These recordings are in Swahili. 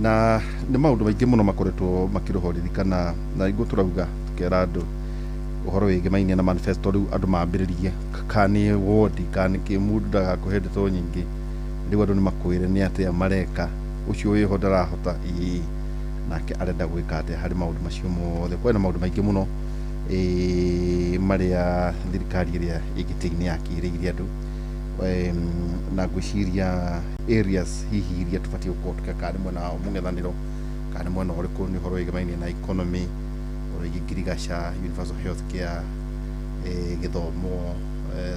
na nä maundu maingä må no makoretwo makirohoririkana na igå tå rauga tå kera andå å horo wä gä mainia na manifesto rä u andå mambä rä rie kanä wodi kanä kä mundu ndagakå he ndeto nyingä rä u andå nä makwä re nä atä a mareka å cio wä ho ndarahota nake arenda gwä ka atä harä maundu macio mothe kwena maundu maingä må no marä a thirikari ä rä a ä gä tä inä yakä rä irie andå na gwiciria areas hihi iria tubatiĩ gũkorwo tũgĩka nĩ mwena wa mũng'ethanĩro kana nĩ mwena ũrĩkũ nĩ ũhoro wĩgĩmainie na economy ũhoro wĩgiĩ ngirigaca universal health care gĩthomo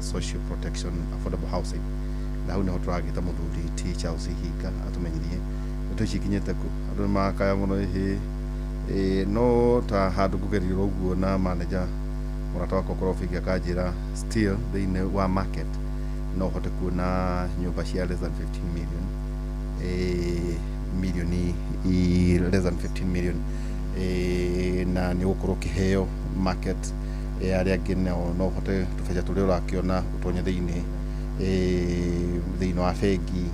social protection affordable housing na hau nĩho tũragĩta mũthuri T Charles Hinga atũmenyirie ndeto ici ikinyĩte kũ andũ nĩ makaya mũno no ta handũ ngũgerio ũguo na manager mũrata wakwa Korobia akanjĩra still thĩinĩ wa market no hote kuona nyumba cia less than 15 million less than 15 million na nĩ gũkorwo kĩheo market arĩa angĩ no hote tũbeca tũrĩa ũrakĩona ũtonye thĩinĩ wa bengi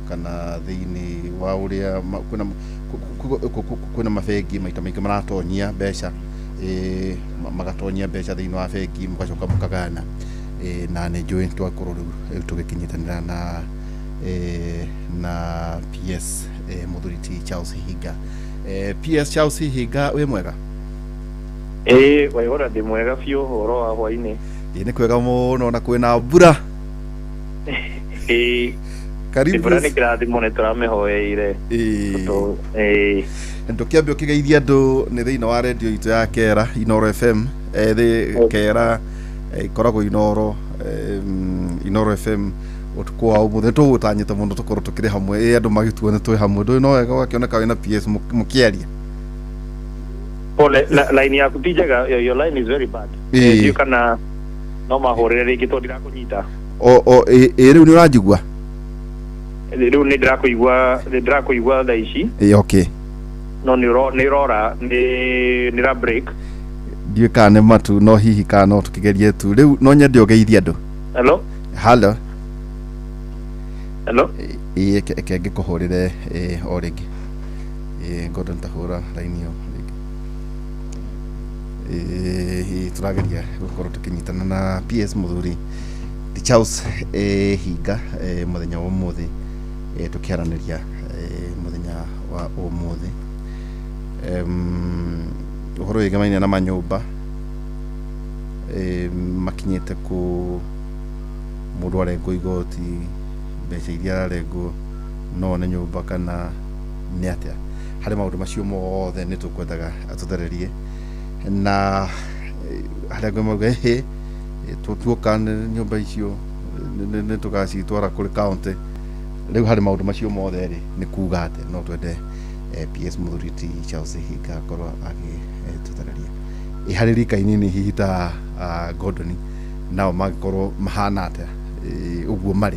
kana thĩinĩ wa ũrĩa kwĩna mabengi maita maingĩ maratonyia mbeca magatonyia mbeca thĩinĩ wa bengi mũgacoka mũkagana na nĩ njũĩ twakorwo rĩu tũgĩkinyitanĩra na PS mũthuri T Charles Hinga. PS Charles Hinga wĩ mwega? Waihora ndĩ mwega biũ ũhoro wa hwainĩ. Nĩ kwega mũno na kwĩna mbura. Karibu. Mbura nĩ kĩrathimo nĩ tũramĩhoyeire. Ndũkĩambia ũkĩgeithia andũ nĩ thĩinĩ wa redio itũ ya Kera Inoro FM Kera ikoragwo Inoro FM utuko wa umuthi tugutanyite muno tukorwo tukiri hamwe andu magituone twi hamwe ndu no wega wakioneka wina PS mukiaria pole line yaku ti njega your line is very bad you kana no mahorere ringi to ndirakunyita riu ni uranjigua riu ni ndirakuigua thaa ici okay no ni rora ni ra break ndiye kana matu no hihi kana no tukigerie tu riu no nyende ogeithia andu hello kenge kuhurire o ringi ngodo ntahura line yo ringi turageria gukorwo tukinyitana na PS muthuri T Charles Hinga muthenya wa umuthi tukiaraniria muthenya wa umuthi uhoro wĩgĩmainie na manyũmba makinyĩte ku mũndũ arengwo igoti mbeca iria ararengwo no nĩ nyũmba kana nĩ atĩa harĩ maũndũ macio mothe nĩ tũkwendaga atũthererie na harĩa ngũmauga tuoka nyũmba icio nĩ tũgacitwara kũrĩ county rĩu harĩ maũndũ macio mothe nĩ kuga atĩ no twende PS muthuri T Charles Hinga akorwo agĩtũthereria harĩ rika inini hihi ta Gordon nao magĩkorwo mahana atĩa ũguo marĩ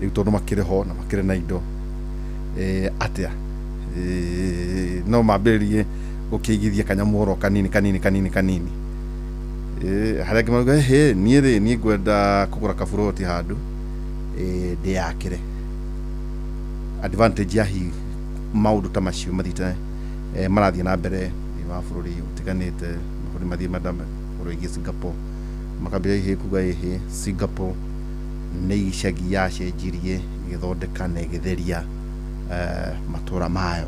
rĩu tondũ makĩrĩ ho na makĩrĩ na indo atĩa no mambĩrĩrie gũkĩigithia kanyamũ oro kanini harĩa ngĩmauga niĩ ngwenda kũgũra kaburoti handũ ndĩyakĩre advantage ya hihi maundu ta macio mathite marathie na mbere wa bururi utiganite bururi mathie madame bururi Singapore makambia ihe kuga ihe Singapore nĩ icagi yacenjirie igithondeka na igitheria matura mayo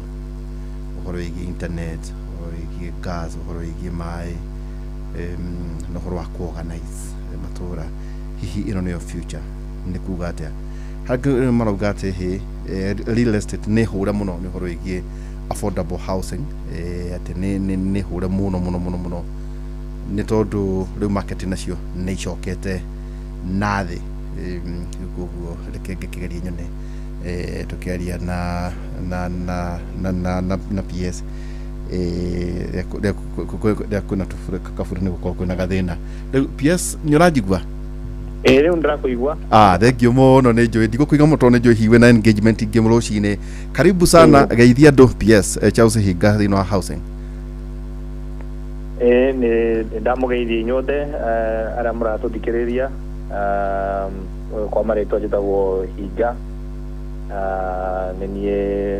uhoro wĩgiĩ internet uhoro wĩgiĩ gas uhoro wĩgiĩ maĩ na uhoro wa kuorganize matura hihi ino nĩyo future nĩ kuga atĩa harĩ marauga atĩ real estate nĩ hũre mũno nĩ uhoro wĩgiĩ affordable housing atĩ nĩ hũre mũno nĩ tondũ rĩu market nacio nĩ icokete na thĩ koguo reke ngĩkĩgeria nyone tukiaria na PS kwĩna kaburi nĩ gũkorwo kwĩna gathĩna rĩu PS nĩ ũranjigua rĩu ndĩrakuigua thengio mũno nĩ njũĩ ndigũkũiga mũno tondũ nĩ njũĩ hihi wĩna engagement ingĩ rũcinĩ karibu sana geithia andũ PS Charles Hinga thĩinĩ wa housing nĩ ndamũgeithia inyuothe arĩa mũratũthikĩrĩria kwa marĩtwa njĩtagwo Hinga nĩ niĩ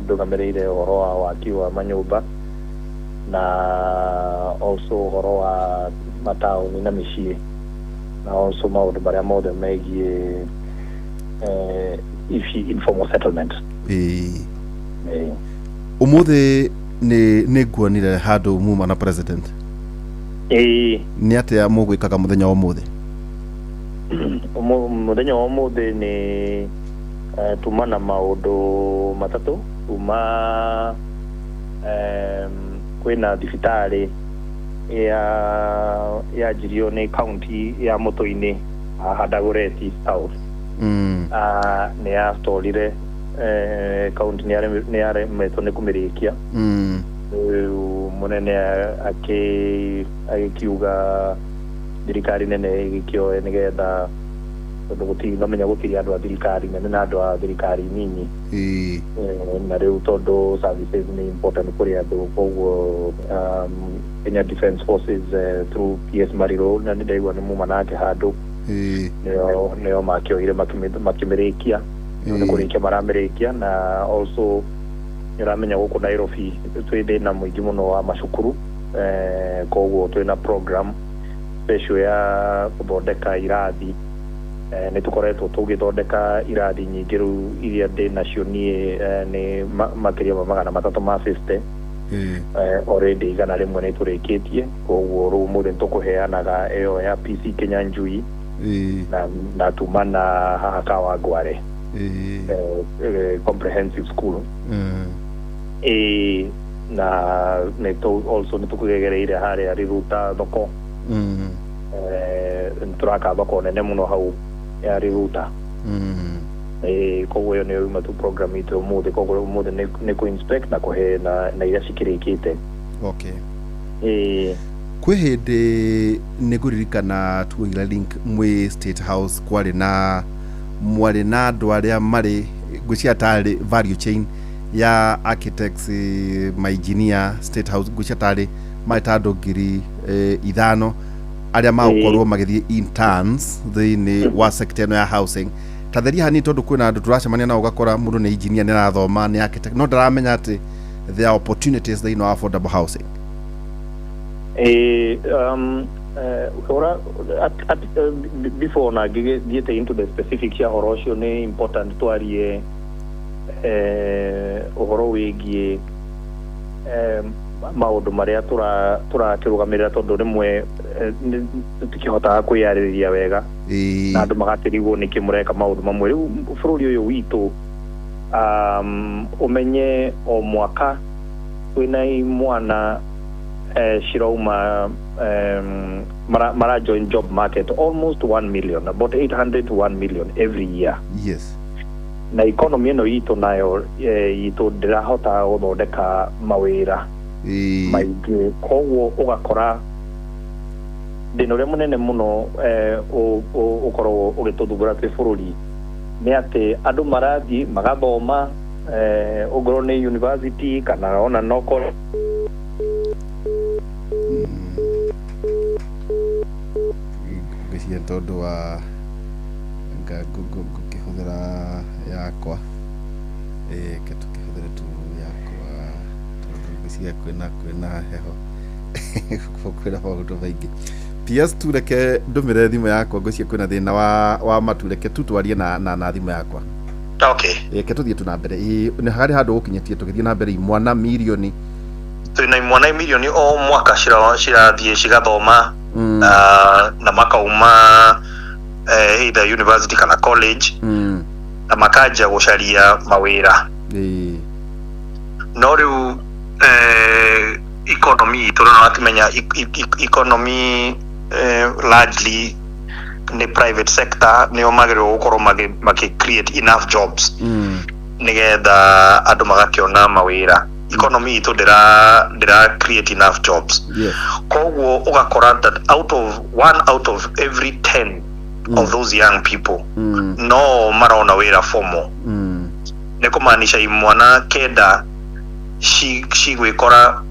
ndũgamĩrĩire ũhoro wa waki wa manyũmba na also ũhoro wa mataũni na mĩciĩ na also maũndũ marĩa mothe megiĩ informal settlement. Ũmũthĩ nĩ nguonire handũ muma na president. Nĩ atĩa mũgwĩkaga mũthenya wa ũmũthĩ? Mũthenya wa ũmũthĩ nĩ tuma na maũndũ matatũ. Tuma kwĩna thibitarĩ yanjirio nĩ kaunti ya Mũtũinĩ Handagũreti South. Nĩ yatwarire kaunti nĩ yaremetwo nĩ kũmĩrĩkia. Mũnene agĩkiuga thirikari nene ĩgĩkĩoe nĩgetha tondũ gũtirĩ andũ a thirikari nene na andũ a thirikari nini. Na rĩu tondũ services nĩ important kũrĩ andũ, koguo Kenya Defence Forces through PS Mariro na nĩ ndaigua nĩ muma nake handũ nĩo makĩoire makĩmĩrĩkia. Nĩ kũrĩkia maramĩrĩkia na also nĩũramenya gũkũ Nairobi twĩ thĩna mũingĩ mũno wa macukuru, koguo twĩna program special ya gũthondeka irathi. Nĩ tũkoretwo tũgĩthondeka irathi nyingĩ rĩu iria ndĩ nacio niĩ nĩ makĩria ma 350. Already 100 nĩ tũrĩkĩtie, koguo rĩu mũthĩ tũkũheanaga ĩyo ya PC Kenya Njui na tuma na haha Kawangware comprehensive school. Na also nĩ tũkũgegereire harĩa Riruta thoko. Nĩtũraka thoko nene mũno hau ya Riruta. Koguo ĩyo nĩyo uma tu program itũ ũmũthĩ, koguo ũmũthĩ nĩ kũ-inspect na kũhe na iria cikĩrĩkĩte. Kwĩ hĩndĩ nĩ ngũririkana tuoira link mwĩ State House mwarĩ na andũ arĩa marĩ ngwĩciria tarĩ value chain ya architects, engineer State House, ngwĩciria tarĩ marĩ ta andũ 5,000 arĩa magũkorwo magĩthiĩ interns thĩinĩ wa sector ĩno ya housing. Tatheria hanini tondũ kwĩna andũ tũracemania nao ũgakora mũndũ nĩ engineer nĩ arathoma nĩ architect no ndaramenya atĩ there are opportunities thĩinĩ wa affordable housing. Before na ngĩthiĩte into the specifics ya ũhoro ũcio nĩ important twarie ũhoro wĩgiĩ maũndũ marĩa tũrakĩrũgamĩrĩra tondũ rĩmwe tũkĩhotaga kwĩyarĩrĩria wega na andũ magakĩrigwo nĩkĩ mũreka maũndũ mamwe. Rĩu bũrũri ũyũ witũ ũmenye o mwaka twĩna imwana cirauma mara join job market almost 1 million, about 800 to 1 million every year. Yes. Na economy ĩno itũ nayo itũ ndĩrahota gũthondeka mawĩra maingĩ, koguo ũgakora thĩna ũrĩa mũnene mũno ũkoragwo ũgĩtũthumbũra twĩ bũrũri nĩ atĩ andũ marathiĩ magathoma ongorwo nĩ university kana ona no college. Ngĩciria tondũ wa ngĩhũthĩra yakwa tũkĩhũthĩra tu yakwa tondũ ngĩciria kwĩna heho kwĩna maũndũ maingĩ. PS tureke ndũmĩre thimũ yakwa ngĩciria kwĩna thĩna wa matu, reke tu twarie na thimũ yakwa. Reke tũthiĩ tu na mbere. Nĩ harĩ handũ gũkinyĩtie tũgĩthiĩ na mbere imwana mirioni. Twĩna imwana mirioni o mwaka cirathiĩ cigathoma na makauma either university kana college na makanja gũcaria mawĩra. No rĩu economy itũ no akimenya economy largely nĩ private sector nĩo magĩrĩirwo gũkorwo makĩ-create enough jobs nĩgetha andũ magakĩona mawĩra. Economy itũ ndĩra create enough jobs. Koguo ũgakora that one out of every 10 of those young people no marona wĩra formal. Nĩ kũmaanisha imwana kenda cigwĩkora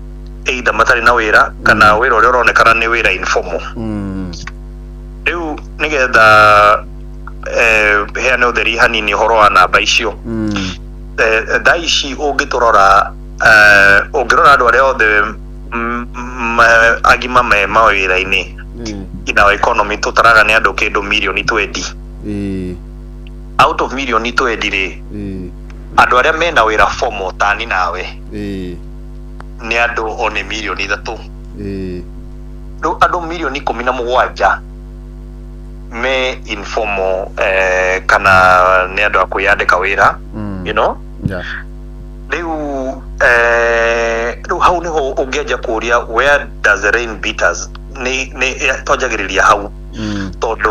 either matarĩ na wĩra kana wĩra ũrĩa ũronekana nĩ wĩra informal. Rĩu nĩgetha heane ũtheri hanini ũhoro wa namba icio daishi ũngĩtũrora ũngĩrora andũ arĩa othe agima me mawĩra-inĩ in our economy tũtaraga nĩ andũ kĩndũ mirioni 20 out of mirioni 20 rĩ andũ arĩa mena wĩra formal tani nawe nĩ andũ one mirioni 3 rĩu andũ mirioni 17 me informal kana nĩ andũ a kwĩyandĩka wĩra you know rĩu hau nĩho ũngĩanjia kũũria where does the rain beat us nĩ twanjagĩrĩria hau tondũ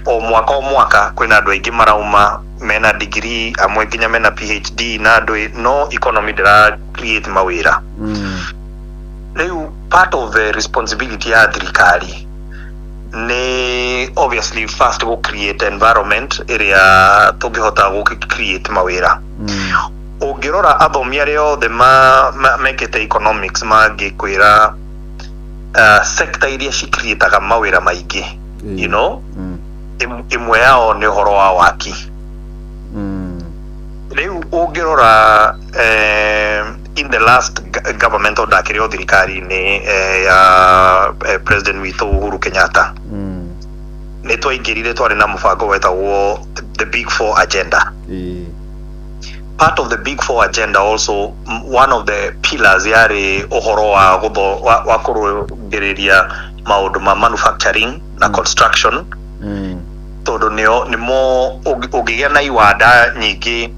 o mwaka kwĩna andũ aingĩ marauma mena degree amwe nginya mena PhD na andũ no economy ndĩra create mawĩra rĩu part of the responsibility ya thirikari nĩ obviously first go create environment ĩrĩa tũngĩhota gũ create mawĩra ũngĩrora athomi arĩa othe mekĩte economics mangĩkwĩra sector iria cikreataga mawĩra maingĩ you know imwe yao nĩ ũhoro wa waki rĩu ũngĩrora in the last governmental ndakĩrĩ thirikari-inĩ ya president witũ Uhuru Kenyatta nĩ twaingĩrire twarĩ na mũbango wetagwo the Big Four agenda part of the Big Four agenda also one of the pillars yarĩ ũhoro wa kũrũngĩrĩria maũndũ ma manufacturing na construction tondũ nĩmo ũngĩgĩa na iwanda nyingĩ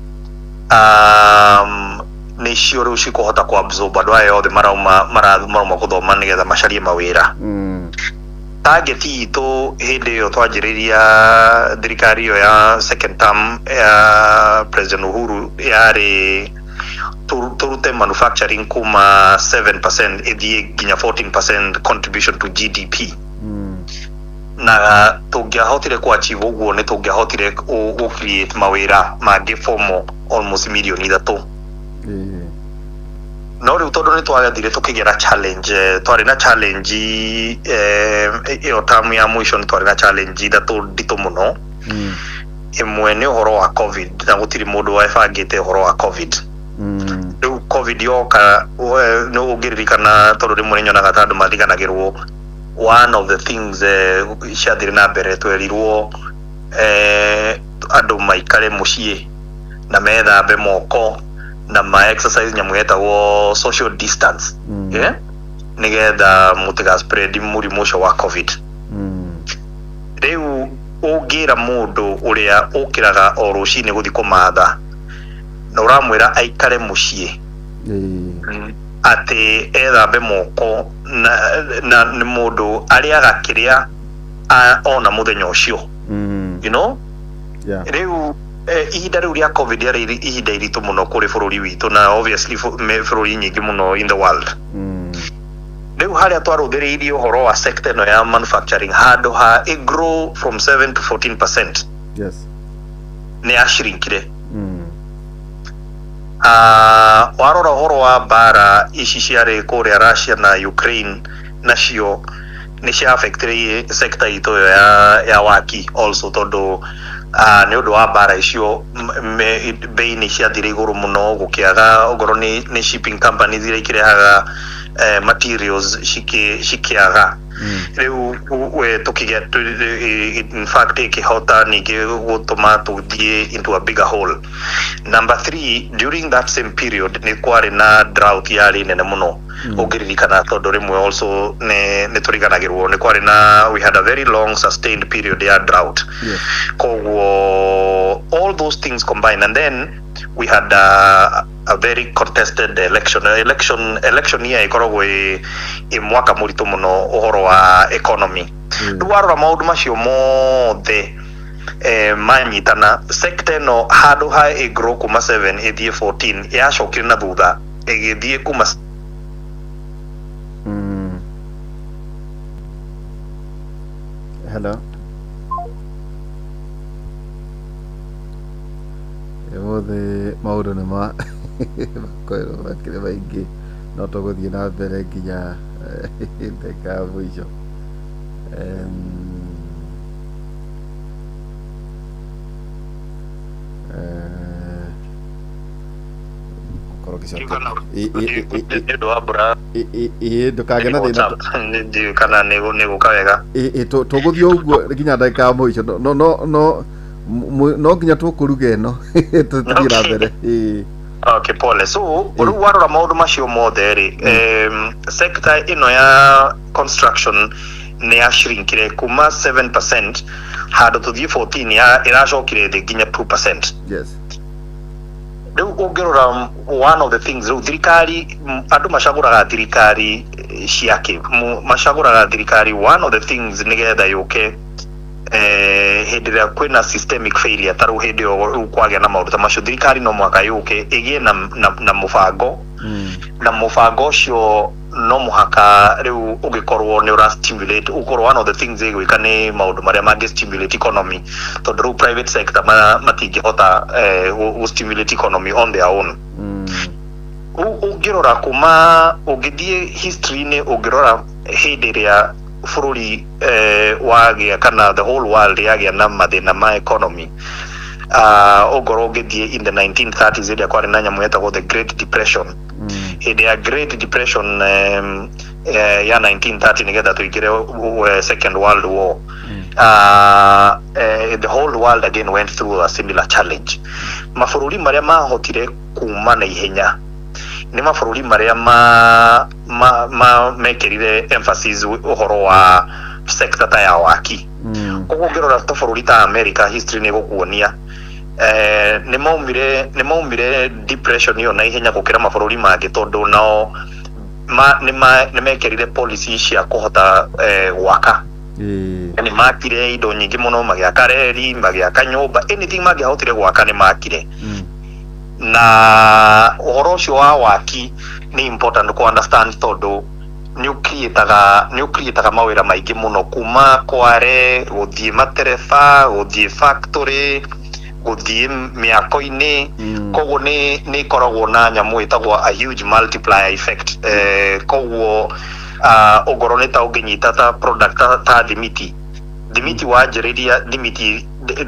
nĩcio rĩu cikũhota kũabsorb andũ aya othe marauma gũthoma nĩgetha macarie mawĩra target itũ hĩndĩ ĩyo twanjĩrĩria thirikari ĩyo ya second term ya President Uhuru yarĩ turute manufacturing kuma 7% ĩthiĩ nginya 14% contribution to GDP na tũngĩahotire kũachieve ũguo nĩ tũngĩahotire create mawĩra mangĩ formal almost mirioni 3 no rĩu tondũ nĩ twagathire tũkĩgera challenge twarĩ na challenge ĩyo term ya mũico nĩ twarĩ na challenge nditũ mũno ĩmwe nĩ ũhoro wa covid na gũtirĩ mũndũ webangĩte ũhoro wa covid rĩu covid yoka nĩ ũngĩririkana tondũ rĩmwe nĩnyonaga ta andũ mathiganagĩrwo one of the things ciathire na mbere twerirwo andũ maikare mũciĩ na methambe moko na ma exercise nyamu yetagwo social distance nĩgetha mũtiga spread mũrimũ ũcio wa covid rĩu ũngĩra mũndũ ũrĩa ũkĩraga o rũcinĩ gũthiĩ kũmatha na ũramwĩra aikare mũciĩ atĩ ethambe moko na nĩ mũndũ arĩaga kĩrĩa ona mũthenya ũcio you know rĩu ihinda rĩu rĩa covid yarĩ ihinda iritũ mũno kũrĩ bũrũri witũ na obviously bũrũri nyingĩ mũno in the world rĩu harĩa twarũthĩrĩirie ũhoro wa sector ĩno ya manufacturing handũ ha grow from 7 to 14% nĩ yashrinkire warora ũhoro wa mbara ici ciarĩ kũrĩa Russia na Ukraine nacio nĩ cia affectire sector itũ ya waki also tondũ nĩ ũndũ wa mbara icio bei nĩ ciathire igũrũ mũno gũkĩaga ongorwo nĩ shipping companies iria ikĩrehaga materials cikĩaga rĩu tũkĩgĩa in fact ikĩhota ningĩ gũtũma tũthiĩ into a bigger hole. Number 3, during that same period nĩ kwarĩ na drought yarĩ nene mũno ũngĩririkana tondũ rĩmwe also nĩ tũriganagĩrwo nĩ kwarĩ na we had a very long sustained period ya drought koguo all those things combined and then we had a very contested election year ikoragwo i mwaka mũritũ mũno ũhoro wa economy rĩu warora maũndũ macio mothe manyitana sector no handũ ha grow kuma 7 ĩthiĩ 14 yacokire na thutha ĩgĩthiĩ kuma hello yothe maũndũ nĩ makĩrĩ maingĩ no tũgũthiĩ na mbere nginya ndeka ya mũico korokicoka ndo abura ndukagena thina ndi kana ni gukawega tuguthio uguo nginya ndagika muico no nginya tukuruga ino tutira mbere okay pole so uru warora maundu macio mothe ri sector ino ya construction ni ashrinkire kuma 7% hado tuthie 14 iracokire thi nginya 2%. Yes. Riu ungerora one of the things riu thirikari andu macaguraga thirikari ciake macaguraga thirikari one of the things nigetha yuke hindi ria kwina systemic failure taru hindi yo kwagia na maundu ta macio thirikari no mwaka yuke igie na mubango na mubango cio no muhaka riu ugikorwo ni ura stimulate ukorwo one of the things igwika ni maundu maria mangi stimulate economy tondu riu private sector matingihota stimulate economy on their own. Ungirora kuma ugithie history ni ungirora hindi ria bururi wagia kana the whole world yagia na mathina ma economy ugoro ugithie in the 1930s iria kwari na nyamu yetagwo the Great Depression. The Great Depression ya 1930 nigetha tuigire Second World War. The whole world again went through a similar challenge. Mabũrũri maria mahotire kuma na ihenya ni mabũrũri maria mekirire emphasis uhoro wa sector ta ya waki. Koguo ngirora ta bũrũri ta America history ni gukuonia ni maumire depression yo na ihenya gukira mabũrũri mangĩ tondu nao ni mekirire policy cia kuhota gwaka ni makire indo nyingi muno magiaka reri magiaka nyumba anything magiahotire gwaka ni makire na uhoro ucio wa waki ni important to understand tondu ni ucreataga mawira maingi muno kuma kware guthie matereba guthie factory guthie miako-ini koguo ni koragwo na nyamu itagwo a huge multiplier effect koguo ugoro ni ta unginyita ta product ta thimiti wanjiriria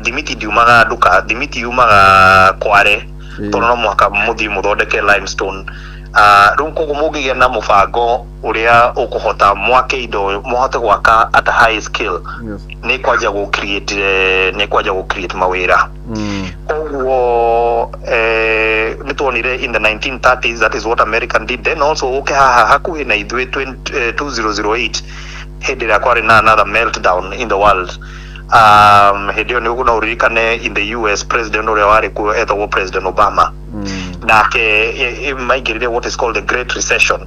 thimiti diumaga nduka thimiti yumaga kware tondu no mwaka muthii muthondeke limestone riu koguo mungigia na mubango uria ukuhota mwake indo muhote gwaka at a high scale ni kwaja go create mawira koguo nituonire in the 1930s that is what American did then also okay hakuhi na ithui 2008 hindi ria kwari na another meltdown in the world hindi yo ni kuna uririkane in the US president uria wari ku etagwo President Obama nake maigirire what is called the Great Recession.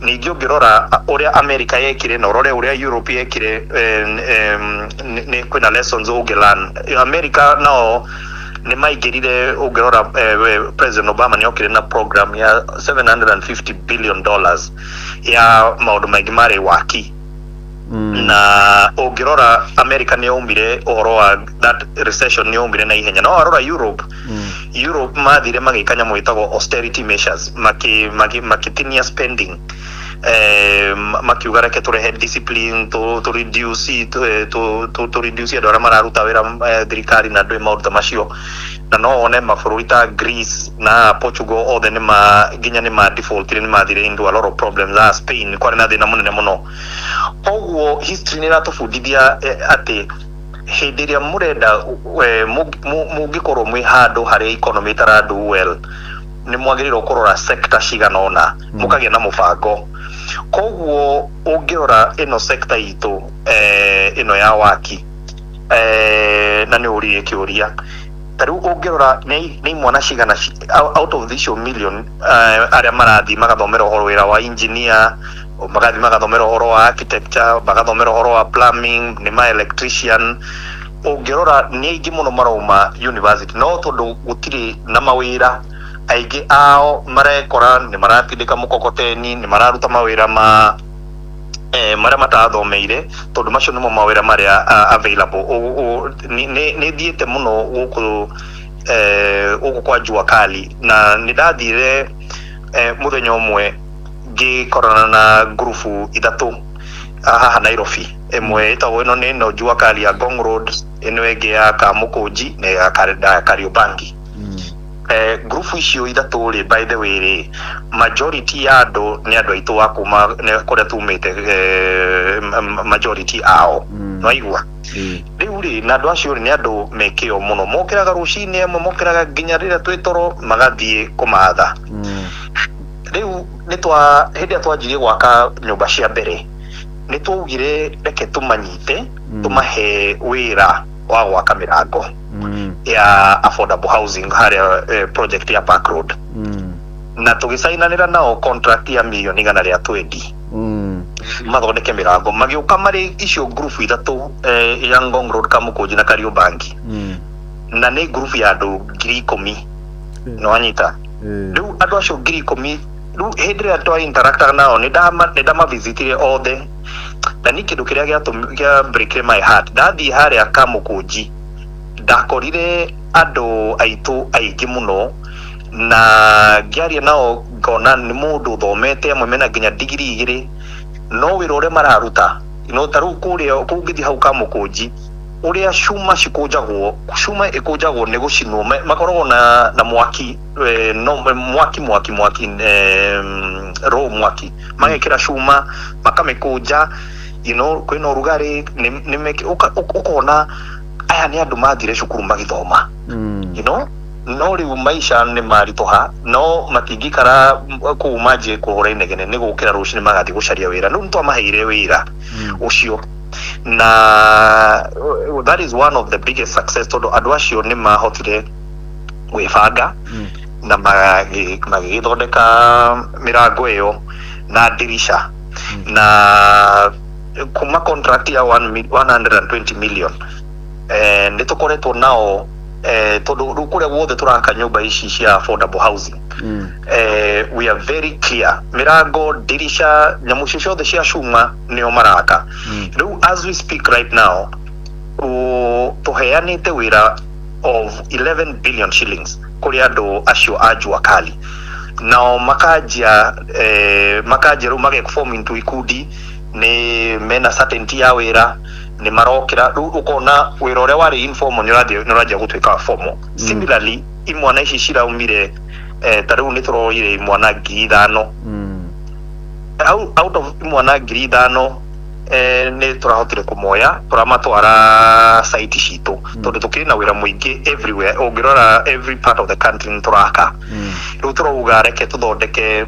Ningĩ ũngĩrora uria America yekire na uria Europe yekire ni kwina lessons ũngĩlearn. America nao ni maigirire ũngĩrora President Obama ni okire na program ya $750 billion ya maundu maingĩ mari waki na ũngĩrora America ni yaumire uhoro wa that recession ni yaumire na ihenya no arora Europe mathire magikanya mwitagwo austerity measures makitinia spending makiuga reke turehe discipline to reduce andu aria mararuta wira thirikari na ndui maundu macio na no one mabũrũri ta Greece na Portugal othe nginya ni ma default ni mathire into a lot of problems Spain kwari na thina munene muno. Koguo history ni ratubundithia ati hindi ria murenda mungikorwo mwi handu hari economy tarandu well ni mwagirirwo kurora sector ciganona mukagia na mubango. Koguo ungirora ino sector itu ino ya waki na ni uri kiuria taru ungirora ni mwana cigana out of this million aria marathi magathomera uhoro wira wa engineer magathi magathomera uhoro wa architecture magathomera uhoro wa plumbing ni ma electrician ungirora ni aingi muno marauma university no tondu gutiri na mawira aingi ao marekora ni maratindika mukokoteni ni mararuta mawira maria matathomeire tondu macio nimo mawira maria available ni thiete muno guku kwa jua kali na ni ndathire muthenya umwe ngikorana na grupu ithatu haha Nairobi imwe itagwo ino ni no jua kali ya Ngong Road ino ingi ya Kamukunji na ya Kariobangi group icio ithatu ri by the way ri majority ya andu ni andu aitu wa kuma kuria tumite majority ao no igwa riu ri na andu acio ni andu mekio muno mokiraga rucini amwe mokiraga nginya rira twitoro magathie kumatha riu nitwa hindi twanjirie gwaka nyumba cia mbere nitwaugire reke tumanyite tumahe wira wa gwaka mirango ya affordable housing haria project ya Park Road na tugisainanira nao contract ya milioni 120 mathondeke mirango magiuka mari icio group ithatu ya Ngong Road Kamukunji na Kariobangi na ni group ya andu 10,000 no anyita riu andu acio 10,000 riu hindira twa interact nao ni dama visitire othe na ni kindu kiria gia break my heart dathi haria Kamukunji ndakorire andu aitu aingi muno na ngiaria nao ngona ni mundu thomete amwe mena nginya degree 2 no wira uria mararuta taru kuria kungithi hau Kamukunji uria cuma ikujagwo ni gucinwo makoragwo na mwaki mwaki magekira cuma makamikuja kwina urugari ni ukona aya ni andu mathire cukuru magithoma no riu maisha ni maritoha no matingikara ku maje kuhura inegene ni gukira rucini magathi gucaria wira no ntwamaheire wira ucio na that is one of the biggest success todo andu acio ni mahotire gwibanga na magithondeka mirango iyo na dirisha na kuma contract ya 120 million nitukoretwo nao todo rukuria wothe turaka nyumba ici cia affordable housing we are very clear mirango dirisha nyamu ciothe cia cuma nio maraka riu as we speak right now tuheanite wira of 11 billion shillings kuri andu acio ajua kali nao makajia riu magekuform into ikundi ni mena certainty ya wira ni marokira ukona wira uria wari informal ni gutwika formal similarly imwana ici ciraumire tariu ni turoire imwana 5,000 out of imwana 5,000 ni turahotire kumoya turamatwara site citu tondu tukiri na wira muingi everywhere ungirora every part of the country ni turaka riu turouga reke tuthondeke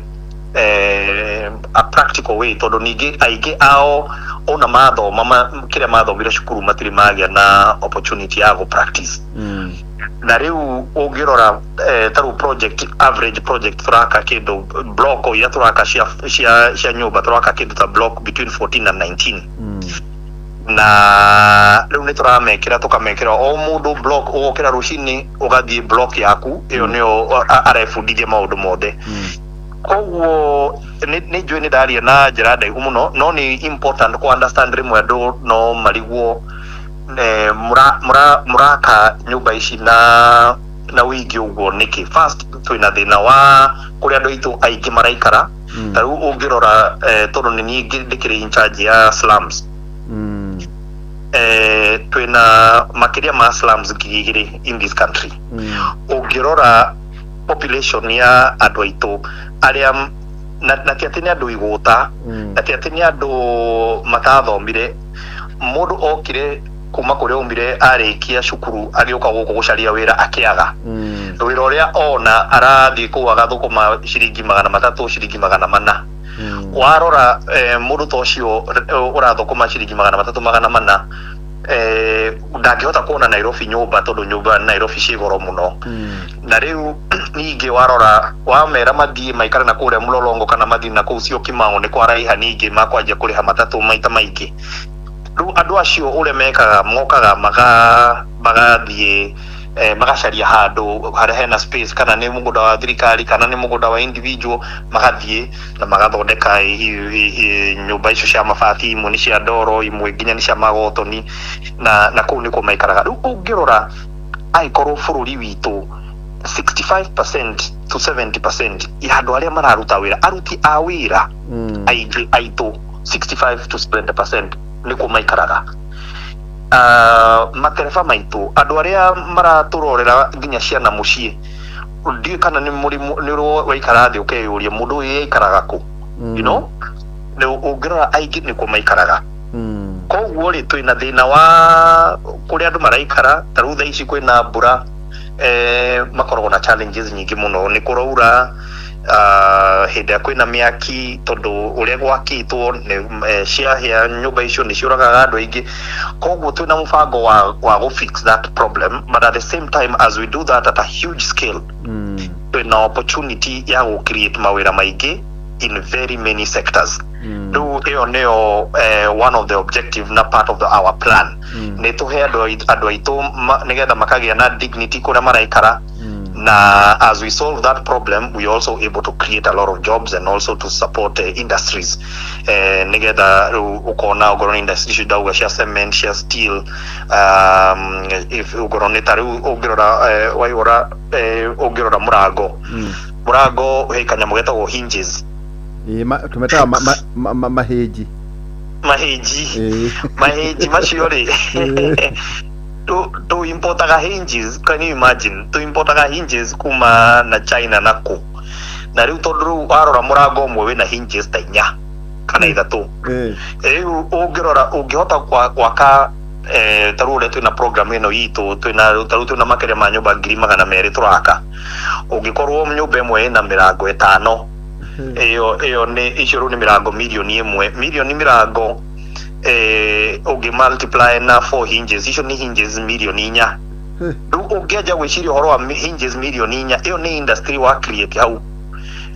a practical way tondu ningi aingi ao ona mathoma kiria mathomire cukuru matiri magia na opportunity ya go practice na riu ungirora taru project average project turaka kindu block ya turaka cia nyumba turaka kindu ta block between 14 and 19 na riu ni turamekira tukamekira o mundu block ugokira rucini ugathie block yaku iyo nio arefundithia maundu mothe koguo ni njui ni ndaria na njira ndaihu muno no ni important ku understand rimwe andu no marigwo muraka nyumba ici na wingi uguo niki first twina thina wa kuri andu itu aingi maraikara taru ungirora tondu ni ningi ndikiri in charge ya slums twina makiria ma slums ngigiri in this country ungirora population ya andu aitu aria na tiatini andu iguta na tiatini andu matathomire mundu okire kuma kuri umire arikia cukuru agioka guku gucaria wira akiaga wira uria ona arathi kuaga thukuma ciringi 300 ciringi 400 warora mundu tocio urathukuma ciringi 300 ndangihota kuona Nairobi nyumba tondu nyumba Nairobi ci goro muno na riu ningi warora wamera mathie maikara na kuria Mlolongo kana mathie na kuu cio Kimau ni kwaraiha ningi makwanjia kuriha matatu maita maingi riu andu acio ure mekaga mokaga magathie magacaria handu haria hena space kana ni mugunda wa thirikari kana ni mugunda wa individual magathie na magathondeka nyumba icio cia mabati imwe ni cia ndoro imwe nginya ni cia magotoni na kuu niko maikaraga riu ungirora aikorwo bururi witu 65% to 70% ya andu aria mararuta wira aruti a wira aingi aitu 65 to 70% niko maikaraga matereba maitu andu aria maraturorera nginya ciana mucii ndiye kana ni murimu ni ro waikara thi ukeyuria mundu uyu ikaraga ku you know ne ugira aigi ni kumaikaraga koguo ri twina thina wa kuri andu maraikara tarutha ici kwina mbura makoragwo na challenges nyingi muno ni kuraura hinde kwina miaki tondu uria gwakitwo ni cia nyumba icio ni ciuragaga andu aingi koguo twina mubango wa go fix that problem, but at the same time as we do that at a huge scale twina opportunity ya go create mawira maingi in very many sectors. Do neo one of the objective na part of our plan ne to he adu aitu nigetha makagia na dignity kuria maraikara na as we solve that problem we also able to create a lot of jobs and also to support industries nigetha ukona ugorona industry should dauga cia cement cia steel if ugorona taru ugirora ugirora murago hekanya mugetagwo hinges tumeta maheji macio ri to importaga hinges. Can you imagine to importaga hinges kuma na China nako na riu tondu warora murango umwe wina hinges ta 4 kana 3 ungirora ungihota gwaka tarure twina program ino yitu twina makere ma nyumba 200,000 turaka ungikorwo nyumba imwe ina mirango 5 iyo ni icuru ni mirango milioni 1 milioni mirango ugi multiply na 4 hinges icio ni hinges milioni 4 ungeja gwiciria horo wa hinges milioni 4 iyo ni industry wa create hau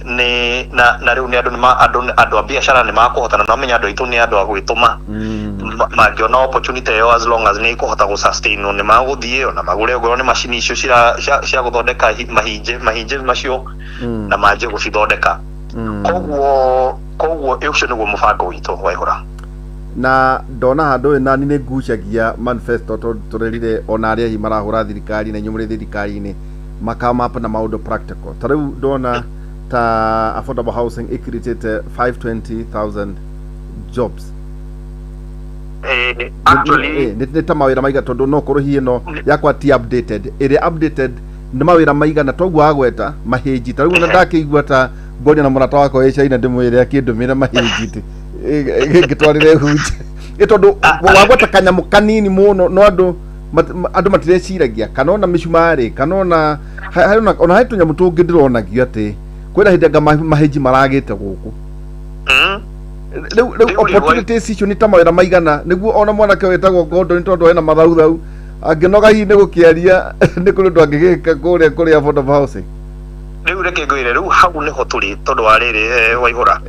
ni na riu ni andu a biashara ni makuhotana na menya andu aitu ni andu a gwituma mangiona opportunity yo as long as ni kuhota go sustain ni maguthie na magure ngoro ni machine icio cia guthondeka mahinje macio na manje gucithondeka koguo ucio niguo mubango witu waihura na ndona handu na ni ngucagia manifesto turerire ona aria hi marahura thirikari na nyumuri thirikari-ini makama na maundu practical tariu ndona ta affordable housing created 520,000 jobs actually ni ta mawira maiga tondu no korwo hi no yakwa ti updated ire updated ni mawira maiga na toguo agweta maheji tariu na ndakiigua ta ngoria na murata wako China ndimwire akindumira maheji ti gitwarire hunje tondu wagweta kanyamu kanini muno no andu matireciiragia kana ona micumari kana ona ona tunyamu tungi ndironagio ati kwira hindaga maheji maragite guku riu opportunities icio ni ta mawira maigana niguo ona mwanake wetagwo Gondo ni tondu ena mathauthaũ anginoga hi ni gukiaria ni kuri ndu angigika kuria affordable housing riu reke ngwire riu hau niho turi tondu wa riri waihura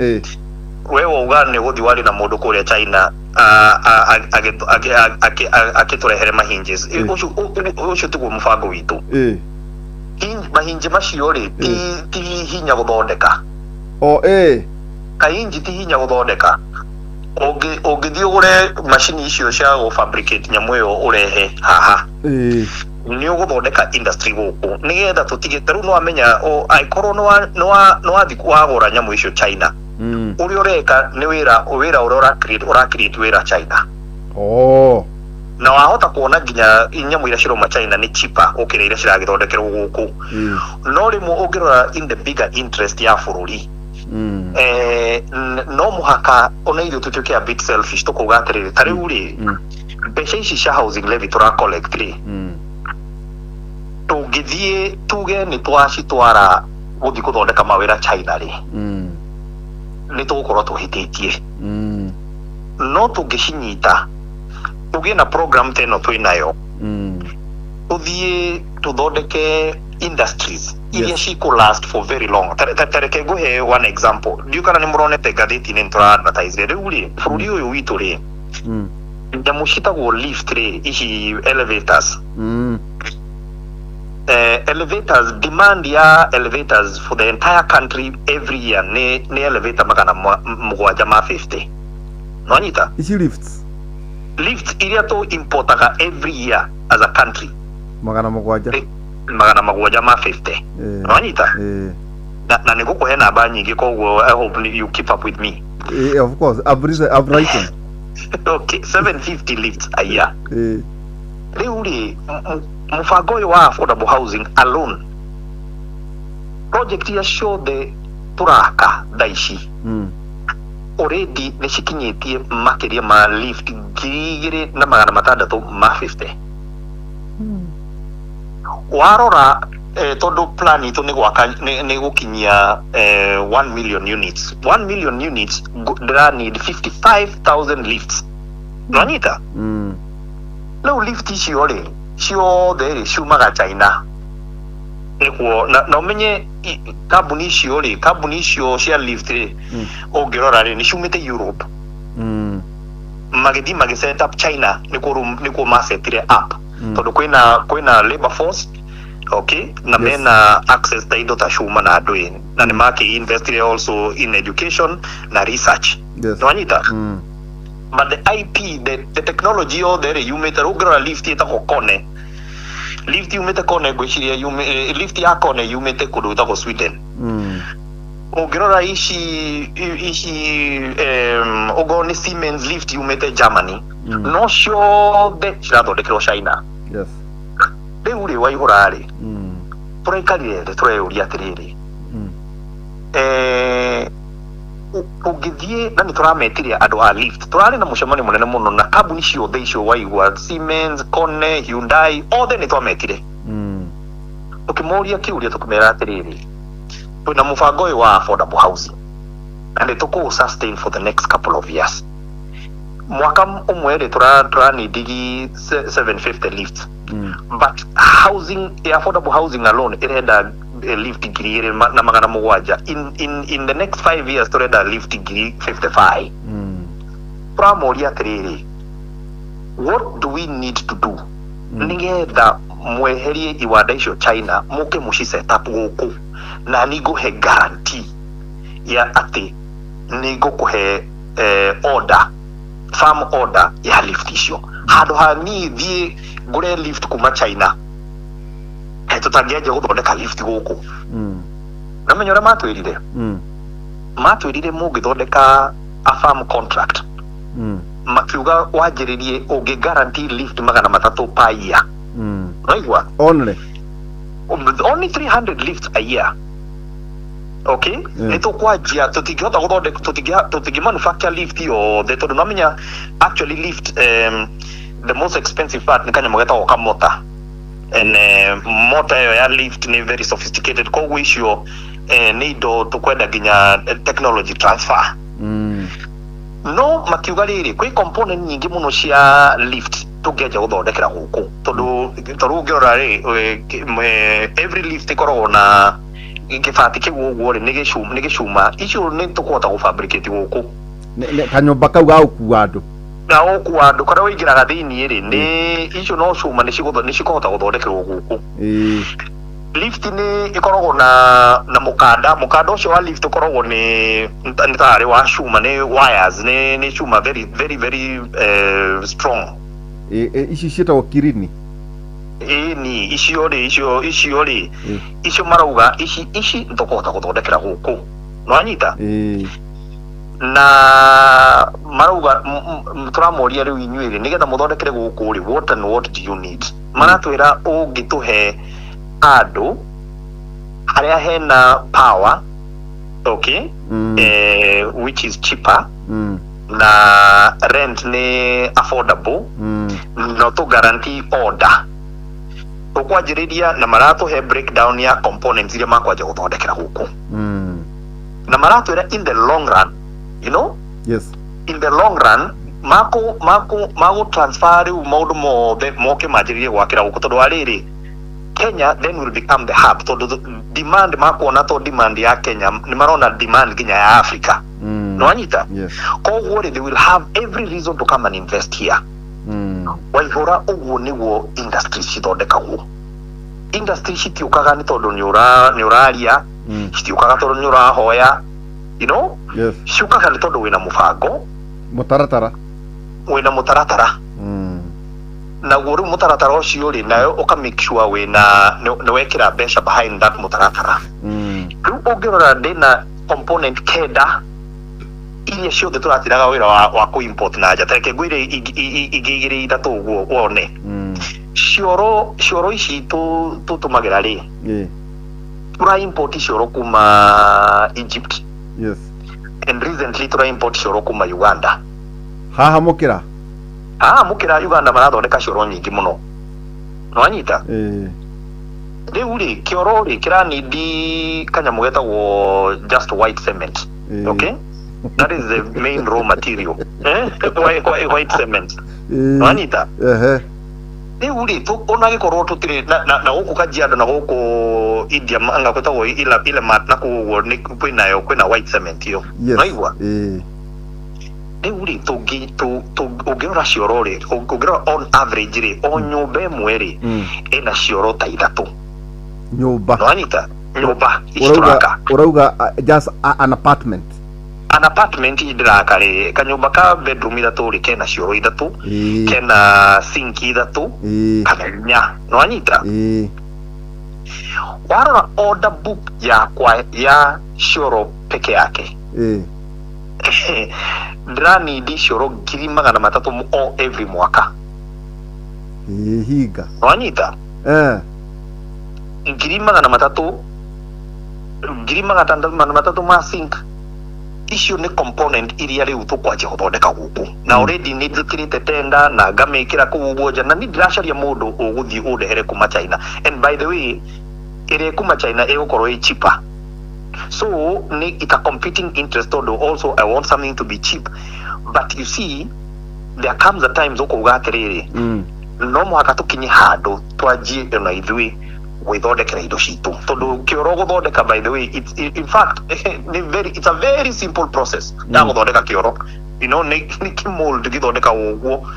wewe uga ni guthi wari na mundu kuria China agiturehere mahinges ucio tiguo mubango witu mahinje macio ri ti hinya guthondeka kahinji ti hinya guthondeka ungithii ugure machine icio cia go fabricate nyamu iyo urehe haha ni uguthondeka industry guku nigetha tutige taru no amenya aikorwo no wathi wagura nyamu icio China uri ureka ni wira ura create wira China na wahota kuona nginya nyamu ira ciroma China ni cheaper ukira ira ciragithondekerwo guku no rimu ungirora in the bigger interest ya bururi no muhaka ona irio tutuke a bit selfish tukuga atiriri tariu ri mbeca ici cia housing levy tura collect ri tungithie tuge ni twacitwara guthi kuthondeka mawira China ri ni tugukorwo tuhititie no tungicinyita tugie na program teno twinayo tuthie tuthondeke industries iria ciku last for very long. Tareke nguhe one example. Ndiu kana ni muronete gatheti-ini ntura advertise riu ri bururi uyu witu ri nyamu citagwo lift ri ici elevators elevators, demand ya elevators for the entire country every year ni elevator magana 750 no anyita ici lifts iria to importaga every year as a country magana 750 no anyita na nigukuhe namba nyingi koguo I hope you keep up with me. Of course I've written okay 750 lifts a year. Riu ri mubango uyu wa affordable housing alone project ya ciothe turaka daici already ni cikinyitie makiria ma lift 2,650 warora tondu plan itu ni gukinyia 1 million units. 1 million units dra need 55,000 lifts. Nanyita no lift ciore ciothe ciumaga China nikuo na umenye kambuni icio cia lift ungirora ni ciumite Europe magi set up China nikuo masetire up tondu kwina labor force, okay, na mena access to indo ta shuma na andũ na ni maki invested also in education na research. Nanyita but the IP, the technology all there yumite ungirora lift itako kone lift yumite kone gwiciria lift ya kone yumite kundu itako Sweden ungirora ici ogoni Siemens lift yumite Germany no ciothe cirathondekirwo China. Yes. Riu ri waihurari turaikarire tureuria atiriri ungithie na niturametiria andu a lift turari na mucemani munene muno na kambuni ciothe icio waigua Siemens, Kone, Hyundai othe nitwametire ukimuria kiuria tukumera atiriri twina mubango uyu wa affordable housing and nituku sustain for the next couple of years. Mwaka umwe ri turanidigi 750 lifts but housing, affordable housing alone irenda lift ngiri na magana mugwanja in the next 5 years turenda lift ngiri 55. Pramoria atiriri what do we need to do nigetha mweherie iwanda icio China muke muci set up guku na niguhe guarantee ya ati nigukuhe order, firm order ya lift icio handu hani thie ngure lift kuma China tutangiaje guthondeka lift guku na menyora matwirire mungithondeka a firm contract makiuga wajiririe ungi guarantee lift 300 per year. Raigwa only 300 lifts a year. Okay, nito kwajia tutigihota guthondeka tutigi manufacture lift yo tondu namenya actually lift the most expensive part ni kanya mugeta oka mota and motor ya lift ni very sophisticated koguo icio ni indo tukwenda ginya technology transfer. No makiuga riri kwi component nyingi muno cia lift tungeja guthondekera guku tondu ngirora ri every lift ikoragwo na gifati kigu uguo ri ni gicuma icio ni tukuhota gufabricate guku kanyumba kau ga ukua andu na okuwa andu kara wingiraga thiini ri ni icio no cuma ni cikuhota guthondekerwo guku. Lift ni ikoragwo na mukanda ucio wa lift ukoragwo ni tari wa cuma ni wires ni cuma very very very strong. Ici cietagwo kirini ni icio ri icio marauga ici ntukuhota guthondekera guku nwanyita na marauga turamoria riu inyuire nigetha muthondekere guku ri what and what do you need maratwira ungituhe andu haria hena power, okay, which is cheaper na rent ni affordable no to guarantee order tukwajiriria na maratuhe breakdown ya components iria makwaja guthondekera guku na maratwira in the long run, you know, yes, in the long run mago transfer maundu mothe moke majiririe gwakira guku tondu ariri Kenya then will become the hub tondu demand makuona to demand ya Kenya ni marona demand ginya ya Africa. No anyita, yes, koguo they will have every reason to come and invest here. Waihura uguo niguo industry cithondekagwo. Industry citiukaga ni tondu ni uraria citiukaga tondu ni urahoya, you know, yes, ciukaga ni tondu wina mubango mutaratara na guru mutaratara ucio ri nayo uka make sure wina ni wekira mbeca behind that mutaratara. Riu ungirora ndina component kenda iria ciothe turatiraga wira wa ku import na nja tareke gwire igigiri ithatu uguo wone cioro ici tutumagira ri tura import cioro kuma Egypt. Yes. And recently tura import cioro kuma Uganda. Haha mukira Uganda marathondeka cioro nyingi muno. No anyita riu ri kioro ri kiranidi kanyamu getagwo just white cement. Okay, that is the main raw material. White cement. No anyita riu ri tu ona gikorwo tutire na guku Kajiado na guku India anga kwetagwo ile mat na kuwo ni kwina white cement yo. Naigwa riu ri ungirora cioro ri ungirora on average ri o nyumba imwe ri ina cioro ta 3 nyumba. No anyita nyumba ituraka urauga just an apartment idiraka ri kanyumba ka bedroom 3 ri kena cioro 3 kena sink 3 kana nya. No anyita warora order book ya cioro peke yake drani di cioro 300,000 o every mwaka. Higa. No anyita 300,000 ma sink. Icio ni component iria riu tukwaje guthondeka guku na already ni ndikirite tenda na ngamekira kuguo nja na ni ndiracaria mundu uguthii undehere kuma China. And by the way ire kuma China egukorwo i cheaper. So it's a competing interest, although also I want something to be cheap. But you see, there comes a time zokuga atiriri no mwaka tukinye handu twanjie na ithui gwithondekera indo citu tondu kioro guthondeka, by the way, it's in fact it's a very simple process ya guthondeka kioro. You know, ni mold githondeka uguo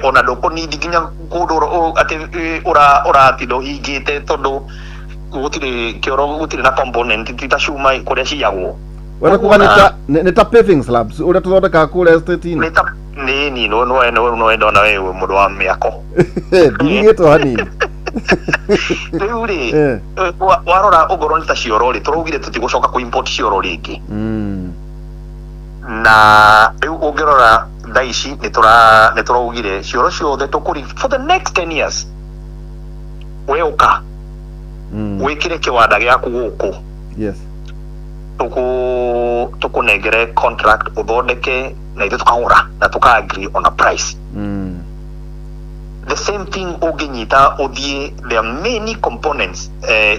ona ndoko ni nginya kundu ati ora tindo hingite tondu gutire kioro gutire na component titashuma kuria ciagwo. Wala kuwa nita paving slabs uria tuthondeka kule estate ni no ndona wewe mundu wa miako ndigito hanini riu ri warora ugoro nita cioro ri turaugire tutigucoka ku import cioro ringi na riu ungirora thaici ni turaugire cioro ciothe tukuri for the next 10 years we uka wikire kiwanda giaku guku. Yes. Tukunengere contract uthondeke na ithu tukagura na tuka agree on a price. The same thing uginyita uthie, there are many components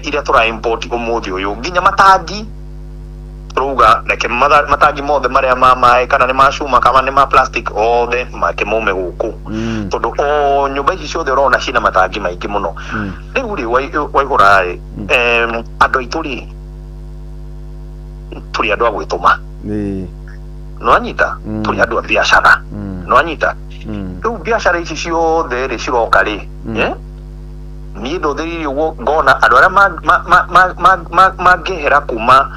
iria tura import umuthi uyu nginya matangi turuga like matangi mothe maria ma mai kana ni mashuma kama ni ma plastic othe make mume guku tondu o nyumba ici ciothe urona cina matangi maingi muno. Riu ri waigura andu aitu ri turi andu a gwituma. No anyita turi andu a biashara. No anyita riu biashara ici ciothe ri ciroka ri ni nduthiri uguo ngona andu aria mangehera kuma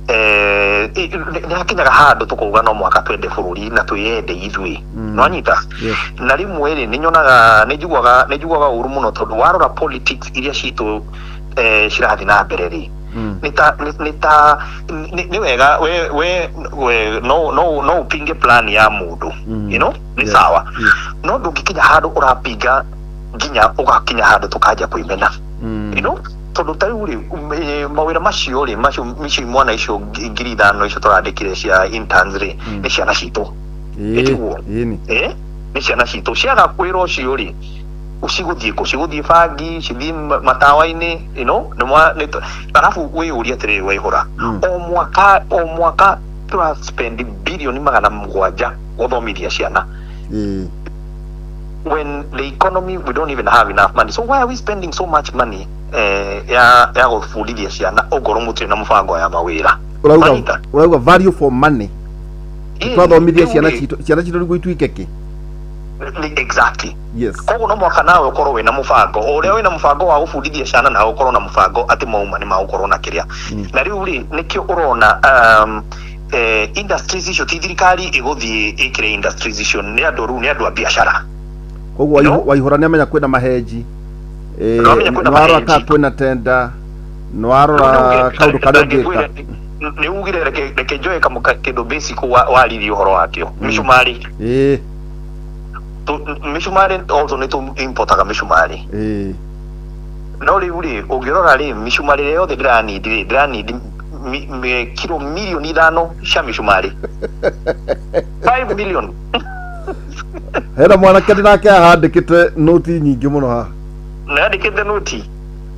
ni hakinyaga handu tukuga no mwaka twende bururi na twiyende ithui. No anyita na rimwe ri ni nyonaga ni njiguaga uru muno tondu warora politics iria citu cirathi na mbere ri ni wega we no upinge plan ya mundu, you know, ni sawa. No ndungikinya handu urapinga nginya ugakinya handu tukaja kuimena, you know, tondu tariu ri mawira macio ri macio mwana icio 5,000 icio turandikire cia interns ri ni ciana citu ni ciana citu ciaga kwira ucio ri uciguthie bangi cithi matawa-ini, you know, arafu wiyuria atiri waihura o mwaka tura spend bilioni 700 guthomithia ciana. When the economy, we don't even have enough money, so why are we spending so much money ya gufundithia ciana ongoro mutire na mubango ya mawira? Urauga value for money twathomithia ciana citu niguo ituike ki. Exactly. Yes. Koguo no mwaka nawe ukorwo wina mubango uria wina mubango wa gufundithia ciana na ukorwo na mubango ati mauma ni maukorwo na kiria. Na riu ri nikio urona industries icio ti thirikari iguthie ikire industries icio ni andu a biashara. Koguo waihura ni amenya kwina maheji nwaro ka kwina tenda nwaro kaundu kadogeka ni ugire reke njoe kindu basic wariri uhoro wakio mishumari. Mishumari also need to importaga mishumari. no riuri ungirora ri mishumari reo the granny kilo milioni 5 cia mishumari 5 million hera mwana kadi nake ahandikite noti nyingi muno ha na andikite noti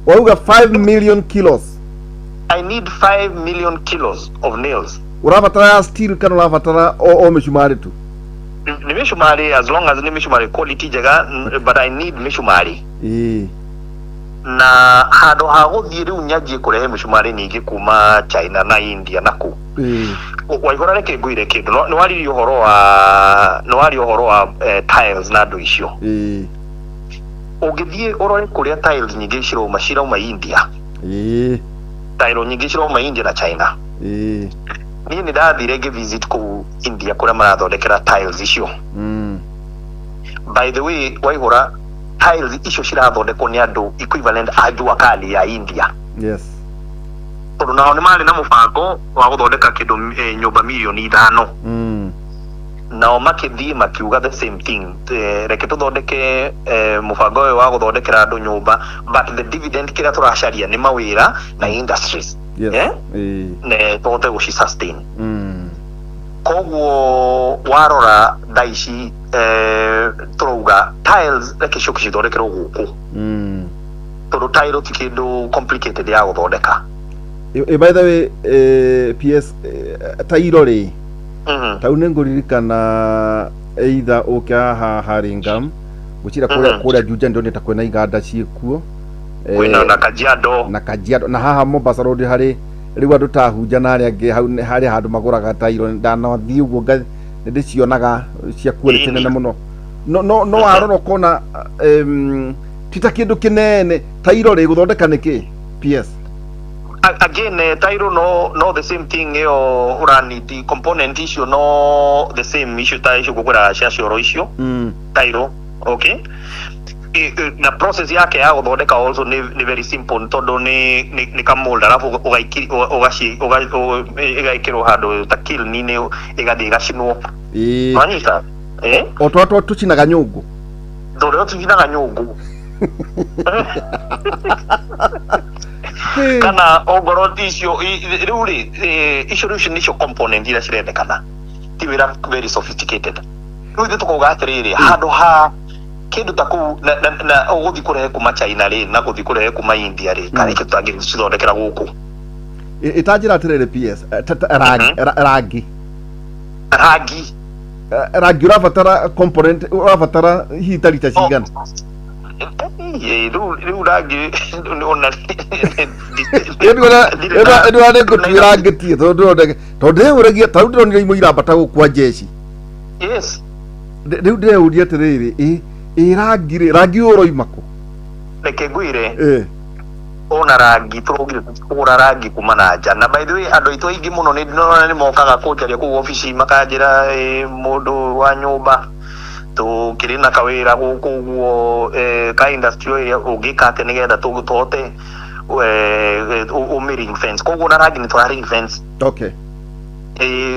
wauga 5 million kilos. I need 5 million kilos of nails. Urabatara steel kana urabatara o mishumari tu? Ni mishumari, as long as ni mishumari quality jaga, but I need mishumari. Na hado hago thiri unyaji kurehe mishumari nyingi kuma China na India naku. Waigora reke ngwire kindu no wari uhoro wa tiles na ndo icio. Ugithie urore kuria tiles nyingi ciro ma India. Tile nyingi ciro ma India na China. Ni ndathire visit ku India kuria marathondekera tiles icio. By the way, waigora tiles icio cirathondekwo ni andu equivalent ajua kali ya India. Yes. Tondu nao ni mari na mubango wa guthondeka kindu nyumba milioni 5. Nao makithie makiuga the same thing. Reke tuthondeke mubango wa guthondekera andu nyumba, but the dividend kira turacaria ni mawira na industries. Yes. Ne tote go sustain. Koguo warora daici turuga tiles reke cio cithondekero guku. Tondu tile ti kindu complicated ya guthondeka. By the way, PS tairo ri tau nenguririkana either ukia Haringam guchira kuria Juja ndo nita kwena iganda ciekuo kwina na Kajiado na haha Mombasa road hari riu andu tahunja na ari angi hari handu maguraga tairo ndanathi uguo ndicionaga cia quality nene muno no aroro kona tita kindu kinene tairo ri guthondeka niki PS again tairo no the same thing yo urani the component issue no the same issue taisho gukura cia cioro icio tairo okay na process yake ya guthondeka also ni very simple tondu ni kamolda alafu ugaikirwo handu ta kiln ni igathi gacinwo manyita otwato tucinaga nyungu ndore tucinaga nyungu kana ogoro icio riuri icio nicio component ira cirendekana ti wira very sophisticated riu tukuga atiriri handu ha kindu ta ku na uguthi kurehe kuma China ri na guthi kurehe kuma India ri kare kitu angi cithondekera guku itajira atiriri PS ragi urabatara component urabatara hitarita cigana riu ragi ona edwa ne gutwira ngiti tondu uragia taundo ni muira bata gukwa jeshi. Yes. Riu ndeuria atiriri ragi uroimako reke ngwire ona ragi turugire kugura ragi kuma na nja na by the way andu itu aingi muno ni mokaga kunjaria ku office makanjira mundu wa nyumba tukiri na kawira guku guo ka industry ya ugikate nigetha tugutote ring fence koguo na ragi ni twa ring fence. Okay.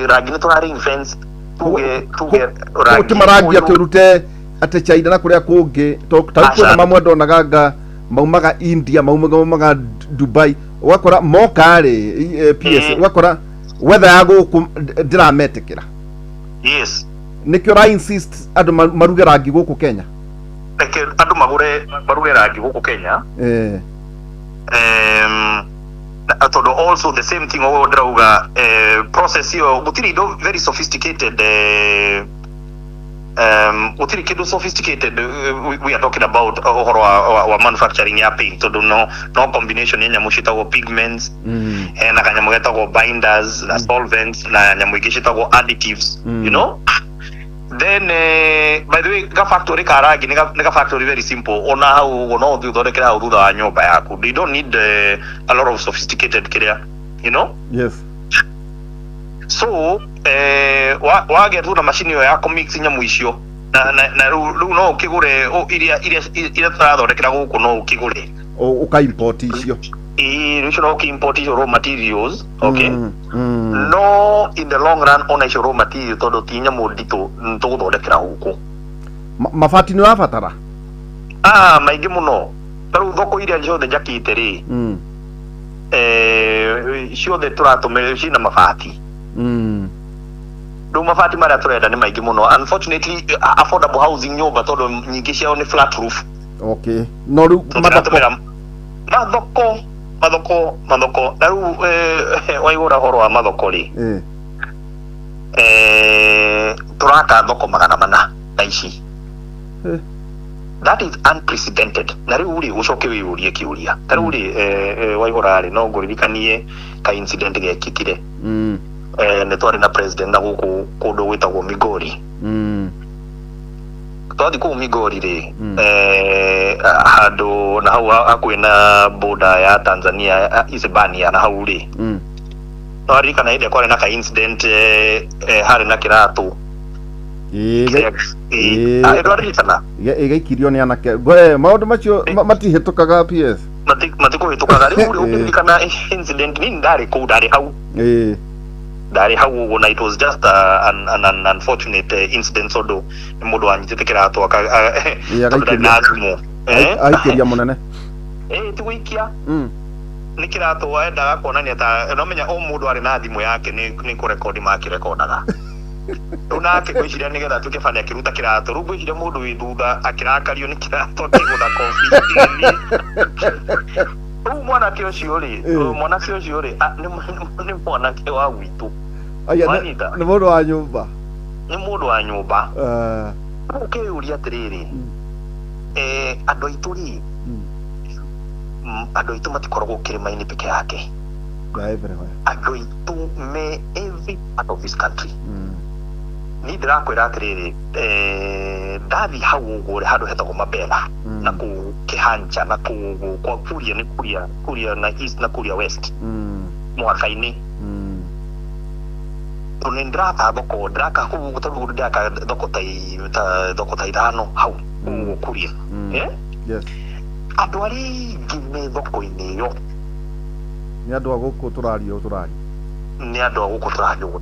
Ragi ni twa ring fence tuge ragi maragi aturute ate China na kuria kungi taukuna mamwe ndonagaga maumaga India maumaga Dubai wakora mokare PS wakora weather ya guku ndirametekera. Yes. Nikyo ra insist andu maruge ragi guku Kenya. Eke andu maruge ragi guku Kenya. Atodo also the same thing over drauga process yo gutiri do very sophisticated utiri kidu sophisticated we are talking about ohoro wa manufacturing ya paint to no combination ya nyamushita go pigments na kanyamugeta go binders na solvents na nyamugishita go additives you know. Then by the way ga factory karagi nega factory very simple ona how no do thondekera how thutha wa nyumba yaku they don't need a lot of sophisticated career you know. Yes. So wage tu na machine yo ya mix nyamu icio na ru no ukigure iria turathondekera guku no ukigure uka import icio icio no import icio raw materials. Okay. No in the long run ona icio raw material tondu ti nyamu nditu tuguthondekera guku mabati ni wabatara maingi muno taru thoko iria ciothe njakite ri ciothe turatumira cina mabati mabati maria turenda ni maingĩ mũno. Unfortunately affordable housing nyũmba tondu nyingĩ ciao ni flat roof. Okay, no riu mathoko na riu waigura horo wa mathoko ri turaka thoko 400 na ici. That is unprecedented. Na riu ri ucoke wiyurie kiuria ta riu ri waigura ri no nguririkanie ka incident gekikire ne twari na president na guku kundu gwitagwo Migori. Twathi ku Migori ri handu na hau akwina border ya Tanzania Isebania na hau ri twari kana ide kwari na ka incident hari na kiratu igaikirio ni anake gwe maundu macio matihitukaga PS matikuhitukaga riu uri kana incident ni ndari ku ndari hau ndari hau na it was just an unfortunate incident sodo mundu anyitite kiratu aikiria munene tiguikia ni kiratu waendaga kuonania ta no menya o mundu ari na thimu yake ni kurekodi makirekodaga unake gwiciria nigetha tukifanya kiruta kiratu ru gwiciria mundu wi thutha akirakario ni kiratu akigutha conflict mwana kio ciori mwana kio ciori ni mwana kio wa witu aya ni mundu wa nyumba ukiuria atiriri andu aituri andu aitu matikoragwo kirima-ini peke yake andu aitu me every part of this country. Ni ndirakwira atiriri ndathi hau ugure handu hetagwo Mabera na ku Kihanja na ku kwa Kuria ni Kuria na East na Kuria West mwaka-ini tunendrata thoko ndraka ku tondu ndaka thoko ta ithano hau Kuria yes andu ari ngime thoko-ini iyo ni andu aguku turario ni andu aguku turario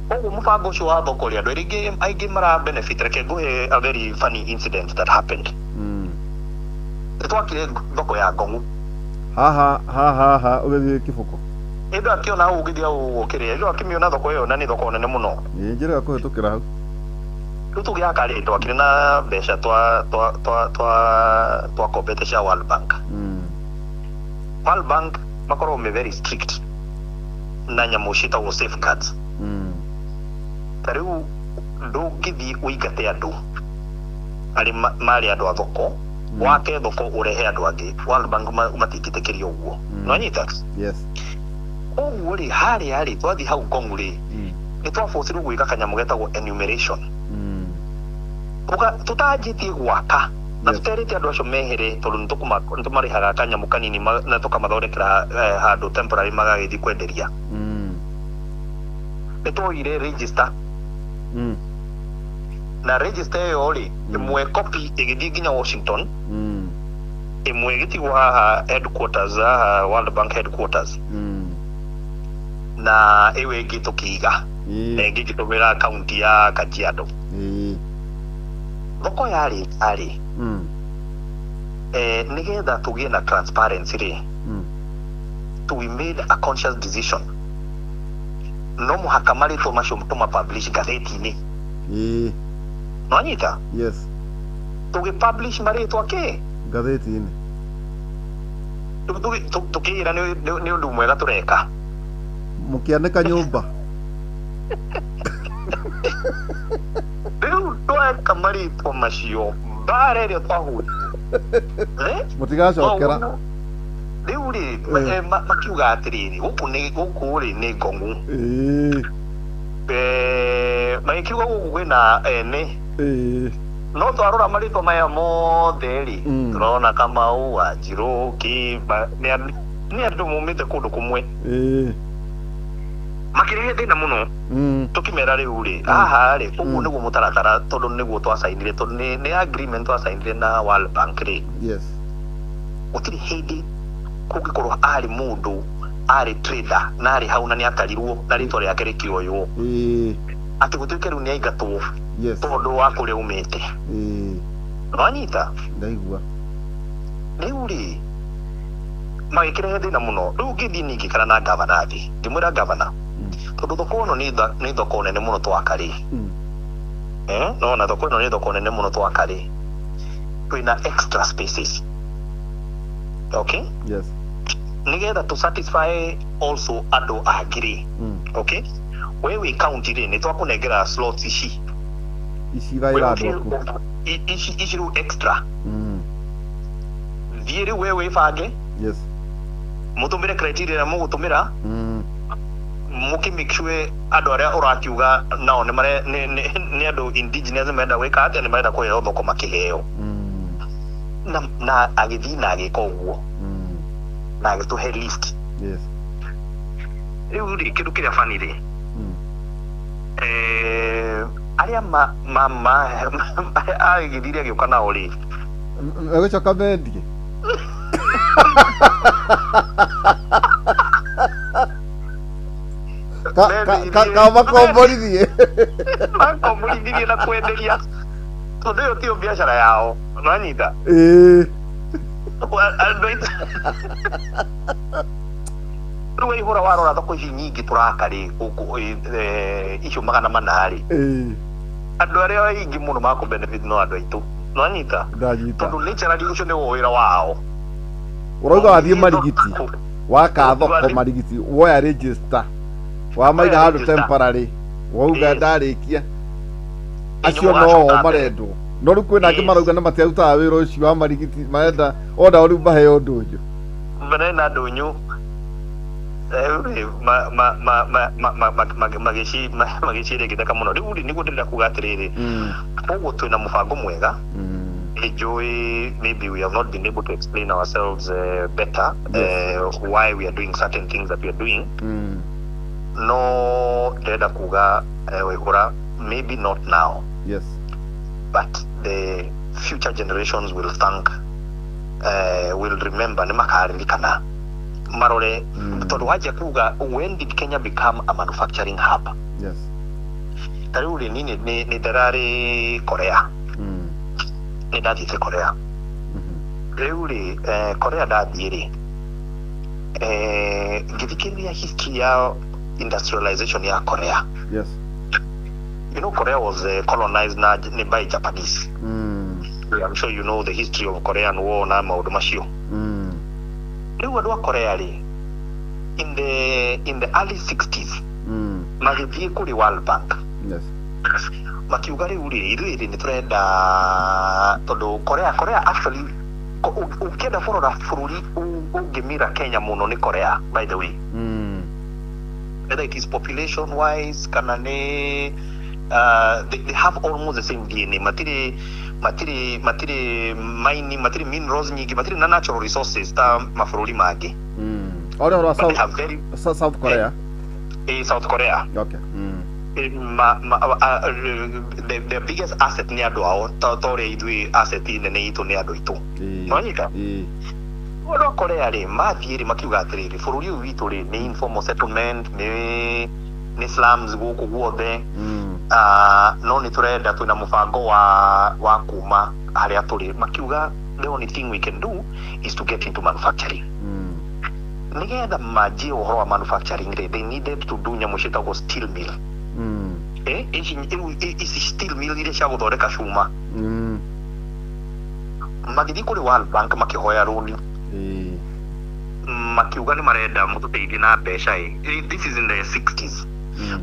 ogu mubango ucio wa thoko ri andu aingi mara benefit reke nguhe a very funny incident that happened. Twakire thoko ya Ngong'u haha ugithie kibuko endo akiona ugithia ukire endo akimiona thoko iyo na ni thoko nene muno njira kuhitukira hau tugiaka ri twakire na mbeca twa kombete cia World Bank. World Bank makorwo me very strict na nyamu citagwo safeguards. Tariu ndungithi uigate andu ari mari andu a thoko wake thoko urehe andu angi World Bank matikitekeria uguo no nyita yes oguo ri hari twathi hau Ngong'u ri ni twaforce gwika kanyamu getagwo enumeration tutajitie gwaka na tuterite andu acio mehere tondu nitumarĩhaga kanyamu kanini na tukamathondekera handu temporary magagĩthi kwenderia nitwoire register na register iyo ri imwe copy igithii nginya Washington imwe igĩtigwo haha headquarters World Bank headquarters na iwe ingĩ tukiiga na ingĩ ngĩtũmĩra kaunti ya Kajiado thoko yari nigetha tugie na transparency ri we made a conscious decision no muhaka marĩtwa macio tũmapublish gatheti-inĩ no nyita yes tugipublish marĩtwa ki gatheti-inĩ tukĩira nĩ ũndũ mwega tureka mũkĩanĩka nyũmba riu tweka marĩtwa macio mbara ĩrĩa twahũra mũtigacokera riu ri makiuga atiriri guku ri ni Ngong'u magikiuga guku kwina ene no twarora marĩtwa maya mothe ri turona Kamau Wanjiru ni andu mumite kundu kumwe makirehe thina muno tukimera riu ri haha ri uguo niguo mutaratara tondu niguo twasainire tondu ni agreement twasainire na World Bank ri yes utiri hindi kungikorwo ari mundu ari trader na ari hau na ni atarirwo na ritwa riake rikioywo ati gutuike riu ni aingatwo yes tondu wa kuria umite Wanyita ndaigua riu ri magikire thina muno riu ngithi ningi kana na gavana thi ndimwira gavana tondu thoko no ni thoko nene muno twakari no na thoko no ni thoko nene muno twakari twina extra spaces. Okay, yes, nigetha to satisfy also ado agiri. Okay, wewe county ri ni twakunengera slots ici gaira ado ici ru extra thiiri wewe fange. Yes, mutumire criteria na mugutumira muki make sure ado aria urakiuga nao ni mare ni ado indigenous menda weka ati ni marenda kuheo thoko makiheo na agithi na agika uguo na agituhe list. Yes, riu ri kindu kiria fani ri aria agithiria giuka nao ri agicoka mendie makomborithie na kwenderia tondu iyo tio biashara yao nwanyita riu ihura warora thoko ici nyingi turakari icio 800 andu aria aingi muno makubenefit no andu aitu nwanyita tondu naturally ucio ni wira wao. Urauga wathie marigiti waka thoko marigiti woya register wa maiga handu temporary wauga ndarikia acio no marendwo no riu kwina angi marauga na matiarutaga wira ucio wa marigiti marenda onda riu maheo ndunyu marenda ndunyu magiciria githaka muno riu niguo ndirenda kuga atiriri koguo twina mubango mwega. Joy, maybe we have not been able to explain ourselves better why we are doing certain things that we are doing. No, deda kuga wehura, maybe not now. Yes, but the future generations will thank, will remember. Ni makaririkana marore tondu waje kuga, when did Kenya become a manufacturing hub? Yes, tariu ri ni darari Korea. Ni ndathite Korea riu ri Korea ndathie ri ngithikiria history ya industrialization ya Korea. Yes, you know Korea was colonized by Japanese. I'm sure you know the history of Korean War na maundu macio. Riu andu a Korea ri in the early 60s magithie kuri World Bank. Yes, makiuga riu ri ithuĩ ni turenda tondu Korea actually ukienda bururi ungimira Kenya muno ni Korea, by the way. Whether it is population wise kana ni they have almost the same DNA. matiri minerals nyingi, matiri na natural resources ta mafururi mangi. Ora South Korea. South Korea. Okay. The biggest asset ni andu ao tore ithui asset nene itu ni andu itu nwanyita ora Korea ri mathiri makiuga atiriri bururi uyu witu ri ni informal settlement ni slums guku guothe no ni turenda twina mubango wa kuma haria turi makiuga the only thing we can do is to get into manufacturing. Nigetha maji uhoro wa manufacturing they needed to do nyamu citagwo steel mill. Isi steel mill ile cia guthondeka cuma magithi kuri World Bank makihoya runi makiuga ni marenda mututeithie na mbeca this is in the 60s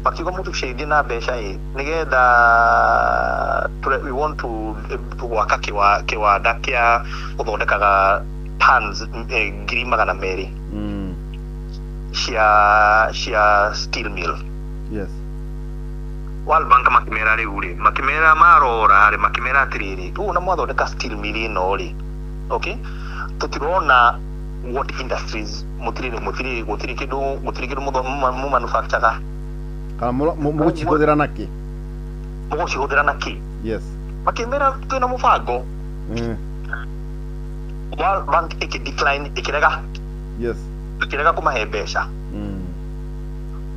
makiuga mututeithie na mbeca nigetha we want to gwaka kiwanda kia guthondekaga tons 200,000 cia steel mill. Yes, World Bank makimera riu ri makimera marora ri makimera atiriri tu na mwathondeka steel mill no ri okay tutirona what industries mutiri kidu mu manufacture kana mu chihudira naki. Yes, makimera twina mubango World Bank decline ikirega. Yes, ikirega kumahe mbeca.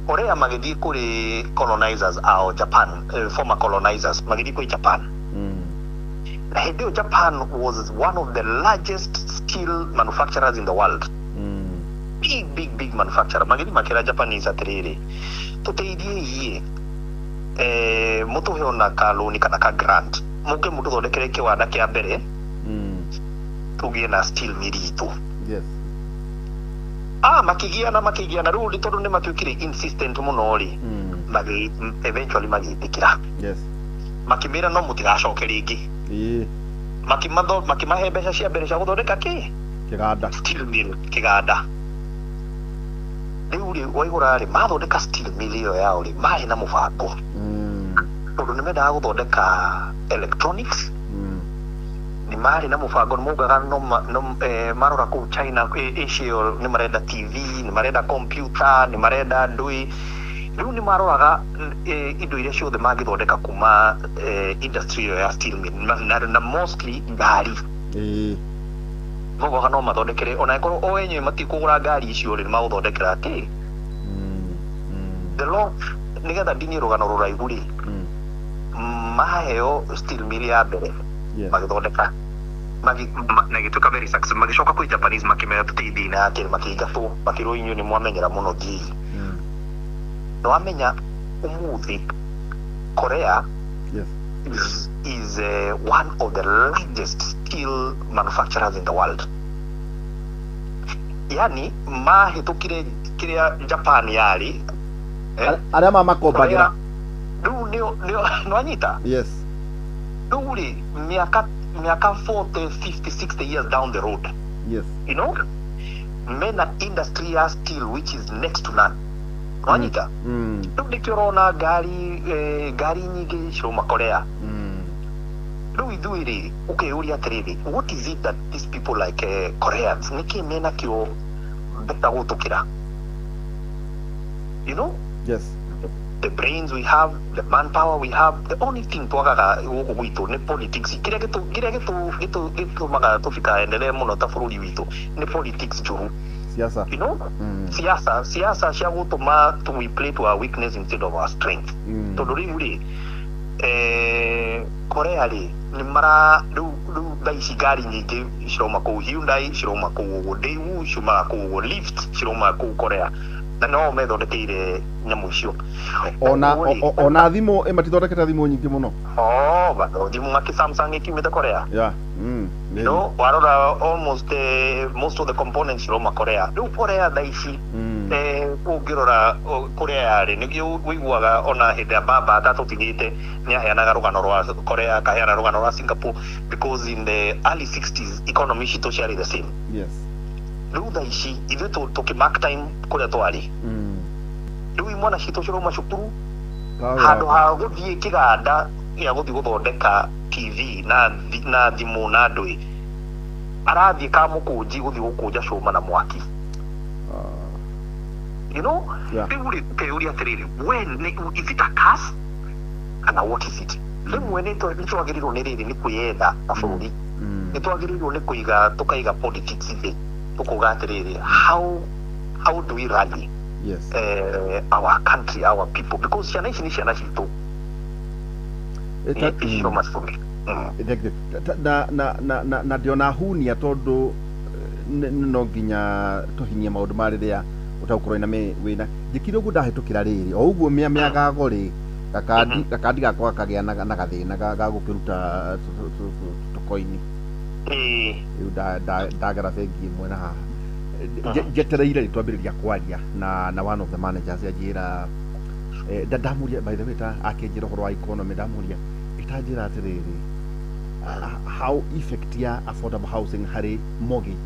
Korea magithi kuri colonizers ao Japan, former colonizers magithi kuri Japan. Japan was one of the largest steel manufacturers in the world. Big manufacturer. Magini makira Japanese atiriri. Tuteidie ye mutuhe ona ka loan kana ka grant. Muke mutu thondekere kiwanda kia mbere. Tugie na steel mill itu. Yes. Makigiana rudi tondu ni matuikire insistent muno ri. Eventually magitikira. Yes. Makimira no mutigacoke ringi. Makimahe mbeca cia mbere cia guthondeka kiganda steel mill kiganda. Riu ri waigura ri mathondeka steel mill iyo yao ri mahi na mubango. Tondu ni mendaga guthondeka electronics. Ni mari na mubango mugaga no marora ku China Asia ni marenda TV, ni marenda computer, ni marenda ndui. Riu ni maroraga indo iria ciothe mangithondeka kuma industry ya steel mill na mostly ngari. Vogo no mathondekere ona ikoro o enyewe matikugura ngari icio ri maguthondekera ati the law nigetha ndini rugano ruraihu ri maheo steel mill ya mbere magithondeka nagituka very success magicoka kwi Japanese makimera tuteithi na akiri makigatu makiro inyu ni mwamenyera muno gi no amenya umuthi Korea is one of the largest steel manufacturers in the world. Yani mahitukire kiria Japan yari aria makombagira no anyita. Yes. Duri miaka 40 50 60 years down the road. Yes. You know, mena industry ya steel which is next to none. No anyita. Tukirona gari nyingi shoma Korea. Okay, what is it that these people like Koreans niki mena kio beta gutokira? You know? Yes. The brains we have, the manpower we have, the only thing twagaga guku gwitu ni politics. Kiria gitu maga tufika endelee muno ta bururi witu ni politics juru. Siasa. You know? Siasa cia gutuma we play to our weakness instead of our strength. Tonduri Korea ri ni mara du daisi gari nyingi ciroma ku Hyundai, ciroma ku Daewoo, ciroma ku Lyft, ciroma ku Korea. Na no methondekeire nyamu icio. Ona thimu matithondekete thimu nyingi muno. Bado thimu ngaki Samsung ikimite Korea. Yeah. No, warora almost most of the components ciroma Korea. Riu Korea daisi ungirora Korea ri nigio wiguaga ona hindi ya baba tatutigite ni aheanaga rugano rwa Korea kaheana rugano rwa Singapore because in the early 60s economy cito ciari the same. Yes. Riu daici ithu tukimark time kuria twari. Riu imwana cito ciroma cukuru handu ha guthie kiganda ya guthie guthondeka TV na thimu na ndui arathie kamukunji guthie gukunja cuma na mwaki. You know, when is it a curse? And what is it? When it agreeable ni kuyenda afuri. It agreeable ni kuiga tukaiga politics ile. Tukugatiriri how do we rally? Yes. Our country, our people, because shana chitu. It's so much for me. Na diona hunia tondu no nginya tuhinyia maundu mari ria utaukorwo na me wina njikire ugu ndahitukira riri o uguo miaga gori gakandi gakwa kagia na gathina gagukiruta tukoini ndagera bengi imwe na haha jetereire ritwambiriria kwaria na one of the managers ajira ndamuria by the way akenjira horo wa economy ndamuria itajira atiriri how effect ya affordable housing hari mortgage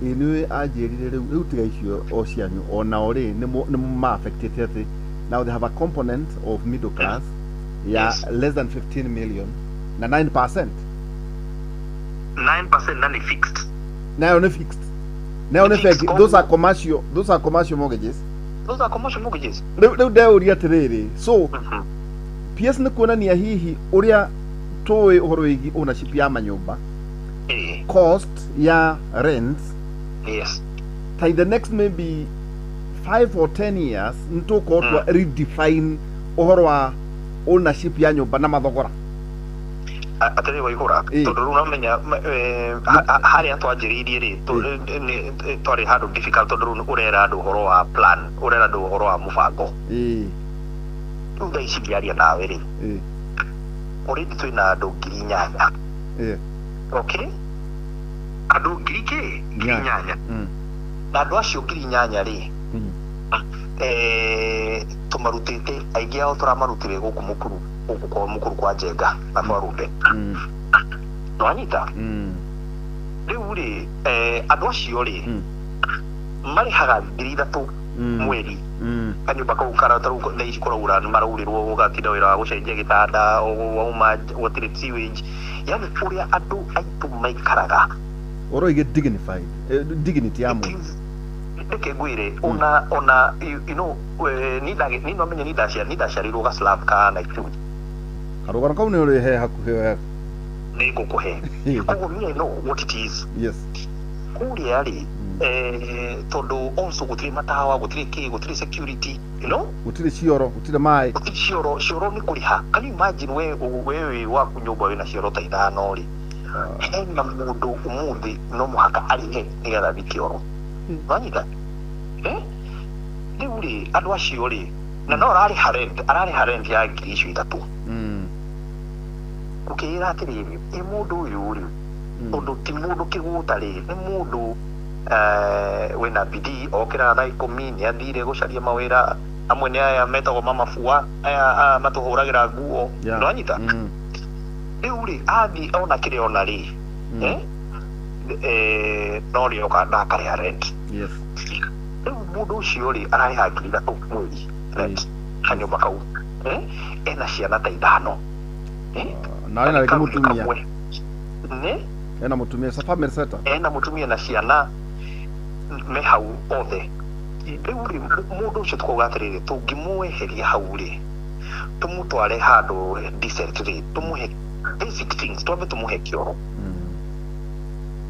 inwe ajirire riu tiga icio o cianyu ona ori ni ma affected ati now they have a component of middle class less than 15 million na 9% nani fixed now no fixed those are commercial mortgages riu ndeuria atiriri so PS ni kuonania hihi uria toy uhoro wigi ownership ya manyumba cost ya rent. Yes. By the next maybe 5 or 10 years ntuko redefine uhoro wa ownership ya nyumba na mathogora. atari waihura tondu ru namenya hari atwanjiririe ri twari handu difficult tondu ru urera andu horo wa plan urera andu horo wa mubango tunda ici ngiaria nawe ri already twina andu 8,000 okay andu 8,000 na andu acio 8,000 ri tumarutite aingi ao turamarutire guku mukuru kwa Njenga na Mwarumbe nwanyita riu ri andu acio ri marihaga 3,000 mweri kanyumba kau karataru thaici kuraura maraurirwo ugatinda wira wa gucenjia gitanda wauma gutiri sewage yani uria andu aitu maikaraga oroige dignity ya mundu ndeke gwire ona you know ni no menya ni dasharirwo ga slab kana itu karugano kau ni uri he hakuhe ni gukuhe koguo me know what it is yes kuria ri tondu also gutiri matawa gutiri security you know gutiri cioro gutiri mai cioro ni kuriha can you imagine wewe waku nyumba wina cioro ta 5 ri hena mundu umuthi no muhaka arihe nigetha thikioro wanyita riu ri andu acio ri na no arari harent ya 3,000 ukira atiriri mundu uyu ri tondu ti mundu kiguta ri ni mundu wina bidii okira thaa 10 ni athire gucaria mawira amwe ni aya metagwo mamafua aya matuhuragira nguo nwanyita riu ri athi ona kire ona ri no ri okanda kare rent yes riu mundu ucio ri araiha 3,000 mweri rent kanyumba kau ena ciana ta 5 na ena mutumia ne ena mutumia sa family setup ena mutumia na ciana me hau othe riu ri mundu ucio tukugatirire tungimweheria hau ri tumutware handu decent ri tumuhe basic things twambe tumuhe kioro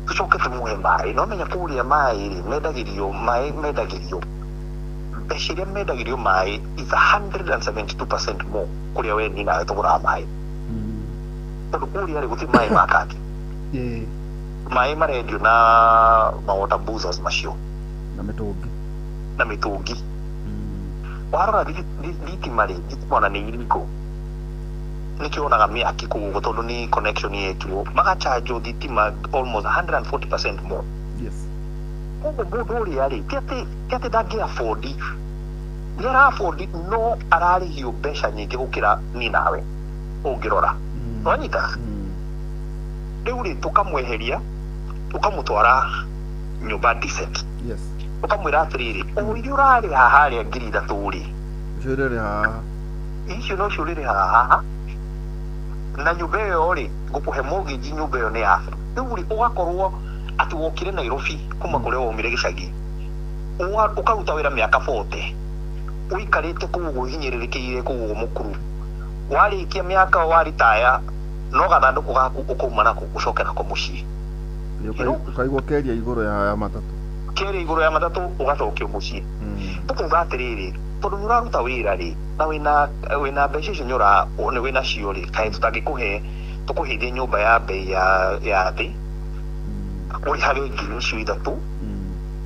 tucoke tumuhe mai no menya kuria mai ri mendagirio beshiria mendagirio mai is 172% more kuria we ni nawe tugura mai tondu kuria ri guti mai makati mai marendio na water boozers macio na mitungi warora thitima ri thitima ni iriko nikionaga miaki kuguo tondu ni connection yetuo magacharge thitima almost 140% more yes koguo mundu uria ri tiati ndangi afford ni ara afford no ararihio mbeca nyingi gukira ni nawe ungirora wanyita riu ri tukamweheria tukamutwara nyumba decent yes ukamwira atiriri uyu urari haha ria 3,000 ri shurere haha icio no shurere haha na nyumba iyo ri ngukuhe mortgage nyumba iyo ni yaku riu ri ugakorwo ati wokire Nairobi kuma kuria womire gicagi ukaruta wira miaka 40 uikarite kuguo hinyiririkiire kuguo mukuru warikia miaka waritaya no gathanduku gaku ukuma nako gucokera ko mucii ukaigwo keria iguru ya matatu keria iguru ya matatu ugacokio mucii tukuga atiriri tondu nuraruta wira ri na wina mbeca icio nyura ni wina cio ri kae tutangikuhe tukuhithie nyumba ya bei ya thi uri hari 3,000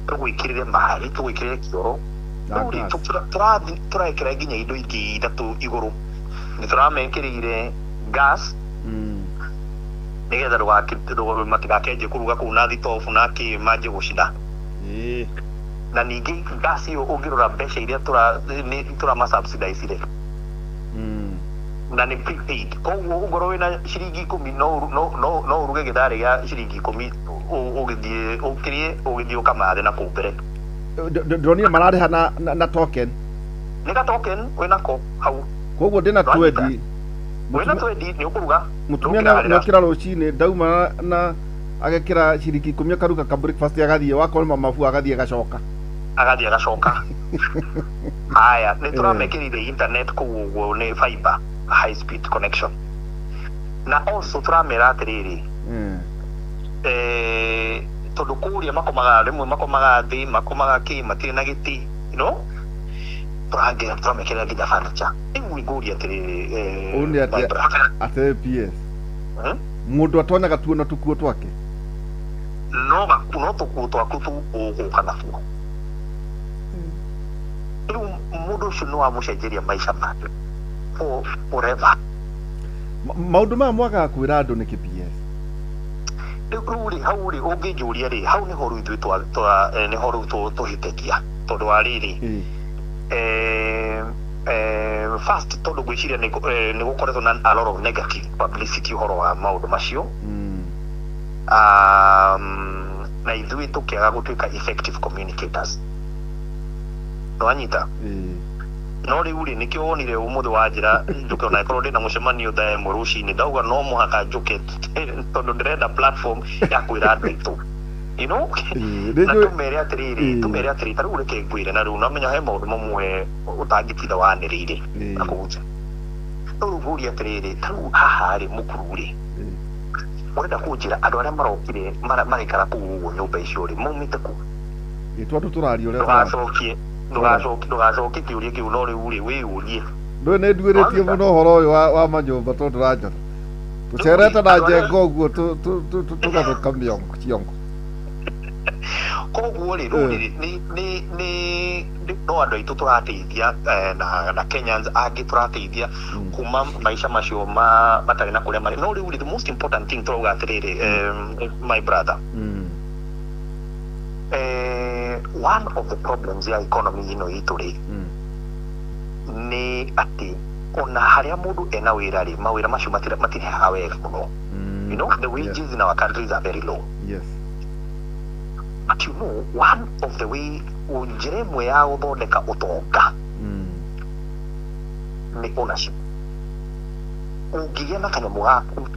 tugwikirire mai tugwikirire kioro turekera nginya indo ingi 3 iguru ni turamekirire gas nigetha matigakenje kuruga kuu na thitobu na ki manje gucina na ningi gas iyo ungirora mbeca iria turama subsidize ire na ni prepaid koguo ungorwo wina ciringi 10 no uruge githari ya ciringi 10 ugithie ukamathe na kumbere ndonire marariha na token ni ga token winako hau koguo ndina 20 wena 20 ni ukuruga mutumia no kira rucini ndauma na agekira ciringi 10 akaruga ka breakfast agathie wakorwo mafu agathie gacoka haya ni turamekirire internet kuguo ni fiber high speed connection na also turamera atiriri tondu kuria makomaga rimwe makomaga thi makomaga ki matire na giti you know turamekirira nginya furniture igu iguria atiriri undi ate PS mundu atonyaga tuo na tukuo twake no tukuo twaku tu uguka natuo riu mundu ucio no amucenjeria maisha make forever. Maundu ma mwaga kwira andu ni KPS riu ri hau ri unginjuria ri hau ni horu ithu ni horu tuhitekia tondu wa riri first tondu gwiciria ni gukoretwo na a lot of negative publicity horo wa maundu macio na ithui tukiaga gutuika effective communicators no anyita no riu ri nikio wonire umuthi wa njira njuke ona ikorwo ndina mucemanio thaa imwe rucini ndauga no muhaka njuke tondu ndirenda platform ya kwira andu itu you know na tumere atiriri taru reke ngwire na riu namenya he maundu mamwe utangititha wanirire na kuguca no ruguri atiriri taru haha ri mukuru ri urenda kunjira andu aria marokire maraikara kuu nyumba icio ri mumite ku itwandu turario ria ndugacokie kiuria kiu no riu ri wiyurie ndo ne nduiretie muno horo uyu wa manyumba tondu ranjora tucerete na njengo guo tugathuka miongo ciongo koguo ri ruri ni no andu aitu turateithia na Kenyans angi turateithia kuma maisha macio matari na kuria mari no riu the most important thing turauga atiriri my brother one of the problems ya economy ino itu ri ni ati ona haria mundu ena wira ri mawira macio matire hawega muno you know the wages in our countries are very low. Yes. But you know, one of the way unjire mwe ya uthondeka utonga ni ownership. Ungigia na kanyamu gaku,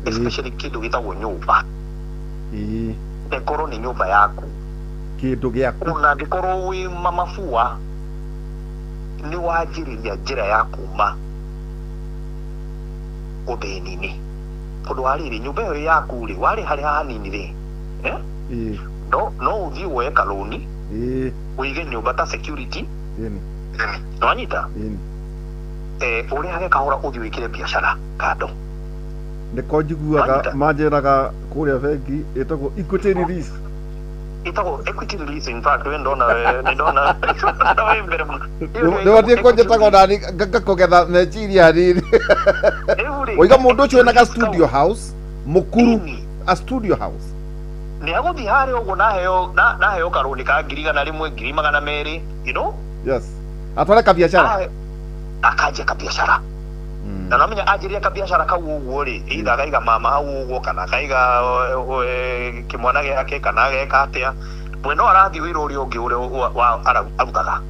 especially kindu gitagwo nyumba. Ngorwo ni nyumba yaku, kindu giaku, ona ngorwo wi mamafua ni wajiriria njira ya kuma uthini-ini tondu wariri nyumba iyo yaku ri wari haria hanini ri no uthii woe kaloni uige nyumba ta security no anyita uria hage kahora uthii wikire biashara kando ndiko njiguaga manjiraga kuria bengi itagwo equity release equity release. In fact we ndona we mbere muno ni watie konjetago nani ngakogetha meciria riri oiga mundu ucio ena studio house mukuru a studio house ni aguthi hari uguo naheo karuni ka 1,200 you know. Yes, atware ka biashara akaje ka biashara na namenya ajiria ka biashara ka uguo ri either kaiga mama hau uguo kana kaiga kimwana giake kana geka atia mweno arathi wira uri ungi uri arutaga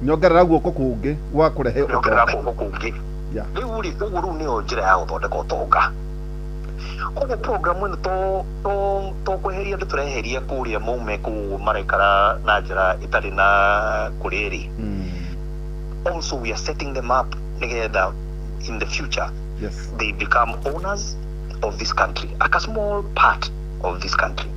nyongerera guoko kungi wa kurehe nyongerera guoko kungi riu ri uguo ni njira ya guthondeka utonga koguo program ino to kweheria ndu tureheria kuria mume ku maraikara na njira itari na kuriri. Also we are setting them up together in the future. Yes, they become owners of this country, a small part of this country.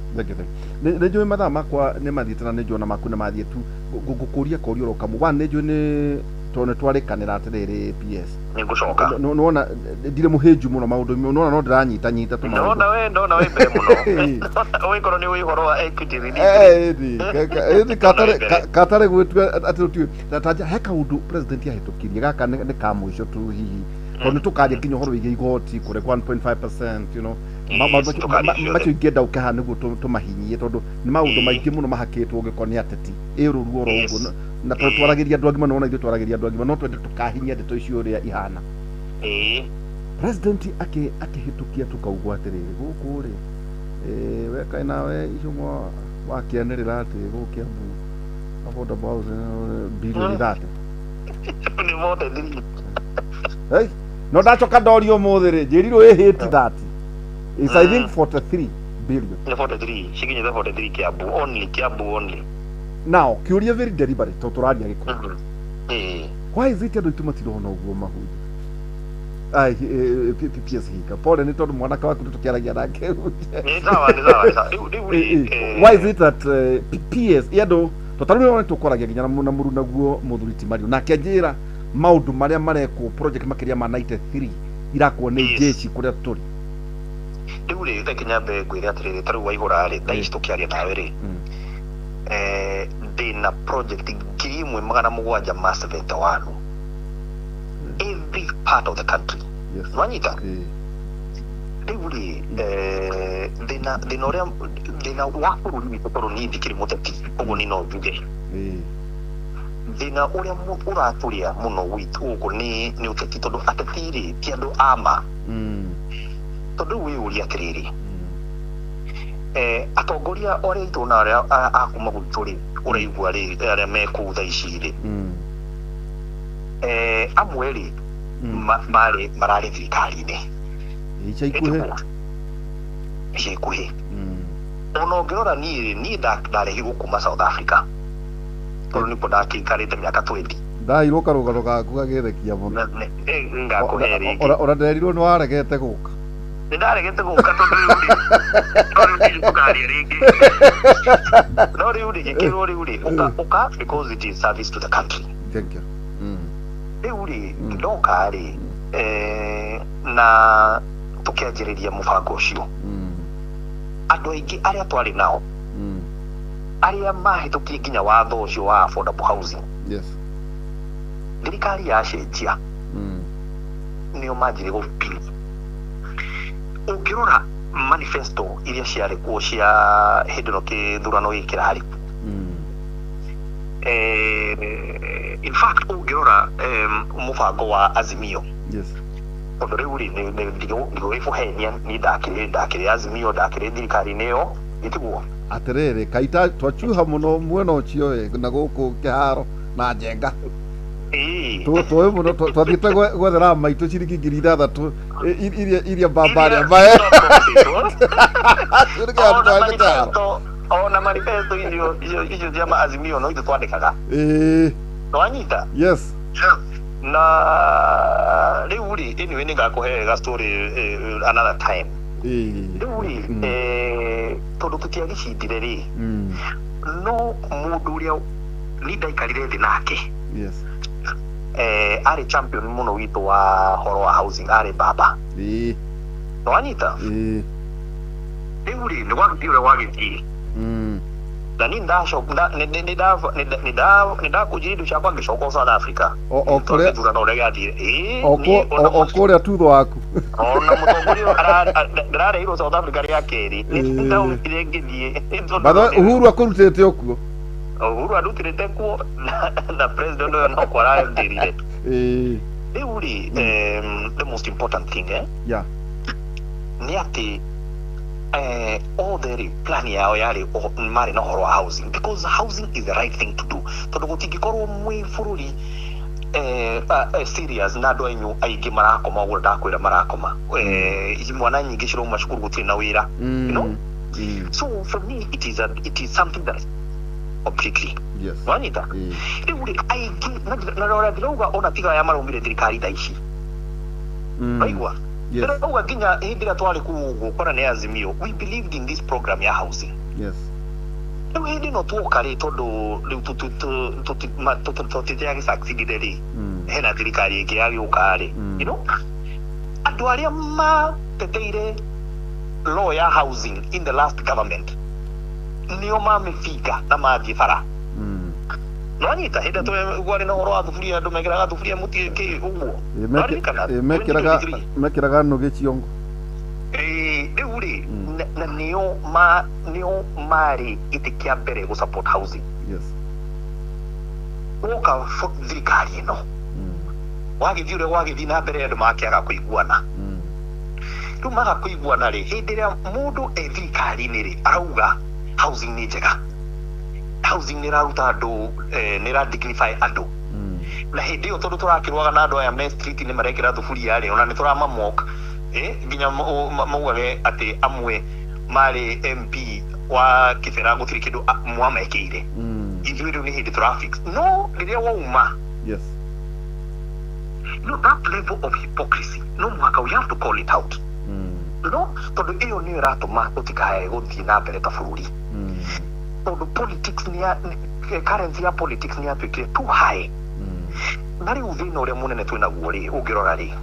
Nejo mathaa makwa ni mathiite na nejo na maku na mathie tu gukuria korio rokamu wa nejo ni tone twarikanira atiriri PS ni gucoka no wona ndire muhinju muno maundu no no ndiranyita nyita tu maundu ndona we mbere muno we koro ni we horo wa equity release katare gwitua atirutu tataja heka undu president yahitukirie gaka ni kamwisho tu hihi kono tukaje kinyo horo ige igoti kure 1.5%, you know macho igenda ukaha niguo tumahinyie tondu ni maundu maingi muno mahakitwo gikoni ateti iruruo ro uguo na twaragiria andu agima no na ithu twaragiria andu agima no twende tukahinyia ndeto icio ria ihana. President akihitukia tukaugwa atiriri guku ri weka nawe icio wakianirira ati gukiambu affordable housing billion that ni mote thiri hey no ndachoka ndorio muthi ri njiriro hit that is I think 43 billion. 43 shikinye 43 kiambu only. Now kiuria very deliberate to turaria giko why is it ado itumatiro uguo mahundi ai PPS hika pole ni tondu mwanaka waku tukiaragia nake ni sawa why is it that PS yado totarume tukoragia ginya na muru naguo muthuriti Mario na kianjira maundu maria mareko project makiria ma 93 irakwo nĩ jeshi kuria turi riu ri Kinyambe ngwire atiriri taru waihura ri thaici tukiaria nawe ri ndina project 1700 massive etawanu every part of the country wanyita riu ri ndina uria ndina wa bururi witu toru ni thikiri muteti uguo ni no njuge thina uria uraturia muno witu uguo ni uteti tondu ateti ri ti andu ama tondu wi uri atiriri atongoria ore itu na aria akuma guturi uraigua ri aria meku thaici ri amwe ri marari thirikari-ini ica ikuhi ona ngirora ni ndarehi gukuma South Africa tondu nipo ndakikarite miaka 20 ndairwo karugano gaku gagethekia muno ngakuheri ora nderirwo ni waregete guka ndaregete guka tondu riu tukari ringi no riu ri gikirwo riu ri uka because it is service to the country. Thank you. Riu ri ndoka ri na tukianjiriria mubango ucio andu aingi aria twari nao aria mahitukie nginya watho ucio wa affordable housing thirikari yacenjia nio manjire gupinga ukirora manifesto iria ciari kuo cia hindi no kithurano gikirari in fact ukirora mubango wa Azimio tondu riu ri nigo ifuhenia ni ndakire Azimio ndakire thirikari neo itiguo atiriri kaita twachuha muno mwena ucio na guku kiharo na njenga tuwe muno twathiite gwethera maitu ciringi 6,000 iria bambari ambaye ona manifesto icio cia Azimio no ithu twandikaga twanyita yes na riu ri anyway ningakuhe ga story another time riu ri tondu tutiagicindire ri no mundu uria ni ndaikarire thi nake ari champion muno witu wa horo wa housing ari baba twanyita riu ri ni wagithi uria wagithi na ni ndashop nida kujirindu chakwa ngicoko South Africa okuria thurano uria gathire okuria tutho waku ona mutongoria ndararehirwo South Africa ria keri ndaumire ngithie batho Uhuru akurutite okuo Uhuru arutirite kuo na president uyo no kwara ndirire riu ri the most important thing ni ati all the plan yao yari mari no horo housing because housing is the right thing to do tondu gutingikorwo mwi bururi serious na andu anyu aingi marakoma uguo ndakwira marakoma mwana nyingi ciro macukuru gutiri na wira you know so for me it is something that completely wanita riu aingi na rora ndiroga ona tiga ya marumire thirikari thaici aigua Uga ginya hindira twari kuugo kora ne Azimio we believed in this program ya housing hindi no tuokari tondu riu tutitiagi succeed ri hena thirikari ingi yagiukari you know andu aria mateteire law ya housing in the last government nio mamefiga na mathie bara nanyita henda to gwari na horo wa thufuria andu megeraga thufuria mutie ki uguo mekiraga no giciongo riu ri na nio mari itikia mbere go support housing uka thirikari ino wagithiure wagithi na mbere andu makiaga kuiguana riu maga kuiguana ri hindi ria mundu thirikari-ini ri arauga housing ni njega housing ni raruta andu ni ra dignify andu na hindi yo tondu turakirwaga na andu aya me street ni marekira thufuria ri ona ni turamamok ginya mauage ati amwe mari MP wa Kibera gutiri kindu mwamekeire ithuĩ rĩu nĩ hindi traffic no riria wauma no that level of hypocrisy no mwaka we have to call it out no tondu iyo ni ratuma tutikae guthii na mbere ta bururi tondu politics ni currency ya politics ni atuikire too high na riu thina uria munene twina guo ri ungirora ri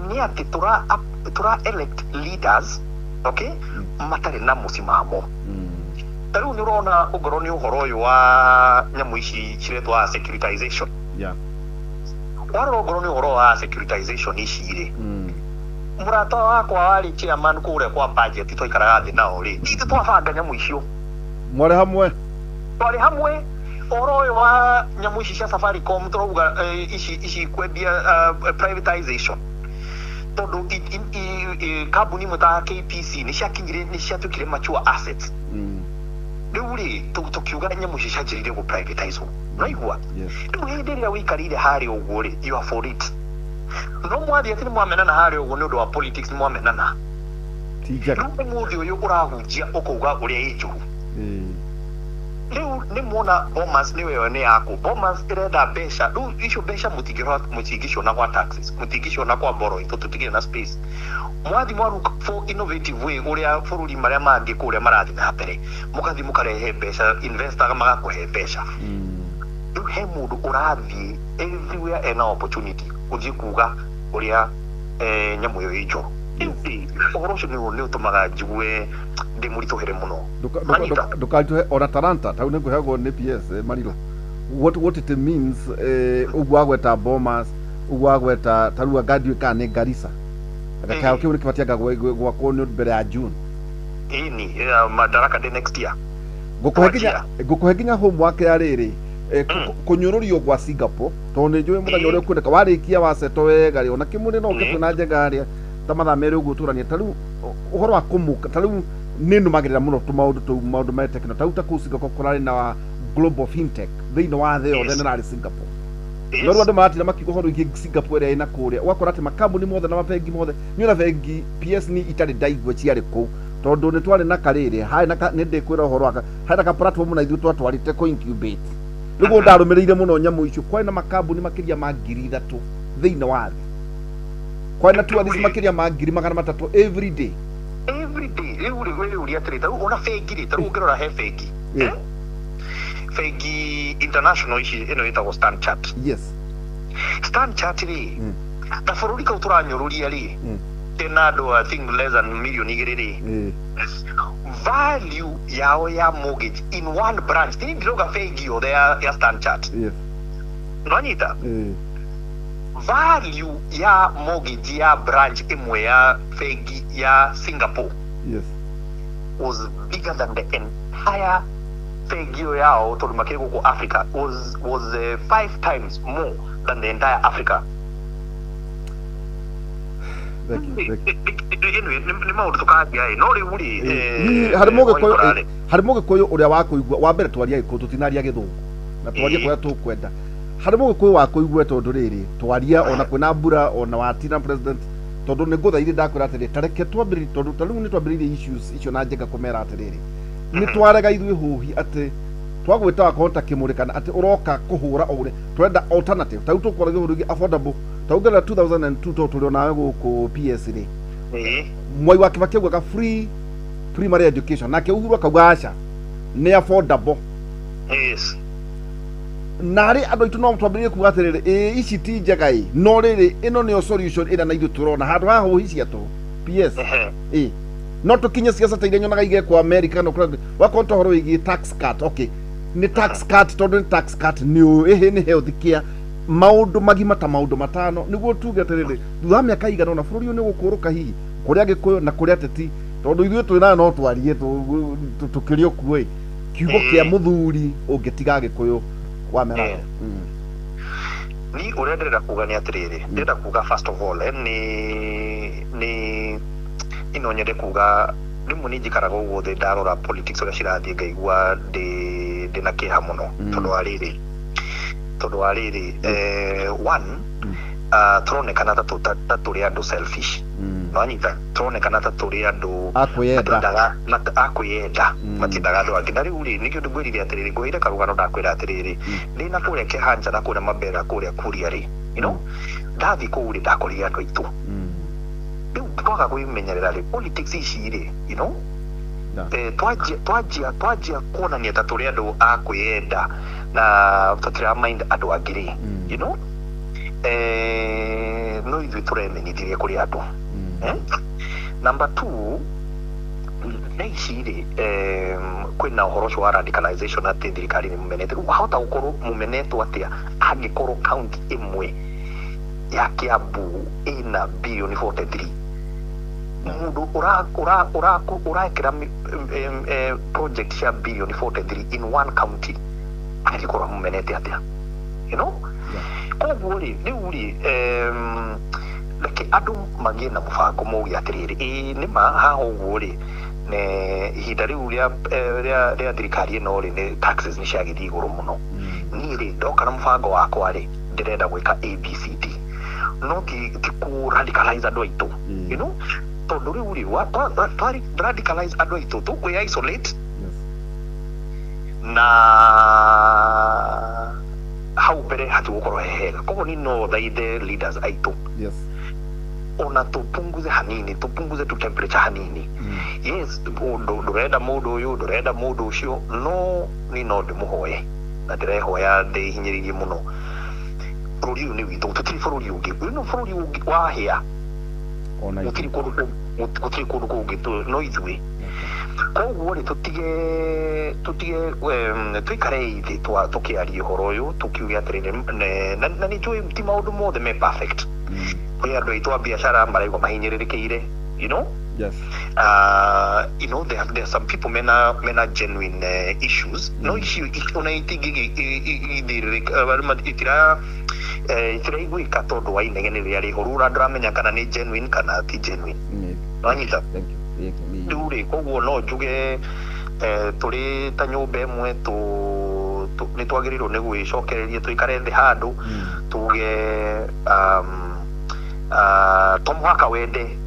ni ati tura elect leaders, okay, matari na musimamo. Taru ni urona ugoro ni uhoro uyu wa nyamu ici ciretwa securitization. Waro ugoro ni uhoro wa securitization ici ri. Murata wakwa wari chairman kure kwa budget twaikaraga thi nao ri. Ithu twabanga nyamu icio. Mwari hamwe. Twari hamwe. Uhoro uyu wa nyamu ici cia Safaricom turuga ici kwendia privatization. Todo kambuni muta KPC ni ciakinyire ni ciatukire mature assets. Riuri tukiuga nyamu ici cianjirire go privatize. Naigua. Riu hindi ria wikarire hari uguo ri, you are for it. No mwathi ati ni mwamenana hari uguo ni undu wa politics ni mwamenana. Tijaga. Riu muthi uyu urahunjia ukuga uria ijuhu. Riu ni muona Bomas ni wewe ni yako. Bomas irenda besha. Riu icio besha mutigisho na kwa taxes. Mutigisho na kwa borrowing. Tutigire na space. Mwathi mwaru for innovative way uria bururi maria mangi kuria marathi na mbere. Mukathi mukarehe besha, investor magakuhe besha. Riu he mundu urathi everywhere an opportunity. Uji kuga uria nyamu yo ijo. Orosho ni utumaga njigue ndi muritohere muno. Ndukajue ona Talanta tau niguo hego ni PS Marila. What it means ugwagweta Bomas, ugwagweta tarua gadwe kane Garissa. Akakao kiu nikibatiaga gwako ni mbere ya June. Ini madaraka the next year. Gukuheginya homework ya riri. Kunyururio gwa Singapore tondu njue muthanya uria kwendeka warikia waseto wega ri ona kimuri no ukituna njega ria tamatha meri uguo turania taru uhoro wa kumuka taru ninu magirira muno maundu ma techno tau ta kusinga kokorari na global fintech thini wa the othe nari Singapore no andu maratira makiuga horo ingi Singapore ina kuria wakora ati makambuni mothe na mabengi mothe ni ona bengi PS ni itari ndaigwe ciari ku tondu ni twari na kariri hai na ni ndikwira uhoro waka hai na ka platform na ithu twatwarite ko incubate rigo ndarumirire muno nyamu icio kwai na makambuni makiria ma 3,000 thini wa thi kwai na tuathis makiria ma 300 every day riu uri atirita ona bengi ri taru ngirora he bengi bengi international ici ino itagwo Stanchart. Yes, Stanchart ri ta bururi ka uturanyururia ri tena do I think less than million igiri ri value yao ya mortgage in one branch tini ndiroga bengi yo ya Stanchart. Yes, nonyita value ya mortgage ya branch imwe ya bengi ya Singapore. Yes, was bigger than the entire bengi yao to makiri go Africa was 5 times more than the entire Africa. Ni maundu tukagia no ri uri harimo gikuyu uria wakuigwa wa mbere twaria gikuyu tutinaria githungu na twaria kuria tukwenda harimo gikuyu wakuigwa tondu riri twaria ona kwina mbura ona watina president tondu ni nguthaire ndakwira atiri tareke twambiri tondu tariu ni twambiririe issues icio na njega kumera atiriri ni twarega ithui huhi ati twagwita akonta kimurikana ati uroka kuhura ore twenda alternative tau tukwaraga urugi affordable taugera 2002 to tuli nawe guku PS ri mwai wa Kibaki gwa free primary education na ke uhuru akaugasha ni affordable. Yes, nari andu itu no twambiririe kuga atiriri ici ti njega no riri ino ni solution ira na ithu turona handu ha huhi ciatu PS no tukinye siasa ta irenyo naga igekwa America no wakonto horo igi tax cut. Okay, ni tax cut tondu ni tax cut ni ni health care maundu magima ta maundu matano niguo tuge atiriri thutha miaka igana na bururi ni gukuruka hihi kuria gikuyo na kuria teti tondu ithuĩ twina no twarie tukirio kuoi kiugo kia muthuri ungetiga gikuyo wa mera ni urenderera kuga ni atiriri ndenda kuga first of all ni ino nyende kuga rimwe ni njikaraga uguo thi ndarora politics uria cirathie ngaigua ndi na kiha muno tondu wa riri one turonekana ta turi andu selfish nonyita turonekana ta turi andu akwiyenda matindaga andu angi na riu ri nikio ndugwirire atiriri ngwire karugano ndakwira atiriri ndina kuria kihanja na kuria mabera kuria kuria ri ndathi kuu ri ndakorire andu aitu riu twaga kwimenyerera ri politics ici ri twajia kuonania ta turi andu akwiyenda na tutira mind andu angiri no ithuĩ tũremenyithirie kũrĩ andũ. Number 2, na ici-rĩ kwĩna ũhoro ũcio wa radicalization atĩ thirikari nĩ mũmenete. Rĩu wahota gũkorwo mũmenetwo atĩa angĩkorwo kaunti ĩmwe ya Kiambu ĩna birioni 43? Mũndũ ũrekĩra project cia birioni 43 in one county angĩkorwo mũmenete atĩa, you know? Koguo-rĩ rĩu-rĩ reke andũ magĩe na mũbango mauge atĩrĩrĩ, nĩma haha ũguo-rĩ ihinda rĩu rĩa thirikari ĩno-rĩ nĩ taxes nĩ ciagĩthiĩ igũrũ mũno. Niĩ-rĩ ndoka na mũbango wakwa-rĩ ndĩrenda gwĩka ABCD, no ti kũ-radicalize andũ aitũ, you know? Tondũ rĩu-rĩ radicalize andũ aitũ tũkwĩ isolate na hau mbere hatigũkorwo hehega. Koguo ni no thaithe leaders aitũ ona tupunguze hanini, tupunguze tu temperature hanini. Yes, ndurenda mundu uyu, ndurenda mundu ucio, no ni no ndimuhoye na ndirehoya ndihinyiririe muno. Bururi uyu ni witu, tutiri bururi ungi, no bururi ungi wahia ona tutiri kundu kungi no ithui. Koguo ri tutige twikare ithi tukiaria uhoro uyu tukiuge atiriri na ni tui ti maundu mothe me perfect. Kuri andu aitu a biashara maraigwa mahinyirikiire, you know? Yes. You know, there are some people mena genuine issues. No issue una itira igwika tondu wa inegene ria rihurura ndramenya kana ni genuine kana ti genuine. Wanyita. Thank you. Ndure koguo no njuge turi ta nyumba imwe ni twagirirwo ni gwicokereria tuikare thi handu tuge tomuhaka wende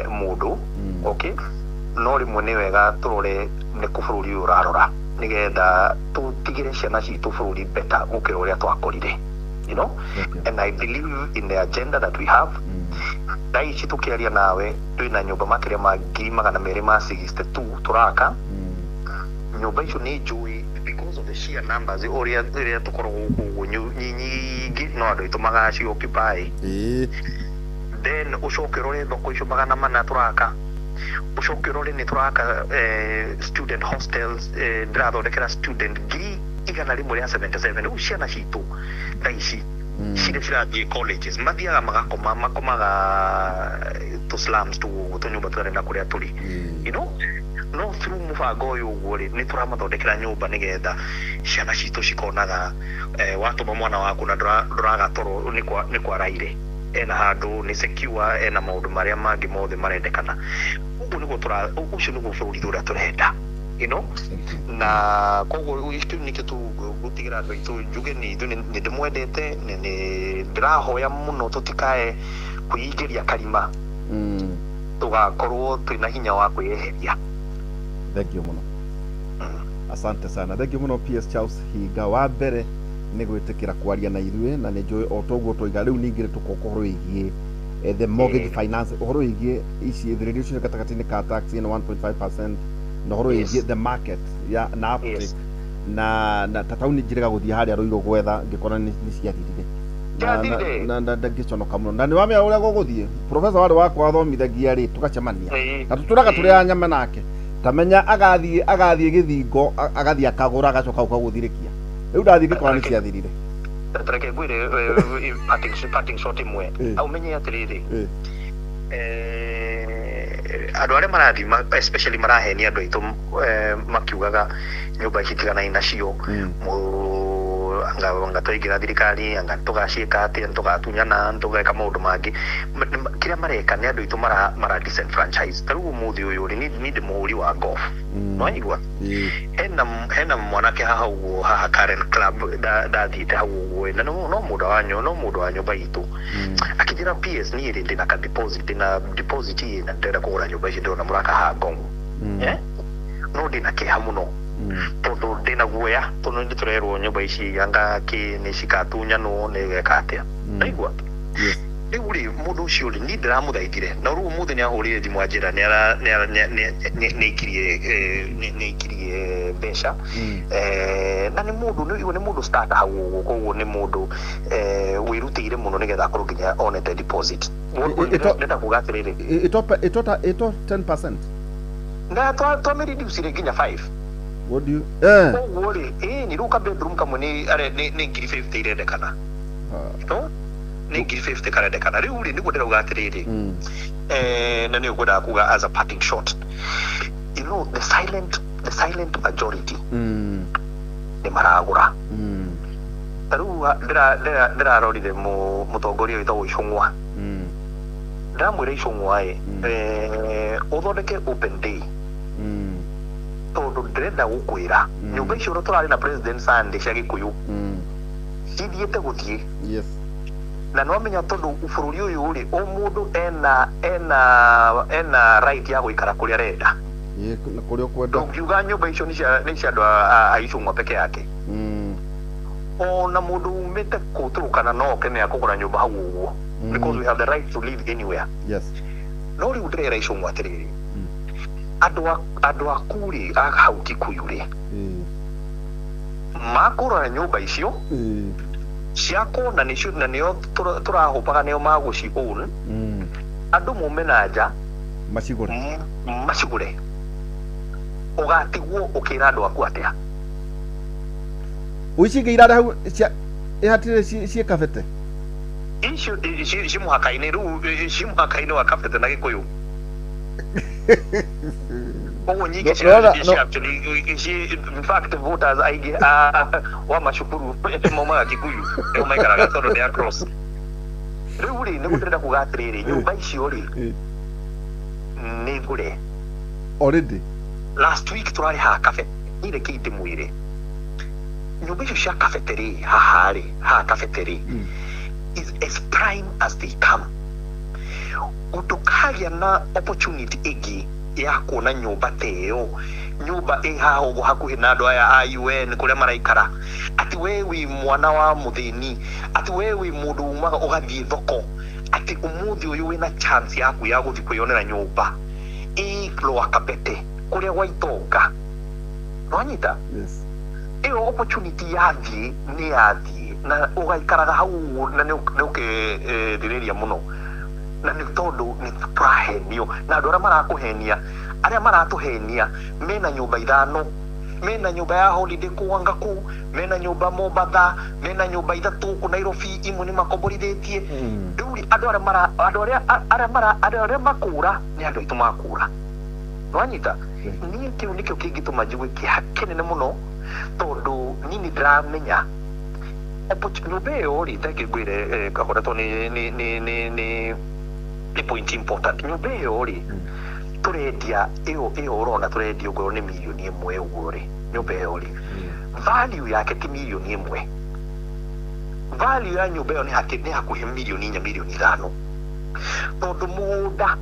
mundu, okay, no rimwe ni wega turore ni ku bururi urarora nigetha tutigire ciana citu bururi beta gukira uria twakorire, you know? And I believe in the agenda that we have. Dai ici tukiaria nawe twina nyumba makiria ma 262 turaka. Nyumba icio ni njui because of the sheer numbers uria tukorwo guku nyingi no andu itumaga ci occupy. Then ucokerore thoko icio 400 turaka. Ucokerore ni turaka student hostels ndirathondekera student ngiri 177 uciana citu daici cire cirathiĩ colleges mathiaga makomaga to slums to nyumba tũrenda kũrĩa tũrĩ, you know? No through mũbango ũyũ ũguo-rĩ nĩ tũramathondekera nyũmba nĩgetha ciana citũ cikonaga watũma mwana waku na ndũraga toro nĩ kwaraire, ena handũ nĩ secure, ena maũndũ marĩa mangĩ mothe marendekana. Ũguo nĩguo ũcio nĩguo bũrũri ũrĩa tũrenda, you know? Na koguo icio nĩkĩo tũgũtigĩra andũ aitũ njuge nĩ ndĩmwendete nĩ ndĩrahoya mũno tũtikae kwĩingĩria karima tugakorwo twina hinya wa kwĩyeheria. Thank you muno. Asante sana. Thank you muno PS Charles Hinga wa mbere nĩ gwĩtĩkĩra kwaria na ithuĩ na nĩ njũĩ o toguo tũiga rĩu ningĩ tũkoko wĩgiĩ the mortgage finance ũhoro wĩgiĩ ici thirĩrio cio gatagatĩ-inĩ ka tax na 1.5% na ũhoro wĩgiĩ the market ya na uptake na tatauni njĩrĩga gũthiĩ harĩa rũirũ gwetha ngĩkora nĩ ciathirire na ndangĩconoka mũno na nĩ wamenya ũrĩa gũgũthiĩ professor warĩ wakwa athomithagia rĩ tũgacemania na tũtũraga tũrĩ a nyama nake tamenya agathiĩ gĩthingo agathiĩ akagũra agacoka gũthirĩkia rĩu ndathiĩ ngĩkora nĩ ciathirire. Tareke ngwire parting shot imwe aumenye atiriri andu aria marathi especially marahenia andu aitu makiugaga nyumba itiganaine nacio anga tũingĩra thirikari anga tũgaciĩka atĩa tũgatunyana tũgeka maũndũ mangĩ kĩrĩa mareka nĩ andũ aitũ mara disenfranchise. Ta rĩu mũthĩ ũyũ nĩ ndĩmũhũri wa golf no aigua hena mwanake haha ũguo haha Karen Club ndathiĩte hau ũguo na no mũndũ wa nyũmba itũ akĩnjĩra PS niĩ rĩ ndĩna ka deposit na deposit na ndĩrenda kũgũra nyũmba ici ndĩrona mũraka haha Ngong no ndĩna kĩeha mũno tondu ndina guoya tondu ndi turerwo nyumba ici anga ki ni cikatunyanwo ni geka atia naigua riu mundu ucio ri ni ndiramuthaithire na riu muthe ni ahurire thimu anjira ni ikirie mbeca na ni mundu start hau koguo ni mundu wirutire muno nigetha akorwo nginya onete deposit ndenda kuga atiriri ito 10% na twa reduce nginya 5. What do you koguo ri ni ruka bedroom kamwe ni ngiri 50 irendekana no ni ngiri 50 karendekana riu ri niguo ndirauga atiriri na ni ugoda kuga as a parting shot, you know, the silent majority ni maragura riu ndirarorire mutongoria witagwo Icung'wa ndamwira Icung'wa uthondeke open day tondu ndirenda gukwira nyumba icio ro turari na President Sunday cia Gikuyu cithiite guthie na no menya tondu bururi uyu ri o mundu ena right ya guikara kuria arenda na kuria kwenda ngiuga nyumba icio ni cia andu a Icung'wa peke yake ona mundu umite kuturukana no kene akugura nyumba hau uguo because we have the right to live anywhere. No riu ndirera Icung'wa atiriri andu akuri a hau Kikuyu ri makura nyumba icio ciako na nicio na nio turahupaga nio maguci own andu mumenaja macigure ugatigwo ukira andu aku atia uicigeira hau ihatire cie kabete icio cimuhakaine riu cimuhakaine wa kabete na Gikuyu ogo nyingi actually in fact voters aige wa mashukuru mama Kikuyu ndio maikaraga tondu ni across riu ri ni gutirenda kuga atiriri nyumba icio ri ni ngure already last week turari ha cafe ile kiti mwire nyumba icio cia cafeteria ha cafeteria is as prime as they come utukagia na opportunity igi ya kuona nyumba teo nyumba haho hakuhi na andu aya a UN kuria maraikara ati wewe mwana wa muthini ati wewe mundu umaga ugathie thoko ati umuthi uyu wina chance yaku ya guthi kwionera nyumba Lower Kabete kuria Waitonga nwanyita iyo opportunity yathie ni yathie na ugaikaraga hau na niukithiriria muno na ni tondu ni turahenio na andu aria marakuhenia aria maratuhenia mena nyumba 5 mena nyumba ya holiday kuangaku mena nyumba Mombasa mena nyumba 3 ku Nairobi imwe ni makomborithitie riu andu aria makura ni andu aitu makura nwanyita ni kiu nikio kingituma njigwe kinene muno tondu nini ndiramenya nyumba iyo ri ndakigwire kahorato ni point important nyumba iyo ri turendia iyo urona turendia ugoro ni milioni 1 uguo ri nyumba iyo ri value yake ti milioni 1 value ya nyumba iyo ni hakuhi milioni 4 milioni 5 tondu mugunda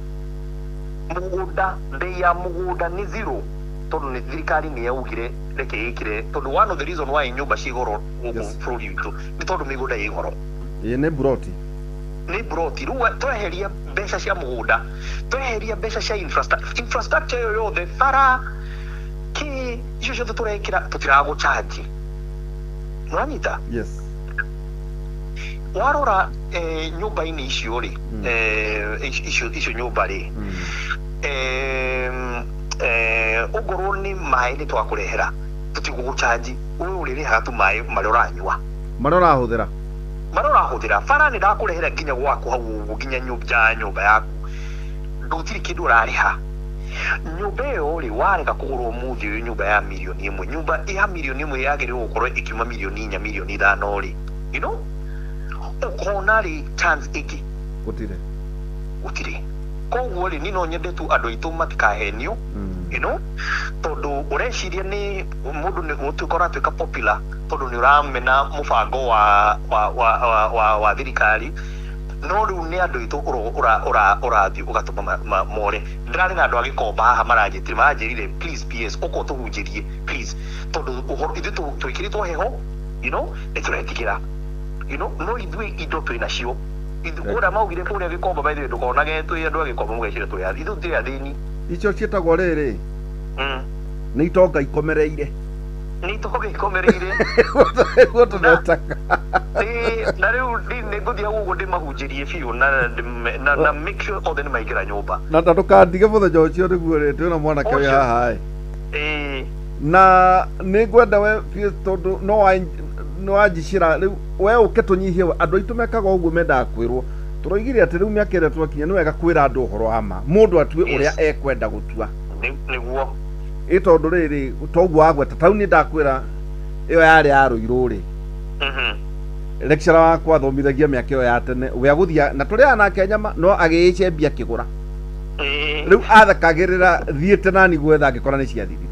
bei ya mugunda ni zero tondu ni thirikari ni yaugire reke ikire tondu one of the reason why nyumba cigoro guku bururi witu ni tondu migunda yi goro ni broti riu tweheria mbeca cia mugunda tweheria mbeca cia infrastructure yo yothe bara ki icio ciothe turekira tutiragu charge nwanyita warora nyumba-ini icio ri icio nyumba ri ugorwo ni mai ni twakurehera tutiguguchanji uyu uririhaga tu mai maria uranyua maria urahuthira bara ni ndakurehera nginya gwaku hau nginya nyumba yaku ndutiri kindu urariha nyumba iyo ri wareka kugurwo muthi uyu nyumba ya milioni 1 nyumba ya milioni 1 yagirirwo gukorwo ikiuma milioni 4 milioni 5 ri you know ukona ri chance igi gutire koguo ri nino nyende tu andu aitu matikahenio you know tondu ureciria ni mundu ni gutukora tuika popular tondu ni uramena mubango wa thirikari no riu ni andu aitu urathi ugatuma more ndirari na andu agikomba haha maranjirire please PS uko tuhunjirie please tondu uhoro ithu twikiritwo heho you know ni turetigira you know no ithui indo twina cio ura maugire kure gikomba baithe ndukona getu ya ndwa gikomba mugecire turi athi tu tiri athini icio cietagwo riri nĩ itonga ikomereire guo tunetaka na riu nĩ ngũthia gũguo ndĩmahunjĩrie biũ na make sure othe nĩ maingĩra nyũmba na ndũkandige mũthenya ũcio nĩguo twĩna mwanake wĩ haha na nĩ ngwenda we tondũ no wanjicĩra rĩu we ũke tũnyihie andũ aitũ mekaga ũguo mendaga kwĩrwo tũroigire atĩ rĩu mĩaka ĩrĩa twakinya nĩ wega kwĩra andũ ũhoro wa ma mũndũ atue ũrĩa ekwenda gũtua nĩguo tondũ rĩrĩ toguo wagweta tau nĩ ndakwĩra ĩyo yarĩ ya Rũirũ rĩ lecturer wakwa athomithagia mĩaka ĩyo ya tene we agũthia na tũrĩaga nake nyama no agĩĩcembia kĩgũra rĩu athekagĩrĩra thiĩte nani gwetha angĩkora nĩ ciathirire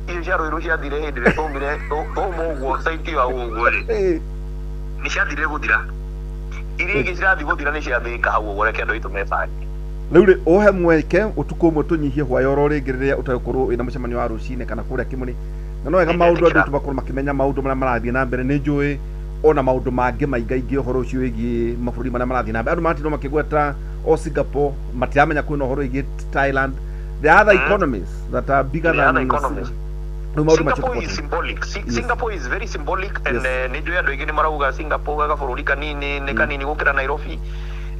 icio cia Rũirũ ciathire hĩndĩ ĩrĩa twaumire twauma ũguo saiti wa ũguo rĩ nĩ ciathire gũthira iria ingĩ cirathiĩ gũthira nĩ ciathĩka hau ũguo reke andũ aitũ mebange rĩu rĩ ũhe mweke ũtukũ ũmwe tũnyihie hwayo oro rĩngĩ rĩrĩa ũtagũkorwo wĩna mũcemanio wa rũcinĩ kana kũrĩa Kĩmũrĩ na no wega maũndũ andũ aitũ makorwo makĩmenya maũndũ marĩa marathiĩ na mbere nĩ njũĩ ona maũndũ mangĩ maingaingĩ ũhoro ũcio wĩgiĩ mabũrũri marĩa marathiĩ na mbere andũ maratindwo makĩgweta o Singapore matiramenya kwĩna ũhoro wĩgiĩ Thailand the other economies that are bigger than Singapore is symbolic. Singapore is very symbolic and nĩ njũĩ andũ aingĩ nĩ marauga Singapore gabũrũri kanini nĩ kanini gũkĩra Nairobi.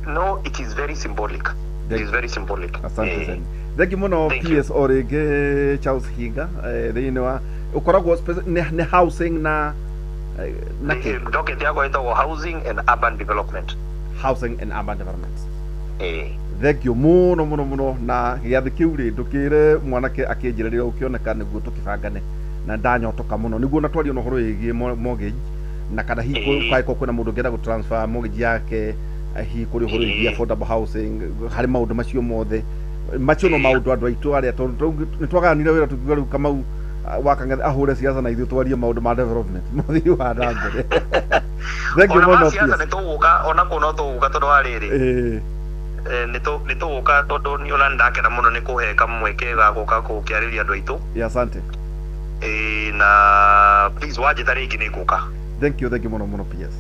No, it is very symbolic. It is very symbolic. Asante sana. Thank you muno PS Orege Charles Higa thĩinĩ wa ũkoragwo nĩ housing na docket yako ĩtagwo housing and urban development. Housing and urban development. Thank you muno na gĩathĩ kĩu rĩ ndũkĩre mwanake akĩnjĩrĩria ũkĩoneka nĩguo tũkĩbangane na ndanyotoka muno nĩguo na twario na ũhoro wĩgiĩ mortgage na kana hihi kwĩna mũndũ ũngĩenda gũtransfer mortgage yake hihi kũrĩ ũhoro wĩgiĩ affordable housing harĩ maũndũ macio mothe macio no maũndũ andũ aitũ arĩa nĩ twagayanire wĩra tũkiuga rĩu Kamau wakang'ethe ahũre ciaca na ithuĩ twarie maũndũ ma development mũthii wa na mbere thank you muno ciaca nĩ tũgũka ona kũ no tũgũka tondũ wa rĩrĩ nĩ tũgũka tondũ nĩ ona ndakena mũno nĩ kũhe kamweke ga gũka gũkĩarĩria andũ aitũ asante na please wanjĩta rĩngĩ nĩ ngũka thank you muno PS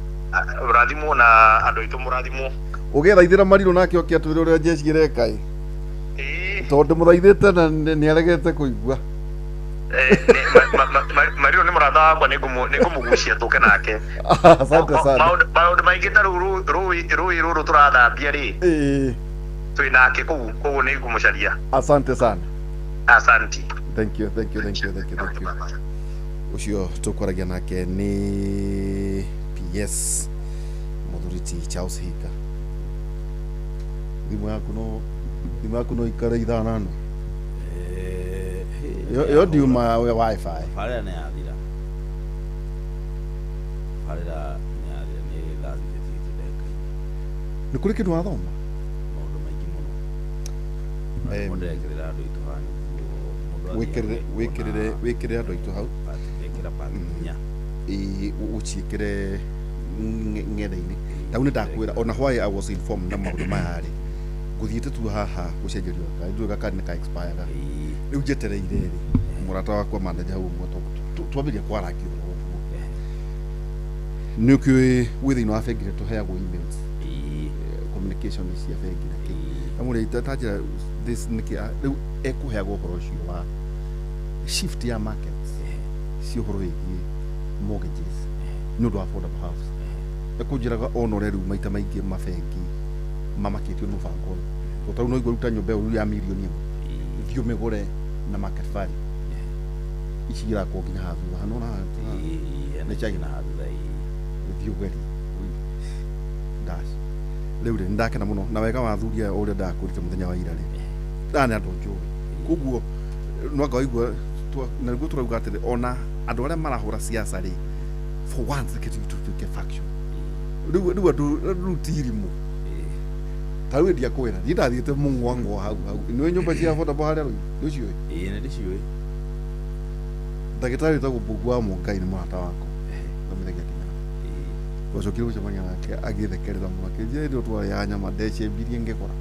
rathimwo na andũ aitũ mũrathimwo ũgĩthaithĩra Marirũ nake ũkĩatwĩra ũrĩa jeshi ĩreka tondũ mũthaithĩte na nĩ aregete kũigua Marirũ nĩ mũratha wakwa nĩ ngũmũgucia tũke nake asante sana maũndũ maingĩ ta rũĩ rũrũ tũrathambia rĩ twĩ nake kũguo nĩ ngũmũcaria asante sana asante thank you ucio tũkwaragia nake nĩ PS Mũthuriti Charles Higa thimũ yaku no ikare ithano yo ndiuma wifi farera nĩ yathira nĩ thambire tĩtĩreka nĩ kũrĩ kĩndũ wathoma maũndũ maingĩ mũno ndĩrekĩrĩra andũ aitũ haha wĩkĩrĩre andũ aitũ hau wĩkĩra pandinya ũciĩkĩre ng'enda-inĩ tau nĩ ndakwĩra ona why I was informed na maũndũ maya rĩ ngũthiĩte tu haha gũcenjerio ndũĩ gaka nĩ ka expire rĩu njetereire rĩ mũrata wakwa manager hau twambĩrĩria kwarangia ũguo nĩ ũkĩũĩ wĩ thĩinĩ wa bengi tũheagwo emails communication cia bengi na kĩĩ amũrĩ tanjĩra this nĩkĩ rĩu ekũheagwo ũhoro ũcio wa shift ya markets cia ũhoro wĩgiĩ mortgages nĩ ũndũ wa affordable house ekũnjĩraga ona ũrĩa rĩu maita maingĩ mabengi mamakĩtio nĩ mũbango ũyũ tondũ no igua ruta nyũmba ĩyo ya mirioni ĩmwe thiĩ ũmĩgũre na market value ici irakwo nginya haha thutha hanona nĩ chagi na thiĩ ũgeri dash rĩu rĩ nĩndakena mũno na wega wathuria ũrĩa ndakũrĩte mũthenya wa ira rĩ nĩ andũ njũĩ koguo no anga waigua na nĩguo tũrauga atĩrĩ ona andũ arĩa marahũra siasa rĩ for once gĩtuĩke faction rĩu andũ tirimũ ta rĩu ndiakwĩra niĩ ndathiĩte mũng'wang'wo hau nĩwe nyũmba cia affordable harĩa rũi nĩũciũĩ nĩ ndĩciũĩ ndagĩtarĩ wĩtagwo Mbũgu wa Mũngai nĩ mũrata wakwa thomithagia Kĩnyana twacokire gũcemania nake agĩthekerera mũno akĩnjĩra hĩndĩ ĩyo twarĩaga nyama ndecembirie ngĩkora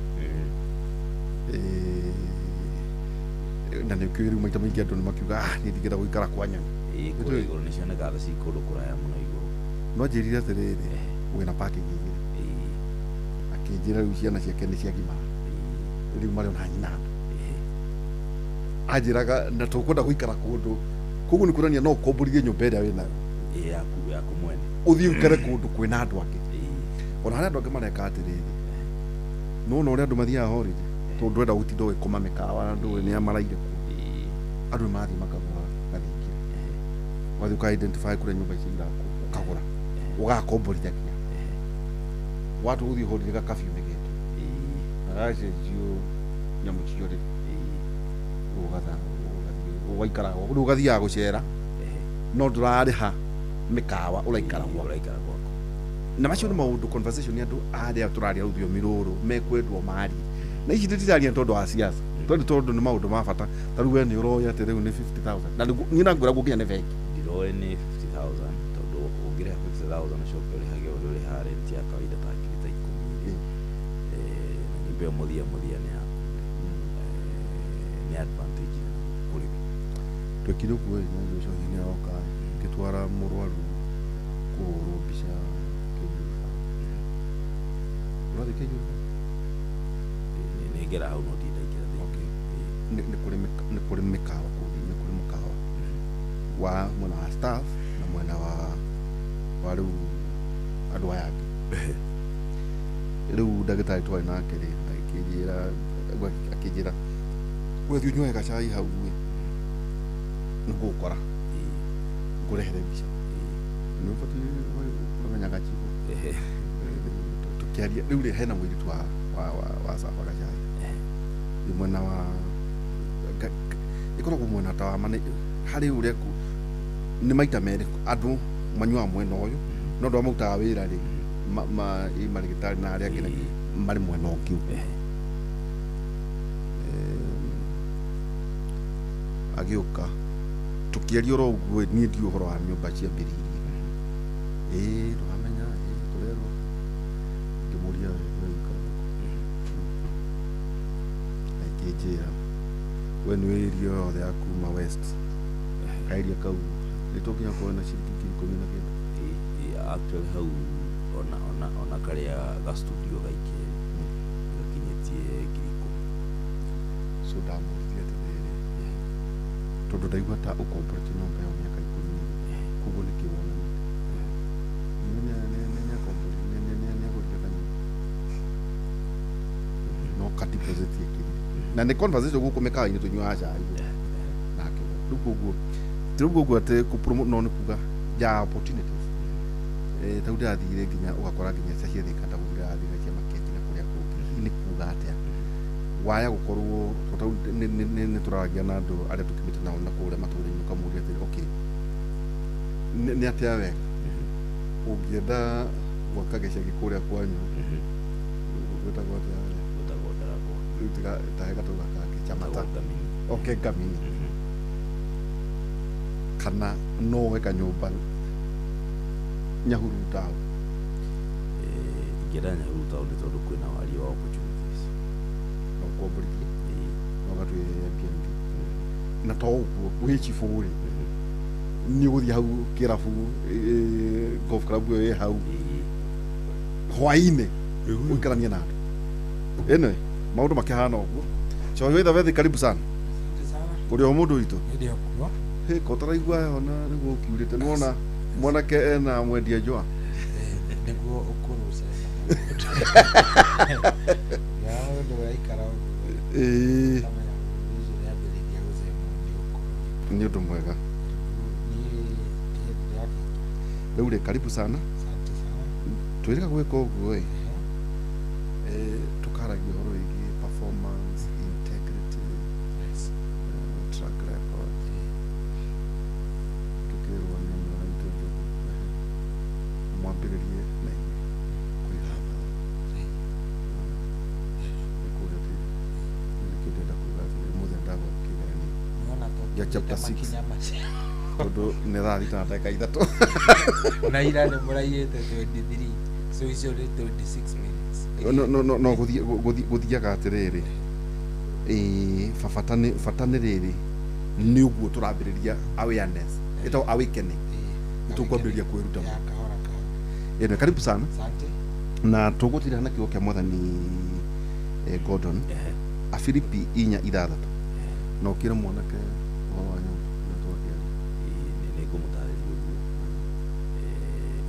na nĩ ũkĩũĩ rĩu maita maingĩ andũ nĩ makiuga niĩ ndingĩenda gũikara kwa nyoni kũrĩa igũrũ nĩ cionekaga ci kũndũ kũraya mũno igũrũ no njĩrire atĩrĩrĩ wĩna parking igĩrĩ akĩnjĩra rĩu ciana ciake nĩ ciagimara rĩu marĩ ona nyina anjĩraga na tũkwenda gũikara kũndũ koguo nĩ kuonania no ũkomborithie nyũmba ĩrĩa wĩ nayo yaku mwene ũthiĩ ũikare kũndũ kwĩna andũ angĩ ona harĩa andũ angĩ mareka atĩrĩrĩ nona ũrĩa andũ mathiaga holiday tondũ ndwenda gũtinda ũgĩkoma mĩkawa andũ nĩ amaraire kuo andũ nĩ mathiĩ makagũra gathingire wathiĩ ũka identify kũrĩa nyũmba icio irakwo ũkagũra ũgakomborithagia watu gũthiĩ holiday gakabiũ mĩgendo agacenjio nyamũ cio rĩ ũgaikara rĩu ũgathiaga gũcera no ndũrarĩha mĩkawa ũraikara gwako na macio nĩ maũndũ conversation andũ arĩa tũraria rũthiomi rũrũ mekwendwo mari na ici ndĩtiraria tondũ wa siasa tondũ nĩ maũndũ ma bata ta rĩu we nĩ ũroya atĩ rĩu nĩ 50,000 na niĩ na ngwĩra gũkinya nĩ bengi ndiroe nĩ 50,000 tondũ ũngĩrĩha 50,000 ũcoke ũrĩhage ũrĩa ũrĩha rent ya kawaida ta ngiri ta 10 na nyũmba ĩyo mũthia nĩ yaku nĩ advantage kũrĩ twekire ũguo nĩ ũcio nĩ aroka ngĩtwara mũrwaru kũhũrwo mbica ũrathiĩ kĩnyũmba nĩngera hau no tindaingĩra nĩ kũrĩ mĩkawa kũthi nĩ kũrĩ mũkawa wa mwena wa staff na mwena wa rĩu andũ aya angĩ rĩu ndagĩtarĩ twarĩ nake rĩ akĩnjĩra wethiĩ ũnyuage gacai hau nĩngũgũkora ngũrehere mbica nĩ ũbatiĩ kũmenyaga chifu tukiaria rĩu rĩ hena mũirĩtu wa Safa gacai mwena wa ĩkoragwo mwena ta wa mane harĩ ũrĩa nĩ maita merĩ andũ manyuaga mwena ũyũ no andũ amutaga wĩra rĩ marĩgĩtarĩ na arĩa angĩ marĩ mwena ũngĩ agĩũka tukiaria oro ũguo niĩ ndiũ ũhoro wa nyũmba ciambĩrĩirie ndũramenya tũrerwo ngĩmũria akĩnjĩra we nĩ area yothe ya kuma west kairia kau nĩtũnginya kuona na ciringi 19 actually hau ona karĩa ga studio gaike gakinyĩtie 10,000 so ndamũrithia atĩrĩrĩ tondũ ndaigua ta ũkomborete nyũmba ĩyo mĩaka 10 koguo nĩkĩwona no kadeposit yekiri na nĩ conversation gũkũ mĩkawa-inĩ tũnyuaga cai nake rĩu koguo atĩ kũ-promote no nĩ kuga ya opportunities ta rĩu ndĩrathire nginya ũgakora nginya cia Thika ndagũthira thira cia maketi na kũrĩa kũngĩ nĩ kuga atĩa waya gũkorwo nĩ tũraragia na andũ arĩa tũkĩmĩte nao na kũrĩa matũũra-inĩ ũkamũria atĩrĩ okay nĩ atĩa wega ũngĩenda gwaka gĩcagi kũrĩa kwanyu gwĩtagwo atĩa rĩu tahe gatũũra kangĩ Chamata Ngamini kana no weka nyũmba Nyahururu Town ingĩenda Nyahururu Town nĩ tondũ kwĩna waria wa opportunities no kwambũrithia no gatwĩ Airbnb na to ũguo wĩ chifu rĩ nĩ ũgũthiĩ hau kĩrabu golf club ĩyo ĩ hau hwaĩ-inĩ ũikarania na andũ ĩno maũndũ makĩhana ũguo Choi weitha wethi karibu sana ũrĩ o mũndũ witũ ko taraigua ona nĩguo ũkiurĩte nĩwona mwanake ena mwendia njũa nĩguo ũkũrũce nĩ ũndũ mwega rĩu rĩ karibu sana twĩrĩga gwĩka ũguo tũkaragia ũhoro wĩgiĩ performance integrity track record tukĩrwo nĩ mwaitũ mwambĩrĩrie na kwĩgamba nĩkuga atĩ nĩkĩndenda kuga atĩ mũthenya ndagwa kĩgeranio ya chapter 6 tondũ nĩ thaa thita na ndagĩka ithatũ na ira nĩ mũraigĩte 23 so icio nĩ 26 minutes no gũthiaga atĩrĩrĩ bata nĩ rĩrĩ nĩ ũguo tũrambĩrĩria awareness ĩtagwo awakening nĩ tũkwambĩrĩria kwĩruta ĩno karibu sana na tugutira na kiugo kia mwathani Gordon a Filipi 4:6 no kira mwanake wa nyumba na tuakia ni ngumutariria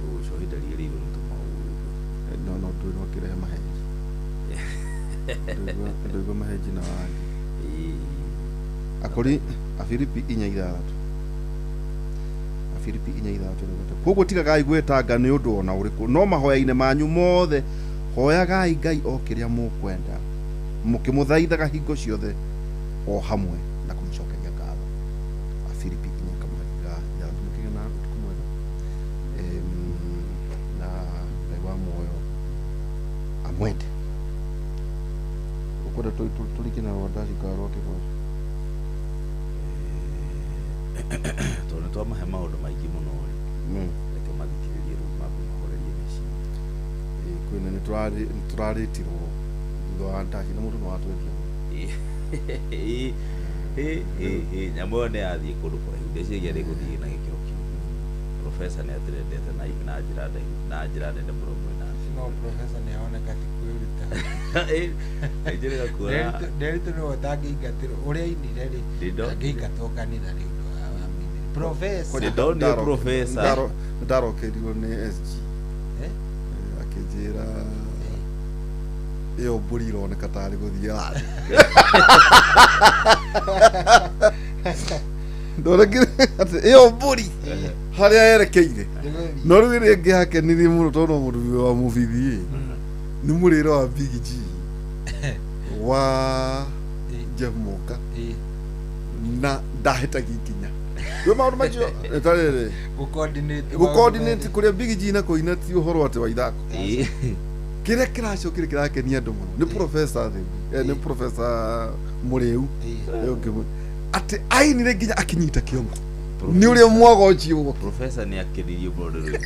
uguo ucohida riri ntuma no ndwira kire maheji ndwira maheji na wangi akori a Filipi 4:6 Filipi 4:3 koguo tigagai gwetanga ni undu ona uriku no mahoya-ine manyu mothe hoyagai Ngai o kiria mukwenda mukimuthaithaga hingo ciothe o hamwe na kumcokeria ngatho a Filipi 4:3 mukige na utuku mwega na Ngai wa muoyo amwende ukwenda tulikina rodaji karo kiro tone twa mahe maundu maingi muno reke mathikiririe ru mabu mahorerie meci kwina ni turaritirwo thutha wa ndaci na mundu no atwekia nyamo ne athie kundu kuraihu ndeciria ni guthie na gikiro kiu professor ni atirendete na njira nene muno mwina no professor ni aoneka ti kwiruta njira kuona nderito no tangiingatiro uria inire ri ngingatwo kanitha ri professor ndio professor ndaro kerio ni SG akijira iyo mburi ironeka tari guthia ndorekire ati iyo mburi haria yerekeire no riu ringi hakenirie muno tono mundu wa mubithi ni muriro wa Big G wa Jemuka na ndahetagia ikinya we maundu macio tarere gucoordinate kuria Big G na kuina ti uhoro ati wa ithako kiria kiracokire kirakenia andu muno ni professor ni professor muriu ati ainire nginya akinyita kiongo ni uria mwagoci ugo professor ni akiririe mundu riu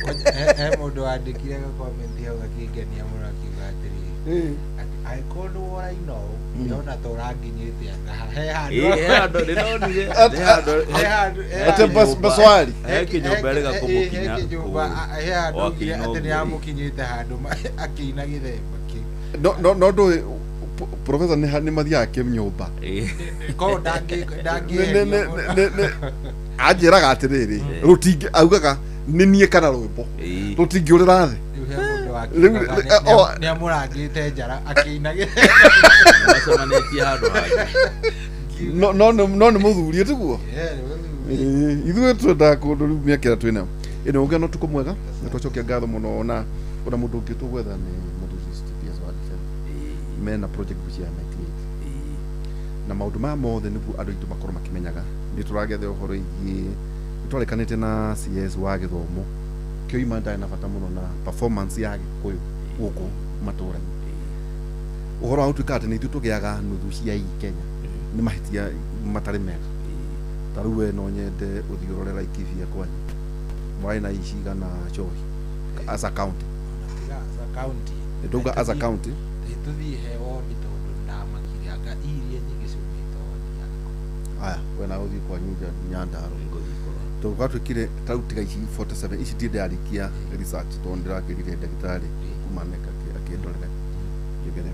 mundu andikire ga comment hau akingenia muno akiuga atiri I called what I know. Ndona toranginyite anga he handu ndinonire ate baswali kinyumba rega kumukinya he handu ati ni amukinyite handu akina githemba ki no ndo professor ni mathia ke nyumba ko dangi ajiraga atiriri rutingi augaga ni nie kana rwimbo rutingi urira thi ni amurangite njara akina macemanĩtie handũ no nĩ mũthuri tiguo ithuĩ twendaga kũndũ rĩu mĩakĩra twĩna ĩno ũngĩ no tukũ mwega na twacokia ngatho mũno na ona mũndũ ũngĩ tũgwetha nĩ mũndũ CPS wa mena project cia 98 na maũndũ maya mothe nĩguo andũ aitũ makorwo makĩmenyaga nĩ tũragetha ũhoro igiĩ nĩ twarekanĩte na CS wa gĩthomo kĩo ima ndarĩ na bata mũno na performance ya Gĩkũyũ gũkũ matũũra-inĩ uhoro au tukate ni tutugyaga nuthu cia Kenya ni mahitia matari mega taruwe no nyende uthiororera ikifia kwani mwai na ishiga na chohi as a county nduga as a county tuthi hewo bitondu na makirianga irie nyingi cumito aya wena uthi kwa nyuja nyandaro tuka twikire tautiga ici 47 ici ndinde arikia research tondira kirire ndagitari kumaneka akindorera jigere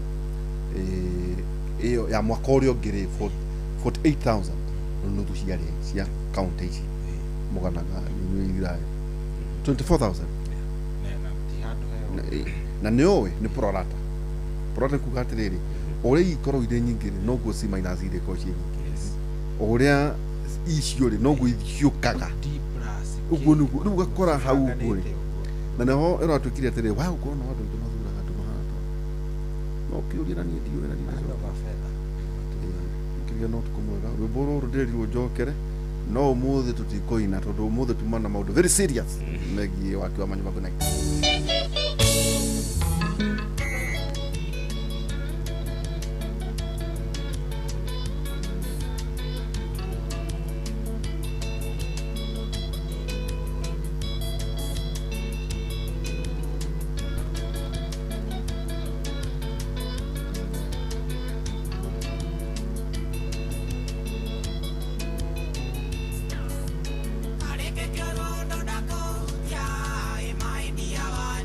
iyo ya mwaka urio ngiri 48,000 nuthu ciari cia county ici muganaga ni irae 24,000 na niowe ni prorata kugatiriri uri ikoro ire nyingire no guo si minus ire ko cie uria icio ri no guo ithiukaga uguo nugu gakora hau kuri na naho ero atukire atiri wa uko no andu mathuraga andu mahana no kiuria na ni ndiwe na ni kiuria no tukumwega rwimbo rudirirwo njokere no umuthi tutikoina tondu umuthi tumana maundu very serious megie wakiwa manyumba kuna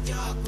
Joke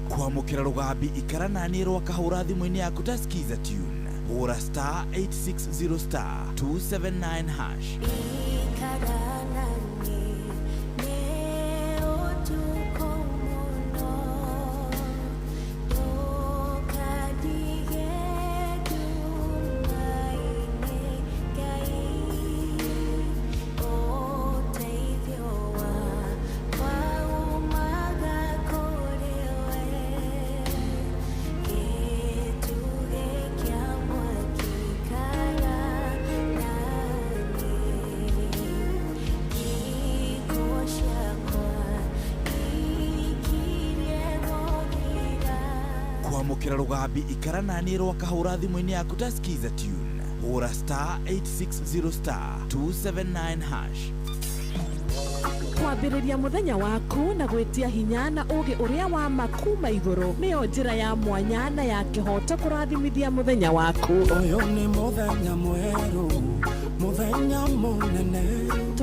kwamukira rugambi ikara nani rwa kahura thimu-ini yaku ta skiza tune hura star 860 star 279 hash kwamukira rugambi ikara nani rwa kahura thimu-ini yaku ta skiza tune hura star 860 star 279 hash. Kwambĩrĩria mũthenya waku na gwĩtia hinya na ũgĩ ũrĩa wa makuma igũrũ nĩyo njĩra ya mwanya na ya kĩhoto kũrathimithia mũthenya waku. Ũyũ nĩ mũthenya mwerũ, mũthenya mũnene,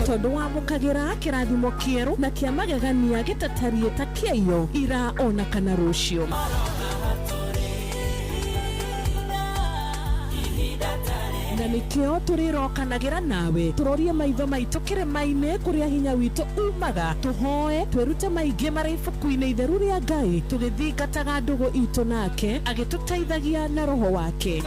tondũ wamũkagĩra kĩrathimo kĩerũ na kĩa magegania gĩtatariĩ ta kĩayo ira ona kana rũciũ. Na nĩkĩo tũrĩrokanagĩra nawe tũrorie maitho maitũ kĩrĩma-inĩ kũrĩa hinya witũ umaga, tũhoe twĩrute maingĩ marĩ ibuku-inĩ itheru rĩa Ngai tũgĩthingataga ndũgũ itũ nake agĩtũteithagia na roho wake.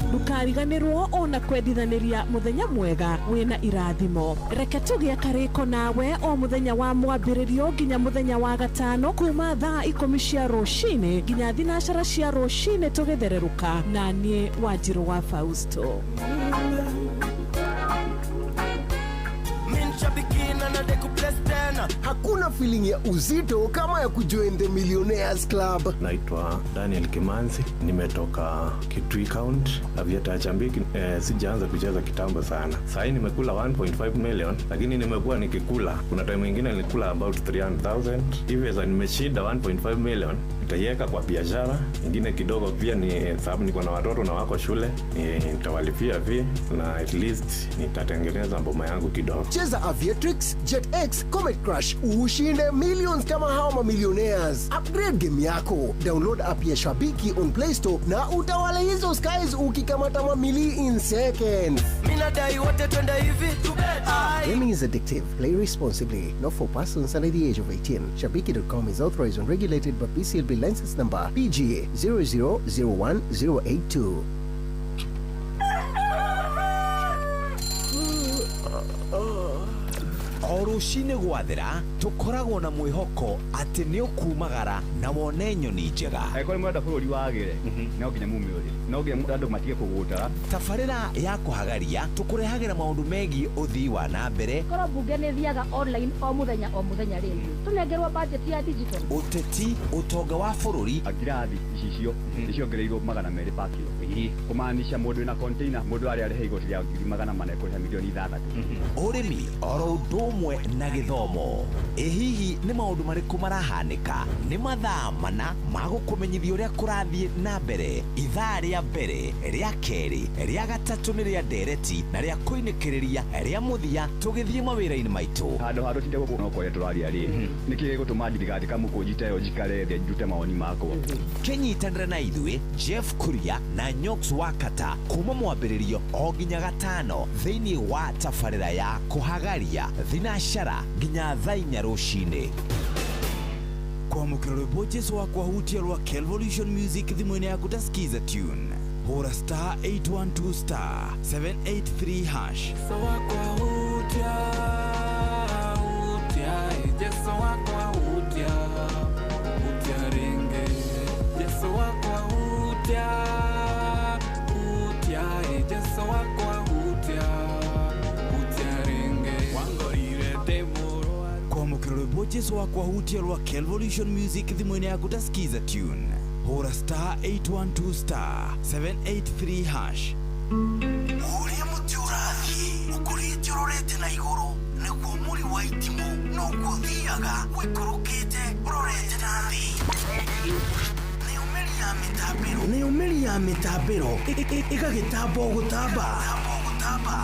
Ndukariganĩrwo ona kwendithanĩria mũthenya mwega wĩna irathimo. Reke tũgĩe karĩko nawe o mũthenya wa mwambĩrĩrio nginya mũthenya wa gatano kuma thaa 10 cia rũcinĩ nginya thinacara cia rũcinĩ tũgĩthererũka na niĩ Wanjirũ wa Fausto. Hakuna feeling ya uzito kama ya kujoin the Millionaires Club. Naitwa Daniel Kimanzi, nimetoka Kitui County, Aviator Chambiki. Sijaanza kucheza kitambo sana. Sasa nimekula 1.5 million, lakini nimekuwa nikikula. Kuna time nyingine nilikula about 300,000. Hivi sasa nimeshinda 1.5 million. Nitaiweka kwa biashara nyingine kidogo pia, ni sababu niko na watoto na wako shule, nitawalipia fee na at least nitatengeneza mboma yangu kidogo. Cheza Aviatrix, JetX, Comet Crush, ushinde millions kama hao ma millionaires. Upgrade game yako, download app ya Shabiki on Play Store na utawala hizo skies ukikamata mamili in seconds. minadai wote twende hivi tubeta. Gaming is addictive. Play responsibly. Not for persons under the age of 18. Shabiki.com is authorized and regulated by PCLB license number PGA 0001082. O rũcinĩ gwathĩra tũkoragwo na mwĩhoko atĩ nĩ ũkumagara na wone nyoni njega. Angĩkorwo mwenda bũrũri wagĩre no nginya mumĩũrĩre, no nginya andũ matige kũgũtara. Tabarĩra ya kũhagaria tũkũrehagĩra maũndũ megiĩ ũthii wa na mbere. Korwo mbunge nĩ thiaga online o mũthenya rĩngĩ tũnengerwo budget ya digital. Ũteti, ũtonga wa bũrũri, ngirathi icio nĩciongereirwo 200 per kilo. Kũmaanisha mũndũ wĩna container, mũndũ arĩa arĩhe igoti rĩa 400 ekũrĩha milioni 6. ũrĩmi oro ũndũ ũmwe na gĩthomo. Ĩ hihi nĩ maũndũ marĩkũ marahanĩka? Nĩ mathaa mana ma gũkũmenyithia ũrĩa kũrathiĩ na mbere. Ithaa rĩa mbere, rĩa kerĩ, rĩa gatatũ nĩ rĩa ndereti na rĩa kũinĩkĩrĩria rĩa mũthia tũgĩthiĩ mawĩra-inĩ maitũ. Handũ ha tũtinde gũkũ no kũrĩa tũraria rĩ, nĩkĩ gũtũma thirikari kamũkũnji ta ĩyo njikare thĩ njute mawoni makwa. Kĩnyitanĩre na ithuĩ Jeff Kuria na Nyox Wakata kuma mwambĩrĩrio o nginya gatano thĩinĩ wa tabarĩra ya kũhagaria thinacara nginya thaa 4 rũcinĩ. Kwamũkĩra rwĩmbo Jesũ wakwa hutia rwa Kelvolution Music thimũ-inĩ yaku ta skiza tune hũra star 812 star 783 hash. Jesũ wakwa hutia, Jesũ wakwa hutia, hutia ringi. Jesũ wakwa hutia, Jesũ wakwa hutia, hutia ringi. Wangorire demoro. Kwamũkĩra rwĩmbo Jesũ wakwa hutia rwa Kelvolution Music thimũ-inĩ yaku ta skiza tune hũra star 812 star 783 hash. Ũrĩa mũtĩ ũrathiĩ ũkũrĩte ũrorete na igũrũ, nĩguo mũri wa itimũ noguo ũthiaga wĩkũrũkĩte ũrorete na thĩ. Nĩ ũmĩri ya mĩtambĩro ĩgagĩtamba o gũtamba,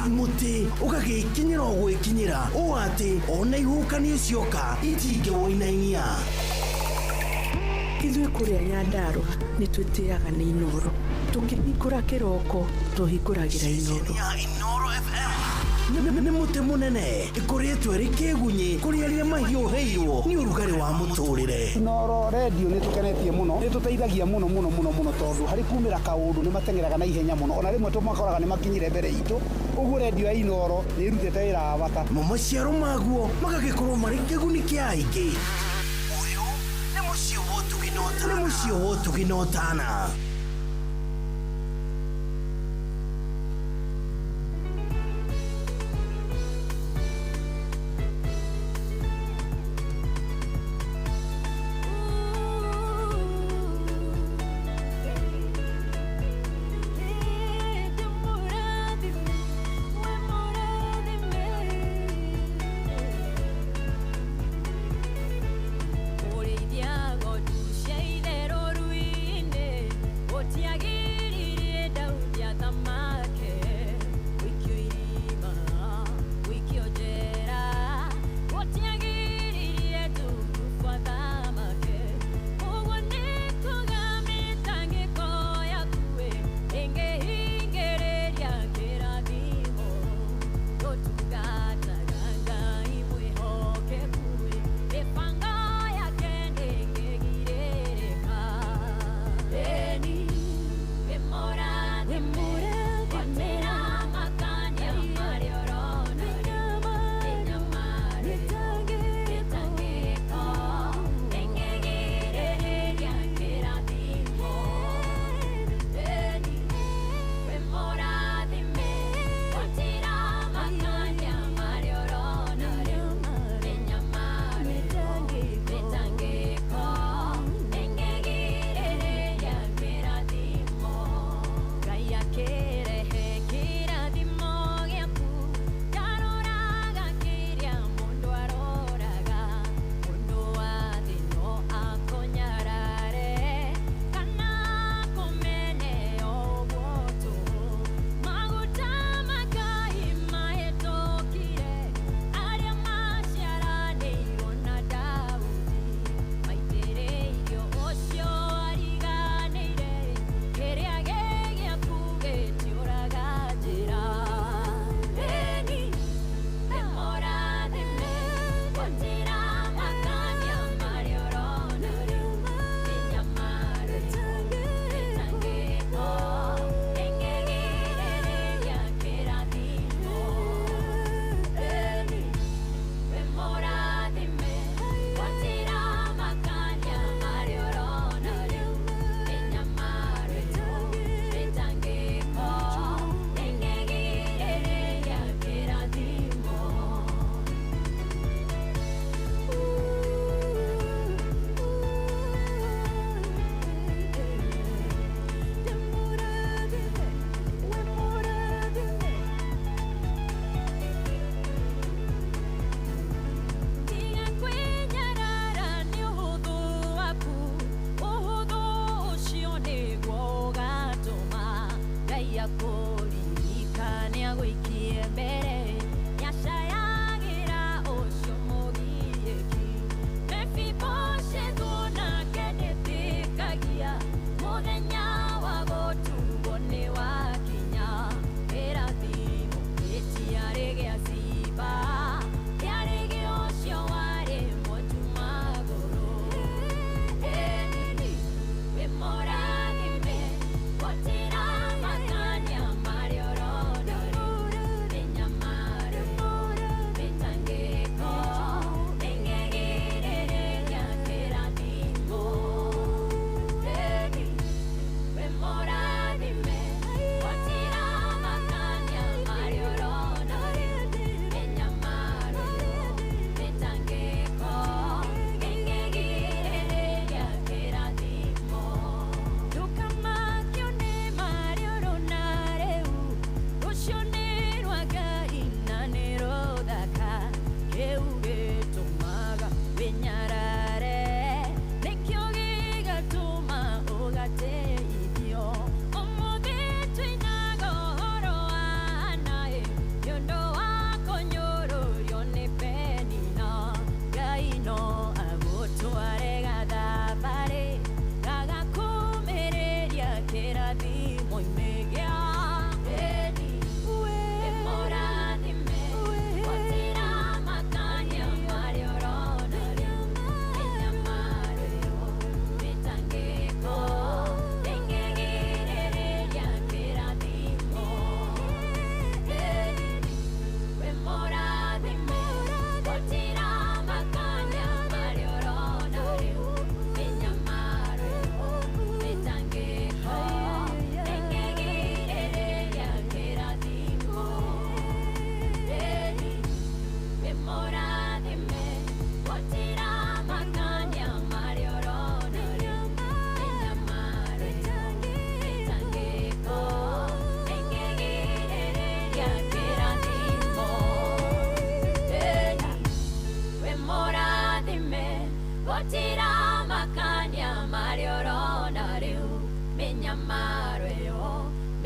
mũtĩ ũgagĩkinyĩra o gwĩkinyĩra, ũũ atĩ ona ihuhũkanio cioka itingĩwoinainia. Ithuĩ kũrĩa Nyandarua nĩ twĩtĩaga nĩ Inoro. Tũkĩhingũra kĩroko tũhingũragĩra Inoro. Nĩ mũtĩ mũnene ĩkoretwo ĩrĩ kĩgunyi kũrĩ arĩa mahiũhĩirwo nĩ ũrugarĩ wa mũtũrĩre. Inoro radio nĩ tũkenetie mũno, nĩ tũteithagia mũno tondũ harĩ kumĩra kaũndũ nĩ matengeraga na ihenya mũno, ona rĩmwe tũmakoraga nĩ makinyire mbere itũ. Ũguo radio ya Inoro nĩ ĩrutĩte wĩra wa bata. Maciaro maguo magagĩkorwo marĩ kĩguni kĩa aingĩ. Ũyũ nĩ mũciĩ wa ũtugi na ũtana.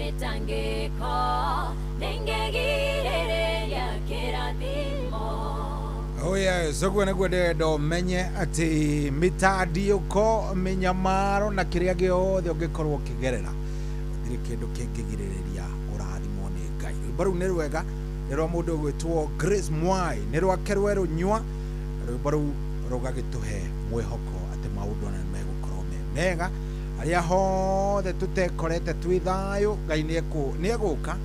mitangiko ningegiriria kirathimo. Oh yes, so gwene gwendo menye ati mitandiuko minyamaro na kiria giothe ungikorwo kigerera ndiri kindu kingigiriria urathimo ni Ngai. Baru ni rwega nirwa mundu gwitwo Grace Mwai nirwa kerweru nywa baru rugagituhe mwihoko ati maundu na megukorwo mega aria hothe tutekorete twi thayo Ngai ni eguka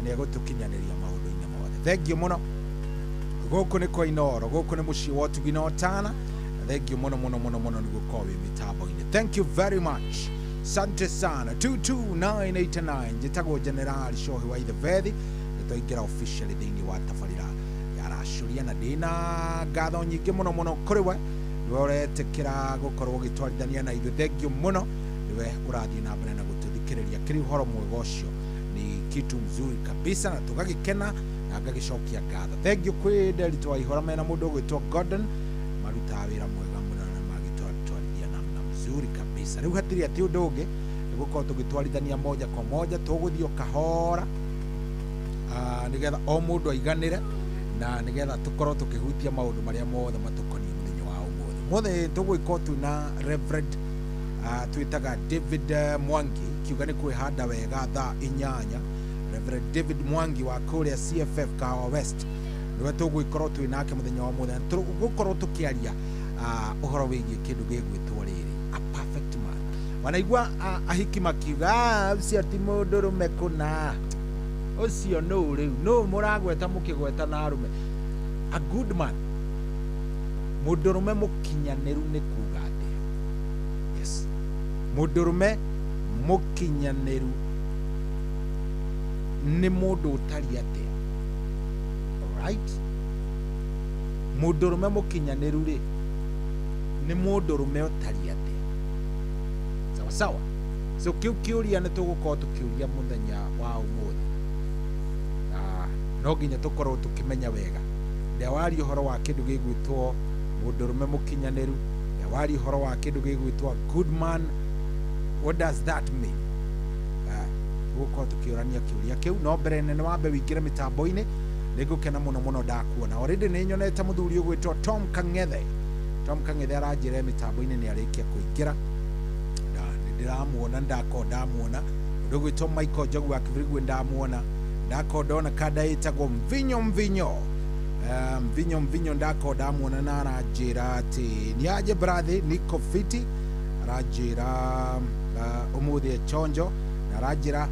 ni egutukinyaniria maundu-ini mothe. Thank you muno. Goko ni kwa Inoro, goko ni mushi watu ginotana. Thank you mono ni gukorwo mitambo-ini. Thank you very much. Sante sana. 22989 jitago General Shohi wa Ithe Vethi nitoingira officially thiini wa tafarira ya rashuria na dina gatho nyingi muno kuri we niwe uretekera gukorwo gitwarithania na ithu. Thank you muno niwe urathii na mbere na gututhikiriria kiri uhoro mwega ucio ni kitu mzuri kabisa na tugagikena na ngagicokia ngatho. Thank you kwi Delito Ihora mena mundu gwitwo Gordon maruta wira mwega muno na magitwarithia namna mzuri kabisa. Riu hatiri ati undu ungi nigukorwo tugitwarithania moja kwa moja tuguthio kahora nigetha o mundu aiganire na nigetha tukorwo tukihutia maundu maria mothe matukoniye muthenya wa umuthi tugwika tuna Reverend twitaga David Mwangi kiuga ni kwihanda wega thaa 8 Reverend David Mwangi wa kuria CFF Kawa West niwe tugwikorwo twinake muthenya wa umuthi tugukorwo tukiaria uhoro wigie kindu gigwitwo riri a perfect man. Wanaigua ahikima kiuga cia ti mundu rume kuna ucio no riu no muragweta mukigweta na arume. A good man mundurume mukinyaniru ni kuga atia. Yes, mundurume mukinyaniru ni mundu utari atia. Alright, mundurume mukinyaniru ri ni mundurume utari atia. Sawa so kiuria ni tugukorwo tukiuria muthenya wa umuthi no nginya tukorwo tukimenya wega ndia wari uhoro wa kindu gigwitwo mundurume mukinyaniru ndia wari uhoro wa kindu gigwitwo good man. What does that mean? Tugukorwo tukiurania kiuria kiu no mbere nene wambe wingire mitambo-ini nigukena muno ndakuona already ni nyonete muthuri ugwitwo Tom Kang'ethe aranjire mitambo-ini ni arikia kuingira ndiramuona ndamuona mundu gwitwo Michael Jogu akivigwe ndamuona ndakondona kada itagwo mvinyo ndamuona na aranjira ati ni aje brother niko fiti aranjira umuthi chonjo na aranjira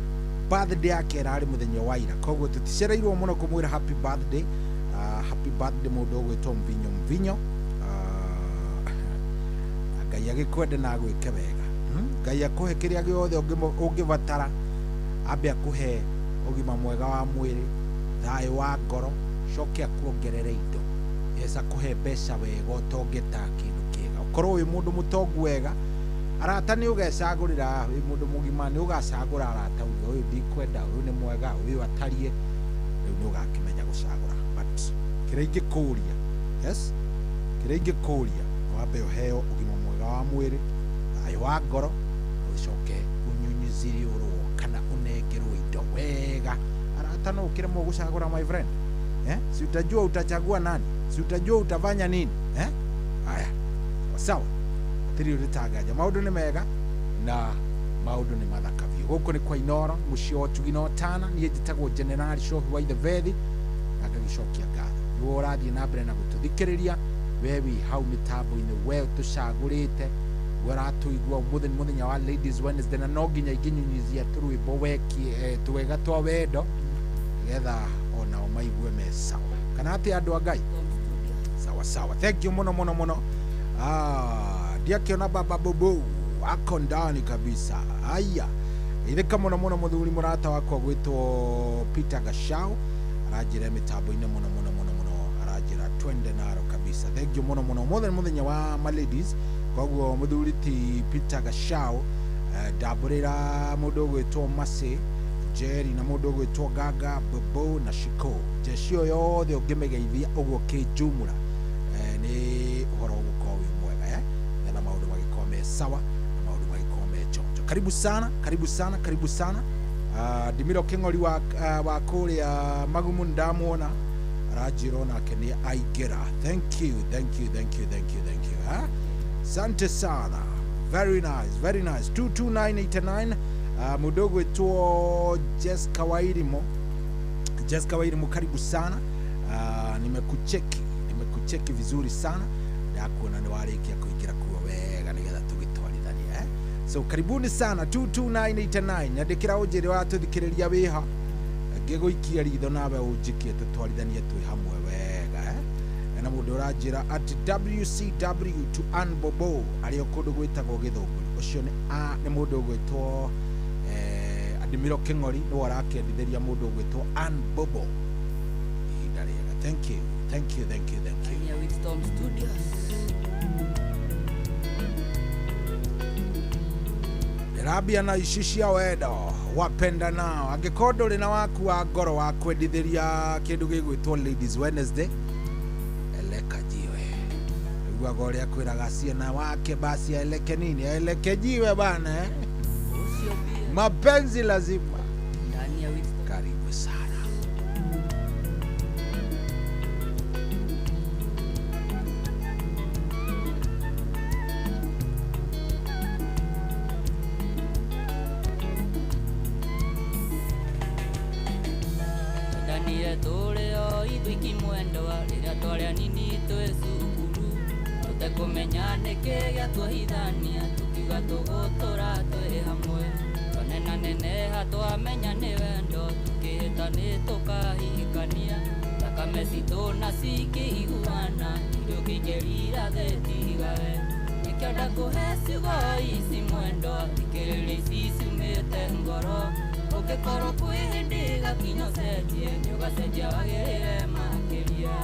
birthday yake ari muthenya wa ira koguo tuticereirwo muno kumwira happy birthday mundu gwitwo mvinyo Ngai agikwende na gwike wega. Ngai akuhe kiria giothe ungivatara ambe akuhe ugima mwega wa mwiri thayo wa ngoro coke akuongerere indo. Yes, akuhe mbeca wega utongeta kindu kiega ukorwo wi mundu mutongu wega arata ni ugecagurira wi mundu mugima ni ugacagura arata uyu ndikwenda uyu ni mwega uyu atarie riu ni ugakimenya gucagura but kiria ingikuria wambe uheo ugima mwega wa mwiri thayo wa ngoro ucoke unyunyuzirio kana unegerwo indo wega arata no ukiremwo gucagura my friend si utajua utachagua nani, si utajua utafanya nini haya sawa tiri uritagaja maundu ni mega na maundu ni mathaka biu. Guku ni kwa Inoro mucio tuginotana ni njitagwo General Shohi wa Ithe Vethi na ngagicokia ngatho niwe urathii na mbere na gututhikiriria wewi hau mitambo-ini we tucagurite waratuigua umuthi muthenya wa Ladies Wednesday na no nginya inginyunyizia turwimbo weki twega twa wendo getha ona omaigue me sawa kana ati andu a Ngai sawa. Thank you muno ndiakiona baba bobo ako ndani kabisa. Aya ithika muno muthuri murata wakwa gwitwo Peter Gashau arajira mitambo-ini muno arajira twende naro kabisa. Thank you muno muthenya wa my ladies koguo muthuri ti Peter Gashau ndaburira mundu gwitwo Masi Jerry na mundu gwitwo Gaga Bobo na Shiko jecio yothe ungimegeithia uguo kijumura ni uhoro gukorwo wi mwega na maundu magikorwo me sawa na maundu magikorwo me chonjo. Karibu sana Dimiro King'ori wa kuria Magumu ndamuona arajiro nake ni aigera. Thank you. Asante sana. Very nice. 22989 mudogo etuo Jessica Wairimo. Karibu sana. Nimekucheki vizuri sana. Ndakuona ni wariki ya kuingira kuwa wega nigetha tugitwarithania so karibuni sana 22989 nyandikira ujiri wa tuthikiriria wiha ngiguikia ritho nawe unjikie tutwarithanie twi hamwe wega na mundu urajira at WCW to Anbobo ari okundu gwitagwo githunguri ucio ni mundu gwitwo Adimiro King'ori no arakendithiria mundu gwitwo Anbobo ihinda riega. Thank you. Here with Storm Studios. Rabia na ishishia wendo wapenda nao angikondo rina waku wa ngoro wa kwendithiria kindu gigwitwo Ladies Wednesday eleka jiwe igwa gore akwiraga ciana wake basi aeleke nini aeleke jiwe bana mapenzi lazima ndani ya Wisdom. Karibu sana. Kumenyane kega twahithania tukiuga tugutura twi hamwe tonena neneha twamenya ni wendo tukihita ni tukahikania thakame citũ na cikĩiguana irio kĩingĩrira thetigawe nĩkĩo ndakũhe ciugo ici mwendo thikĩrĩria ici ciumĩte ngoro ũngĩkorwo kwĩ hĩndĩ gakinya ũcenjie nĩũgacenjia wagĩrĩre makĩria.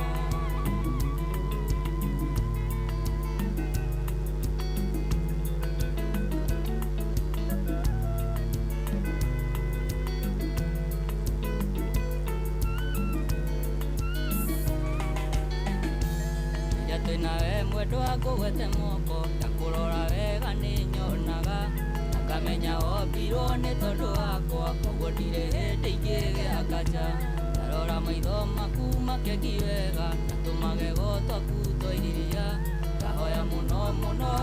Nawe mwendo ngũgwete moko ndakurora wega nĩ nyonaga akamenya ombirwo nĩ tondũ wakwa koguo ndirĩ hĩndĩ ingĩgĩa kanja ndarora maitho maku makegi wega natũmage gotwaku twairiria ndahoya mũno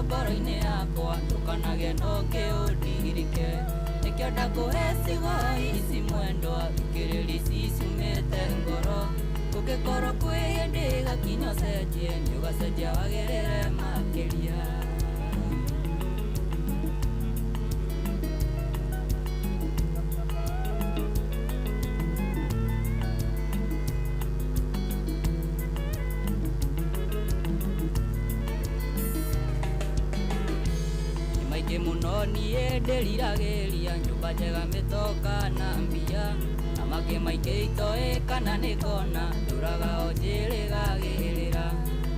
ngoro-inĩ yakwa ndũkanage no ngĩũndigirike nĩkĩo ndakũhe ciugo ici mwendo thikĩrĩria ici ciumĩte ngoro ũngĩkorwo kwĩ hĩndĩ gakinya ũcenjie nĩũgacenjia wagĩrĩre makĩria. Nĩ maingĩ mũno niĩ ndĩriragĩria nyũmba njega mĩtoka na mbia amake maingĩ itoĩ kana nĩ kona ndũraga o njĩrĩgagĩrĩra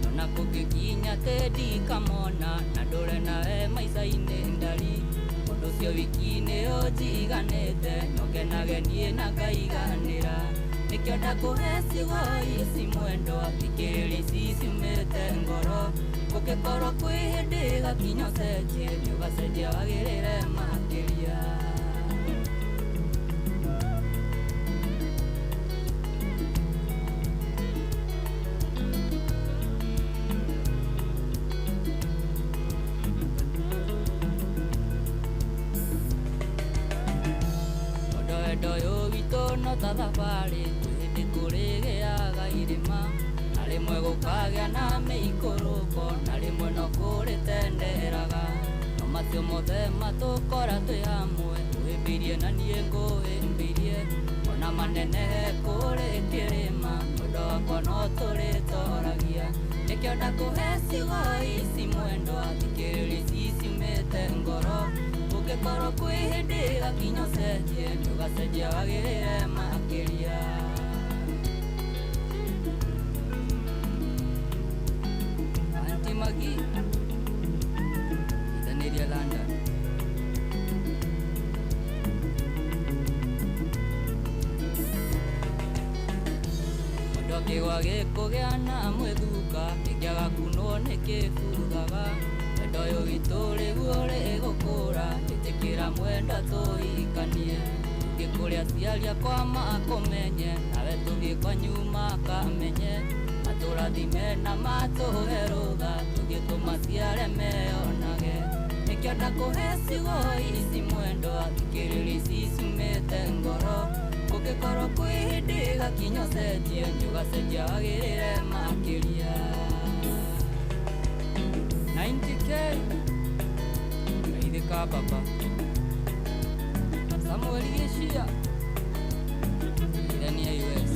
ona kũngĩkinya tĩ ndikamona na ndũre nawe maica-inĩ ndari ũndũ ũcio wiki-inĩ ũnjiganĩte nongenage niĩ na ngaiganĩra nĩkĩo ndakũhe ciugo ici mwendo thikĩrĩria ici ciumĩte ngoro ũngĩkorwo kwĩ hĩndĩ gakinya ũcenjie nĩũgacenjia wagĩrĩre makĩria. Ta thabarĩ twĩhĩndĩ kũrĩgĩaga irĩma na rĩmwe gũkagĩa na mĩikũrũko na rĩmwe no kũrĩtenderaga no macio mothe matũkora twĩ hamwe twĩhĩmbĩirie na niĩ ngũhĩmbĩirie ona manenehe kũrĩ kĩrĩma mwendo wakwa no tũrĩtoragia nĩkĩo ndakũhe ciugo ici mwendo thikĩrĩria ici ciumĩte ngoro ũngĩkorwo kwĩ hĩndĩ gakinya ũcenjie nĩũgacenjia wagĩrĩre makĩria. Aunty Maggie ithanĩria London mũndũ akĩgwa gĩkũgĩa na mwĩthuka ĩkĩaga kunwo nĩkĩbugaga wendo ũyũ witũ rĩguo rĩgũkũra ĩtĩkĩra mwenda tũhikanie ngikuria ciaria kwa makomenye nawe tuthie kwa nyuma kamenye maturathime na matuhe rutha tugituma ciare meonage nikienda kuhe ciugo ici mwendo athikiriri cicumite ngoro gugikorwo kwi hindi gakinya cenjie njugacenjia agirire makiria 90K Kaidika baba Samuel Yeshia ndani ya US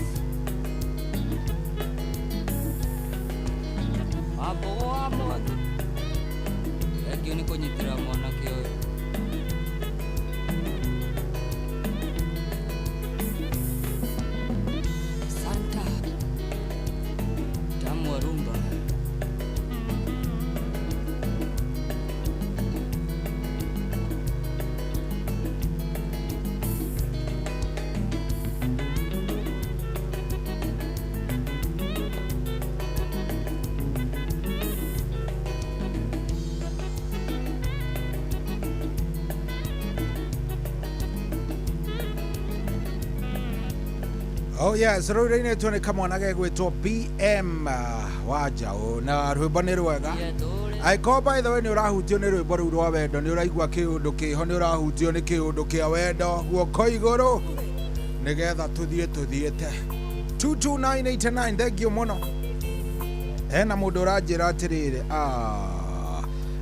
hapo hapo Eki ni kunyitira mwana kio Santa Tamu wa rumba Oh yes, rũrĩrĩ-inĩ nĩ kamwana gegwĩtwo PM Wanjaũ na rwĩmbo nĩ rwega. Aiko by the way nĩ ũrahutio nĩ rwĩmbo rũu rwa wendo, nĩ ũraigua kĩũndũ kĩho, nĩ ũrahutio nĩ kĩũndũ kĩa wendo, guoko igũrũ nĩgetha tuthiĩte 22989. Thank you mũno. Hena mũndũ ũranjĩra atĩrĩrĩ,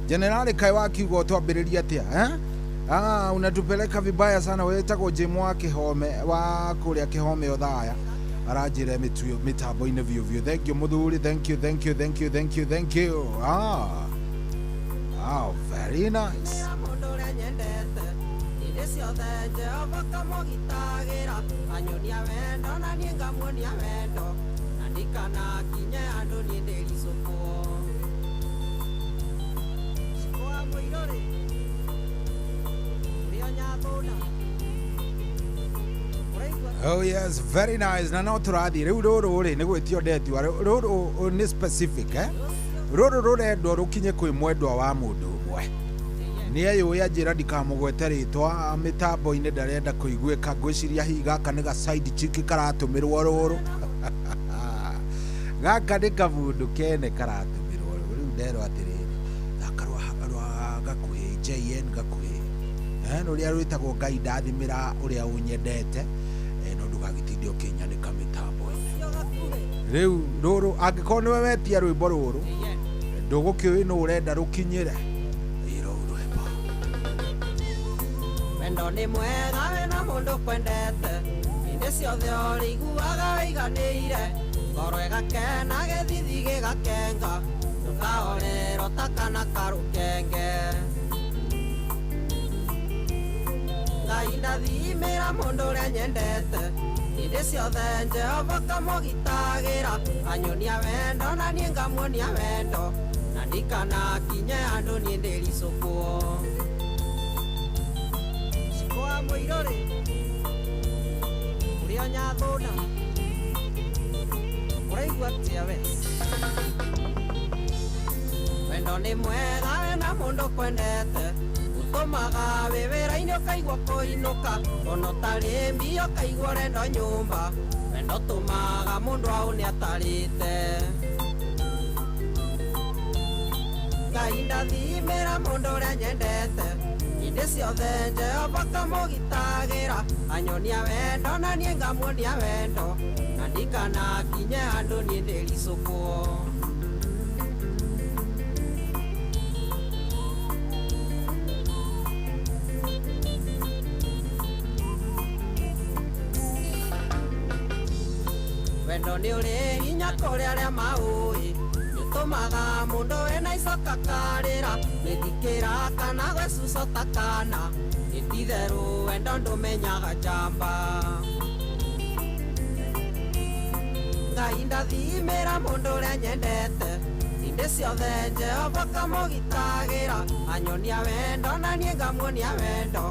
Jenerali Kaĩ wakiuga twambĩrĩria atĩa unatupeleka vibaya sana. Wetagwo Jim wa Kihome wa kuria Kihome Othaya aranjire mitambo-inĩ vyo. Thank you muthuri, thank you. Very nice. Oh yes, very nice. Na no turathi riu ruru ri ni gwitio ndetwa ruru ni specific ruru rurendwo rukinye kwi mwendwa wa mundu umwe ni ayuya njira ndikamugwete ritwa mitambo-ini ndarenda kuiguika ngwiciria hihi gaka ni ga side chick karatumirwo ruru gaka ni kabundu kene karatumirwo riu ndero atiriri gakarwa gakuhi JN gakuhi uria rwitagwo Ngai ndathimira uria unyendete no ndugagitinde ukinyanika mitambo-ini riu ruru angikorwo niwe wetia rwimbo ruru ndugukiui no urenda rukinyire wendo ni mwega wena mundu kwendete indi ciothe uriguaga waiganĩire ngoro ĩgakena gĩthithi gĩgakenga ũkaorero takana karũkenge Ngai ndathimĩra mũndũ ũrĩa nyendete indi ciothe Jehova kamũgitagĩra anyonia wendo na niĩ ngamuonia wendo na ndikanakinye andũ niĩ ndĩricũkwo wa mũirũrĩ ũrĩa nyathũna ũraigua atĩa we wendo nĩ mwega wena mũndũ kwendete ũtũmaga wĩ wĩra-inĩ ũkaigua kũinũka ona ũtarĩ mbia ũkaigua ũrenda nyũmba wendo ũtũmaga mũndũ au nĩ atarĩte Ngai ndathimĩra mũndũ ũrĩa nyendete indi ciothe Jehova kamũgitagĩra anyonia wendo na niĩ ngamuonia wendo na ndikanakinye andũ niĩ ndĩricũkwo wendo nĩ ũrĩ hinya kũrĩ arĩa maũĩ nĩũtũmaga mũndũ wĩna icoka karĩra gĩthikĩra kana gwĩcuco takana gĩtitherũ wendo ndũmenyaga njamba Ngai ndathimĩra mũndũ ũrĩa nyendete indi ciothe Jehova kamũgitagĩra anyonia wendo na niĩ ngamuonia wendo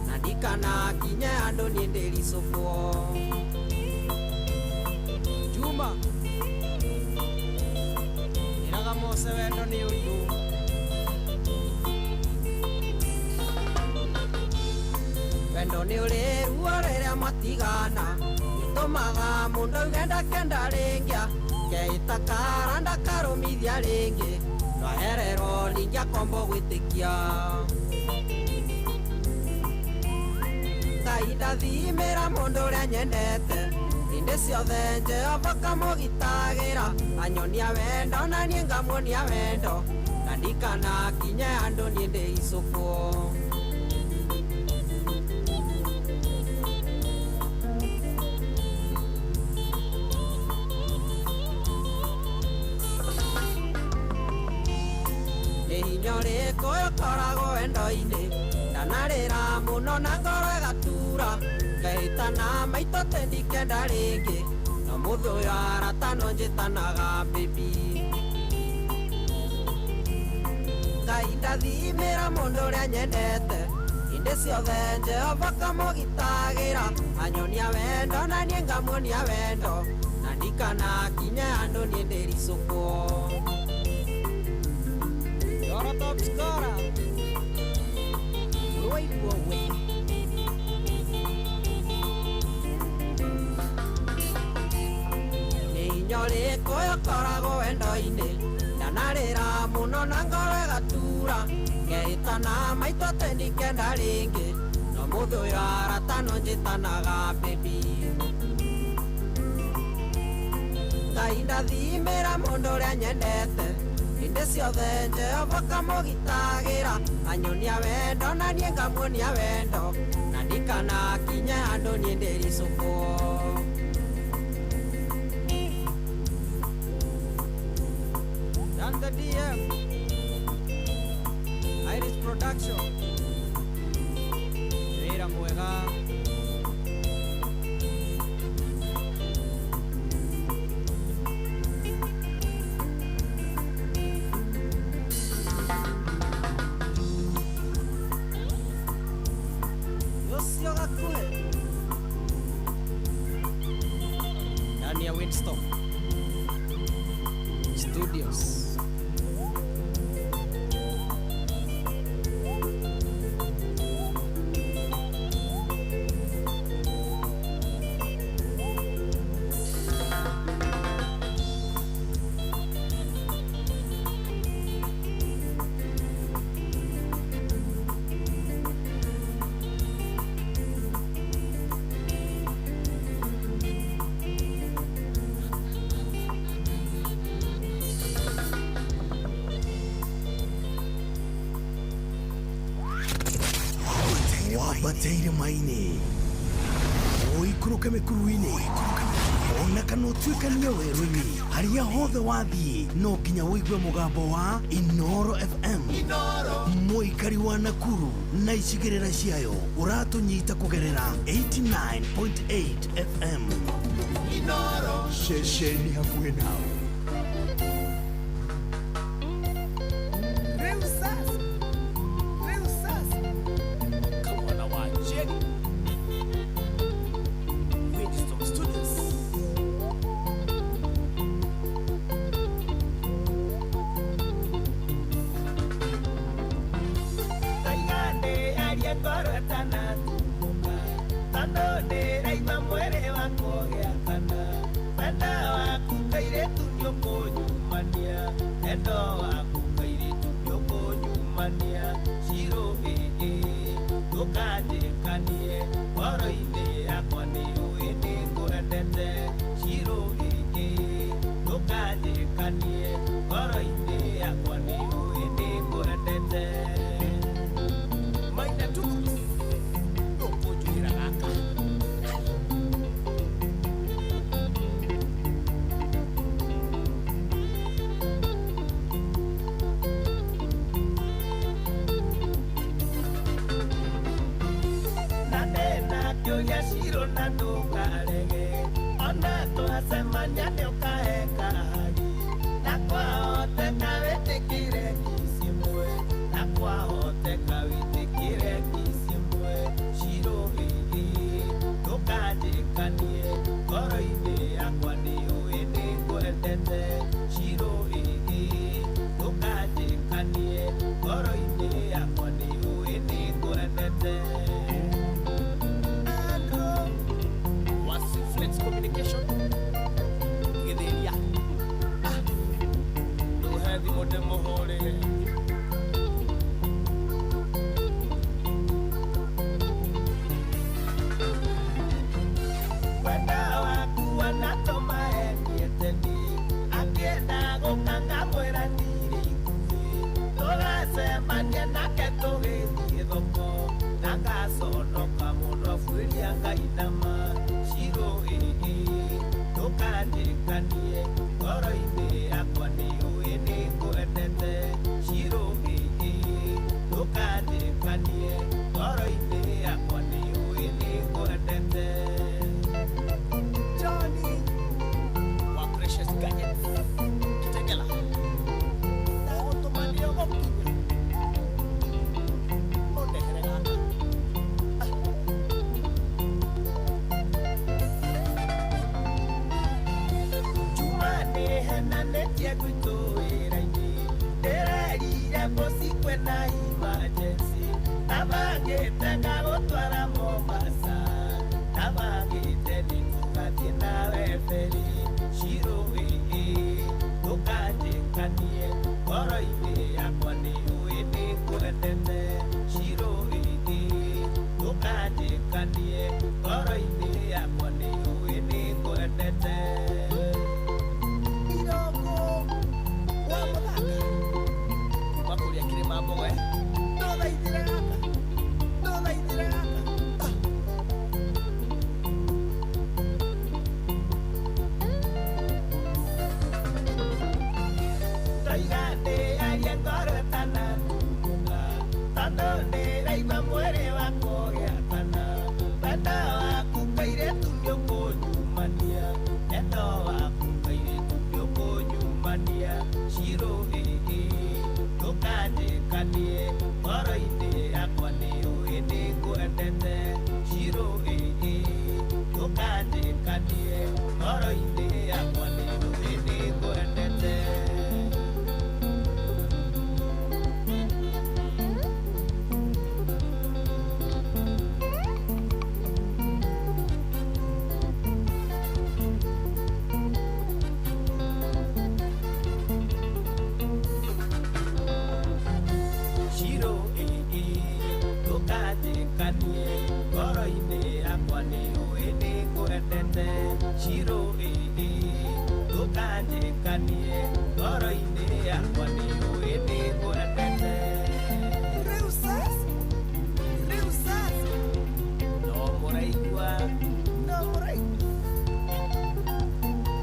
na ndikanakinye andũ niĩ ndĩricũkwo Juma iraga Mose wendo nĩ ũiru wendo nĩ ũrĩ ruo rĩrĩa matigana gĩtũmaga mũndũ auge ndakenda rĩngĩ keita kara ndakarũmithia rĩngĩ twahererwo ningĩ akombo gwĩtĩkia Ngai ndathimĩra mũndũ ũrĩa nyendete hĩndĩ ciothe Jehova kamũgitagĩra anyonia wendo na niĩ ngamuonia wendo na ndikanakinye andũ niĩ ndĩ icũkwo nĩ hinya ũrĩkũ ũkoragwo wendo-inĩ ndanarĩra mũno na ngoro ĩgatura ngaitana maitũ tendikenda rĩngĩ na mũthĩ ũyũ aratano njĩtanaga baby Ngai ndathimĩra mũndũ ũrĩa nyendete hĩndĩ ciothe Jehova kamũgitagĩra anyonia wendo na niĩ ngamuonia wendo na ndikanakinye andũ niĩ ndĩricũkwo Yoro top scorer Rũigwo we Nĩ hinya ũrĩkũ ũkoragwo wendo-inĩ ndanarĩra mũno na ngoro ĩgatura ngeitana maitũ tendikenda rĩngĩ no mũthĩ ũyũ aratano njĩtanaga baby Ngai ndathimĩra mũndũ ũrĩa nyendete hĩndĩ ciothe Jehova kamũgitagĩra anyonia wendo na niĩ ngamuonia wendo na ndikanakinye andũ niĩ ndĩricũkwo the DM Iris Production Wĩra mwega Yocio gakuhĩ ndani ya Winston Studios Wabateire maini Oikũrũke mĩkuru-inĩ ona kana ũtuĩkanie werũ-inĩ harĩa hothe wathiĩ no nginya wĩigue mũgambo wa Inoro FM mũikari wa Nakuru na icigĩrĩra ciayo ũratũnyita kũgerera 89.8 FM Inoro ceceni hakuhĩ nawe ndaconoka mũndũ abuĩria ngai nama ciro ndũkandĩkanie ngoro-inĩ yakwa nĩ ũĩ nĩ ngwendete ciro ndũkandĩkanie ngoro-inĩ yakwa nĩ ũĩ nĩ ngwendete Johnny wa Precious Gadgets Kitegela na gũtũmanio gũkinya mũndeherera Jumane henanĩtie gwitũ wĩra-inĩ ndĩrerire bosi kwĩna emergency nabangĩte ngagũtwara Mombasa nabangĩte nĩtũgathiĩ nawe feri ciro ndũkanjĩkanie ngoro-inĩ yakwa nĩ ũĩ nĩ ngwendete ciro ndũkanjĩkanie ngoro-inĩ yakwa nĩ ũĩ nĩ ngwendete Irongo wa mũthaka makũria kĩrĩma mbogoe ndũthaithire gaka Ndaigande aria ngoro tananunguka tondũ ndĩraigua mwĩrĩ wakwa ũgĩakana wendo waku kairĩtu nĩũkũnyumania wendo waku kairĩtu nĩũkũnyumania ciro ndũkanjĩkanie ngoro-inĩ yakwa nĩ ũĩ nĩ ngwendete ciro ndũkanjĩkanie ngoro-inĩ yakwa nĩ ũĩ nĩ ngwendete Ciro ndũkanjĩkanie ngoro-inĩ yakwa nĩ ũĩ nĩ ngwendete rĩu sasa no mũraigua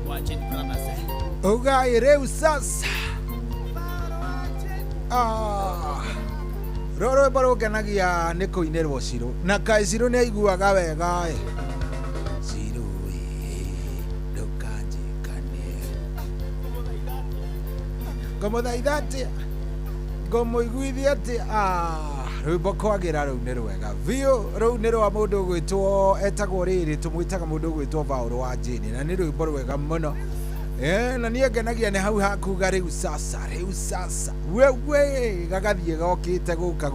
Wacheni brothers Ugai rĩu sasa rũrũ rwĩmbo rũngenagia nĩ kũinĩrwo Ciro na kaĩ Ciro nĩ aiguaga wega ngomũthaitha atĩa ngomũiguithia atĩa rwĩmbo kwagĩra rũu nĩ rwega biũ rũu nĩ rwa mũndũ ũgwĩtwo etagwo rĩrĩ tũmwĩtaga mũndũ ũgwĩtwo Paul wa Jane na nĩ rwĩmbo rwega mũno na niĩ ngenagia nĩ hau hakuga rĩu sasa wewe gagathiĩ gokĩte gũka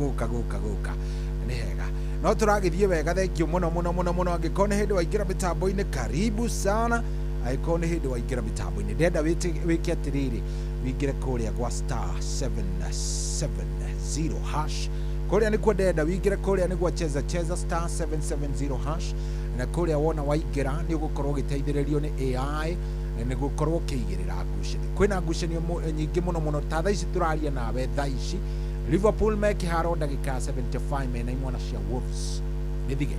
nĩ hega no tũragĩthiĩ wega thengiũ mũno angĩkorwo nĩ hĩndĩ waingĩra mĩtambo-inĩ karibu sana angĩkorwo nĩ hĩndĩ waingĩra mĩtambo-inĩ ndenda wĩke atĩrĩrĩ wĩingĩre kũrĩa gwa star 770 hash kũrĩa nĩkuo ndenda wĩingĩre kũrĩa nĩguo cheza star 770 hash na kũrĩa wona waingĩra nĩ ũgũkorwo ũgĩteithĩrĩrio nĩ AI na nĩgũkorwo ũkĩigĩrĩra ngucanio kwĩna ngucanio nyingĩ mũno ta thaa ici tũraria nawe thaa ici Liverpool me kĩharo ndagĩka 75 mena imwana cia Wolves nĩthige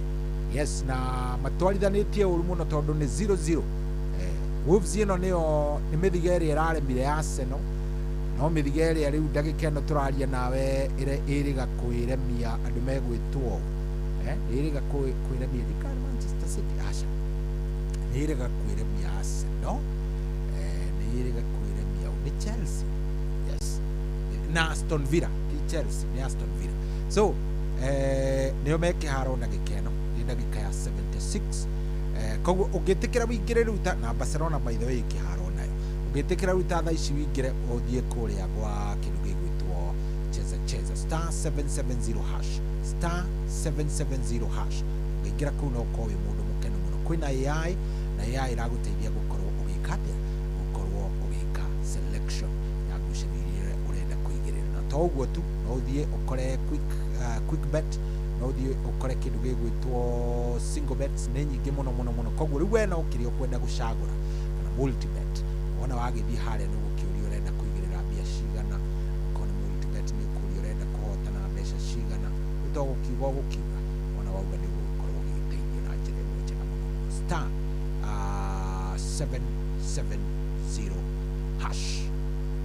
yes na matwarithanĩtie ũru mũno tondũ nĩ 0-0 Wolves ĩno nĩ mĩthiga ĩrĩa ĩraremire Arsenal no mĩthiga ĩrĩa rĩu ndagĩka ĩno tũraria nawe ĩrĩga kwĩremia andũ megwĩtwo ĩrĩga kwĩremia thikari Manchester City aca nĩ ĩrĩga kwĩremia Arsenal nĩ ĩrĩga kwĩremia nĩ Chelsea yes na Aston Villa ti Chelsea nĩ Aston Villa so nĩo me kĩharo ndagĩka ĩno nĩ ndagĩka ya 76 koguo ũngĩtĩkĩra wĩingĩre rĩu na Barcelona by the way kĩharo nayo ũngĩtĩkĩra rĩu thaa ici wĩingĩre ũthiĩ kũrĩa gwa kĩndũ gĩgwĩtwo cheza star 770 hash star 770 hash ũngĩingĩra kũu no ũkorwo wĩ mũndũ mũkenu mũno kwĩna AI na AI ĩragũteithia gũkorwo ũgĩka atĩa gũkorwo ũgĩka selection ya ngucanio iria ũrenda kũigĩrĩra na to ũguo tu no ũthiĩ ũkore quick bet no ũthiĩ ũkore kĩndũ gĩgwĩtwo single bets nĩ nyingĩ mũno koguo rĩu we no kĩrĩa ũkwenda gũcagũra kana multi bet wona wagĩthiĩ harĩa nĩ ũgũkĩũria ũrenda kũigĩrĩra mbia cigana okorwo nĩ multi bet nĩ ũkũria ũrenda kũhotana mbeca cigana ũtogũkiuga ũgũkiuga ona na wauga nä gå gĩteithio na njĩra ĩmwe njega mũno. Star 770 hash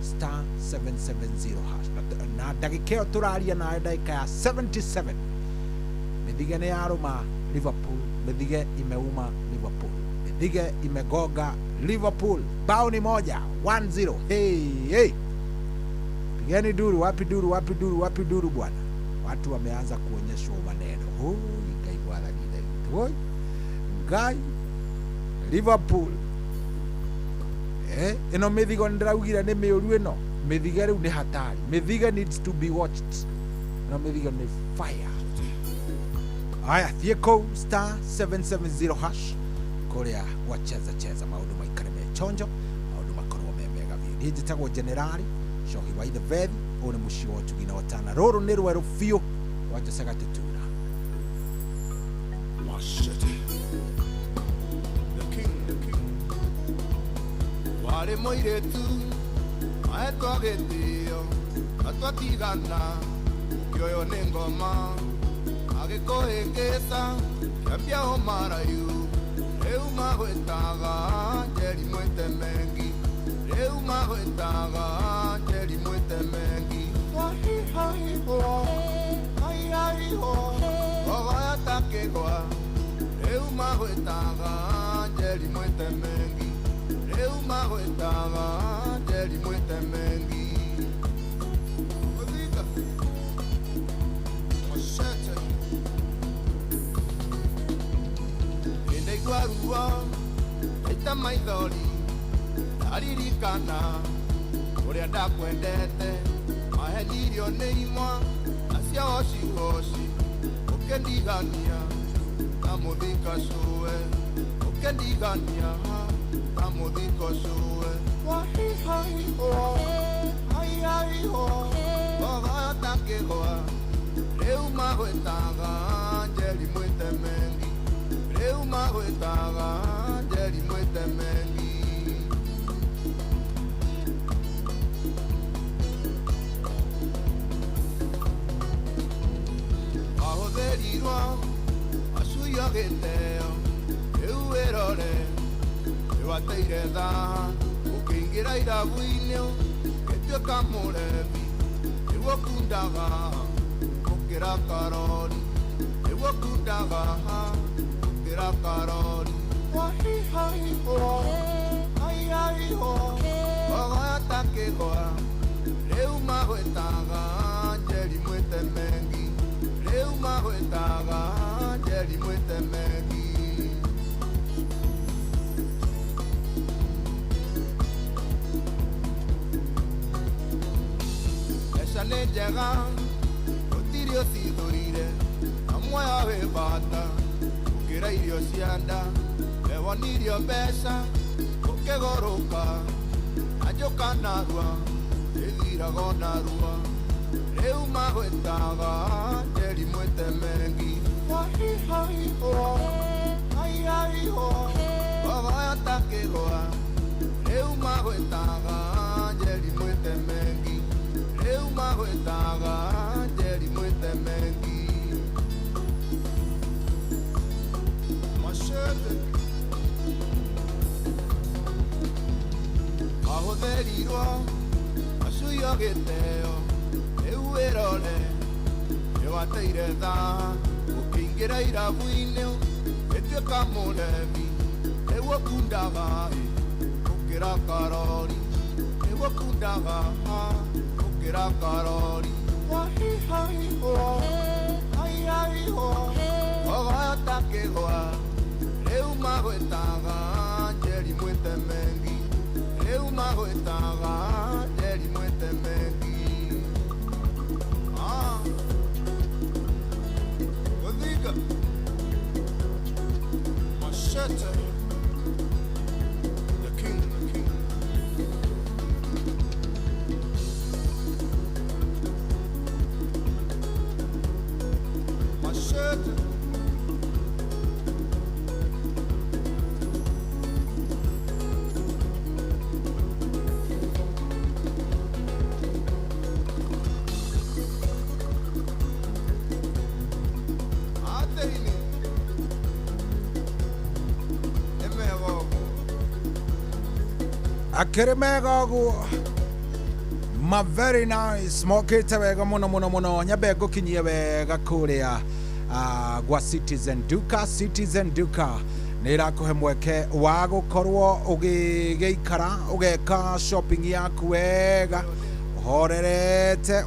star 770 hash na ndagĩka ĩyo tũraria nayo ndagĩka ya 77 mĩthige nĩ yarũma Liverpool, mĩthige imeuma Liverpool, mĩthige imegonga Liverpool, bao ni moja 1-0. Hey, pigeni duru, wapi duru, wapi duru, wapi duru bwana. Watu wameanza kuonyeshwa maneno. Ngai bwana ni dai. Ngai Liverpool ino mithigo ndiraugire ni miuru ino mithige riu ni hatari. Mithiga needs to be watched. No mithiga ni fire. Aya thie kou star 770 hash kuria wacheza maundu maikare me chonjo, maundu makorwo me mega vi. Njitagwo Generali Shohi wa the Vethi, one mushi wa tugina watana. Roro ni rweru fiu wajosega tutura. Machete. The king. Wale moiretu aetwa gĩtĩo atwatigana kĩoyo nĩ ngoma agĩkũhĩngĩca kĩambia o maraihu rĩu magwĩtaga njeri mwĩtemengi rĩu magwĩtaga njeri mwĩtemengi wahihaiho haihaiho gogoya ta kĩgwa rĩu magwĩtaga njeri mwĩtemengi rĩu magwĩtaga njeri mwĩtemengi Odhiga Machete Ndaigua ruo aita maithori ndaririkana ũrĩa ndakwendete mahenirio nĩ imwa acia hoci ũkĩndigania ta mũthika cũe ũkĩndigania ta mũthika cũe wahihaiho haihaiho gogoya ta kĩgwa rĩu magwĩtaga njeri mwĩtemengi rĩu magwĩtaga njeri mwĩtemengi ahũthĩrirwo acuio gĩteo rĩu wĩrore nĩwateire thaha ũkĩingĩra irabu-inĩ gĩtuĩka mũrebi nĩguo kundaga ũkĩra karori nĩguo kundaga ũkĩra karori wahihaiho haihaiho gogoya ta kĩgwa rĩu magwĩtaga njeri mwĩtemengi rĩu magwĩtaga njeri mwĩtemengi mbeca nĩ njega gũtirĩ ũcithũire amwoya wĩ bata gũkĩra irio cia nda wewonirio mbeca ũkĩgũrũka anjũka narua ĩthiraga narua rĩu magwĩtaga njeri mwĩtemengi wahihaiho haihaiho gogoya ta kĩgwa rĩu magwĩtaga njeri mwĩtemengi rĩu magwĩtaga njeri mwĩtemengi Machete ahũthĩrirwo acuio gĩteo rĩu wĩrore nĩwateire thaha ũkĩingĩra irabu-inĩ gĩtuĩka mũrebi nĩguo kundaga ũkĩra karori nĩguo kundaga ũkĩra karori wahihaiho haihaiho gogoya ta kĩgwa rĩu magwĩtaga njeri mwĩtemengi rĩu magwĩtaga njeri mwĩtemengi Odhiga Machete The king Machete thĩinĩ nĩ mega ũguo akĩrĩ mega ũguo ma very nice mokĩte wega mũno mũno mũno nyambe ngũkinyie wega kũrĩa gwa Citizen Duka nĩ ĩrakũhe mweke wa gũkorwo ũgĩikara ũgeka shopping yaku wega ũhorerete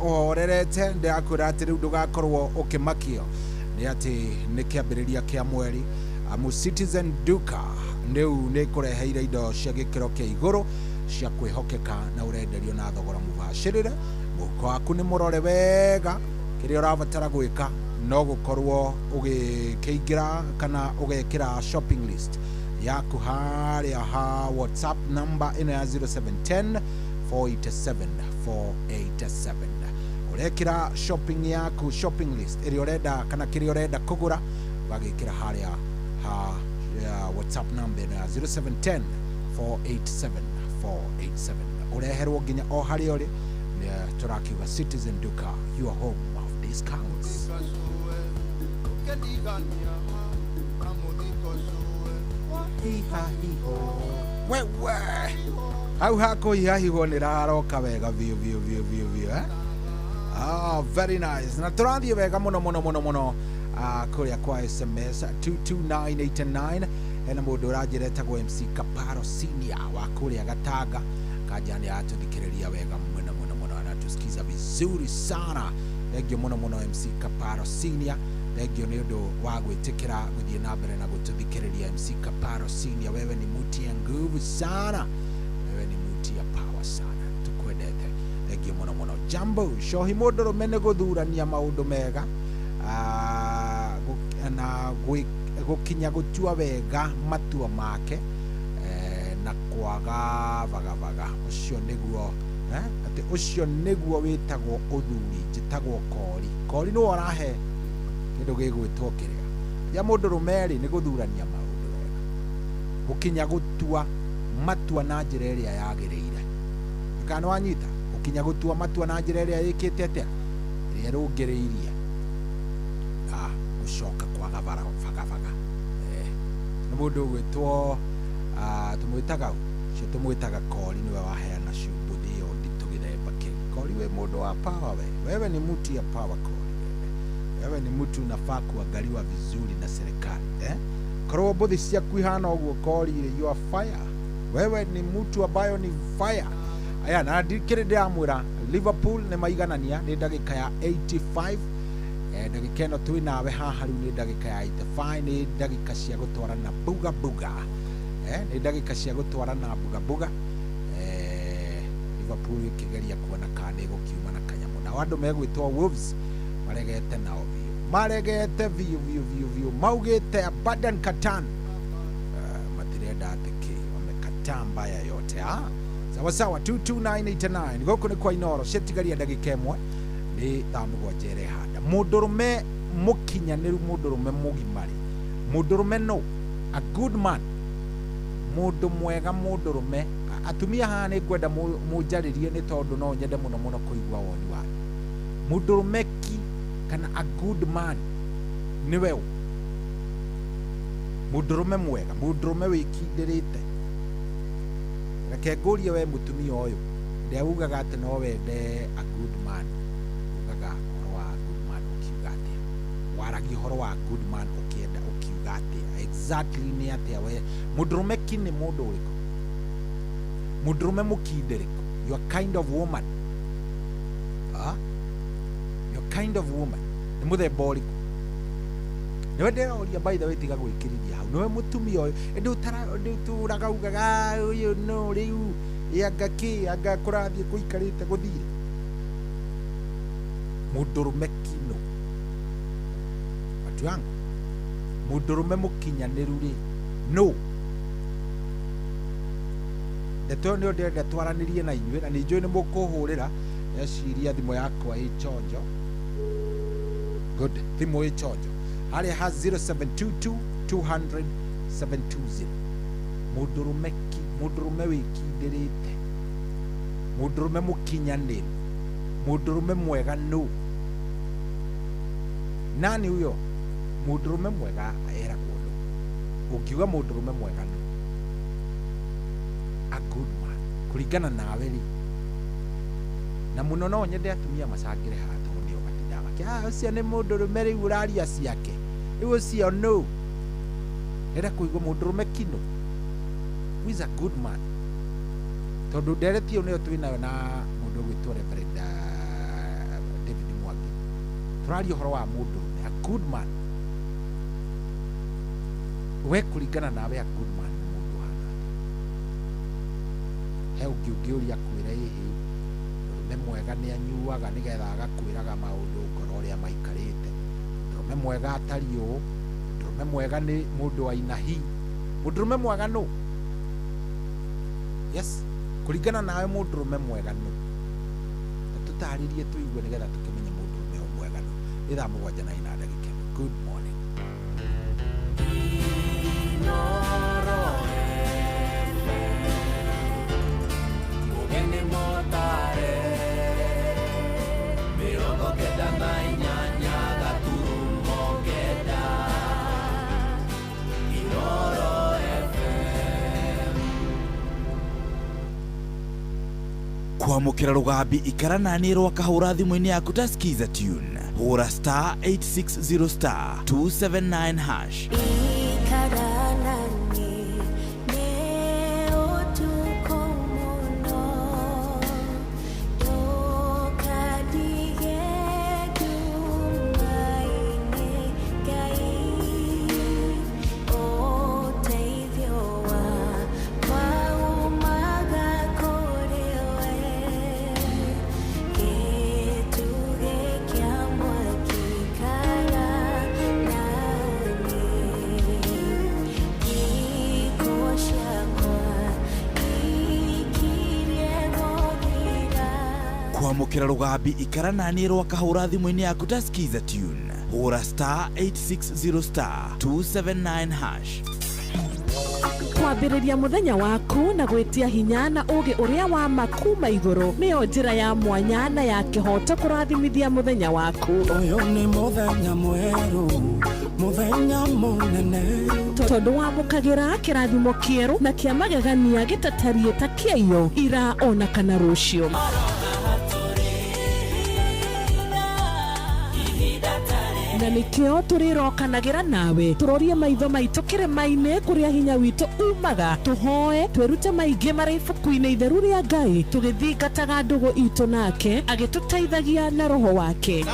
ndĩrakwĩra atĩ rĩu ndũgakorwo ũkĩmakio nĩ atĩ nĩ kĩambĩrĩria kĩa mweri Citizen Duka rĩu nĩ ĩkũreheire indo cia gĩkĩro kĩa igũrũ cia kwĩhokeka na ũrenderio na thogora mũbacĩrĩre mũhuko waku nĩ mũrore wega kĩrĩa ũrabatara gwĩka no gũkorwo ũgĩkĩingĩra kana ũgekĩra shopping list yaku harĩa ha WhatsApp number ĩno ya 0710 487 487 ũrekĩra shopping yaku shopping list ĩrĩa ũrenda kana kĩrĩa ũrenda kũgũra ũgagĩkĩra harĩa ha WhatsApp number ĩno ya 0710 487 487 ũreherwo nginya o harĩa ũrĩ tũrakiuga Citizen Duka your home of discounts wewe hau hako hihahiho nĩ raroka wega biũ very nice na tũrathiĩ wega mũno kũrĩa kwa SMS 22989 hena mũndũ ũranjĩra etagwo MC Kaparo Senior wa kũrĩa Gatanga kanja nĩ atũthikĩrĩria wega mũno anatusikiza vizuri sana thengio mũno MC Kaparo Senior thengio nĩ ũndũ wa gwĩtĩkĩra gũthiĩ na mbere na gũtũthikĩrĩria MC Kaparo Senior wewe ni muti ya nguvu sana wewe ni muti ya power sana tukwendete thengio mũno jambo shohi mũndũrũme nĩ gũthurania maũndũ mega na gũkinya gũtua wega matua make na kwaga vagabaga ũcio nĩguo atĩ ũcio nĩguo wĩtagwo ũthuri njĩtagwo kori nĩ warahe kĩndũ gĩgwĩtwo kĩrĩa ya mũndũrũme rĩ nĩ gũthurania maũndũ wega gũkinya gũtua matua na njĩra ĩrĩa yagĩrĩire kana wanyita gũkinya gũtua matua na njĩra ĩrĩa ĩkĩte atĩa ĩrĩa rũngĩrĩirie gũcoka kwaga vagabaga nĩ mũndũ ũgwĩtwo tũmwĩtaga kori nĩwe waheana ciumbũthi ĩyo nditũ gĩthemba kĩu kori we mũndũ wa power wewe ni mtu ya power kori wewe ni mtu unafaa kuangaliwa vizuri na serikali korwo mbũthi ciaku ihana ũguo kori you are fire wewe ni mtu ambayo ni fire aya na ndikĩrĩ ndĩramwĩra Liverpool nĩ maiganania nĩ ndagĩka ya 85 ndagĩka ĩno twĩ nawe haha rĩu nĩ ndagĩka ya 85 nĩ ndagĩka cia gũtwarana buga nĩ ndagĩka cia gũtwarana buga Liverpool ĩkĩgeria kuona kana nĩ gũkiuma na kanyamũ na andũ megwĩtwo Wolves maregete nao biũ maugĩte Abadan Katan matirenda atĩkĩ wamekataa mbaya yote sawa 22989 gũkũ nĩ kwa Inoro cetigaria ndagĩka ĩmwe nĩ thaa mũgwanja ĩrehanda mũndũrũme mũkinyanĩru mũndũrũme mũgimari mũndũrũme no a good man mũndũ mwega mũndũrũme atumia haha nĩ ngwenda mũnjarĩrie nĩ tondũ no nyende mũno kũigua woni wanyu mũndũrũme ki kana a good man nĩwe ũ mũndũrũme mwega mũndũrũme wĩkindĩrĩte reke ngũrie we mũtumia ũyũ rĩrĩa ugaga atĩ no wende a good man ugaga ũhoro wa good man ũkiuga atĩa waragia ũhoro wa good man ũkienda ũkiuga atĩa exactly nĩ atĩa we mũndũrũme ki nĩ mũndũ ũrĩkũ mũndũrũme mũkindĩrĩku your kind of woman your kind of woman nĩ mũthemba ũrĩkũ nĩwe ndĩroria by the way tiga gwĩkĩrithia hau nĩwe mũtumia ũyũ ndũtũraga ugaga ũyũ no rĩu anga kũrathiĩ kũikarĩte gũthire mũndũrũme kino watu wangu mũndũrũme mũkinyanĩru rĩ no ndeto nĩ ndĩrenda twaranĩrie na inyuĩ na nĩ njũĩ nĩ mũkũhũrĩra eciria thimũ yakwa ĩ chonjo good thimũ ĩ chonjo harĩa ha 0722 200 720 mũndũrũme ki mũndũrũme wĩkindĩrĩte mũndũrũme mũkinyanĩru mũndũrũme mwega no nani huyo mundurume mwega era kundu ukiuga mundurume mwega no a good man kuringana nawe ri na muno no nyende atumia macangire hatho nio matindaga kia ucio ni mundurume ri uraria ciake ucio no era kuigwa mundurume kino who is a good man tondu nderetio nio twinayo na mundu gwitwo Reverend David Mwangi turaria horo wa mundurume a good man we kuringana nawe a good man mundu hana he ungiuria kwira hihi me mwega ni anyuaga nigetha agakwiraga maundu ngoro ria maikarite me mwega atario me mwega ni mundu wa inahi mundurume mwega no yes kuringana nawe mundurume mwega no tutaririe tuigue nigetha tukimenye mundurume mwega no ithaa 7:04 dakika. Good morning. kwamukira rugambi ikara nani rwa kahura thimu-ini yaku ta skiza tune hura star 860 star 279 hash kwamukira rugambi ikara nani rwa kahura thimu-ini yaku ta skiza tune hura star 860 star 279 hash kwambĩrĩria mũthenya waku na gwĩtia hinya na ũgĩ ũrĩa wa makuma igũrũ nĩyo njĩra ya mwanya na ya kĩhoto kũrathimithia mũthenya waku. Ũyũ nĩ mũthenya mwerũ, mũthenya mũnene, tondũ wamũkagĩra kĩrathimo kĩerũ na kĩa magegania gĩtatarie ta kĩayo ira ona kana rũciũ. Na nikio turirokanagĩra nawe turorie maitho maitũ kĩrĩma-inĩ kũrĩa hinya witũ umaga tuhoe twĩrute maingĩ marĩ ibuku-inĩ itheru rĩa Ngai tũgĩthingataga ndũgũ itũ nake agĩtũteithagia na roho wake.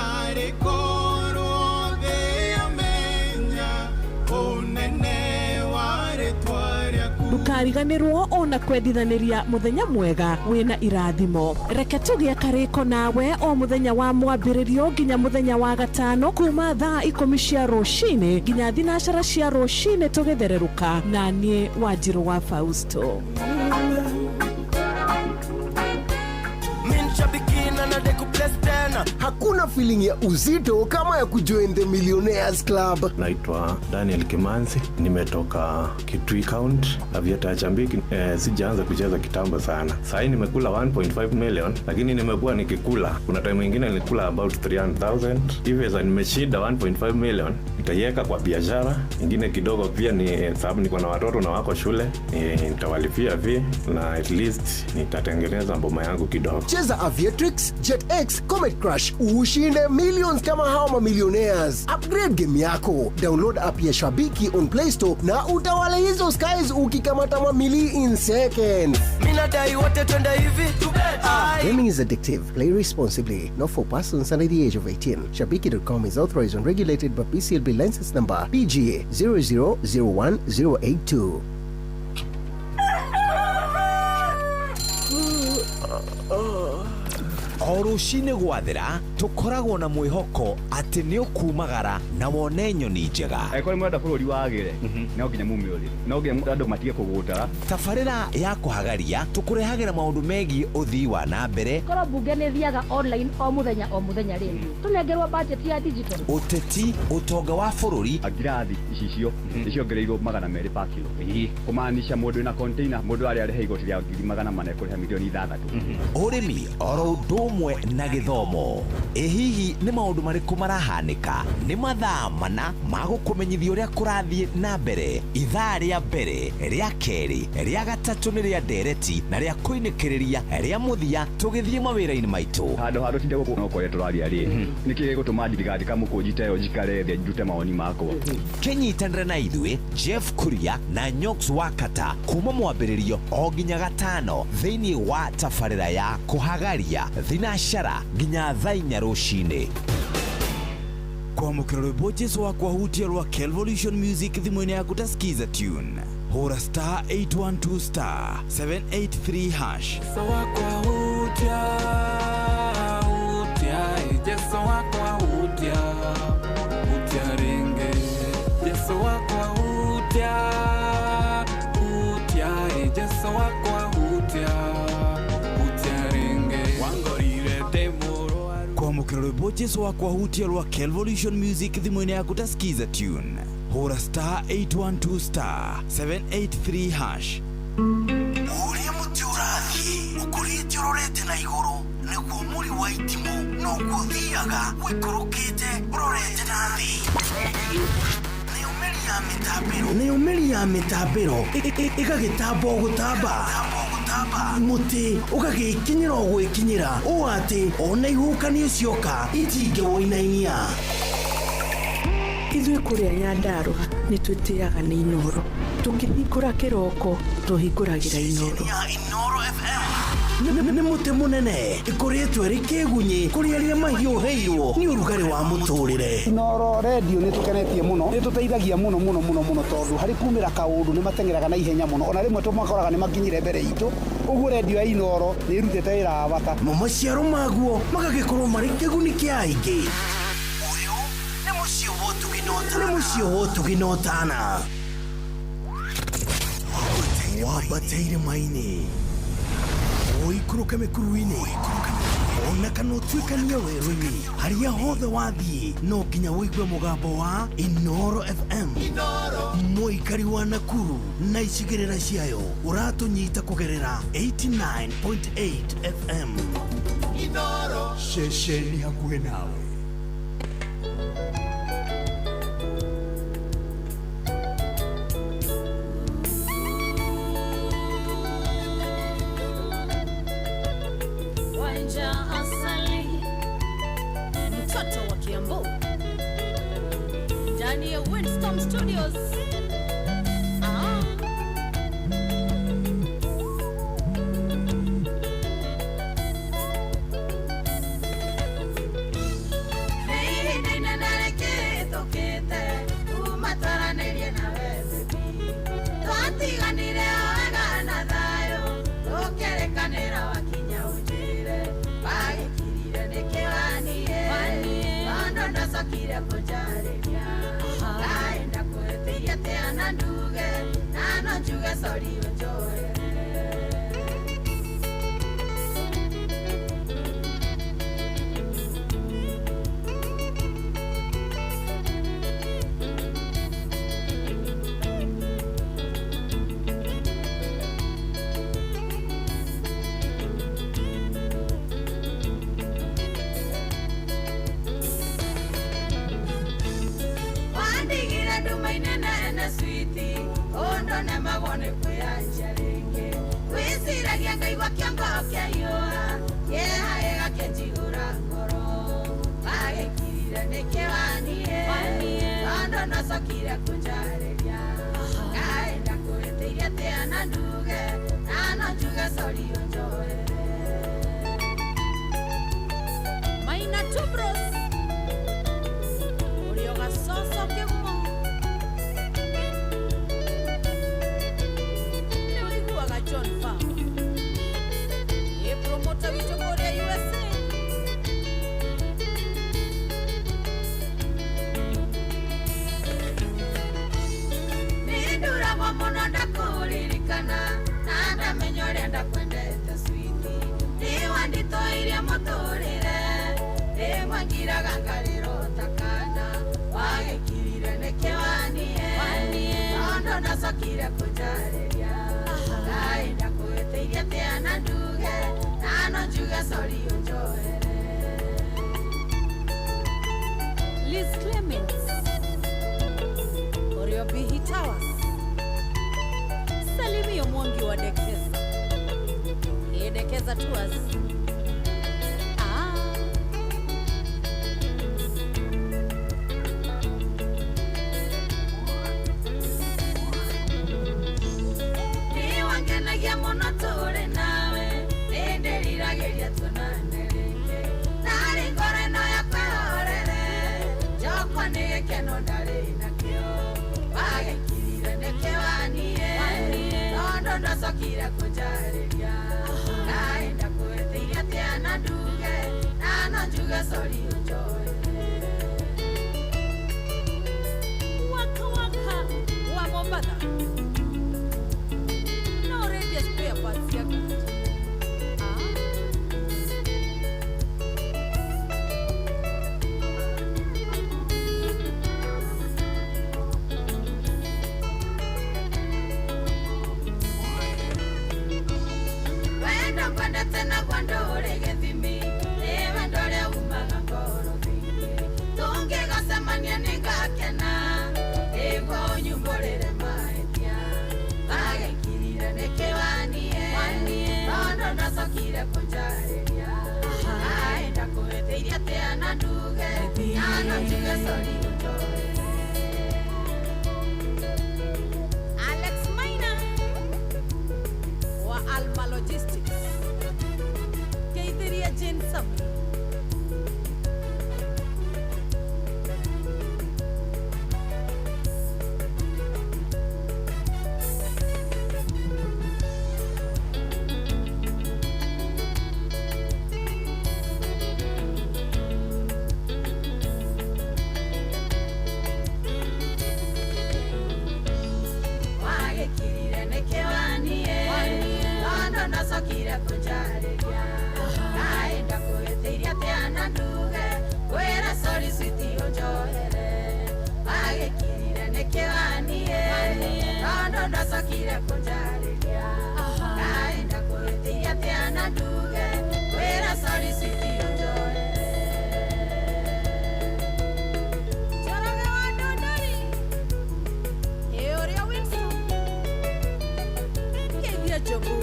Ndukariganĩrwo ona kwendithanĩria mũthenya mwega wĩna irathimo. Reke tũgĩe karĩko nawe o mũthenya wa mwambĩrĩrio nginya mũthenya wa gatano kuma thaa 10 cia rũcinĩ nginya thinacara cia rũcinĩ tũgĩthererũka na niĩ Wanjirũ wa Fausto. Hakuna feeling ya uzito kama ya kujoin the Millionaires Club. Naitwa Daniel Kimanzi, nimetoka Kitui County, Aviator Chambiki. Sijaanza kucheza kitambo sana. Sasa nimekula 1.5 million, lakini nimekuwa nikikula. Kuna time nyingine nilikula about 300,000. Hivi sasa nimeshinda 1.5 million. Nitaiweka kwa biashara, nyingine kidogo pia ni sababu niko na watoto na wako shule. Nitawalipia na at least nitatengeneza mboma yangu kidogo. Cheza Aviatrix, JetX, Comet Crush, ushinde millions kama hao mamillionaires. Upgrade game yako. Download app ya Shabiki on Play Store na utawala hizo skies ukikamata mamili in seconds. Minadai wote twende hivi tubeta. Gaming is addictive. Play responsibly. Not for persons under the age of 18. Shabiki.com is authorized and regulated by PCLB license number PGA 0001082. O rũcinĩ gwathĩra tũkoragwo na mwĩhoko atĩ nĩ ũkumagara na wone nyoni njega. Angĩkorwo mwenda bũrũri wagĩre no nginya mumĩũrĩre, no nginya andũ matige kũgũtara. Tabarĩra ya kũhagaria tũkũrehagĩra maũndũ megiĩ ũthii wa na mbere. Korwo mbunge nĩ thiaga online o mũthenya rĩngĩ. Tũnengerwo budget ya digital. Ũteti, ũtonga wa bũrũri. Ngirathi icicio nĩciongereirwo 200 per kilo. Kũmaanisha mũndũ wĩna container, mũndũ arĩa arĩhe igoti rĩa 400,000 ekũrĩha milioni 6. Ũrĩmi oro ũndũ hamwe na githomo. Hihi nĩ maũndũ marĩkũ marahanĩka? Nĩ mathaa mana ma gũkũmenyithia ũrĩa kũrathiĩ na mbere. Ithaa rĩa mbere, rĩa kerĩ, rĩa gatatũ nĩ rĩa ndereti na rĩa kũinĩkĩrĩria rĩa mũthia tũgĩthiĩ mawĩra-inĩ maitũ. Handũ tinde gũkũ no kwere tũraria rĩ. Nĩkĩ gũtũma thirikari kamũkũnjite yo njikare thĩ ndute mawoni makwa. Kenyitanĩre na ithuĩ Jeff Kuria na Nyox Wakata kuma mwambĩrĩrio o nginya gatano thĩinĩ wa tabarĩra ya kũhagaria thinacara nginya thaa 4 rũcinĩ. Kwamũkĩra rwĩmbo Jesu wakwa hutia rwa Kelvolution Music thimũ-inĩ yaku ta skiza tune. Hũra *812*783#. Jesu wakwa hutia, Jesu wakwa hutia, hutia ringe. Jesu wakwa hutia, Jesu wakwa hutia, hutia ringe. Wangorire demoro. Kwamũkĩra rwĩmbo Jesu wakwa hutia rwa Kelvolution Music thimũ-inĩ yaku ta skiza tune. Hũra *812*783#. Ũrĩa mũtĩ ũrathiĩ ũkũrĩte ũrorete na igũrũ nĩguo mũri wa itimũ no gũthiaga wĩkũrũkĩte ũrorete na thĩ. Nĩ ũmeri ya mĩtambĩro ĩgagĩtamba o gũtamba, mũtĩ ũgagĩkinyĩra o gwĩkinyĩra ũũ atĩ ona ihuhũkanio cioka itingĩwoinainia. Ithuĩ kũrĩa Nyandarũa nĩ twĩtĩaga nĩ Inoro. Tũngĩhingũra kĩroko tũhingũragĩra Inoro. Nĩ mũtĩ mũnene ĩkoretwo ĩrĩ kĩgunyi kũrĩ arĩa mahiũhĩirwo nĩ ũrugarĩ wa mũtũrĩre. Inoro radio nĩ tũkenetie mũno, nĩ tũteithagia mũno tondũ harĩ kumĩra kaũndũ nĩ matengeraga na ihenya mũno, ona rĩmwe tũmakoraga nĩ makinyire mbere itũ. Ũguo radio ya Inoro nĩ ĩrutĩte wĩra wa bata. Maciaro maguo magagĩkorwo marĩ kĩguni kĩa aingĩ. Ũyũ nĩ mũciĩ wa Ũtugi-Notana. Wambateire maini ũikũrũke mĩkuru-inĩ ona kana ũtuĩkanie werũ-inĩ, harĩa hothe wathiĩ no nginya wĩigue mũgambo wa Inoro FM. Mũikari wa Nakuru na icigĩrĩra ciayo ũratũnyita kũgerera 89.8 FM. Inoro ceceni hakuhĩ nawe. Studios. Sorry, Sakira kujareria, ai ndakwĩtĩirie tena nduge na nano njuge sorry unjoere. Liz Clements, Oriobihi Towers, Salimio Mwangi wa Dekeza, Dekeza Tours. Niwangenagia mono tore nawe, nenderirageria tunandereke, nari ngore no yakwehorere, jokwa nigekeno ndari nakio, wagekirire nekewanie, nondo ndacokire kunjariria, naenda kwethiria tiana nduge, nano njuge sorry unjoere. Waka waka wa Mombasa. No radio spare parts ya kaji. Wenda kwenda tena kwa ndore gethimi, ewe ndore umaga ngoro vingi, tungigasemania ningakena, ego nyumborere mahĩtia, bagekirire nĩkĩwanie, nondo ndacokire kũnjarĩria, aenda kũhĩtĩirie tĩana nduge, nano njuge sorry unjoere. Alex Maina wa Alma Logistics, Keithiria Jane Sami. Wagekirire nĩkĩwanie, nondo ndacokire kũnjarĩria, naenda kwĩhĩtĩirie tĩana nduge, kwĩra sorry sweetie unjoere. Wagekirire nĩkĩwanie, nondo ndacokire kũnjarĩria, naenda kwĩhĩtĩirie tĩana nduge, kwĩra sorry sweetie unjoere. Njoroge wa Ndondori, Eoria Wilson, Keithia Jobu,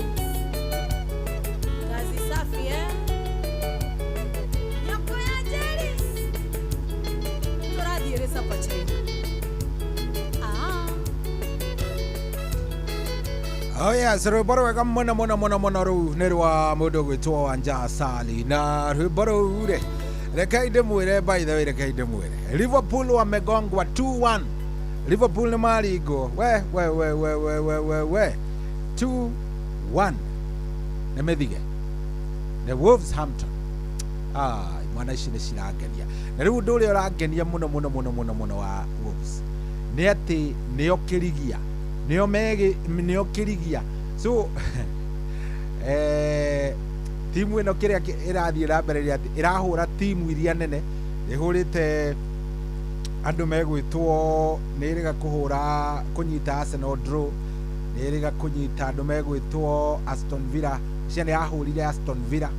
kazi safi Nyoko ya Jerry, turathiĩ Rĩcapa China. Oh yes, rwĩmbo rwega mũno mũno mũno mũno rũu nĩ rwa mũndũ gwĩtwo Wanja Sali, na rwĩmbo rũu rĩ, rekei ndĩmwĩre, by the way, rekei ndĩmwĩre, Liverpool wamegongwa 2-1. Liverpool nĩ maringwo we 2-1 nĩ mĩthige nĩ Wolverhampton. Mwana ici nĩ cirangenia, na rĩu ũndũ ũrĩa ũrangenia mũno mũno mũno mũno mũno wa Wolves nĩ atĩ nĩo kĩrigia, nĩo kĩrigia, so timu ĩno kĩrĩa ĩrathiĩ na mbere rĩ atĩ ĩrahũra timu iria nene, ĩhũrĩte andũ megwĩtwo, nĩĩrĩga kũnyita Arsenal draw, nĩĩrĩga kũnyita andũ megwĩtwo Aston Villa, cia nĩ yahũrire Aston Villa,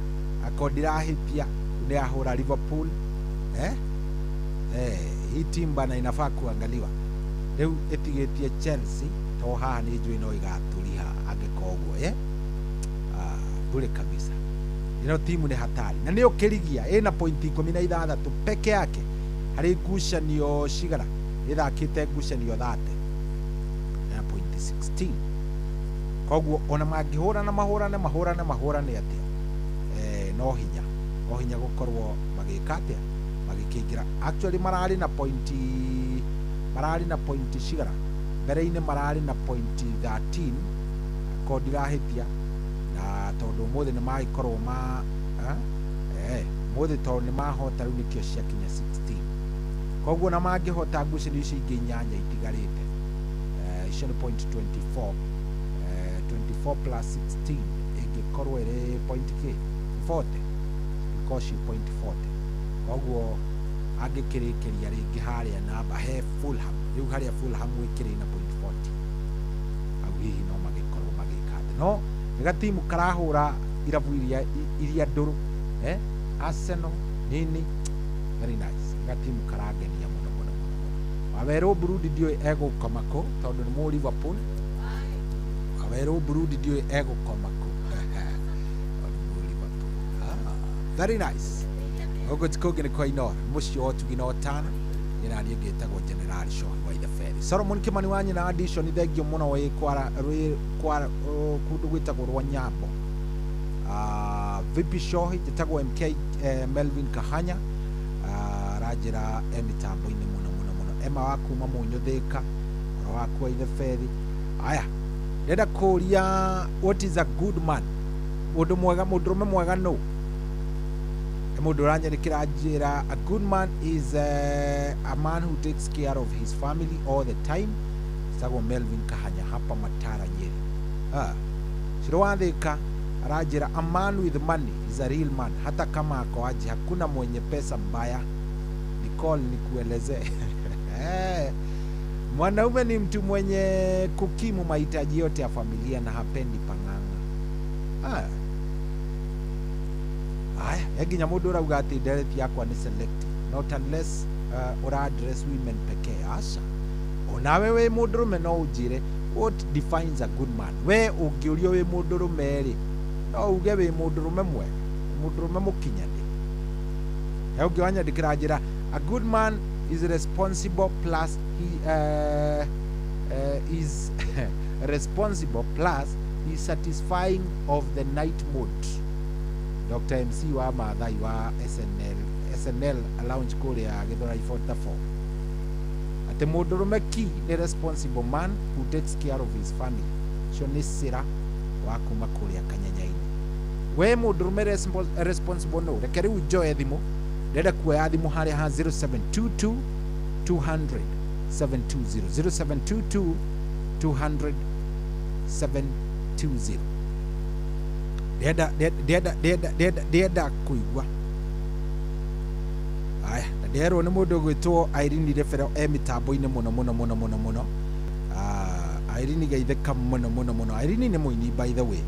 akondirahĩtia nĩ yahũra Liverpool. Hii timu bana inafaa kuangaliwa, rĩu ĩtigĩtie Chelsea, to haha nĩ njũĩ no igatũriha angĩkorwo ũguo bure kabisa. Ino timu nĩ hatari, na nĩyo kĩrigia, ĩna pointi 16 peke yake harĩ ngucanio cigana, ĩthakĩte ngucanio 30 na pointi 16. Koguo ona mangĩhũrana mahũrane atĩa, no hinya gũkorwo magĩka atĩa, magĩkĩingĩra. Actually mararĩ na pointi cigana, mbere-inĩ mararĩ na pointi 13, kondirahĩtia, na tondũ ũmũthĩ nĩ magĩkorwo ũmũthĩ tondũ nĩ mahota, rĩu nĩkĩo ciakinya 16. Koguo na mangĩhota ngucanio icio ingĩ 8 itigarĩte, icio nĩ point 24, 24 plus 16 ĩngĩkorwo ĩrĩ point 40, ikoci point 40. Koguo angĩkĩrĩkĩria rĩngĩ harĩa namba he Fulham, rĩu harĩa Fulham ĩkĩrĩ na point 40, au hihi no magĩkorwo magĩka atĩ. No nĩ gatimu karahũra irabu iria nduru Arsenal nini very nice gatimu karangenia muno Waweru Burudi ndio egukoma ku tondu ni mu Liverpool Waweru Burudi ndio egukoma ku very nice ogo tikoge ni kwa inora mucio tugino tana ina ni getagwo General Sean Waithe Ferry Solomon Kimani wanyi na addition thegio muno we kwara kundu gwitagwo rwa Nyambo Vipi Shohi getagwo MK Melvin Kahanya rajira emitambo-ini muno Emma wakuma Munyuthika oro waku Waithe Ferry aya ndenda kuria what is a good man mundu mwega mundurume mwega no mundu uranyerikira njira a good man is a man who takes care of his family all the time sagwo Melvin Kahanya hapa Matara Nyeri Shiro Wathika arajira a man with money is a real man hata kama ako aje hakuna mwenye pesa mbaya Nicole nikueleze mwanaume ni mtu mwenye kukimu mahitaji yote ya familia na hapendi pang'ang'a eginya mundu urauga ati ndereti yakwa ni selective not unless ura address women pekee aca onawe wi mundurume no ujire what defines a good man we ungiurio wi mundurume ri no uge wi mundurume mwega mundurume mukinyani ungiwanyandikira njira a good man is responsible plus he is responsible plus he is satisfying of the night mood Dr. MC wa Maathai wa SNL lounge kule ya Githurai 44 ate mundurume ki ni responsible man who takes care of his family cio ni sira wa kuma kule ya Kanyanyaini we mundurume responsible no reke riu njoe thimu ndenda kuoya thimu haria ha 0722 200 720 0722 200 720 ndenda kuigua aya nderwo ni mundu gwitwo Irene Refero mitambo-ini muno Irene geitheka muno Irene ni muini by the way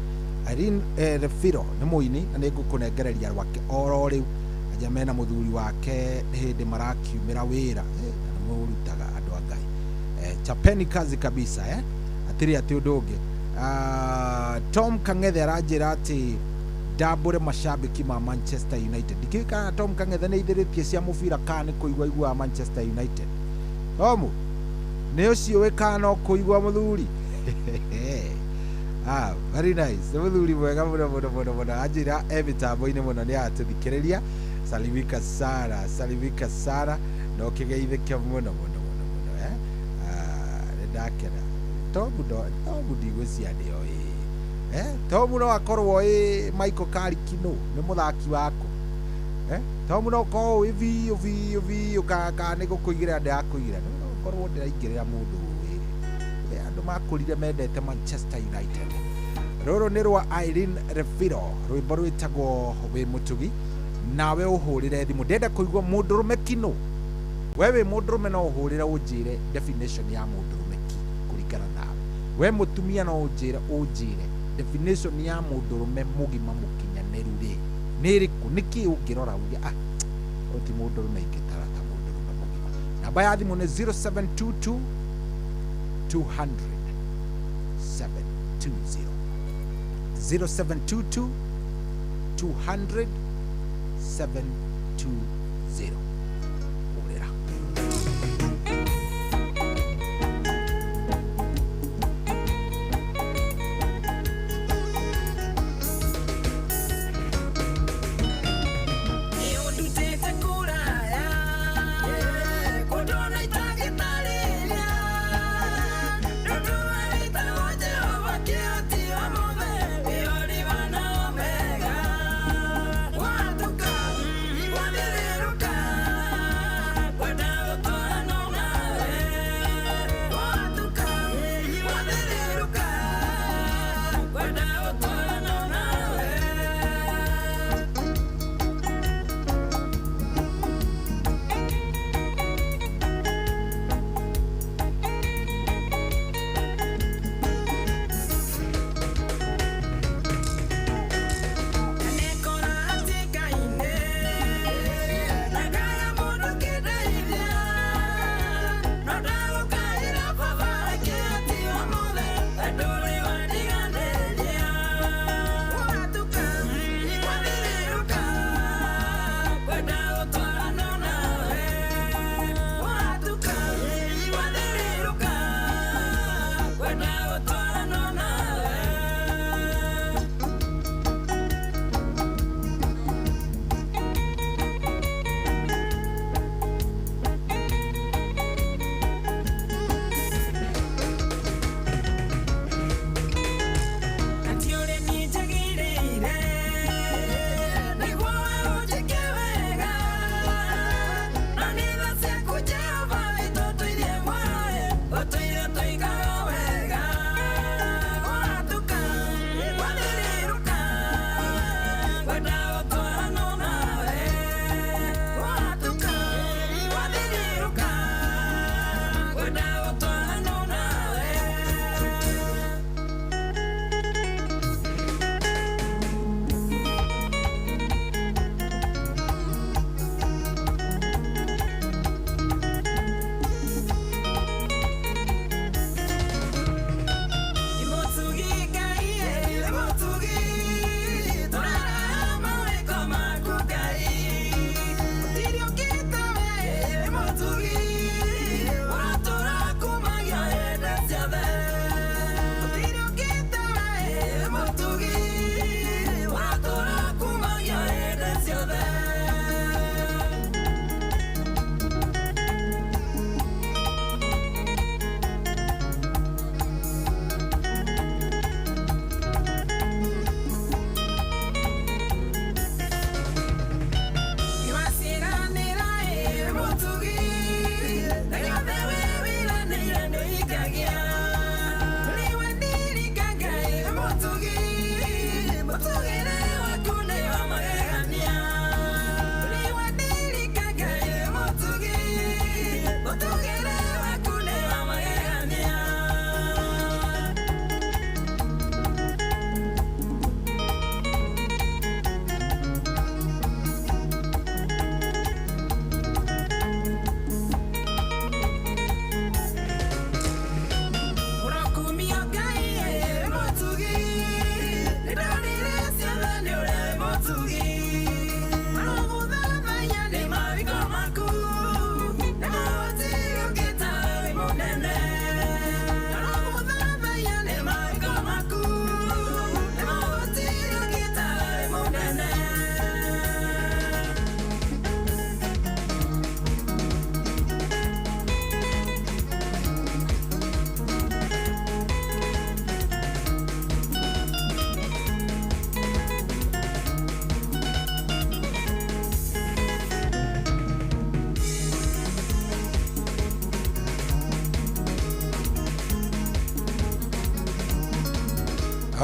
Irene Refero ni muini na nigukunengereria rwake oro riu aja mena muthuri wake hindi marakiumira wira na murutaga andu a Ngai chapeni kazi kabisa atiri ati undu ungi Tom Kang'ethe arajira ati ndambure mashabiki ma Manchester United ndikika Tom Kang'ethe ni ithiritie cia mubira kana kuigua Manchester United Tom ni ucio wika no kuigua muthuri very nice muthuri mwega muno ajira mitambo-ini muno ni atuthikiriria salimika sana no kigeithike muno ndakena Tom ndigwĩcia ndio Tom no akorwo Michael Carrick no ni muthaki wako Tom no ko vi ukaka ni gukuigira ndakuigira no korwo ndiraingirira mundu andu makurire mendete Manchester United roro ni rwa Irene Refero rwimbo rwitagwo wi mutugi nawe uhurire thimu ndenda kuigua mundurume kino wewe mundurume no uhurire unjire definition ya mundurume ki kurikana nawe we mutumia no unjire definition ya mundurume mugima mukinyaneru ri niriku niki ungirora uge oti mundurume ingitara ta mundurume mugima namba ya thimu ni 0722 200 720 0722 200 720 urera Watuka, waniruka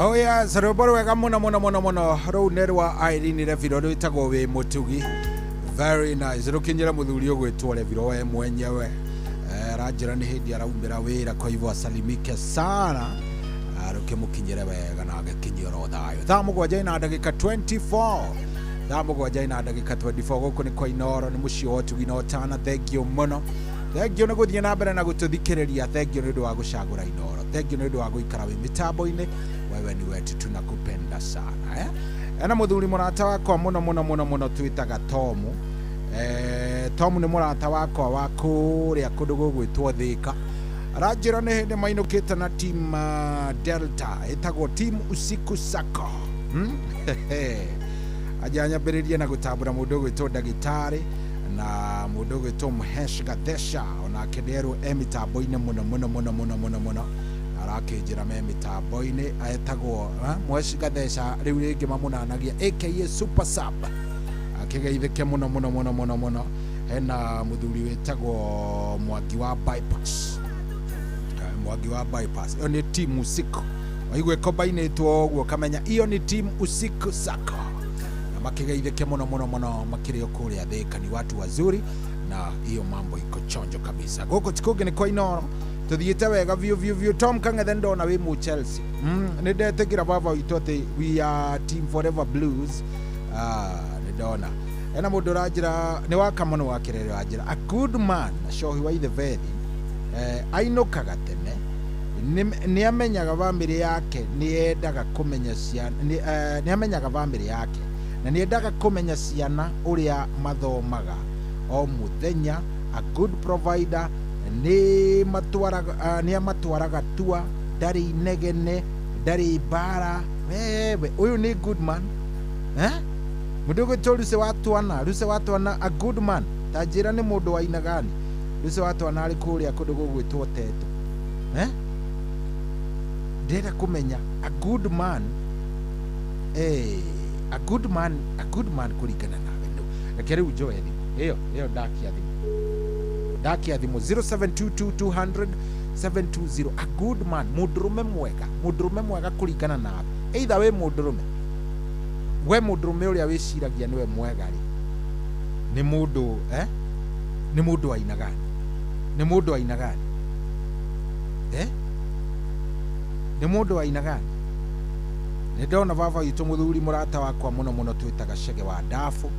Oh yes, rwimbo wega muno muno muno muno rũu nĩ rwa Irene Reviro rwĩtagwo wĩ mũtugi. Very nice. Rũkinyĩra mũthuri ũgwĩtwo Reviro we mwenyewe. Ranjĩra nĩ hĩndĩ araumĩra wĩra, kwa hivyo asalimike sana. Rũkĩmũkinyĩre wega na agĩkinyia oro thayũ. Thaa mũgwanja na ndagĩka 24. Thaa mũgwanja na ndagĩka 24 gũkũ nĩ kwa Inooro, nĩ mũciĩ wa ũtugi na ũtana. Thengio mũno. Thengio nĩ gũthiĩ na mbere na gũtũthikĩrĩria. Thengio nĩ ũndũ wa gũcagũra Inooro. Thengio nĩ ũndũ wa gũikara wĩ mĩtambo-inĩ. Wewe ni wetu, tunakupenda sana ena muthuri murata wakwa muno muno muno muno twitaga Tomu. Tomu ni murata wakwa wa kuria kundu gugwitwo Thika. Aranjira ni hindi mainukite na team Delta itagwo team Usiku Sako. Ajanyambiririe na gutambura mundu ugwitwo Ndagitari na mundu ugwitwo Muhesh Gathesha ona kederwo emitambo-ini muno muno muno muno muno muno. Arakĩnjĩra me mĩtambo-inĩ etagwo Muhesh Gathesha rĩu rĩngĩ mamunanagia aka Super Sub. Akĩgeithĩke mũno mũno mũno mũno mũno. Hena mũthuri wĩtagwo Mwangi wa Bypass. Mwangi wa Bypass ĩyo nĩ team Usiku. Waigua ĩkombainĩtwo ũguo kamenya ĩyo nĩ team Usiku Sako. Na makĩgeithĩke mũno mũno mũno makĩrĩ kũrĩa Thika, ni watu wazuri na hiyo mambo iko chonjo kabisa. Gũkũ ti kũngĩ nĩ kwa Inooro. Tuthiĩte wega view Tom Kang'ethe ndona wĩ mu Chelsea. Nĩ ndetikĩra baba witũ atĩ we are team Forever Blues. Nĩ ndona ena mũndũ ũranjĩra nĩ waka mũno wa kĩrere wanjĩra a good man Cohi wa Ithebethi ainũkaga tene nĩ amenyaga bamĩrĩ yake nĩ endaga kũmenya ciana nĩ amenyaga bamĩrĩ yake na nĩ endaga kũmenya ciana ũrĩa mathomaga o mũthenya. A good provider ni matwaraga tua ndari negene ndari bara. Wewe uyu ni good man mundu gwitwo Luce watwana a good man. Tanjira ni mundu wa aina gani? Luce watwana ari kuria kundu gugwitwo Teto. Ndenda kumenya a good man a good man kurigana nawe ndo rekere ujoe thimu iyo dakia thimu 0722 200 720. A good man, mundurume mwega kurigana nawe. Either we mundurume uria wiciragia niwe mwega ri ni mundu ni mundu aina gani? Ni mundu aina gani? Ni mundu aina gani? Ni ndona baba witũ muthuri murata wakwa muno muno twitaga Chege wa Dafu.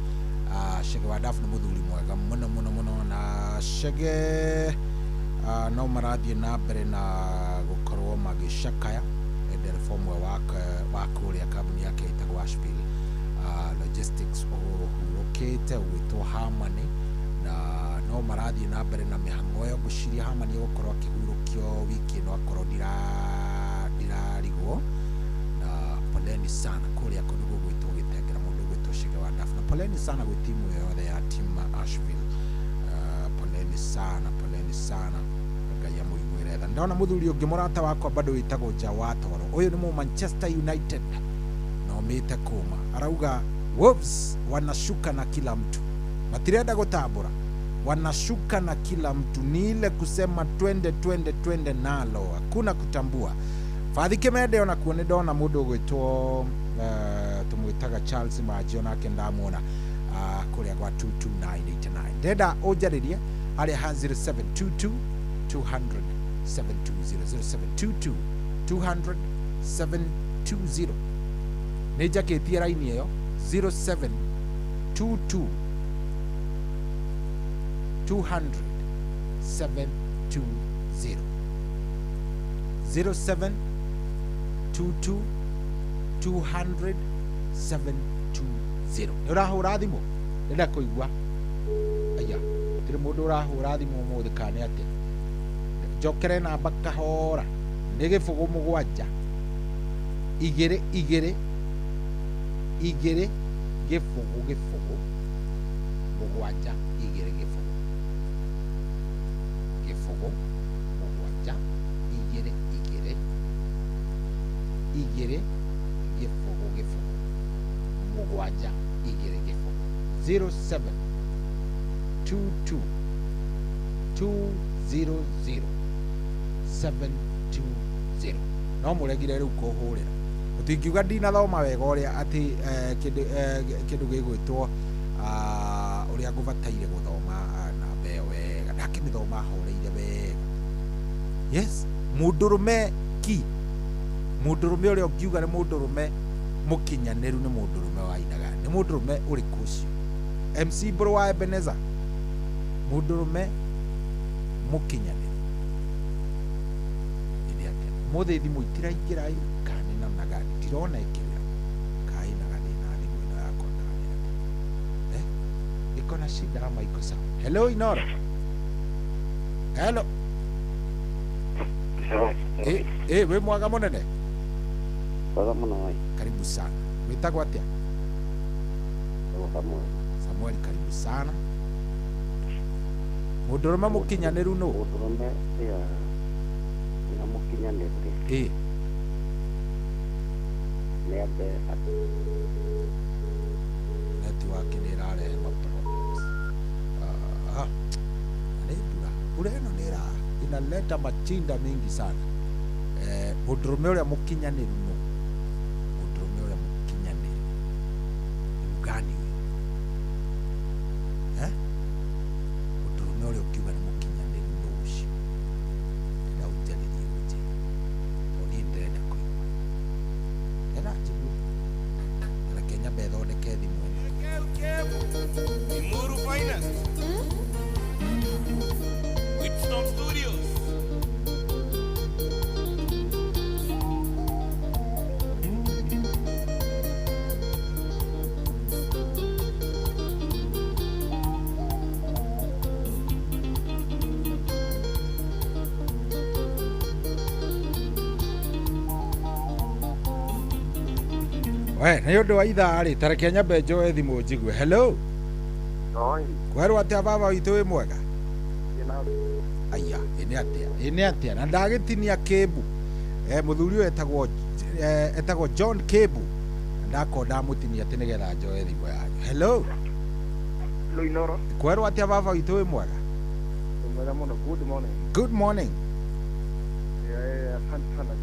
Chege wa Dafu ni muthuri mwega muno muno muno na Chege no marathiĩ na mbere na gũkorwo magĩcakaya reformwe wa kũrĩa kambuni yake ĩtagwo Ashville Logistics ũhurũkĩte ũgwĩtwo Harmony na no marathiĩ na mbere na mĩhang'o ĩyo. Ngwĩciria Harmony gũkorwo akĩhurũkio wiki ĩno akorwo ndirarigwo na poleni sana kũrĩa kũndũ gũgwĩtwo Gĩtengera mũndũ ũgwĩtwo Chege wa Dafu na poleni sana gwĩ timu yothe ya team Ashville. Poleni sana Ngai amũiguĩre tha. Ndona mũthuri ũngĩ mũrata wakwa bado wĩtagwo Jawatoro. Ũyũ nĩ mu Manchester United na omĩte kuma. Arauga Wolves wanashuka na kila mtu, matirenda gũtambũra, wanashuka na kila mtu. Ni ile kusema twende nalo, hakuna kutambua. Fathi Kimende ona kuo nĩ ndona mũndũ gwĩtwo tumwĩtaga Charles Manjio nake ndamwona kũrĩa gwa 22989 ndenda ũnjarĩrie harĩa ha 0722 200 720 0722 200 720 nĩ njakĩtie raini ĩyo 0722 200 720 0722 200 720 nĩ ũrahũra thimũ ndenda kũigua aya tĩrĩ mũndũ ũrahũra thimũ ũmũthĩ kana nĩ atĩa njokere namba kahora nĩ gĩbũgũ mũgwanja igĩrĩ gĩbũgũ mũgwanja igĩrĩ gĩbũgũ mũgwanja igĩrĩ gĩbũgũ mũgwanja igĩrĩ gĩbũgũ 0722 200 720 no mũregire rĩu kũhũrĩra ũtingiuga ndinathoma wega ũrĩa atĩ kĩndũ gĩgwĩtwo ũrĩa ngũbataire gũthoma namba ĩyo wega ndakĩmĩthoma horeire wega yes mũndũrũme mũndũrũme ũrĩa ũngiuga nĩ mũndũrũme mũkinyanĩru nĩ mũndũrũme wa aina gani nĩ mũndũrũme ũrĩkũ ũcio MC Mbũrũ wa Ebenezer mũndũrũme mũkinyanĩru mũthĩ thimũ itiraingĩra kana na nagani ndirona ĩkĩrĩra kaĩ nagani na thimũ ĩno yakwa ndamĩra ĩko na shida ama iko sawa hello Inoro hello we mwaga mũnene Baba mwanawai. Karibu sana. Witagwo atia? Samuel, karibu sana. Mũndũrũme mũkinyanĩru nũ? Mũndũrũme ya mũkinyanĩru. Nĩambe netiwaki nĩ ĩrarehe problems. Nĩ mbura ĩno nĩ inaleta machinda mingi sana. Mũndũrũme ũrĩa mũkinyanĩru nũ? Gani mũndũrũme ũrĩa ũkiuga nĩ mũkinyanĩru nũ ũcio ndĩra ũnjarĩrie ũnje tondũ niĩ ndĩrenda kũigua ena njigue reke nyambe thondeke thimũ Imuru Finest Whitstone Studios we nĩ ũndũ wa ithaa rĩ tareke nyambe njoe thimũ njigue hello kwerwo atĩa baba witũ wĩ mwega aya ĩnĩ atĩa na ndagĩtinia kĩmbu mũthuri ũyũ etagwo John Kĩmbu ndako ndamũtinia atĩ nĩgetha njoe thimũ yanyu hello Inoro kwerwo atĩa baba witũ wĩ mwega mwega mũno good morning asante sana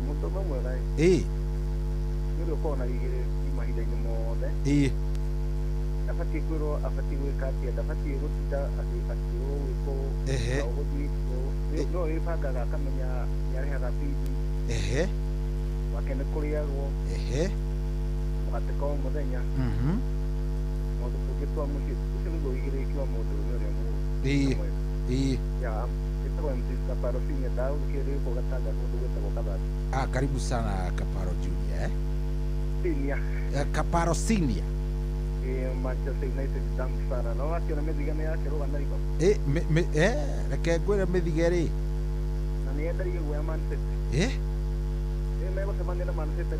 mũndũrũme mwega nĩũrĩa ũkorwo na igĩrĩ mahinda-inĩ mothe abatiĩ kwĩrwo abatiĩ gwĩka atĩa ndabatiĩ gũtinda akĩrwo gwĩkwo ũgũthiĩ no wĩbangaga akamenya nĩarehaga bithi wake nĩ kũrĩagwo mũgate kwa mũthenya maũndũ tũngĩ twa mũciĩ ũcio nĩguo igĩrĩki wa mũndũrũme ũrĩa ĩtagwo MC Kaparo Senior ndaũkĩrĩ gũkũ Gatanga kũndũ gwĩtagwo Kabathi karibu sana Kaparo Junior Senior Kaparo Senior Manchester United damu sana no akiona mĩthigane yake rũga na Liverpool reke ngwĩre mĩthigere na nĩ endagia guoya Man City megũcemania na Man City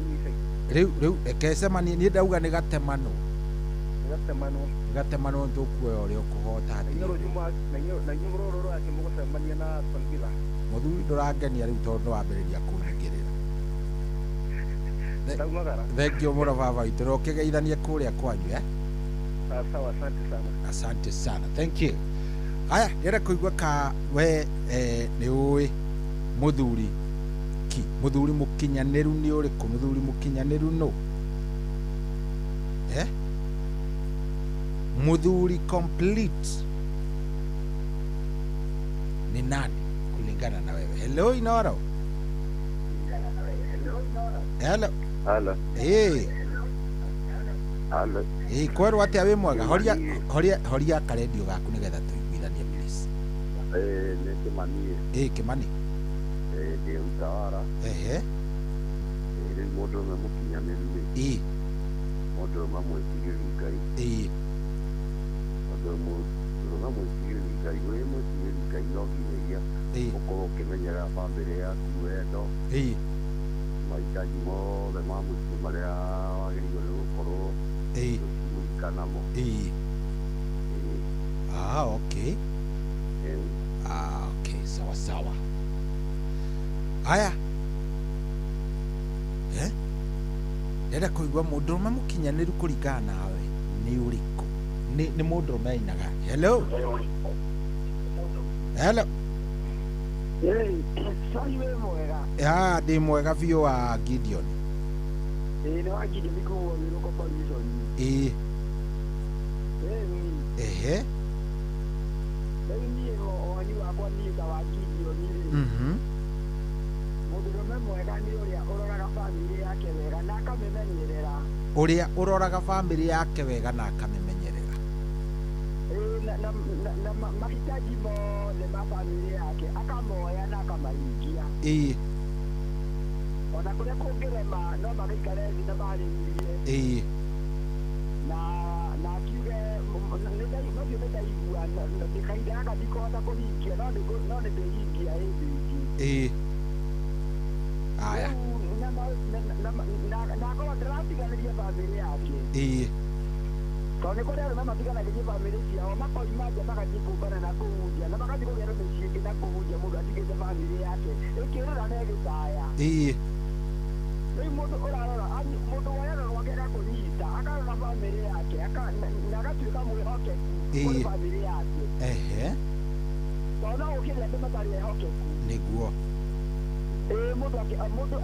rĩu reke cemanie niĩ ndauga nĩ gatemano gatemano tũkuoya ũrĩa ũkũhota na inyuĩ rũrũ rwake mũgũcemania na Aston Villa mũthuri ndũrangenia rĩu tondũ wambĩrĩria kũningĩrĩra thengio mũno baba witũ na ũkĩgeithanie kũrĩa kwanyu sawa asante sana thank you haya ndĩrenda kũigua ka we nĩ ũĩ mũthuri Njoki muthuri mukinyaniru ni uriku muthuri mukinyaniru no muthuri complete ni nani kulingana na wewe? Hello Inoro. Hello. Hello. Hello. Kweru atia wi mwega? Horia karedio gaku nigetha tuiguithanie please. Ni Kimani. Kimani. Ndi Utawara. Ni mundu me mukinyaniriru. Mundu me mwĩtigĩri Ngai. Mundu me mwĩtigĩri Ngai. Wĩ mwĩtigĩri Ngai no nginyagia ũkorwo ũkĩmenyerera bamĩrĩ yaku wendo. Mahitaji mothe ma mũciĩ marĩa wagĩrĩirwo nĩ gũkorwo ũkĩmũrika namo. Okay. Okay, sawa sawa. Haya. Ndenda kuigua mũndũrũme mũkinyaniru kũringana nawe nĩ ũrĩkũ? Nĩ mũndũrũme ainaga. Hello. Hello. Sai we mwega. Ndi mwega biũ wa Gideon. Nĩ wa Gideon kuo ni roko position. Ni oni wakwa ni ta wa Gideon ni. Mũndũrũme mwega nĩ ũrĩa ũroraga family yake wega na akamĩmenyerera. Ũrĩa ũroraga family yake wega na akamĩmenyerera. Na mahitaji mothe ma family yake akamoya na akamahingia. Ona kũrĩa kũngĩrema no magĩikare thĩ na marĩrie. Na akiuge macio nĩndaigua ndikaindaga ndikũhota kũhingia no nĩndĩhingia hĩndĩ. Aya. Na akorwo ndĩratiganĩria family yake. Tondũ nĩ kũrĩ arũme matiganagĩria family ciao makoima nja magathiĩ kũmbana na kũhunjia na magathiĩ kũgĩa mĩciĩ ĩngĩ na kũhunjia mũndũ atigĩte family yake ĩkĩrĩra na ĩgĩcaya. Rĩu mũndũ ũrarora mũndũ woyaga gwake agakũnyita akarora family yake na agatuĩka mwĩhokeku kũrĩ family yake. Tondũ no ũkĩrĩa andũ matarĩ ehokeku. Nĩguo. Mũndũ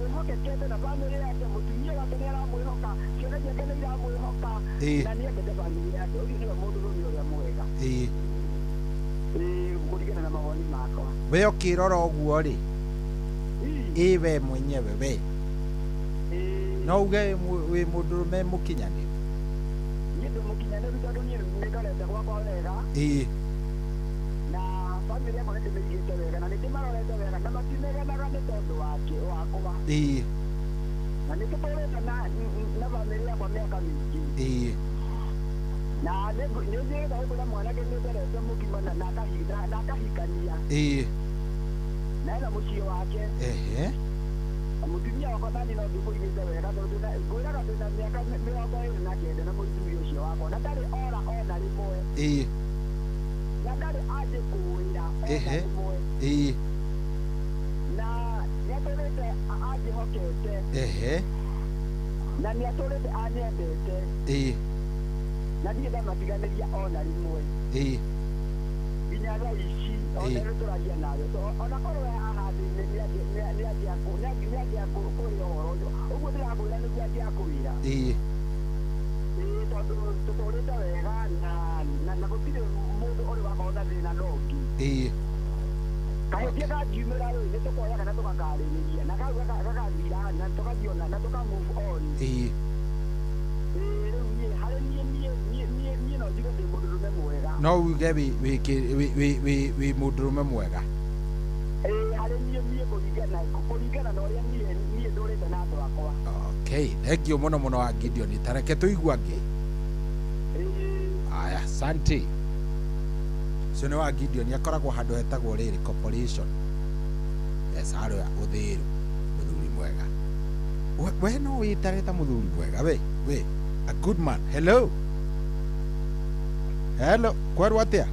wĩhokekete na family yake mũtumia wake nĩ aramwĩhoka ciana ciake nĩ iramwĩhoka na nĩ endete family yake ũcio nĩwe mũndũrũme ũrĩa mwega. Kũringana na mawoni makwa. We ũkĩrora ũguo rĩ we mwenyewe we no uge wĩ mũndũrũme mũkinyanĩru? Niĩ ndĩ mũkinyanĩru tondũ niĩ nĩndorete gwakwa wega na family yakwa nĩndĩmĩigĩte wega na nĩndĩmarorete wega na matineganaga nĩ tondũ wakwa. Na nĩtũtũrĩte na family yakwa mĩaka mĩingĩ. Na nĩnjĩrĩte gũkũra mwanake nĩnderete mũkima na akahikania. Na ena mũciĩ wake. Na mũtumia wakwa nani no ndĩmũigĩte wega tondũ ngwĩraga ndĩna mĩaka 29 na mũtumia ũcio wakwa na ndarĩ ora ona rĩmwe. Na ndarĩ anjĩ kũwĩra ona rĩmwe. Na nĩatũrĩte anjĩhokete. Na nĩatũrĩte anyendete. Na ndirĩ ndamatiganĩria ona rĩmwe. Nginya thaa ici ona tũraria nawe ona korwo haha thĩ nĩanjia kũrĩa ũhoro ũcio ũguo ndĩrakwĩra nĩguo anjia kwĩra. Tondũ tũtũrĩte wega na gũtirĩ mũndũ ũrĩ wakorwo na thĩna nongi. Kahĩtia kangiumĩra rĩ nĩtũkoyaga na tũgakarĩrĩria na kau gagathira na tũgathiĩ na tũka move on. Rĩu niĩ harĩ niĩ no njuge ndĩ mũndũrũme mwega. No uge wĩ mũndũrũme mwega? Harĩ niĩ kũringana na ũrĩa niĩ ndũrĩte na andũ akwa. Okay, thengiũ mũno mũno wa Gideon. Tareke tũiguange. Aya, asante. Ũcio nĩ wa Gideon akoragwo handũ hetagwo rĩrĩ corporation. Harĩa ũthĩĩro mũthuri mwega. We no wĩtarĩte mũthuri mwega we a good man. Hello. Kweru atĩa?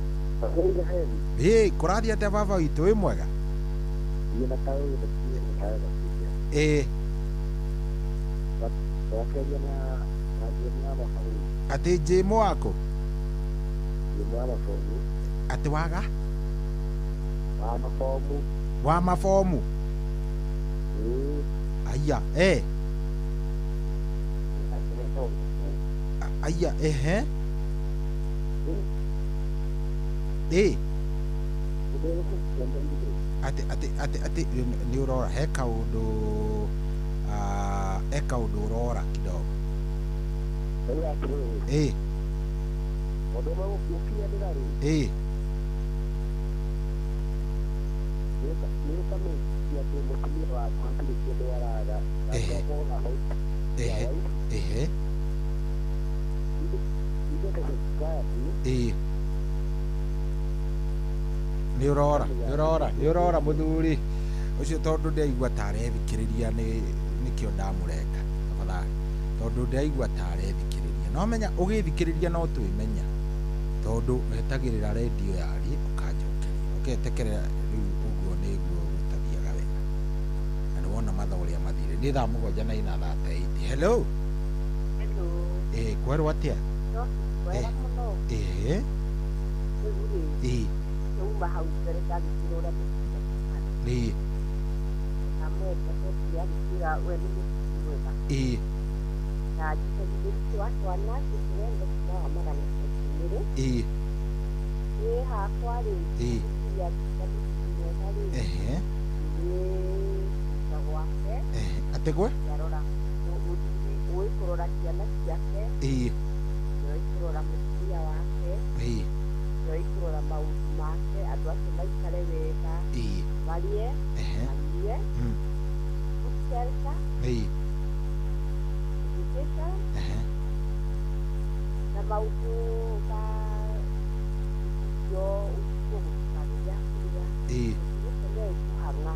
Kũrathiĩ atĩa baba witũ wĩ mwega? Atĩ Jimo wako? Atĩ waga? Wa mabomu. Aya aya ate ni urora he kaundu urora kidogo ni urora muthuri ucio tondu ndaigua tarethikiriria nikio ndamurenga tafadhali tondu ndaigua tarethikiriria no menya ugithikiriria no twimenya tondu wetagirira radio yari ukanjokeria uketekerera riu uguo niguo gutathiaga wega na wona mathoria mathire ni thaa mugonja na ina 38. Hello kwerwo atia Uma hau serikali kirora ni amwe kwa kira wewe ni na jitahidi watu wanasi kuenda kwa mara nyingine hakwari ya ategwe yarora uwe kurora kiana yake kurora msia wake kurora mauti make andũ acio maikare wega marie gũcerca na maũndũ ma yo ũkũgũcaria kũrĩa gũkũhang'a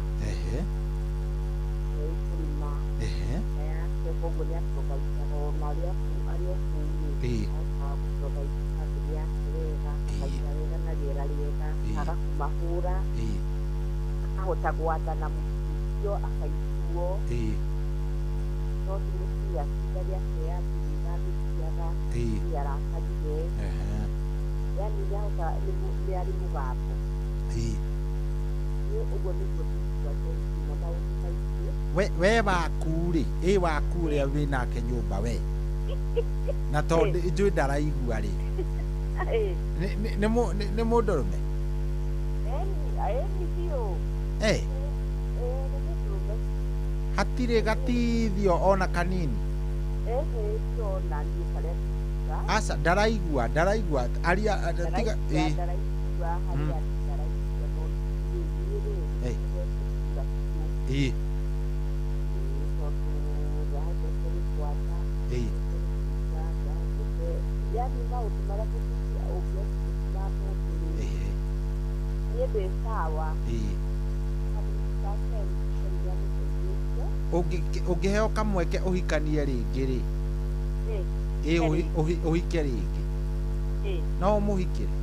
kurima koguo nĩ atũgaicagwo na arĩa kuumĩ gũtũgaicagia wega na rĩera rĩega agakumahũra akahota gwathana mũcio akaiguo no tũmũcia cida rĩake yathirĩra nĩarakarire yani nĩahota nĩ arĩ mũgambo ũguo nĩguo na maũndũ maingĩ we waku-rĩ waku ũrĩa wĩ nake nyũmba we na tondũ njũĩ ndaraigua rĩ nĩ mũndũrũme hatirĩ gatithio ona kanini aca ndaraigua aria tiga ũngĩheo kamweke ũhikanie rĩngĩ rĩ ũhike rĩngĩ no ũmũhikĩre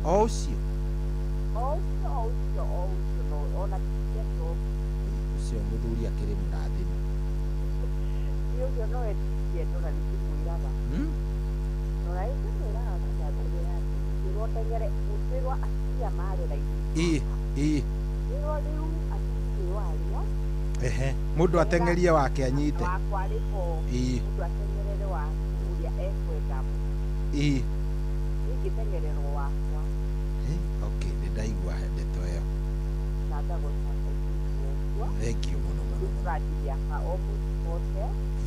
o ũcio ũcio mũthuri akĩrĩ mũrathime mũndũ ateng'erie wake anyite okay nĩndaigua ndeto ĩyo thengiũ mũno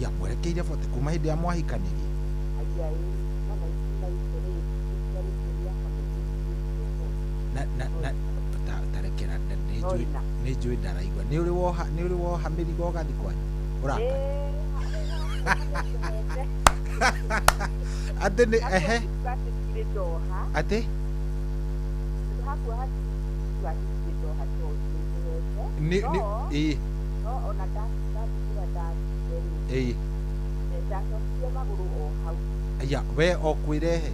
ya mwerekeire bote kuma hĩndĩ ya mwahikanirie tarekera nĩ njũĩ ndaraigua nĩ ũrĩ woha mĩrigo ũgathi kwanyu ũraka atĩ nĩ atĩ ya we okwĩrehe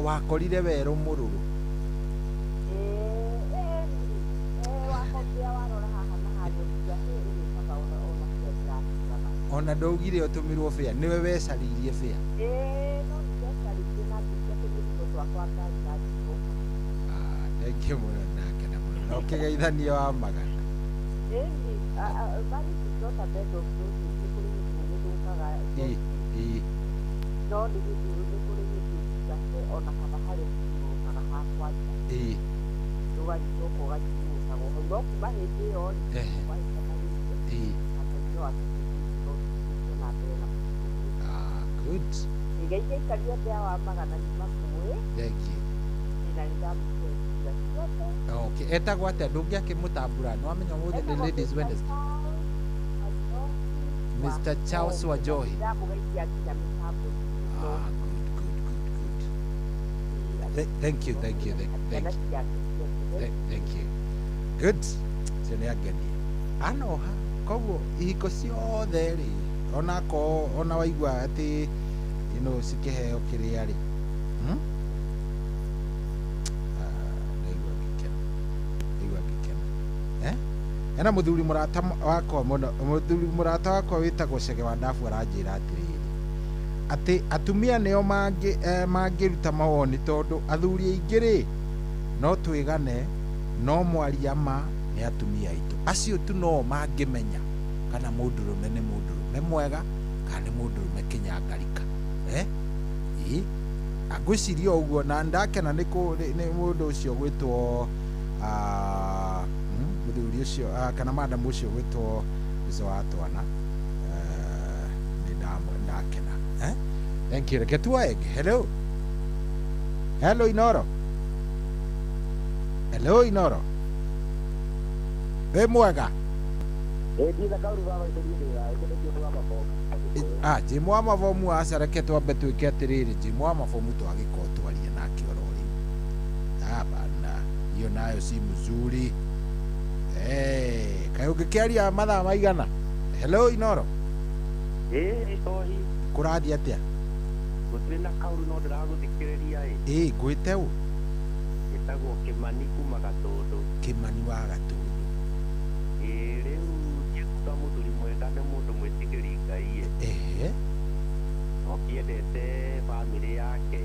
wakorire werũ mũrũrũ ona ndogire utumirwo fare niwe wecaririe fare no ndecaririe na ndĩkĩmĩrigo twakwa ngari thengiũ mũno nake na mũno na ũkĩgeithania wa magana bari tota bed of roses nĩ kũrĩ gĩthiũ gĩthũkaga no nĩ gĩthiũ nĩ kũrĩ gĩthiũ gake ona kana harĩ gĩthũkaga ha kwanja ũgagĩcoka ũgakĩgũcagwo hau no kuma hĩndĩ ĩyo good nĩgaike ikaria mbea wa magana nĩ makũĩ thengiũ na nĩndamũkĩra ciothe okay etagwo atĩa ndũngĩakĩmũtambũra nĩ wamenya ũmũthĩ nĩ ladies Wednesday Mr. Charles Wajohi ndamũgaikia nginya mĩtambo thank you good cio nĩ angenia anoha koguo ihiko ciothe rĩ ona waigua atĩ cikĩheo kĩrĩa rĩ ndaigua ngĩkena ena mũthuri mũrata wakwa wĩtagwo Chege wa Ndabu aranjĩra atĩrĩrĩ atĩ atumia nĩo mangĩruta mawoni tondũ athuri aingĩ rĩ no twĩgane no mwaria ma nĩ atumia aitũ acio tu no mangĩmenya kana mũndũrũme nĩ mũndũrũme mwega kana nĩ mũndũrũme kĩnyangarika ngwĩciria ũguo na ndakena nĩ mũndũ ũcio gwĩtwo mũthuri ũcio kana madam ũcio gwĩtwo Izo wa Twana nĩ ndakena thank you reke tuwaenge hello Inoro wĩ mwega Jim wa Mabomu aca reke twambe twĩke atĩrĩrĩ Jim wa Mabomu twagĩkorwo twaria nake oro rĩu bana hiyo nayo si mzuri kaĩ ũngĩkĩaria mathaa maigana hello Inoro kũrathiĩ atĩa gũtirĩ na kaũru no ndĩragũthikĩrĩria ngwĩte ũ gĩtagwo Kĩmani kuma Gatũndũ Kĩmani wa Gatũndũ rĩu ngĩkuga mũthuri mwega nĩ mũndũ mwĩtigĩri Ngai ũkĩendete bamĩrĩ yake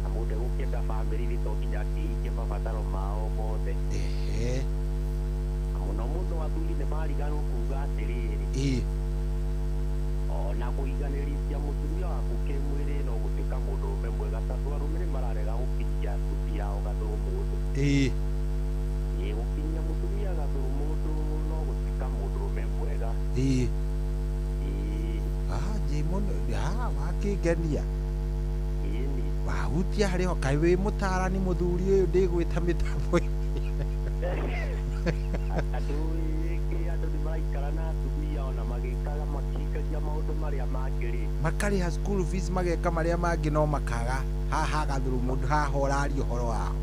na mũndũ gũkĩenda bamĩrĩ nĩ to nginya akĩhingie mabataro mao mothe mũno mũno athuri nĩ mariganwo kuga atĩrĩrĩ ona kũiganĩrĩria mũtumia waku kĩmwĩrĩ no gũtuĩka mũndũrũme mwega tondũ arũme nĩ mararega gũkinyia atumia ao gathũrũ mũndũ gũkinyia mũtumia gathũrũ mũndũ no gũtuĩka mũndũrũme mwega wakĩngenia wahutia harĩ ho kaĩ wĩ mũtarani mũthuri ũyũ ndĩgwĩta mĩtambo andũ nĩ maraikara na atumia ona magĩkaga makingagia maũndũ marĩa mangĩ makarĩha school fees mageka marĩa mangĩ no makaga haha gathũrũ mũndũ haha ũraria ũhoro wao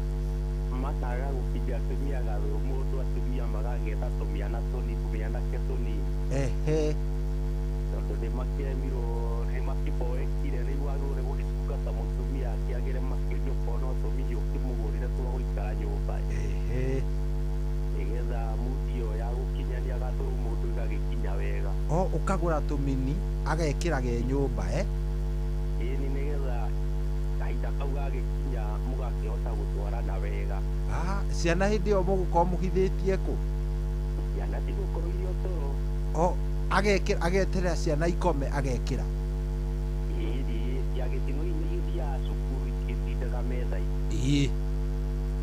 makaga gũkinyia atumia gathũrũ mũndũ atumia magagetha tũmĩana tũnake tũnini tondũ nĩ makĩremirwo nĩ makĩboekire rĩu agũre gũgĩtungata mũtumia akĩagĩre makĩria okorwo no tũmĩnyo ũkĩmũgũrĩre twa gũikara nyũmba nĩgetha mudi ĩyo ya gũkinyania gathũrũ mũndũ ĩgagĩkinya wega ũkagũra tũmini agekĩra ge nyũmba ĩni nĩgetha kahinda kau gagĩkinya mũgakĩhota gũtwarana wega ciana hĩndĩ ĩyo mũgũkorwo mũhithĩtie kũ ciana cigũkorwo irio toro ageterera ciana ikome agekĩra ciagĩtino-inĩ ithiaga cukuru igĩtindaga metha-inĩ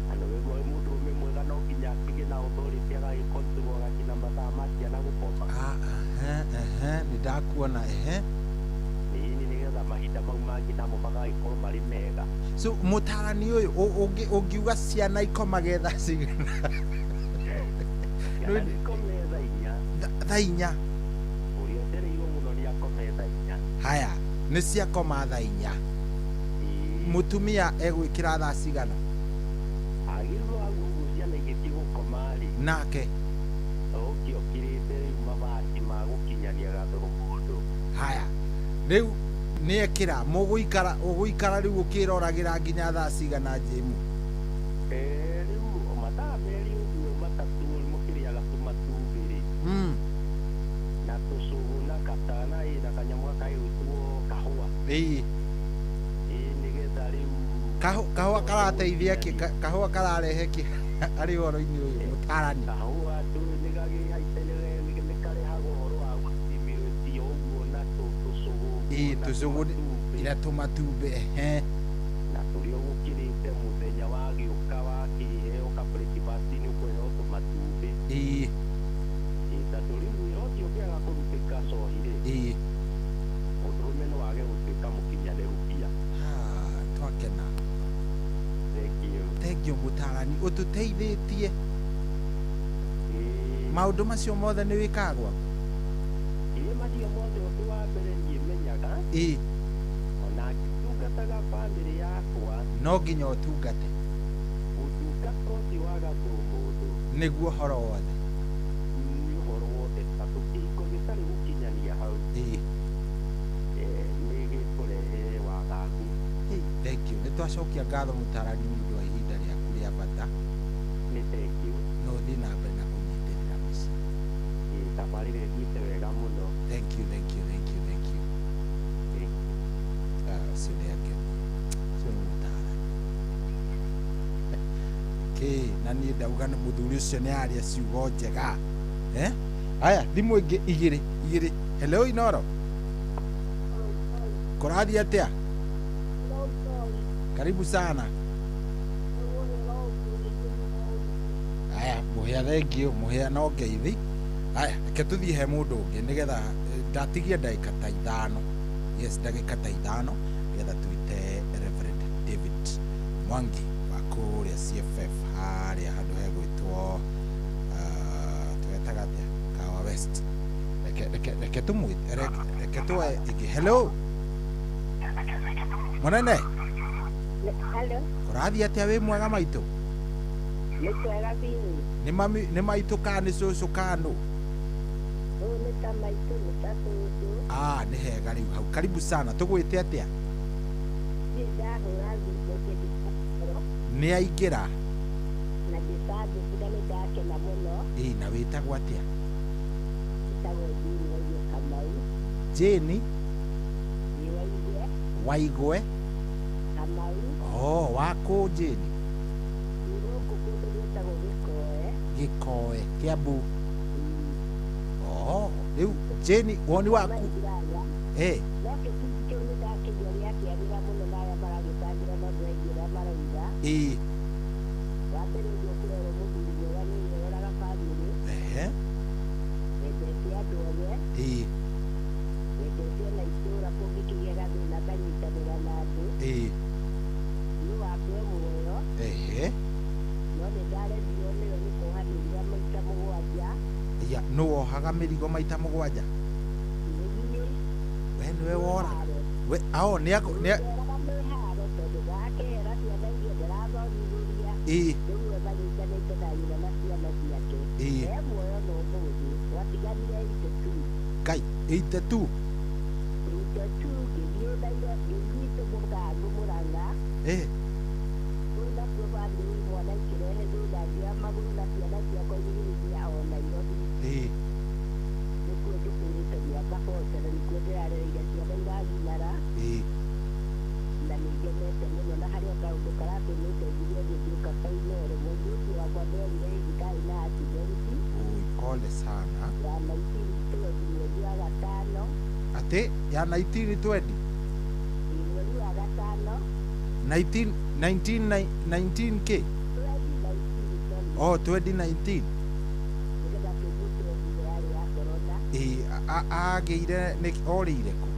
na wĩguo wĩ mũndũrũme mwega no nginya akĩgĩe na authority agagĩkontrol agakinya mathaa ma ciana gũkoma nĩ ndakuona nĩgetha mahinda mau mangĩ namo magagĩkorwo marĩ mega so mũtarani ũyũ ũngiuga ciana ikomage thaa cigana thaa inya ũrĩa ũtereirwo mũno nĩ akome thaa inya haya nĩ ciakoma thaa inya mũtumia egwĩkĩra thaa cigana agĩrwo aguo ciana igĩthiĩ gũkoma rĩ nake ũkĩokĩrĩte rĩu mabati ma gũkinyania gathũrũ mũndũ haya rĩu nĩekĩra ũgũikara rĩu ũkĩroragĩra nginya thaa cigana Jemu rĩu mathaa merĩ ũguo matatũ mũkĩrĩaga tũmatumbĩ rĩ na tũcũgũ nigetha riu kahua karateithia ki kahua kararehe ki ari horo-ini uyu mutarani kahua tu nigagĩhaitĩrĩre nĩkarehagwo ũhoro wa gũcimirĩti ũguo na tũcũgũ tũcũgũ ira tũmatumbĩ na tũrĩa gũkĩrĩte mũthenya wa gĩũka wa kĩheo ka breakfast nĩ ũkũheo tũmatumbĩ tondũ rĩu wĩra ũcio ũngĩaga kũrutĩka cohi-rĩ ũndũrũme no wage gũtuĩka mũkinyanĩru pia twakena tengio mũtarani ũtũteithĩtie maũndũ macio mothe nĩ wĩkaga gwaku macio mothe ũndũ wa mbere niĩ menyaga ona ngĩtungataga bamĩrĩ yakwa no nginya ũtungate ũtungata ũcio wa gatũ mũndũ nĩguo ũhoro wothe ũhoro wothe ta tũkĩhingo gĩtarĩ gũkinyania hau nĩ gĩkũrehe wagagu thank you nĩ twacokia ngatho mũtarani nĩ ũndũ wa ihinda rĩaku rĩa bata nĩ thank you no ũthiĩ na mbere na kũnyitĩrĩra mĩciĩ tabarĩra ĩthiĩte wega mũno thank you ũcio nĩ angĩ ũcio nĩ mũtarani na niĩ ndauga nĩ mũthuri ũcio nĩ aria ciugo njega aya thimũ ĩngĩ igĩrĩ hello Inoro kũrathiĩ atĩa karibu sana aya mũhĩa thengio mũhĩa no ngeithi aya reke tũthiĩ he mũndũ ũngĩ nĩgetha ndatigia ndagĩka ta ithano ndagĩka ta ithano nĩgetha twĩte Reverend David Mwangi wa kũrĩa CFF harĩa handũ hegwĩtwo twetaga atĩa Kawa West reke tũmwĩte reke tũe ĩngĩ hello mũnene kũrathiĩ atĩa wĩ mwega maitũ nĩ kwega biũ nĩ maitũ kana nĩ cũcũ kana nũ nĩ ta maitũ nĩ ta cũcũ nĩ hega rĩu hau karibu sana tũgwĩte atĩa ndahũra thimũ nĩ aingĩra na ngĩcambĩkire nĩ ndakena mũno na wĩtagwo atĩa wĩtagwo Kamau Jane Waigwe Kamau wako Jane gũkũ kũndũ gwĩtagwo Gĩkoe Kiambu rĩu Jane woni waku no kĩbindi kĩu nĩ ndakĩigua gĩakĩarĩra mũno na arĩa maragĩcambĩra no ndĩraiguĩra marauga wa mbere ũguo kũrerwo mũthuri mwega nĩ ũroraga bamĩrĩ wendete andũ othe wendete na itũũra kũngĩkĩgĩa gathĩna kanyitanĩra na andũ nĩ wakwe muoyo no nĩ ndaremirwo nĩyo nĩ kũhanĩria maita mũgwanja nũ wohaga mĩrigo maita mũgwanja we nĩwe wora nĩ mĩharo tondũ gakera ciana iria ndĩrathomithĩria rĩu magĩiganĩte na nyina na ciana ciake muoyo no mũthĩ watiganire 82 ngĩthiĩ Nairobi ngĩthiĩ Mũgangũ Mũrang'a kũu nakuo bamĩrĩ mwana ikĩrehe thutha ngĩoya magũrũ na ciana ciakwa igĩgĩthiĩ o Nairobi nĩkuo ndũkĩrĩte mĩaka 4 na nĩkuo ndĩrarereire ciana iragimara na nĩngenete mũno na harĩa kaũndũ karatũmĩte ngirie gũtuĩka Kainoro mũndũ ũcio wakwa ndorire thibitarĩ na accidenti pole sana ya 1920 mweri wa gatano ati ya 1920 mweri wa gatano 19k 2019 agĩire orĩire kũ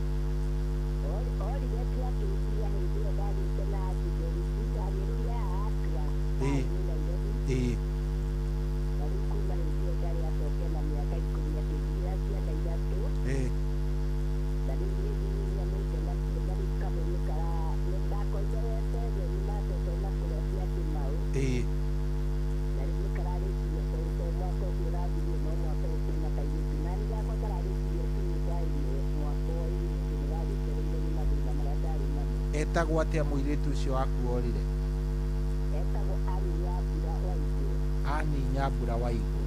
etagwo atĩa mũirĩtu ũcio waku orire etagwo Ani Nyambura Waigũ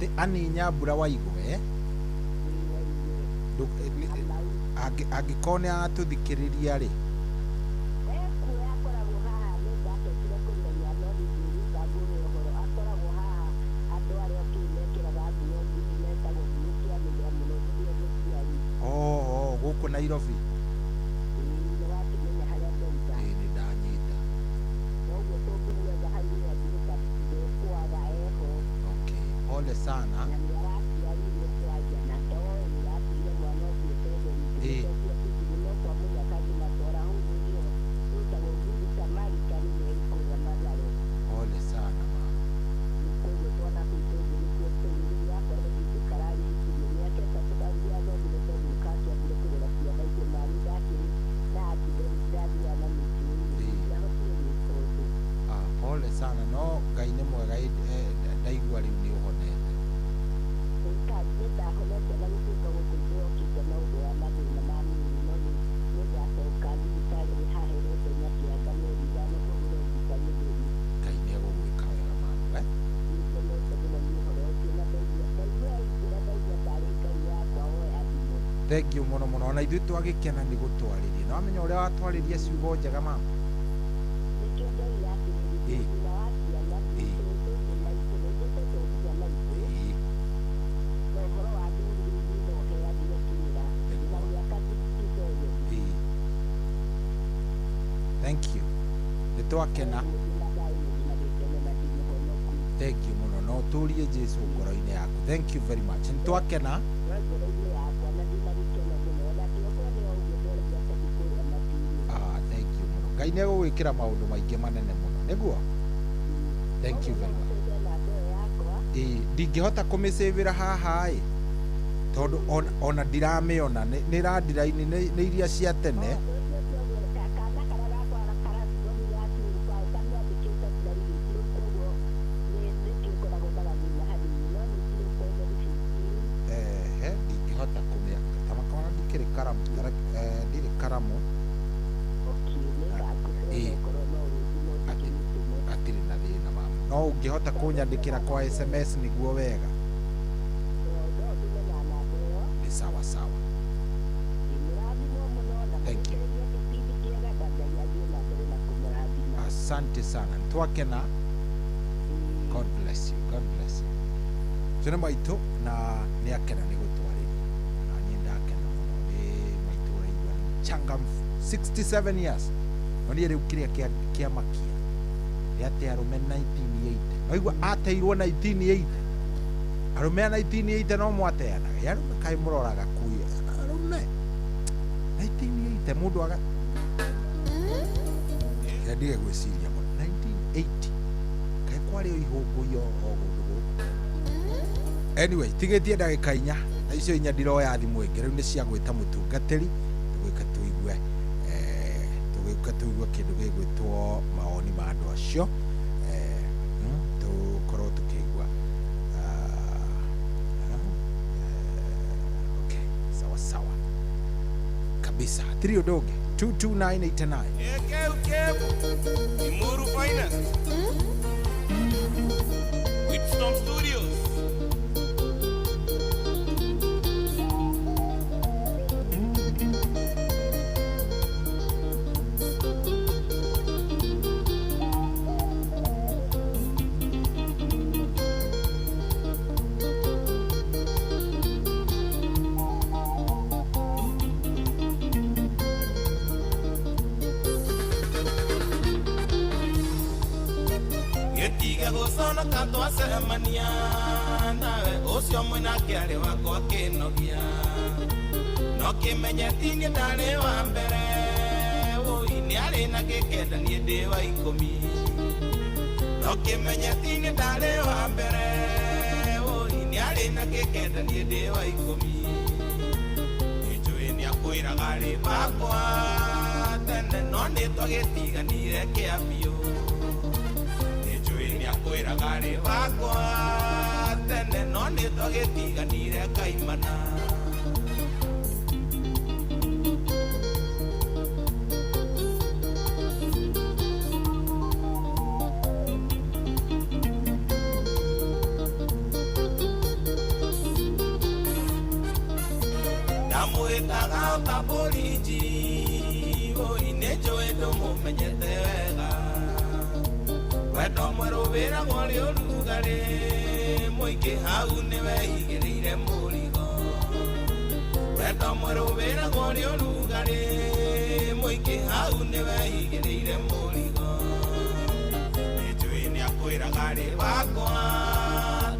ati ani nyambura waigwe angikone atuthikiriria ri guku Nairobi pole sana. Pole sana mama. Pole sana no Ngai nĩ mwega ndaigua rĩu nĩ ũhonete. Ngai nĩ egũgwĩka wega mama thank you mũno mũno, ona ithuĩ twagĩkena nĩ gũtwarĩria. Na wamenya ũrĩa watwarĩria ciugo njega mama. Thank you. Nitwakena. Thank you muno. No turie Jesu ngoro-inĩ yaku. Thank you very much. Nitwakena. Thank you muno. Ngai nĩ egũgwĩkĩra maũndũ maingĩ manene mũno. Nĩguo? Thank you very much. Ndingĩhota kũmĩcĩvĩra haha tondũ ona ndiramĩona nĩ randiraini nĩ iria cia tene. No ũngĩhota kũnyandĩkĩra kwa SMS nĩguo wega. Ni sawa sawa. Thank you. Asante sana. Twakena. God bless you. God bless you. Tuna maitũ na nĩ akena nĩ gũtwarĩria. Na niĩ ndakena mũno nĩ maitũ ũraigua changamfu 67 years. No niĩ rĩu kĩrĩa kĩamakia nĩ atĩ arũme 1980. Waigua ateirwo 1980. Arũme 1980 no mwateanaga. Arũme kaĩ mũroraga kuya. Arũme 1980 mũndũ aga ndige gwĩciria mũno 1980 kaĩ kwarĩ ihũngũ yo gũndũ gũkũ. Anyway, tigĩtie ndagĩka 4 na icio 4 ndiroya thimũ ĩngĩ rĩu nĩ cia gwĩta mũtungatĩri tũgĩka tuigue kĩndũ gĩgwĩtwo maoni ma andũ acio tũkorwo tũkĩigua. Okay, sawa sawa kabisa. Tiri ũndũ ũngĩ 22989 Imuru Finance Whitstone Studios Gosono kato asemania nawe ucio mwina kiari wako akinogia no kimenyetini ndari wa mbere ui ari na gikenda ni ndi wa 10 no kimenyetini ndari wa mbere ui ari na gikenda ni ndi wa 10 ijui ni akwira gari bakwa tene no ni twagitiganire kiambio akwĩra gari wakwa tene no nĩ twagĩtiganire kaimana. Ndamuitaga utaboriji ine joedo mumenyete wega wendo mweru wiragwo ri urugari muingi hau niwe igirire murigo wendo mweru wiragwo ri urugari muingi hau niwe igirire murigo nijui ni akwiraga ri wakwa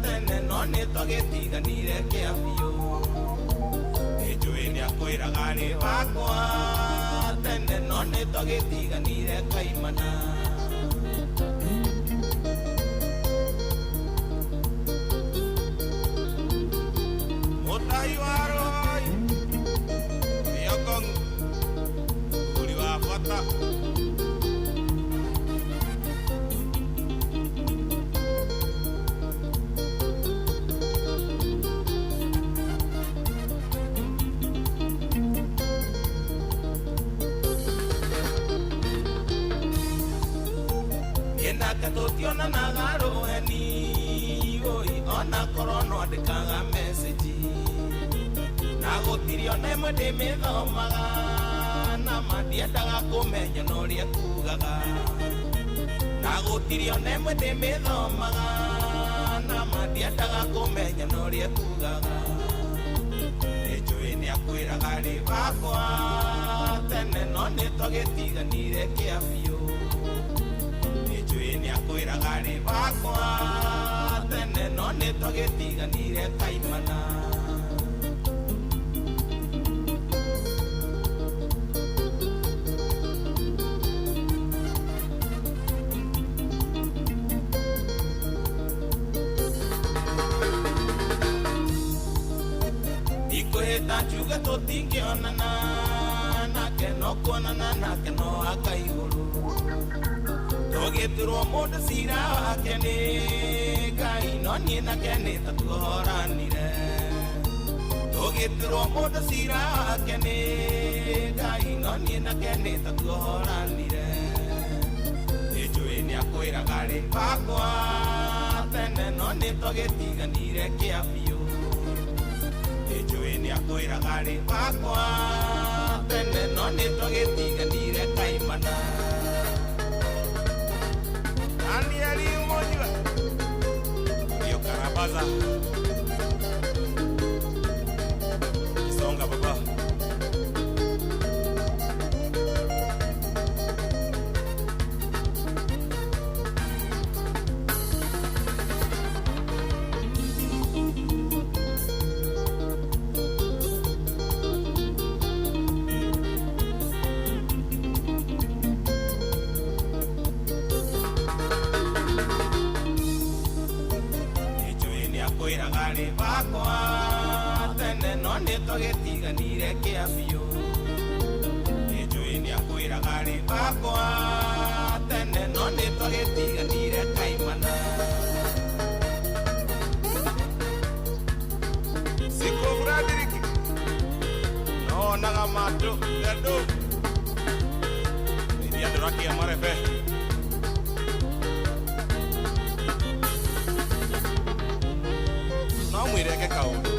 tene no nitogitiganire kia biu akwiraga ri wakwa tene no nitogitiganire kaimana mutai waroi yokong uri wa bata Katotiona na garo heni oi ona korono andikaga message na gutirio na mwende mithomaga na mandiendaga kumenya no ria kugaga na gutirio na mwende mithomaga na mandiendaga kumenya no ria kugaga nijui ni akwiraga ri wakwa tene no nitogitiganire kia biu ni akwiraga ri wakwa tene no nitogitiganire kaimana ikuhita njuga tutingionana nake no kuonana nake no akaiguru Togeturwo mundu cira wake ni Ngai no nie nake ni tatuhoranire Togeturwo mundu cira wake ni Ngai no nie nake ni tatuhoranire Nijui ni akwiraga ri wakwa tene no nitogitiganire kia biu Nijui ni akwiraga ri wakwa tene no nitogitiganire kaimana Aniari mmoja Rio Karabaza Songa baba wakwa tene no nitogitiganire kia biu nijui ni akwiraga ri wakwa tene no nitogitiganire kaimana siko bradiriki no naga matu gado ni adraki amarefe no mwireke kaundu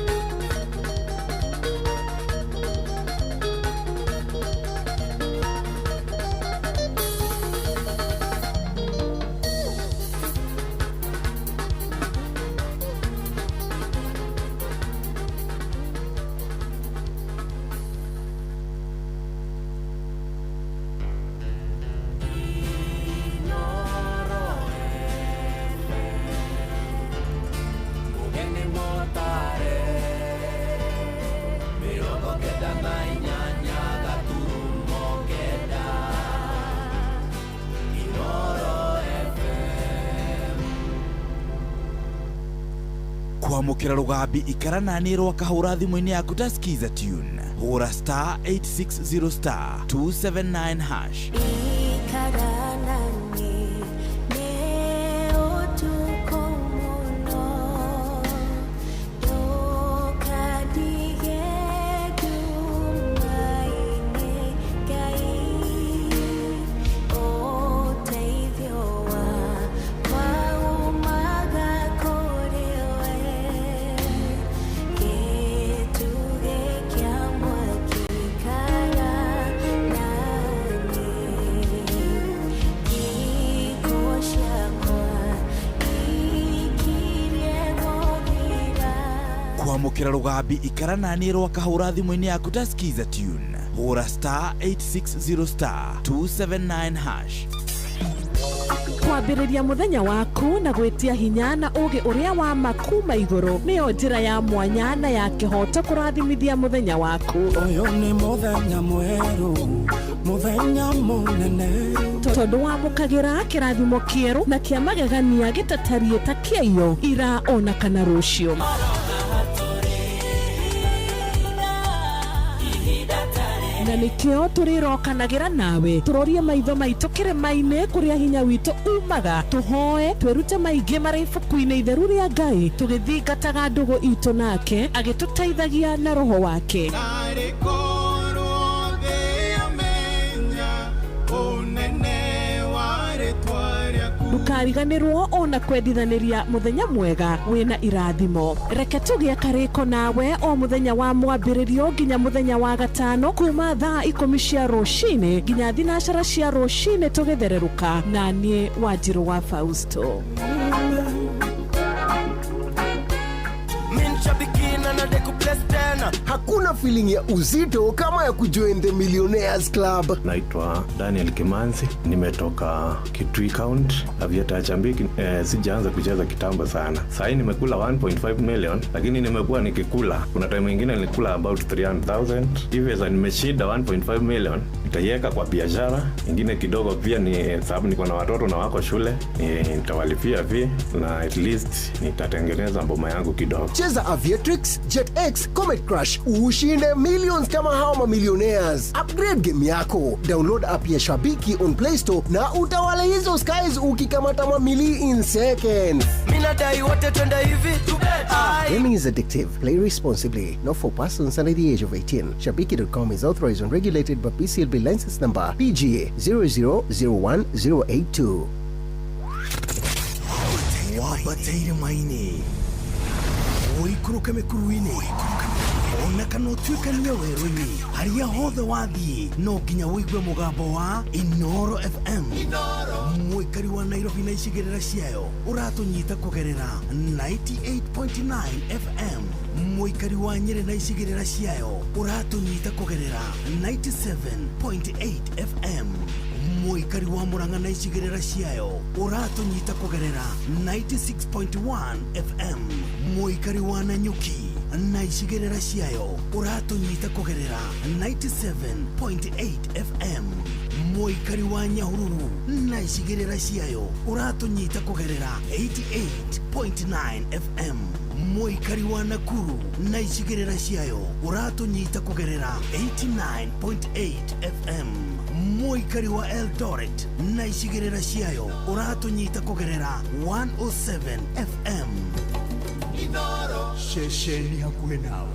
kwamukira rugambi ikara nani rwa kahura thimu-ini yaku ta skiza tune hura star 860 star 279 hash ikara nani Someone kwamukira rugambi ikara nani rwa kahura thimũ-inĩ yaku ta skiza tune hũra star 860 star 279 hash. Kwambĩrĩria mũthenya waku na gwĩtia hinya na ũgĩ ũrĩa wa makuma igũrũ nĩyo njĩra ya mwanya na ya kĩhoto kũrathimithia mũthenya waku. Ũyũ nĩ mũthenya mwerũ, mũthenya mũnene, tondũ wamũkagĩra kĩrathimo kĩerũ na kĩa magegania gĩtatarie ta kĩayo ira ona kana rũciũ. Na nĩkĩo tũrĩrokanagĩra nawe tũrorie maitho maitũ kĩrĩma-inĩ kũrĩa hinya witũ umaga, tũhoe twĩrute maingĩ marĩ ibuku-inĩ itheru rĩa Ngai tũgĩthingataga ndũgũ itũ nake agĩtũteithagia na roho wake. Ndũkariganĩrwo ona kwendithanĩria mũthenya mwega wĩna irathimo. Reke tũgĩe karĩko nawe o mũthenya wa mwambĩrĩrio nginya mũthenya wa gatano kuma thaa 10 cia rũcinĩ nginya thinacara cia rũcinĩ tũgĩthererũka na niĩ Wanjirũ wa Fausto. Hakuna feeling ya uzito kama ya kujoin the Millionaires Club. Naitwa Daniel Kimanzi, nimetoka Kitui County, Aviator Chambiki. Sijaanza kucheza kitambo sana. Sasa nimekula 1.5 million, lakini nimekuwa nikikula. Kuna time nyingine nilikula about 300,000. Hivi sasa nimeshida 1.5 million. Nitaiweka kwa biashara, nyingine kidogo pia ni sababu niko na watoto na wako shule, nitawalipia fee na at least nitatengeneza mboma yangu kidogo. Cheza Aviatrix, JetX, Comet Crush, ushinde millions kama hao mamillionaires. Upgrade game yako, download app ya Shabiki on Play Store na utawale hizo skies ukikamata mamili in seconds. Minadai wote twende hivi. Gaming is addictive. Play responsibly. Not for persons under the age of 18. Shabiki.com is authorized and regulated by PCLB license number PGA 0001082. Wabateire maini. Oikuruke mekuruine. Ona kanotuikania werũ-inĩ harĩa hothe wathiĩ no nginya wĩigue mũgambo wa Inoro FM. Mũikari wa Nairobi na icigĩrĩra ciayo ũratũnyita kũgerera 98.9 FM. Mũikari wa Nyeri na icigĩrĩra ciayo ũratũnyita kũgerera 97.8 FM. Mũikari wa Murang'a na icigĩrĩra ciayo ũratũnyita kũgerera 96.1 FM. Mũikari wa Nanyuki na icigĩrĩra ciayo ũratũnyita kũgerera 97.8 FM. Mũikari wa Nyahururu na icigĩrĩra ciayo ũratũnyita kũgerera 88.9 FM. Mũikari wa Nakuru na icigĩrĩra ciayo ũratũnyita kũgerera 89.8 FM. Mũikari wa Eldoret na icigĩrĩra ciayo ũratũnyita kũgerera 107 FM. Inoro shesheni hakuhe nawe.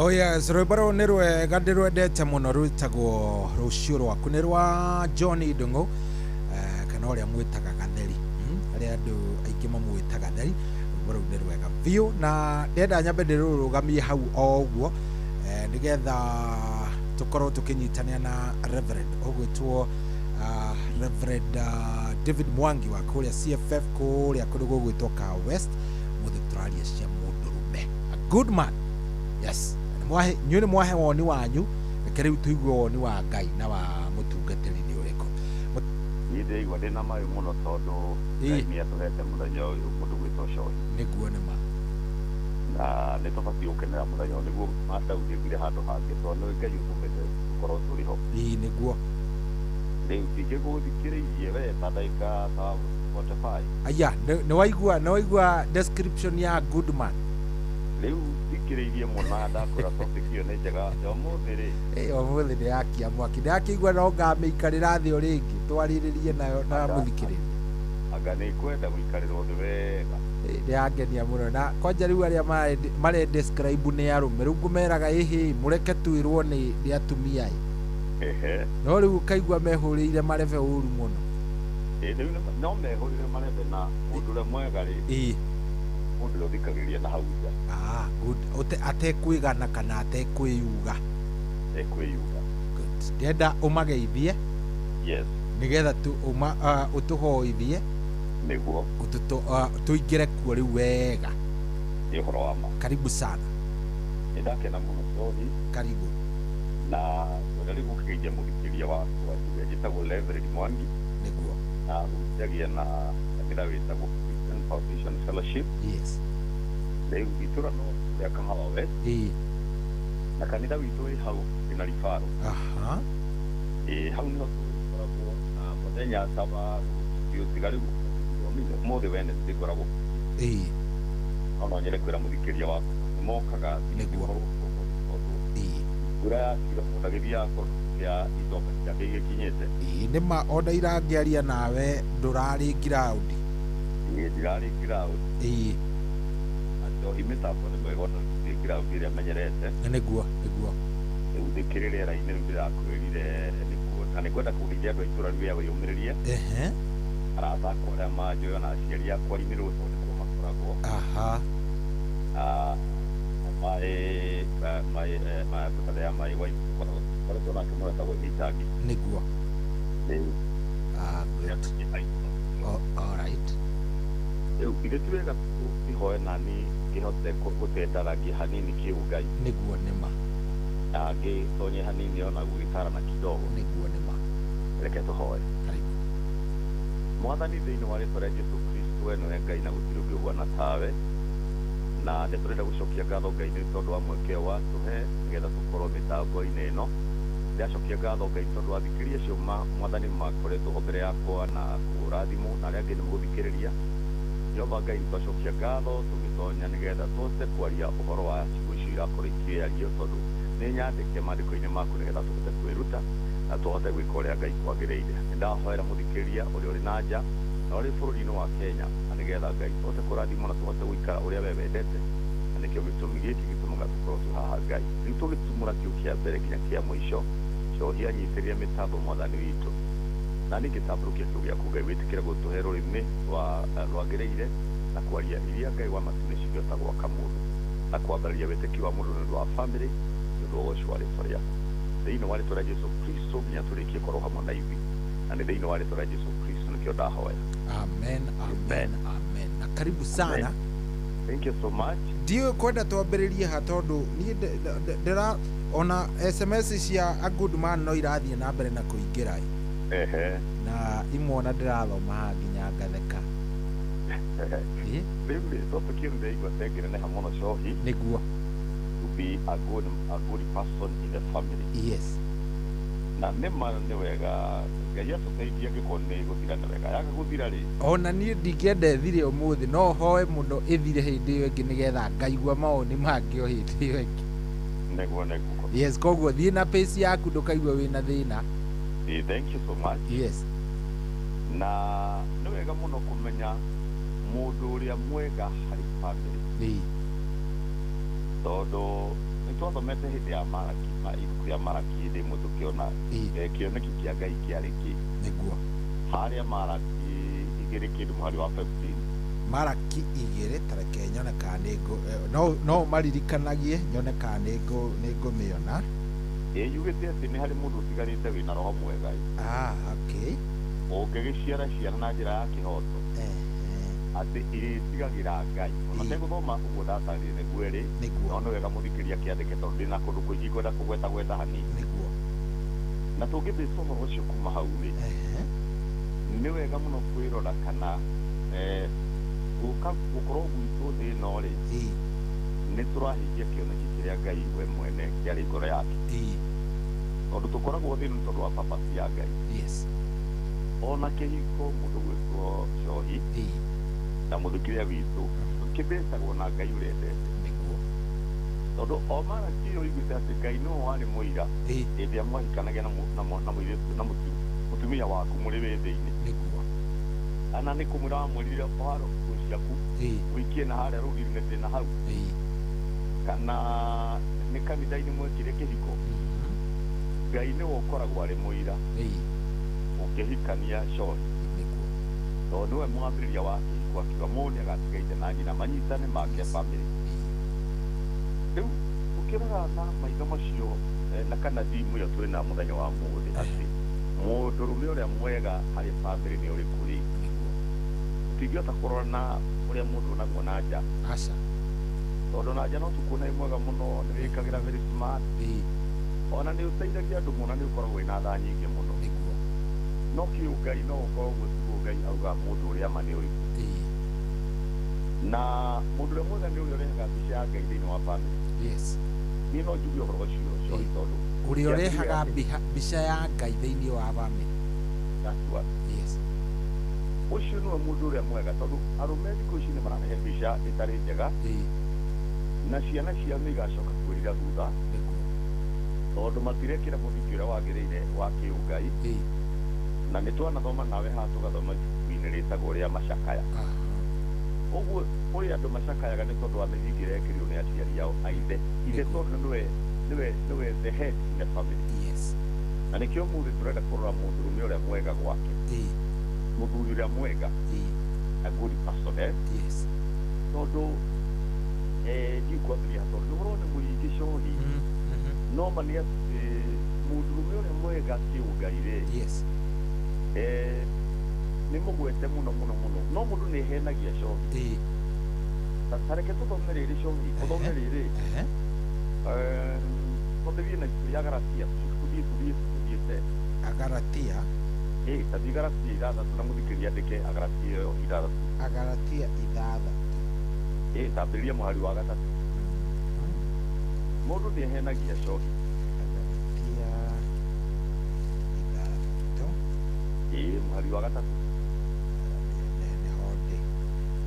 Oh yes, rwĩmbo nĩ rwega ndĩrwendete mũno rwĩtagwo rũciũ rwaku nĩ rwa John Ndung'u kana ũrĩa mwĩtaga Gatheri, arĩa andũ aingĩ mamwĩtaga Gatheri. Rwĩmbo rũu nĩ rwega biũ na ndenda nyambe ndĩrũrũgamie hau o ũguo nĩgetha tũkorwo tũkĩnyitania na Reverend ũgwĩtwo Reverend David Mwangi wa kũrĩa CFF kũrĩa kũndũ gũgwĩtwo ka West mũthitũraria cia mũndũrũme. A good man. Yes. Nyuĩ nĩ mwahe woni wanyu, reke rĩu tũigue woni wa Ngai na wa mũtungatĩri nĩ ũrĩkũ. Niĩ ndĩraigua ndĩna maĩ mũno tondũ Ngai nĩatũhete mũthenya ũyũ mũndũ gwĩtwo Coyi. Nĩguo nĩ ma. Na nĩtũbatiĩ gũkenera mũthenya ũyũ nĩguo mataugĩrire handũ hangĩ tondũ Ngai ũtũmĩte gũkorwo tũrĩ ho. Nĩguo. Rĩu tingĩgũthikĩrĩirie we ta ndagĩka ta 45. Aya, nĩ waigua description ya good man. Rĩu thikĩrĩirie mũno ndakũra topic ĩyo nĩ njega ũmũthĩ rĩ. Ũmũthĩ nĩ yakia mwaki. Ndakĩigua no ngamĩikarĩra thĩ o rĩngĩ twarĩrĩrie nayo na mũthikĩrĩrie. anga nä kwenda gå ikarä ra å thä wega nä yangenia må no na kwanja rä u arä a marä describe nä arå me rä u ngå meraga ä må reke twä rwo nä atumia no rä u kaigua mehå rä ire marebe å ru må no no mehå rä re marebe na må ndå å rä a mwega rä må ndå å rä a å thikagä rä ria na hau nja atekwä gana kana atekwä yuga ndenda å mageithie nä getha å tå hoithie niguo tå ingä re kuo rä u wega nä å horo wa ma karibu sana nä ndakena må no cohi karibu na wena rä gå kä geithia må thikä ria wakwa njä tagwo Mwangi niguo na gå jagia na kanitha wä tagwo Foundation Fellowship rä u itå ra no rä a Kahawa West na kanitha witå wä hau na Ribaro hau nä ho tåkoragwo na mũthenya saba cio tiga rä u må thä wene thä ngoragwo ono nyere kwä ra må thikä ria wakwa nä mokaga mbura yakiura må ndagä thiaga ya icoka ciake igä kinyä te nä ma ona irangä aria nawe ndå rarä ground ndirarä ground njohi mä tambo nä mwega ona rä ground ä rä a menyerete niguo rä u thä kä rä rera-inä rä u ndä rakwä rire na nä kwenda kå rĩithia andå a itå ra rä u wä yå mä rä rie arata akwa arä a manjå ona aciari akwa inä rå tondå nä kuo makoragwo maä maä koretwo nake må retagwo itangi niguo rä u ithe ti wega kä hoe nani kä hote gå tendaragia hanini kä u ngai niguo nä ma angä tonye hanini ona gå gä tarana kidogo niguo nä ma reke tå hoe mwathani thä inä wa rä twa rä a Jesu Kristo we nä ngai na gå tirå ngä å guana tawe na nä tå renda gå cokia ngatho ngai nä tondå wa mweke wa tå he nä getha tå korwo mä tambo-inä ä no ndä acokia ngatho ngai tondå wa thikä rä ria cio mwathani makoretwo ho mbere yakwa na kå rathimå na arä angä nä må gå thikä rä ria jehova ngai nä twacokia ngatho tå gä tonya nä getha tåhote kwaria å horo wa ciugo icio irakorwo ikĩario tondũ nĩ nyandĩke maandĩko-inĩ maku nĩ getha tũhote kwĩruta na tũhote gwĩka ũrĩa ngai kwagĩrĩire nĩ ndahoera mũthikĩrĩria ũrĩa ũrĩ na nja na ũrĩ bũrũri-inĩ wa Kenya na nĩ getha ngai tũhote kũrathimwo na tũhote gũikara ũrĩa we wendete na nĩkĩo gĩtũmi gĩkĩ gĩtũmaga tũkorwo tũ haha ngai rĩu tũgĩtumũra kĩu kĩa mbere nginya kĩa mũico cohia nyitĩrĩria mĩtambo mwathani witũ na ningĩ tambũrũkia kĩu gĩaku ngai wĩtĩkĩre gũtũhe rũrĩmĩ rwagĩrĩire na kwaria iria ngai wa matu nĩ cingĩhota gwaka mũndũ na kwambararia wĩtĩki wa mũndũ nĩ ũndũ wa bamĩrĩ nĩ ũndũ wa ũgoci wa rĩtwa rĩaku thĩinĩ wa rĩtwa rĩa Jesu Kristo nginya tũrĩkie korwo hamwe na ithuĩ na nĩ thĩinĩ wa rĩtwa rĩa Jesu Kristo nĩkĩo ndahoya amen amen amen na karibu sana thank you so much ndiũ kwenda twambĩrĩrie ha tondũ niĩ ndĩra ona SMS cia a good man no irathiĩ na mbere na kũingĩra na imwe ona ndĩrathoma nginya ngatheka rĩu tũtũkĩrũ ndaigua tengereneha mũno cohi nĩguo to be a good person in the family yes na nĩ wega ngai atũteithie angĩkorwo nĩ gũthira nĩ wega yaga gũthira rĩ ona niĩ ndingĩenda ĩthire ũmũthĩ no hoe mũno ĩthire hĩndĩ ĩyo ĩngĩ nĩgetha ngaigua maũndũ mangĩ o hĩndĩ ĩyo ĩngĩ nĩguo yes koguo thiĩ na pace yaku ndũkaigua wĩna thĩna thank you so much yes na nĩ wega mũno kũmenya mũndũ ũrĩa mwega harĩ bamĩrĩ tondũ nĩ twathomete hĩndĩ ya Malaki ibuku rĩa Malaki hĩndĩ ĩmwe tũkĩona kĩoneki kĩa Ngai kĩarĩ kĩ nĩguo harĩa Malaki 2 kĩndũ mũhari wa 15 Malaki 2 tareke nyone kana no maririkanagie nyone kana nĩ ngũmĩona yugĩte atĩ nĩ harĩ mũndũ ũtigarĩte wĩna roho mwega okay ũngĩgĩciara ciana na njĩra ya kĩhoto atĩ irĩtigagĩra Ngai ona tegũthoma ũguo ndatarĩrie nĩguo ĩrĩ no nĩ wega mũthikĩria kĩandĩke tondũ ndĩ na kũndũ kũingĩ ngwenda kũgweta hanini na tũngĩthĩca ũhoro ũcio kuma hau rĩ nĩ wega mũno kwĩrora kana gũkorwo gwitũ thĩ ĩno rĩ nĩ tũrahingia kĩoneki kĩrĩa Ngai we mwene kĩarĩ ngoro yake tondũ tũkoragwo thĩ nĩ tondũ wa purpose ya Ngai ona kĩhiko mũndũ gwĩtwo cohi na mũthikĩria witũ kĩbĩtagwo na Ngai ũrendete tondũ o Malaki ũyũ oigĩte atĩ Ngai nĩwe warĩ mũira hĩndĩ ĩrĩa mwahikanagia na mũtumia waku mũrĩ wĩthĩ-inĩ ana nä kå mwä ra wamwärire waro ciaku wä ikie na harä a rå rirä thä na hau kana nä kanitha-inä mwekire kä hiko ngai nä we å koragwo arä må ira å kä hikania cohi tondå nä we mwambä rä ria wa kä hiko akiuga må nä agatigaite na nyina manyitane make bamä rä u å kä rora na maitho macio na kana thimå ä yo twä na må thenya wa må thä atä må ndå rå me å rä a mwega harä bamä rä nä å rä kå rä tingĩhota kũrora na ũrĩa mũndũ naguo na nja tondũ na nja no tũkuona wĩ mwega mũno nĩ wĩkagĩra very smart ona nĩ ũteithagia andũ mũno nĩ ũkoragwo wĩna tha nyingĩ mũno no kĩũngai no ũkorwo guo tiguo Ngai auga mũndũ ũrĩa ma nĩ ũrĩkũ na mũndũ ũrĩa mwega nĩ ũrĩa ũrehaga mbica ya Ngai thĩinĩ wa bamĩrĩ niĩ no njuge ũhoro ũcio tondũ ũrĩa ũrehaga mbica ya Ngai thĩinĩ wa bamĩrĩ ucio nĩwe mũndũ ũrĩa mwega tondũ arũme thikũ ici nĩ mararehe mbica ĩtarĩ njega na ciana ciao nĩ igacoka kwĩrira thutha tondũ matirekĩra mũthingi ũrĩa wagĩrĩire wa kĩũngai na nĩ twanathoma nawe haha tũgathoma ibuku-inĩ rĩtagwo rĩa macakaya ũguo kũrĩ andũ macakayaga nĩ tondũ wa mĩthingi ĩrĩa ĩkĩrĩirwo nĩ aciari ao a ithe tondũ nĩwe the head in the family na nĩkĩo mũthĩ tũrenda kũrora mũndũrũme ũrĩa mwega gwake mũthuri ũrĩa mwega a good person tondũ ndikwambĩria tondũ ũhoro nĩ mũingĩ cohi no ma nĩ atĩ mũndũrũme ũrĩa mwega kĩũngai-rĩ nĩ mũgwete mũno mũno mũno no mũndũ nĩ ehenagia cohi tareke tũthome rĩrĩ cohi tũthome rĩrĩ tũthiĩ na ibuku rĩa Galatia tuthiĩte Agalatia tathi Galatia ithathatũ na mũthikĩria andĩke Agalatia ĩyo ithathatũ Agalatia ithathatũ tambĩrĩria mũhari wa gatatũ mũndũ nĩ ehenagia cohi mũhari wa gatatũ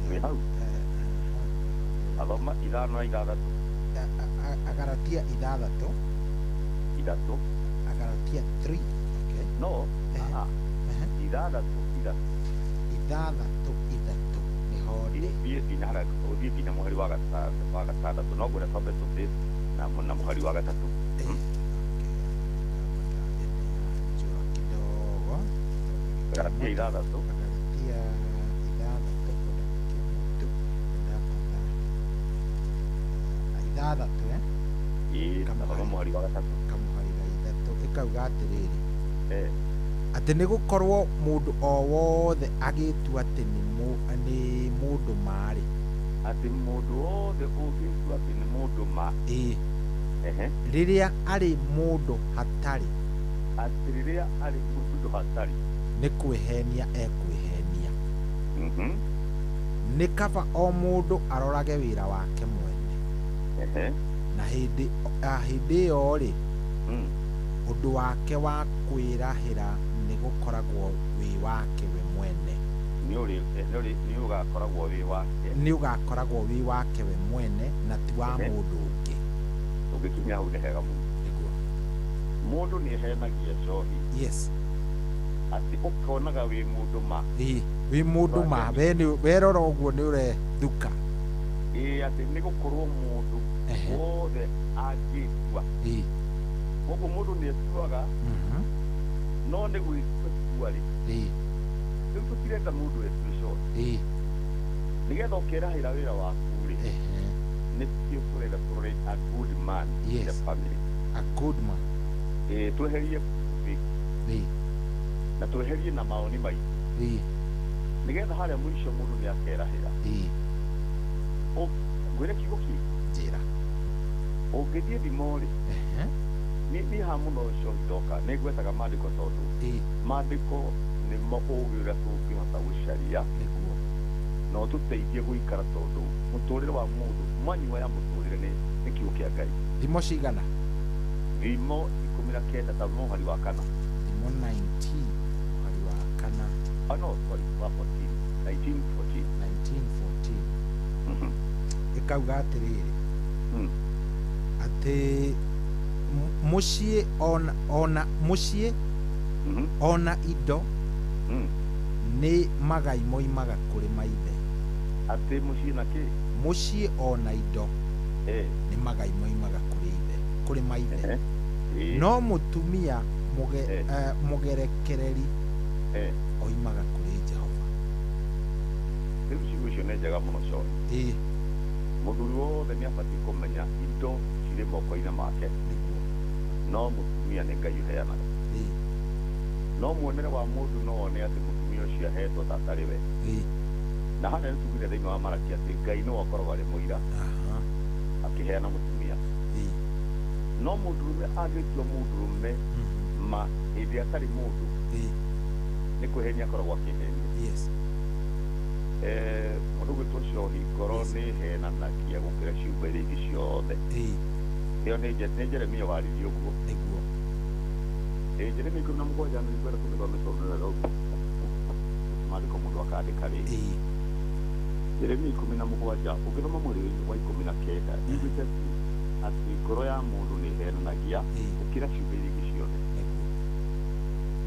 nĩ hau athoma ithano na ithathatũ Agalatia ithathatũ Agalatia 3 no ithathatũ nĩho ũthiĩ nginya mũhari wa gatandatũ no ngwĩra twambe tũthiĩ na mũhari wa gatatũ Galatia ithathatũ mũhari wa gatatũ kamuhari ga ithatũ ĩkauga atĩrĩrĩ atĩ nĩ gũkorwo mũndũ o wothe agĩtua atĩ nĩ mũndũ marĩ atĩ mũndũ wothe ũngĩtua atĩ nĩ mũndũ ma rĩrĩa arĩ mũndũ hatarĩ atĩ rĩrĩa arĩ mũndũ hatarĩ nĩ kwĩhenia ekwĩhenia nĩ kaba o mũndũ arorage wĩra wake mwene na hĩndĩ ĩyo-rĩ ũndũ wake wa kwĩrahĩra nĩ gũkoragwo wĩ wake we mwene nĩ ũgakoragwo wĩ wake we mwene na ti wa mũndũ ũngĩ ũngĩkinya hau nĩ hega mũno mũndũ nĩ ehenagia cohi atĩ ũkonaga wĩ mũndũ ma wĩ mũndũ ma werora ũguo nĩ ũrethuka atĩ nĩ gũkorwo mũndũ wothe angĩtua ũguo mũndũ nĩ etuaga no nĩ gwĩtua-rĩ rĩu tũtirenda mũndũ etue cohi nĩgetha ũkerahĩra wĩra waku-rĩ nĩ tũrenda tũrore a good man in the family a good man tweherie fake na tweherie na maoni maitũ nĩgetha harĩa mũico mũndũ nĩ akerahĩra ngwĩre kiugo kĩu njĩra ũngĩthiĩ thimo-rĩ niĩ ha mũno cohi ndoka nĩ ngwetaga maandĩko tondũ maandĩko nĩmo ũgĩ ũrĩa tũngĩhota gũcaria no tũteithie gũikara tondũ mũtũrĩre wa mũndũ manyua ya mũtũrĩre nĩ kiugo kĩa Ngai thimo cigana thimo 19 ta mũhari wa kana thimo 19 mũhari wa kana no sorry wa 14 1914 ĩkauga atĩrĩrĩ atĩ mũciĩ ona mũciĩ ona indo nĩ magai moimaga kũrĩ maithe. Atĩ mũciĩ na kĩ? Mũciĩ ona indo nĩ magai moimaga kũrĩ maithe. No mũtumia mũgerekereri oimaga kũrĩ Jehova. Rĩu ciugo icio nĩ njega mũno John. Mũthuri wothe nĩ abatiĩ kũmenya indo cirĩ moko-inĩ make, no mũtumia nĩ Ngai ũheanaga. No muonere wa mũndũ no wone atĩ mũtumia ũcio ahetwo ta atarĩ we. Na harĩa nĩtugire thĩinĩ wa Malaki atĩ Ngai nĩwe akoragwo arĩ mũira akĩheana mũtumia. No mũndũrũme angĩtua mũndũrũme ma hĩndĩ atarĩ mũndũ nĩ kwĩhenia akoragwo akĩhenia. Mũndũ gwĩtwo Cohi ngoro nĩ henanagia gũkĩra ciũmbe iria ingĩ ciothe. Ĩyo nĩ Jeremia waririe ũguo. Jeremia 17 nĩngwenda tũgĩthome tondũ nĩ rĩu maandĩko mũndũ akandĩka rĩngĩ. Jeremia 17 ũngĩthoma mweri wa 19 yugĩte atĩ ngoro ya mũndũ nĩ henanagia gũkĩra ciũmbe iria ingĩ ciothe.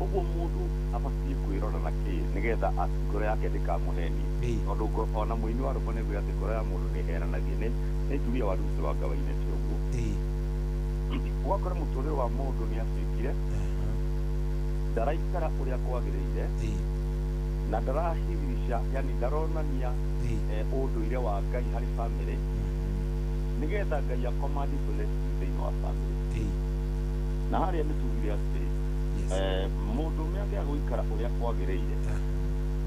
Ũguo mũndũ abatiĩ kwĩrora na kĩ nĩgetha ngoro yake ndĩkamũhenie. Tondũ ona mũini wa rũmbo nĩguo atĩ ngoro ya mũndũ nĩ henanagia nĩ tumia wa Ruthi wa Ngawaine ti ũguo. Ũgakora mũtũrĩre wa mũndũ nĩ acenjire, ndaraikara ũrĩa kwagĩrĩire na ndarahirica, yani ndaronania ũndũire wa Ngai harĩ bamĩrĩ nĩgetha Ngai akomandi blessing thĩinĩ wa bamĩrĩ. Na harĩa nĩtugire atĩ mũndũrũme angĩaga gũikara ũrĩa kwagĩrĩire,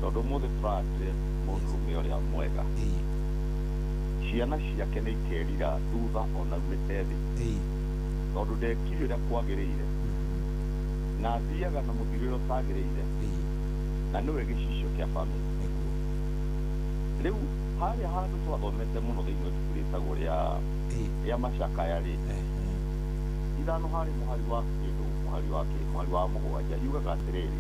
tondũ mũthĩ tũrate mũndũrũme ũrĩa mwega, ciana ciake nĩ ikerira thutha ona umĩte thĩ, tondũ ndekire ũrĩa kwagĩrĩire na athiaga na mũthirĩre ũtagĩrĩire na nĩwe gĩcicio kĩa bamĩrĩ. Rĩu harĩa handũ twathomete mũno thĩinĩ wa ibuku rĩtagwo rĩa macakaya-rĩ, ithano harĩ mũhari wa kĩndũ mũhari wa mũgwanja yugaga atĩrĩrĩ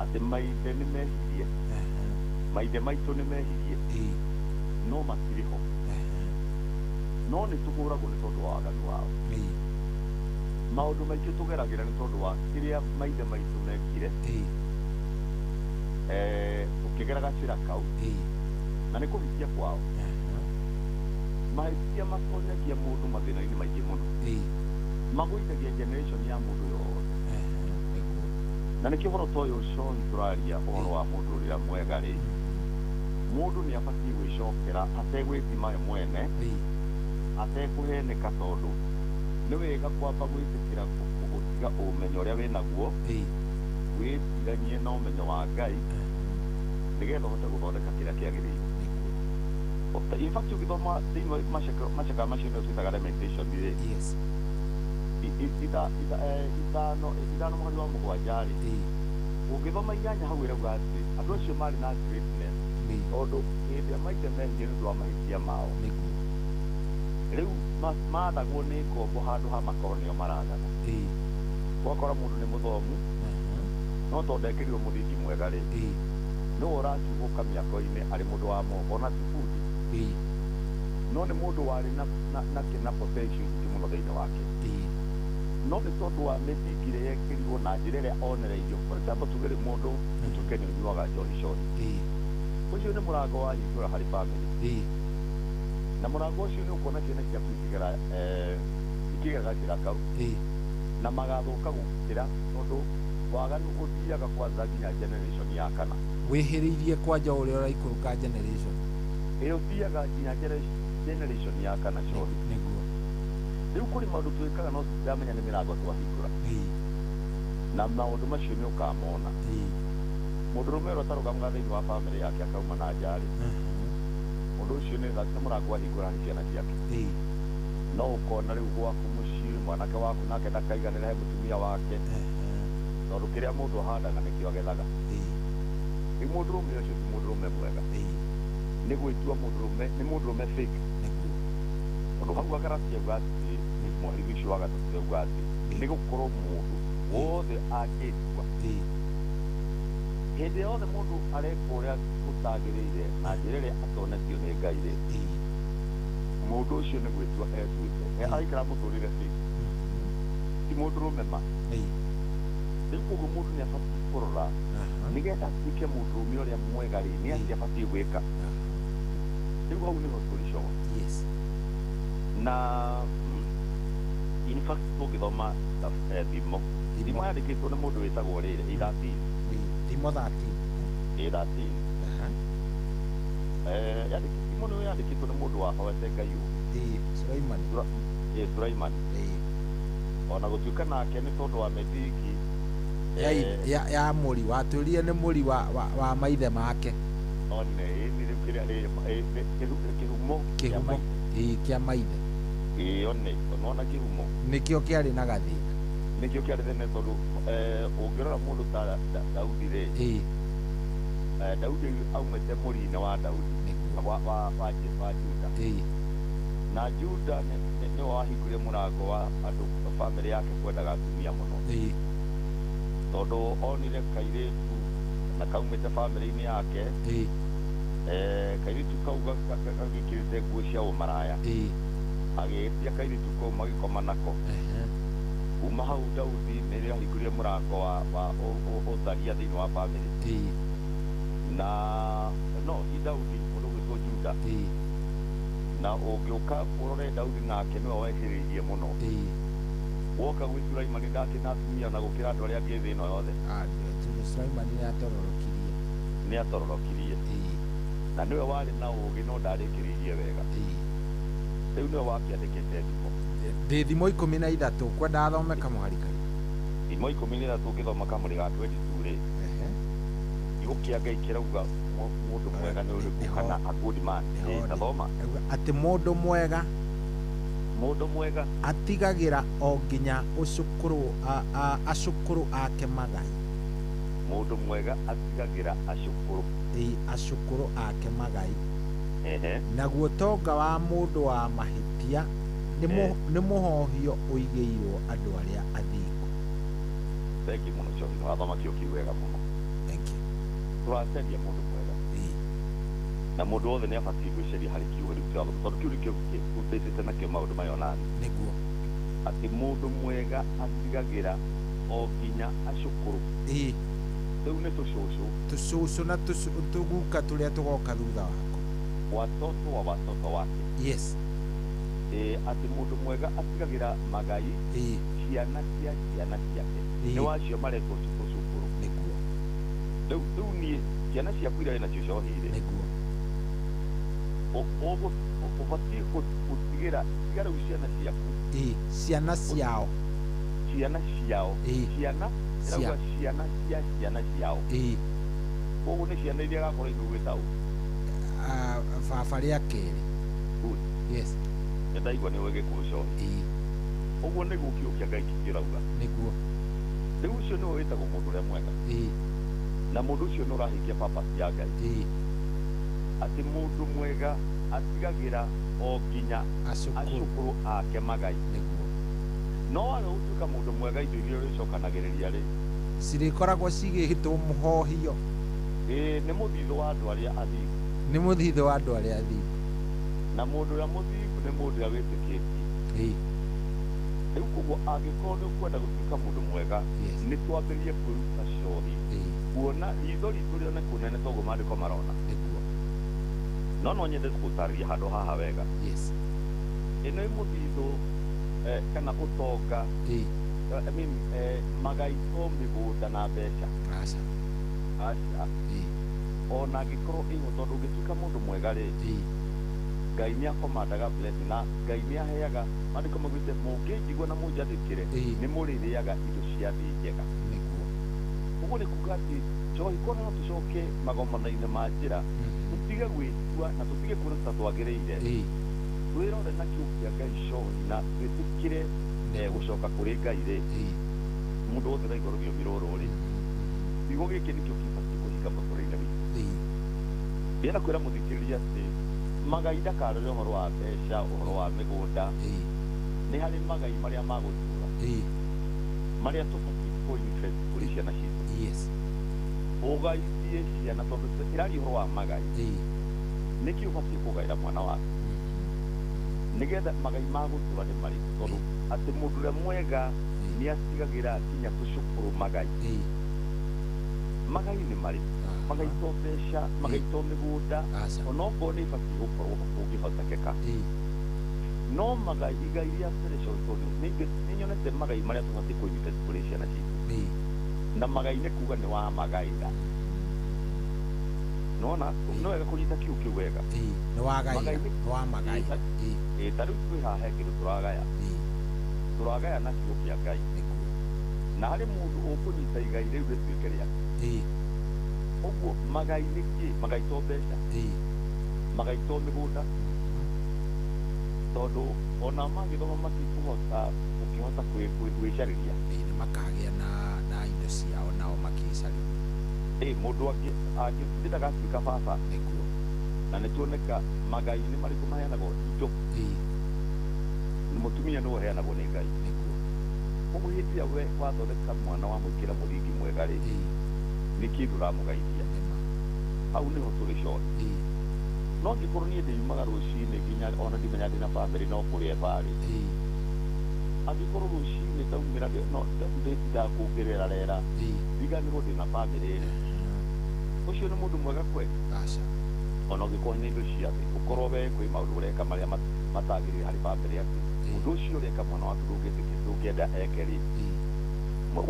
atĩ maithe nĩ mehirie, maithe maitũ nĩ mehirie no matirĩ ho, no nĩ tũhũragwo nĩ tondũ wa waganu wao. Maũndũ maingĩ tũgeragĩra nĩ tondũ wa kĩrĩa maithe maitũ mekire, ũkĩgera gacĩra kau na nĩ kũhikia kwao. Mahĩtia makonyagia mũndũ mathĩna-inĩ maingĩ mũno, magũithagia generation ya mũndũ yothe. Na nĩkĩo ũhoro ta ũyũ Sean tũraria ũhoro wa mũndũ ũrĩa mwega-rĩ, mũndũ nĩ abatiĩ gwĩcokera ategwĩthima we mwene, atekũheneka, tondũ nĩ wega kwamba gwĩtĩkĩra gũtiga ũmenyo ũrĩa wĩnaguo, wĩtiganie na ũmenyo wa Ngai nĩgetha ũhote gũthondeka kĩrĩa kĩagĩrĩire. In fact, ũgĩthoma thĩinĩ wa macakaya macio nĩyo twĩtaga Lamentation-rĩ, ithano mweri wa mũgwanja-rĩ, ũngĩthoma 8 hau ĩrauga atĩ andũ acio marĩ na greatness, tondũ hĩndĩ ĩrĩa maithe mehirie nĩ ũndũ wa mahĩtia mao, rĩu mathagwo nĩ ngombo handũ ha makorwo nĩo maragana. Ũgakora mũndũ nĩ mũthomu no tondũ ndekĩrirwo mũthingi mwega-rĩ, nĩwe ũracugũka mĩako-inĩ arĩ mũndũ wa moko na ti bundi, no nĩ mũndũ warĩ na potential nyingĩ mũno thĩinĩ wake, no nĩ tondũ wa mĩthingire yekĩrirwo na njĩra ĩrĩa onereirio. For example, tugĩrĩ mũndũ nĩtuke nĩ ũnyuaga njohi Cohi, ũcio nĩ mũrango wa hingũra harĩ bamĩrĩ, na mũrango ũcio nĩ ũkuona ciana ciaku ikĩgera gacĩra kau na magathũka gũkĩra, tondũ waganu ũthiaga kwanza nginya generation ya kana. Wĩhĩrĩirie kwanja ũrĩa ũraikũrũka generation ũthiaga nginya generation ya kana Cohi. Rĩu kũrĩ maũndũ twĩkaga no tũtiramenya nĩ mĩrango twahingũra, na maũndũ macio nĩ ũkamona. Mũndũrũme ũrĩa ũtarũgamaga thĩinĩ wa bamĩrĩ yake akauma na nja-rĩ, mũndũ ũcio nĩ mũrango wahingũra harĩ ciana ciake. No ũkona rĩu gwaku mũciĩ mwanake waku nake ndakaiganĩra he mũtumia wake, tondũ kĩrĩa mũndũ ahandaga nĩkĩo agethaga. Rĩu mũndũrũme ũcio ti mũndũrũme mwega, nĩ gwĩtua mũndũrũme, nĩ mũndũrũme fake. Tondũ hau Agalatia auga atĩ, mweri ũcio wa gatatũ auga atĩ nĩ gũkorwo mũndũ wothe angĩtua, hĩndĩ yothe mũndũ areka ũrĩa gũtagĩrĩire na njĩra ĩrĩa atonetio nĩ Ngai-rĩ, mũndũ ũcio nĩ gwĩtua etuĩte araikara mũtũrĩre fake, ti mũndũrũme ma. Rĩu koguo mũndũ nĩ abatiĩ kũrora nigetha tuike mũndũrũme ũrĩa mwega rĩ nĩ atĩa abatiĩ gwĩka rĩu hau nĩho tũrĩcoka na in fact tũngĩthoma thimo yandĩkĩtwo nĩ mũndũ wĩtagwo rĩrĩ thimo 13 thimo nĩyo yandĩkĩtwo nĩ mũndũ wahoete Ngai Sulaimani ona gũtuĩka nake nĩ tondũ wa methiki ya mũri watũrire nĩ mũri wa maithe make kĩhumo kĩa maithe ona kĩhumo nĩkĩo kĩarĩ na gathĩna tondũ ũngĩrora mũndũ ta Daudi rĩ Daudi aumĩte mũri-inĩ wa Daudi wa Juda na Juda nĩ wahingũrire mũrango wa andũ bamĩrĩ yake kwendaga atumia mũno tondũ onire kairĩtu na kaumĩte bamĩrĩ-inĩ yake kairĩtu kau gagĩkĩrĩte nguo cia ũmaraya agĩtia kairĩtu kau magĩkoma nako kuma hau Daudi nĩrĩo ahingũrire mũrango wa ũtharia thĩinĩ wa bamĩrĩ na no ti Daudi mũndũ gwĩtwo Juda na ũngĩũka ũrore Daudi nake nĩwe wehĩrĩirie mũno woka gwĩ Sulaimani ndakĩ na atumia na gũkĩra andũ arĩa angĩ thĩ ĩno yothe Sulaimani nĩ atororokirie na nĩwe warĩ na ũũgĩ no ndarĩkĩrĩirie wega rĩu nĩwe wakĩandĩkĩte thimo 13 kwenda thome kamũhari kaĩ thimo 13 ũngĩthoma kamũrĩ ga 22 rĩ igũkĩa Ngai kĩrauga mũndũ mwega nĩ ũrĩkũ kana a good man ndathoma atĩ mũndũ mwega atigagĩra o nginya acũkũrũ ake magai mũndũ mwega atigagĩra acũkũrũ ake magai naguo tonga wa mũndũ wa mahĩtia nĩ mũhohio ũigĩirwo andũ arĩa athingu thengi mũno Cohi wathoma kĩo kĩu wega mũno tũracaria mũndũ mwega na mũndũ wothe nĩ abatiĩ gwĩciria harĩ kiugo rĩu kĩa Watho tondũ kiugo kĩu gĩtĩcĩte nakĩo maũndũ mayo nani nĩguo atĩ mũndũ mwega atigagĩra o nginya acũkũrũ rĩu nĩ tũcũcũ na tũguka tũrĩa tũgoka thutha wako watoto wake atĩ mũndũ mwega atigagĩra magai ciana cia ciana ciake nĩ wacio maretwo cũkũrũ rĩu niĩ ciana ciaku iria wĩnacio Cohi-rĩ ũbatiĩ gũtigĩra rĩu ciana ciaku ciana ciao ciana cia ciana ciao ũguo nĩ ciana iria gakorwo igũgĩtaũ baba rĩa kerĩ ndaigua nĩ wĩgĩkũũ Cohi ũguo nĩguo kiugo kĩa Ngai kĩrauga nĩguo rĩu ũcio nĩwe wĩtagwo mũndũ ũrĩa mwega na mũndũ ũcio nĩ ũrahingia purpose ya Ngai atĩ mũndũ mwega atigagĩra o nginya acũkũrũ ake magai no wage gũtuĩka mũndũ mwega indo iria ũrĩcokanagĩrĩria rĩ cirĩkoragwo cigĩtwo mũhohio nĩ mũthithũ wa andũ arĩa athingu na mũndũ ũrĩa mũthingu nĩ mũndũ ũrĩa wĩtĩkĩtie rĩu koguo angĩkorwo nĩ ũkwenda gũtuĩka mũndũ mwega nĩ twambĩrĩrie kwĩruta Cohi kuona ritho ritũ rĩone kũnene toguo maandĩko marona no nyende gũtarĩria handũ haha wega ĩno ĩ mũthithũ kana ũtonga magai o mĩgũnda na mbeca ona angĩkorwo ĩho tondũ ũngĩtuĩka mũndũ mwega rĩ Ngai nĩ akomandaga blessing na Ngai nĩ aheaga maandĩko maugĩte mũngĩnjigua na mũnjathĩkĩre nĩ mũrĩrĩaga indo cia thĩ njega ũguo nĩ kuuga atĩ Cohi korwo no tũcoke magomano-inĩ ma njĩra tũtige gwĩtua na tũtige kuona ta twagĩrĩire twĩrore na kiugo kĩa Ngai Cohi na twĩtĩkĩre gũcoka kũrĩ Ngai rĩ mũndũ wothe na igũrũ rũthiomi rũrũ rĩ kiugo gĩkĩ nĩkĩo kĩbatiĩ kũhinga mũtũrĩre witũ ndĩrenda kwĩra mũthikĩrĩria atĩ magai ndakarore ũhoro wa mbeca ũhoro wa mĩgũnda nĩ harĩ magai marĩa magũtura marĩa tũbatiĩ kũ-invest kũrĩ ciana citũ ũgaithie ciana tondũ ĩraria ũhoro wa magai nĩkĩ ũbatiĩ kũgaĩra mwana waku nĩgetha magai magũtura nĩ marĩkũ tondũ atĩ mũndũ ũrĩa mwega nĩ atigagĩra nginya tũcũkũrũ magai magai nĩ marĩ magaitwo mbeca magaitwo mĩgũnda onokorwo nĩ ibatiĩ gũkorwo ũngĩhotekeka no magai igai rĩa special tondũ nĩ nyonete magai marĩa tũbatiĩ kũnyita kũrĩ ciana citũ na magai nĩ kuga nĩ wa magaĩra nona no wega kũnyita kiũ wega nĩ wagaĩra nĩ wa magaĩra ta rĩu twĩ haha he kĩndũ tũragaya na kiũ kĩa Ngai na harĩ mũndũ ũkũnyita igai rĩu rĩtuĩke rĩake ũguo magai nĩ kĩ magaitwo mbeca magaitwo mĩgũnda tondũ ona magĩthoma matikũhota ũkĩhota gwĩcarĩria nĩ makagĩa na indo ciao nao makĩcarĩria mũndũ angĩ ndagatuĩka baba na nĩ tuoneka magai nĩ marĩkũ maheanagwo indo mũtumia nĩ ũheanagwo nĩ Ngai ũguo hĩndĩ ĩrĩa we wathondeka mwana wa mwĩkĩra mũthingi mwega rĩ nĩ kĩndũ ũramũgeithia hau nĩho tũrĩ cori no angĩkorwo niĩ ndĩumaga rũcinĩ nginya ona ndimenya ndĩ na bamĩrĩ no kũrĩa barĩ angĩkorwo rũcinĩ ndaumĩra ndĩtindaga kũngĩrĩra rera ndiganĩrwo ndĩ na bamĩrĩ rĩ ũcio nĩ mũndũ mwega kweli ona ũngĩkorwo nĩ indo cia thĩ ũkorwo we kwĩ maũndũ ũreka marĩa matagĩrĩire harĩ bamĩrĩ yaku ũndũ ũcio ũreka mwana waku ndũngĩenda eke rĩ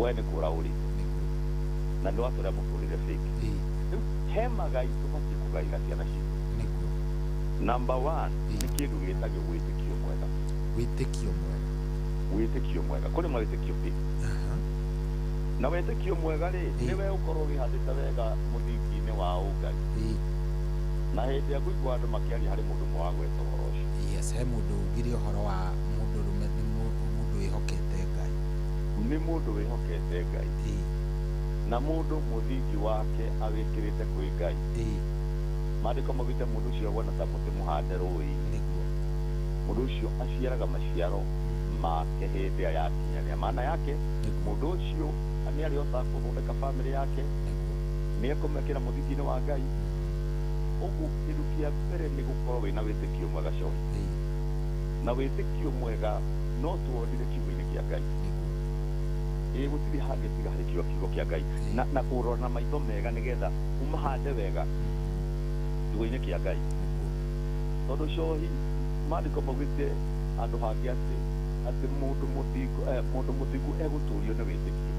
we nĩ kũra ũrĩte na nĩ watũrĩa mũtũrĩre fake rĩu he magai tũbatiĩ kũgaĩra ciana citũ number 1 nĩ kĩndũ gĩtagio wĩtĩkio mwega wĩtĩkio mwega kũrĩ mawĩtĩkio fake na wĩtĩkio mwega rĩ nĩwe ũkorwo wĩhandĩte wega mũthingi-inĩ wa ũngai na hĩndĩ ya kũigua andũ makĩaria harĩ mũndũ ũmwe wa gweta ũhoro ũcio he mũndũ ugire ũhoro wa mũndũ rũme nĩ mũndũ wĩhokete Ngai nĩ mũndũ wĩhokete Ngai na mũndũ mũthingi wake awĩkĩrĩte kwĩ Ngai maandĩko maugĩte mũndũ ũcio wona ta mũtĩ mũhande rũĩ-inĩ mũndũ ũcio aciaraga maciaro make hĩndĩ ĩrĩa yakinyanĩra maana yake mũndũ ũcio nĩ arĩhotaga gũthondeka bamĩrĩ yake nĩ ekũmekĩra mũthingi-inĩ wa Ngai ũguo kĩndũ kĩa mbere nĩ gũkorwo wĩna wĩtĩkio mwega cori na wĩtĩkio mwega no tuonire kiugo-inĩ kĩa Ngai gũtirĩ hangĩtiga harĩ kiugo kĩa Ngai na kũrora na maitho mega nĩgetha umahande wega kiugo-inĩ kĩa Ngai tondũ cori maandĩko maugĩte andũ hangĩ atĩ mũndũ mũthingu egũtũũrio nĩ wĩtĩkio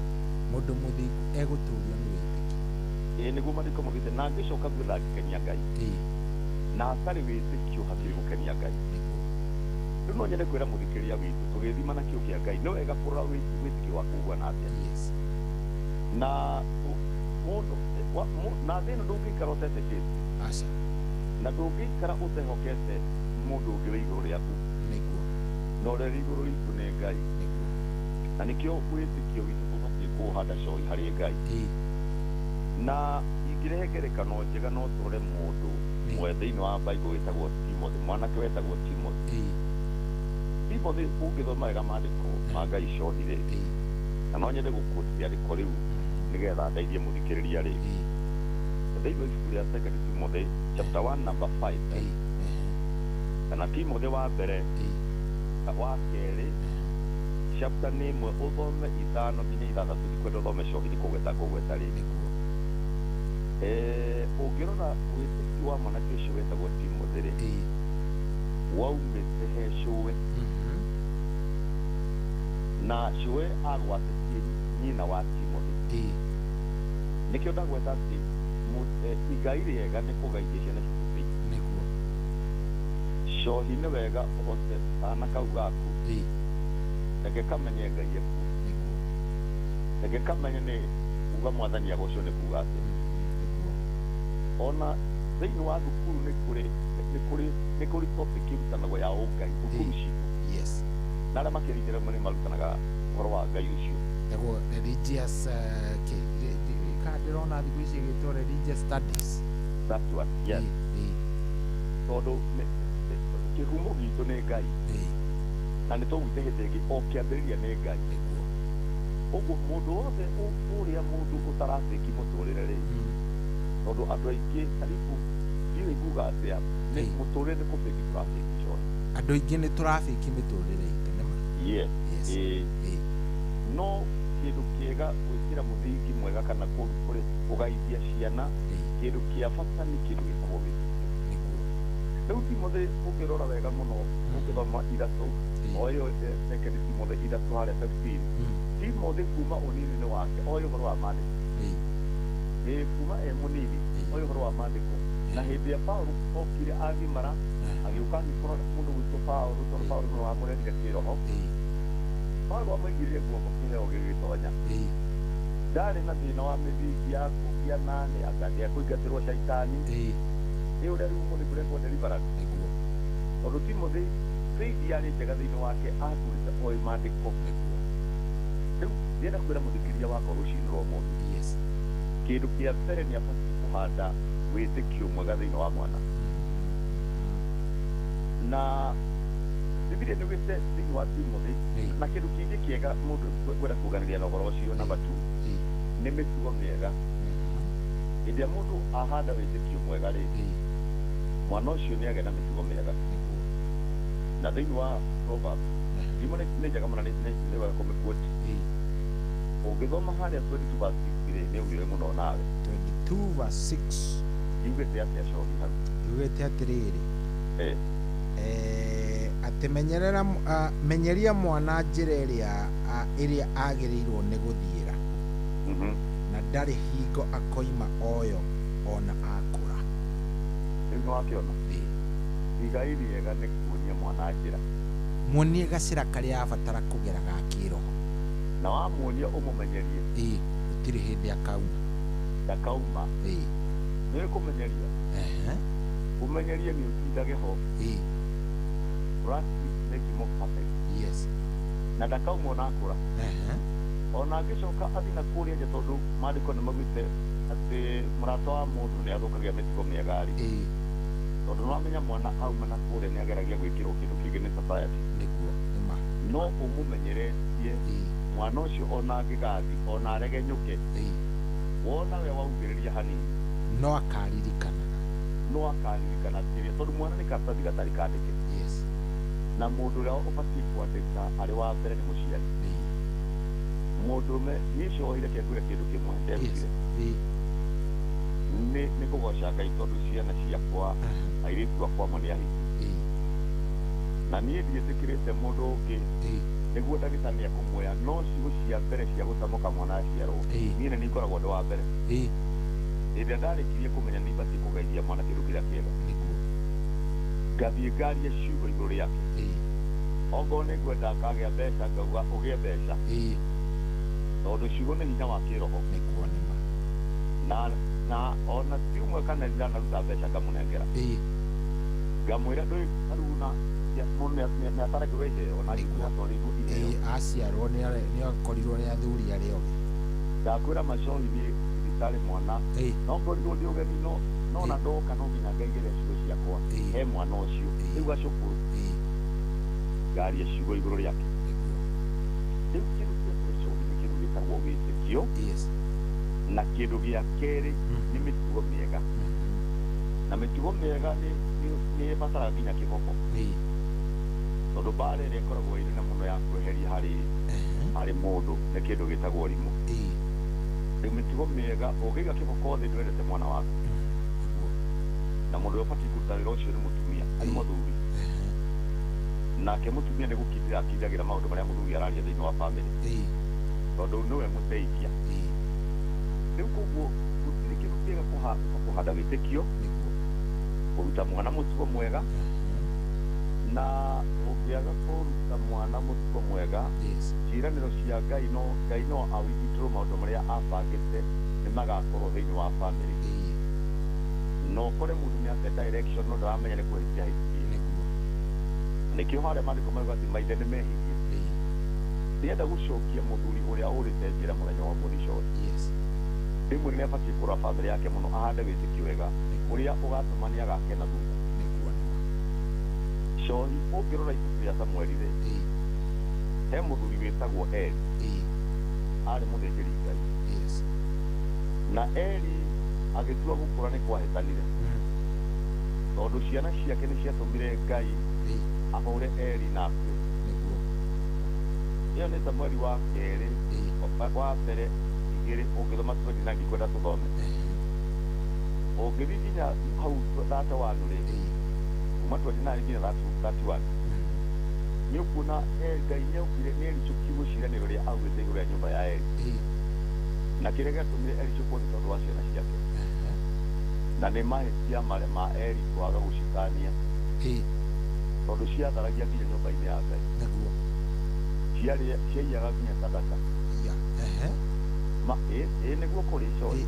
mũndũ mũthingu egũtũũrio nĩ wĩtĩkio nĩguo maandĩko maugĩte na angĩcoka thutha angĩkenia Ngai na hatarĩ wĩtĩkio hatirĩ gũkenia Ngai rĩu no nyende kwĩra mũthikĩria witũ tũgĩthimana kiugo kĩa Ngai nĩ wega kũrora wĩtĩkio waku ũhuana atĩa na mũndũ na thĩ ĩno ndũngĩikara ũtetĩkĩtie na ndũngĩikara ũtehokete mũndũ ũngĩ wĩ igũrũ rĩaku na ũrĩa igũrũ ritũ nĩ Ngai na nĩkĩo wĩtĩkio witũ tũbatiĩ kũũhanda cori harĩ Ngai na ingĩrehe ngerekano njega no tũrore mũndũ mwe thĩinĩ wa Bible wĩtagwo Timothy mwanake wetagwo Timothy ũngĩthoma wega maandĩko ma Ngai cori rĩ na no nyende gũkũtia rĩko rĩu nĩgetha ndeithie mũthikĩrĩria rĩ thĩinĩ wa ibuku rĩa 2 Timothy chapter 1 number 5 kana Timothy wa mbere wa kerĩ chapter nĩ ĩmwe ũthome 5 nginya 6 ndikwenda ũthome cori kũgweta rĩngĩ ũngĩrora wĩtĩkio wa mwanake ũcio wetagwo Timothy rĩ waumĩte he cũwe na cũwe agwatĩtie nyina wa Timothy nĩkĩo ndagweta atĩ igai rĩega nĩ kũgaithia ciana citũ nĩguo cohi nĩ wega ũhote kana kau gaku reke kamenye Ngai eku reke kamenye nĩ kuga mwathani agocwo nĩ kuga atĩ ona thĩinĩ wa thukuru nĩ kũrĩ topic ĩrutanagwo ya ũngai thukuru citũ na arĩa makĩringĩra nĩ marutanaga ũhoro wa Ngai ũcio ego religious ndĩrona thikũ ici ĩgĩtwo religious studies that's what yes tondũ kĩhumo gitũ nĩ Ngai na nĩ tũgwĩte hĩndĩ ĩngĩ o kĩambĩrĩria nĩ Ngai ũguo mũndũ wothe ũrĩa mũndũ ũtaracĩki mũtũrĩre rĩ tondũ andũ aingĩ karibu ndiũĩ kuga atĩa nĩ mũtũrĩre nĩ kũbĩki tũracĩki cori andũ aingĩ nĩ tũrabĩki mĩtũrĩre itũ nĩma no kindu kiega gwikira muthingi mwega kana kuri ugaithia ciana kindu kia bata ni kindu gitagwo wĩtĩkio. Rĩu Timothy ũngĩrora wega mũno ũngĩthoma ithatũ oyo second Timothy ithatũ harĩa 15 Timothy kuma ũnini-inĩ wake oyo ũhoro wa maandĩko kuma mũnini oyo ũhoro wa maandĩko na hĩndĩ ya Paulo okire agimara agĩũka agĩkora mũndũ gwĩtwo Paulo tondũ Paulo nĩ wamũrerire kĩroho. Paulo amũigĩrĩire guoko kĩrĩa ũgĩgĩtonya ndarĩ na thĩna wa mĩthingi ya kũgiana nĩ angati ya kũingatĩrwo caitani nĩ ũrĩa rĩu mũndũ kũrengwo deliverance. Tondũ Timothy faith yarĩ njega thĩinĩ wake akũrĩte oĩ maandĩko. Rĩu ndĩrenda kwĩra mũthikĩria wakwa rũciinĩ rwa ũmũthĩ kĩndũ kĩa mbere nĩ abatiĩ kũhanda wĩtĩkio mwega thĩinĩ wa mwana. Na Biblia nĩugĩte thĩinĩ wa Timothy na kĩndũ kĩngĩ kĩega mũndũ kwenda kũganĩria na ũhoro ũcio namba 2 nĩ mĩtugo mĩega. Hĩndĩ ĩrĩa mũndũ ahanda wĩtĩkio mwega rĩ mwana ũcio nĩ agĩa na mĩtugo mĩega. Na thĩinĩ wa Proverbs ndimo nĩ njega mũno nĩ wega kũmĩquote. Ũngĩthoma harĩa 22 verse 6 rĩ nĩ ũgĩre mũno nawe 22 verse 6 yugĩte atĩa cogi hau yugĩte atĩrĩrĩ atĩ menyeria mwana njĩra ĩrĩa agĩrĩirwo nĩ gũthiĩra na ndarĩ hingo akoima oyo ona akũra. Rĩu nĩ wakĩona igai rĩega nĩ kuonia mwana njĩra, muonie gacĩra karĩa abatara kũgera ga kĩroho na wamuonia ũmũmenyerie gũtirĩ hĩndĩ ndakauma nĩ kũmenyeria ũmenyerie nĩ ũtindage ho practice make him more perfect. Yes. Na ndakauma ona akũra ona angĩcoka athiĩ na kũrĩa nja tondũ maandĩko nĩ maugĩte atĩ mũrata wa mũndũ nĩ athũkagia mĩtugo mĩega rĩ tondũ nĩwamenya mwana auma na kũrĩa nĩ ageragia gwĩkĩrwo kĩndũ kĩngĩ nĩ society. No ũmũmenyeretie mwana ũcio ona angĩgathi ona aregenyũke wona we waugĩrĩria hanini no akaririkana kĩrĩa tondũ mwana nĩ karatathi gatarĩ kandĩke. Na mũndũ ũrĩa ũbatiĩ kwandĩka arĩ wa mbere nĩ mũciari. Mũndũrũme nĩcohire kĩngwĩra kĩndũ kĩmwe ndekire nĩ kũgoca Ngai tondũ ciana ciakwa airĩtu akwa mo nĩ ahiki na niĩ ndiĩtĩkĩrĩte mũndũ ũngĩ nĩguo ndagĩtarĩ nĩ akũmuoya no ciugo cia mbere cia gũtamũka mwana aciarwo niĩ nĩ ikoragwo ndĩ wa mbere. Hĩndĩ ndarĩkirie kũmenya nĩ ibatiĩ kũgeithia mwana kĩndũ kĩrĩa kĩega ngathiĩ ngarie ciugo igũrũ rĩake okorwo nĩ ngwenda akagĩa mbeca ngauga ũgĩe mbeca tondũ ciugo nĩ hinya wa kĩroho na ona ti ũmwe kana ndanaruta mbeca ngamũnengera ngamwĩra ndũĩ aruna mũndũ nĩ atarekĩrwo iheo na atwarĩirwo iheo aciarwo nĩ akorirwo nĩ athuri arĩa othe ndakwĩra macohithie thibitarĩ mwana no ngorirwo ndĩ ũgeni no na ndoka no nginya ngaigĩre ciugo ciakwa he mwana ũcio rĩu gacũkũrũ ngaria ciugo igũrũ rĩake. Rĩu kĩndũ kĩu nĩ kĩndũ gĩtagwo wĩtĩkio na kĩndũ gĩa kerĩ nĩ mĩtugo mĩega na mĩtugo mĩega nĩ ĩbataraga nginya kĩboko tondũ mbara ĩrĩa ĩkoragwo ĩrĩ na mũno ya kweheria harĩ mũndũ nĩ kĩndũ gĩtagwo rimũ. Rĩu mĩtugo mĩega ũngĩiga kĩboko thĩ ndwendete mwana waku na mũndũ ũrĩa ũbatiĩ kũruta wĩra ũcio nĩ mũtumia arĩ mũthuri nake mũtumia nĩ gũkindĩra akindagĩra maũndũ marĩa mũthuri araria thĩinĩ wa bamĩrĩ tondũ nĩwe mũteithia. Rĩu koguo gũtirĩ kĩndũ kĩega kũhanda wĩtĩkio kũruta mwana mũtugo mwega na ũngĩaga kũruta mwana mũtugo mwega ciĩranĩro cia Ngai no awĩgitĩrwo maũndũ marĩa abangĩte nĩ magakorwo thĩinĩ wa bamĩrĩ no ũkore mũndũ nĩ ate direction no ndaramenya nĩ kũhĩtia hĩtie nĩkĩo harĩa maandĩko mauga atĩ maithe nĩ mehitie. Ndĩrenda gũcokia mũthuri ũrĩa ũrĩte njĩra mũthenya wa mũico rĩmwe nĩ abatiĩ kũrora bamĩrĩ yake mũno ahande wĩtĩkio wega ũrĩa ũgatũma nĩ agakena thutha. Cohi ũngĩrora ibuku rĩa Samueli rĩ he mũthuri wĩtagwo Eli arĩ mũthĩnjĩri Ngai na Eli agĩtua gũkũra nĩ kwahĩtanire tondũ ciana ciake nĩ ciatũmire Ngai ahũre Eli na akue. iyo nĩ ta mweri wa kerĩ wa mbere igĩrĩ ũngĩthoma 29 kwenda tũthome ũngĩthiĩ nginya hau 31 rĩ kuma 29 nginya 31 nĩ ũkuona Ngai nĩaugire nĩ Elizuki gũciranĩro rĩa augĩte igũrũ rĩa nyũmba ya Eli na kĩrĩa gĩatũmire Elizuki nĩ tondũ wa ciana ciake na nĩ mahĩtia marĩa ma Eli kwaga gũcikania tondũ ciatharagia nginya nyũmba-inĩ ya Ngai ciaiyaga nginya sadaka nĩguo kũrĩ coĩ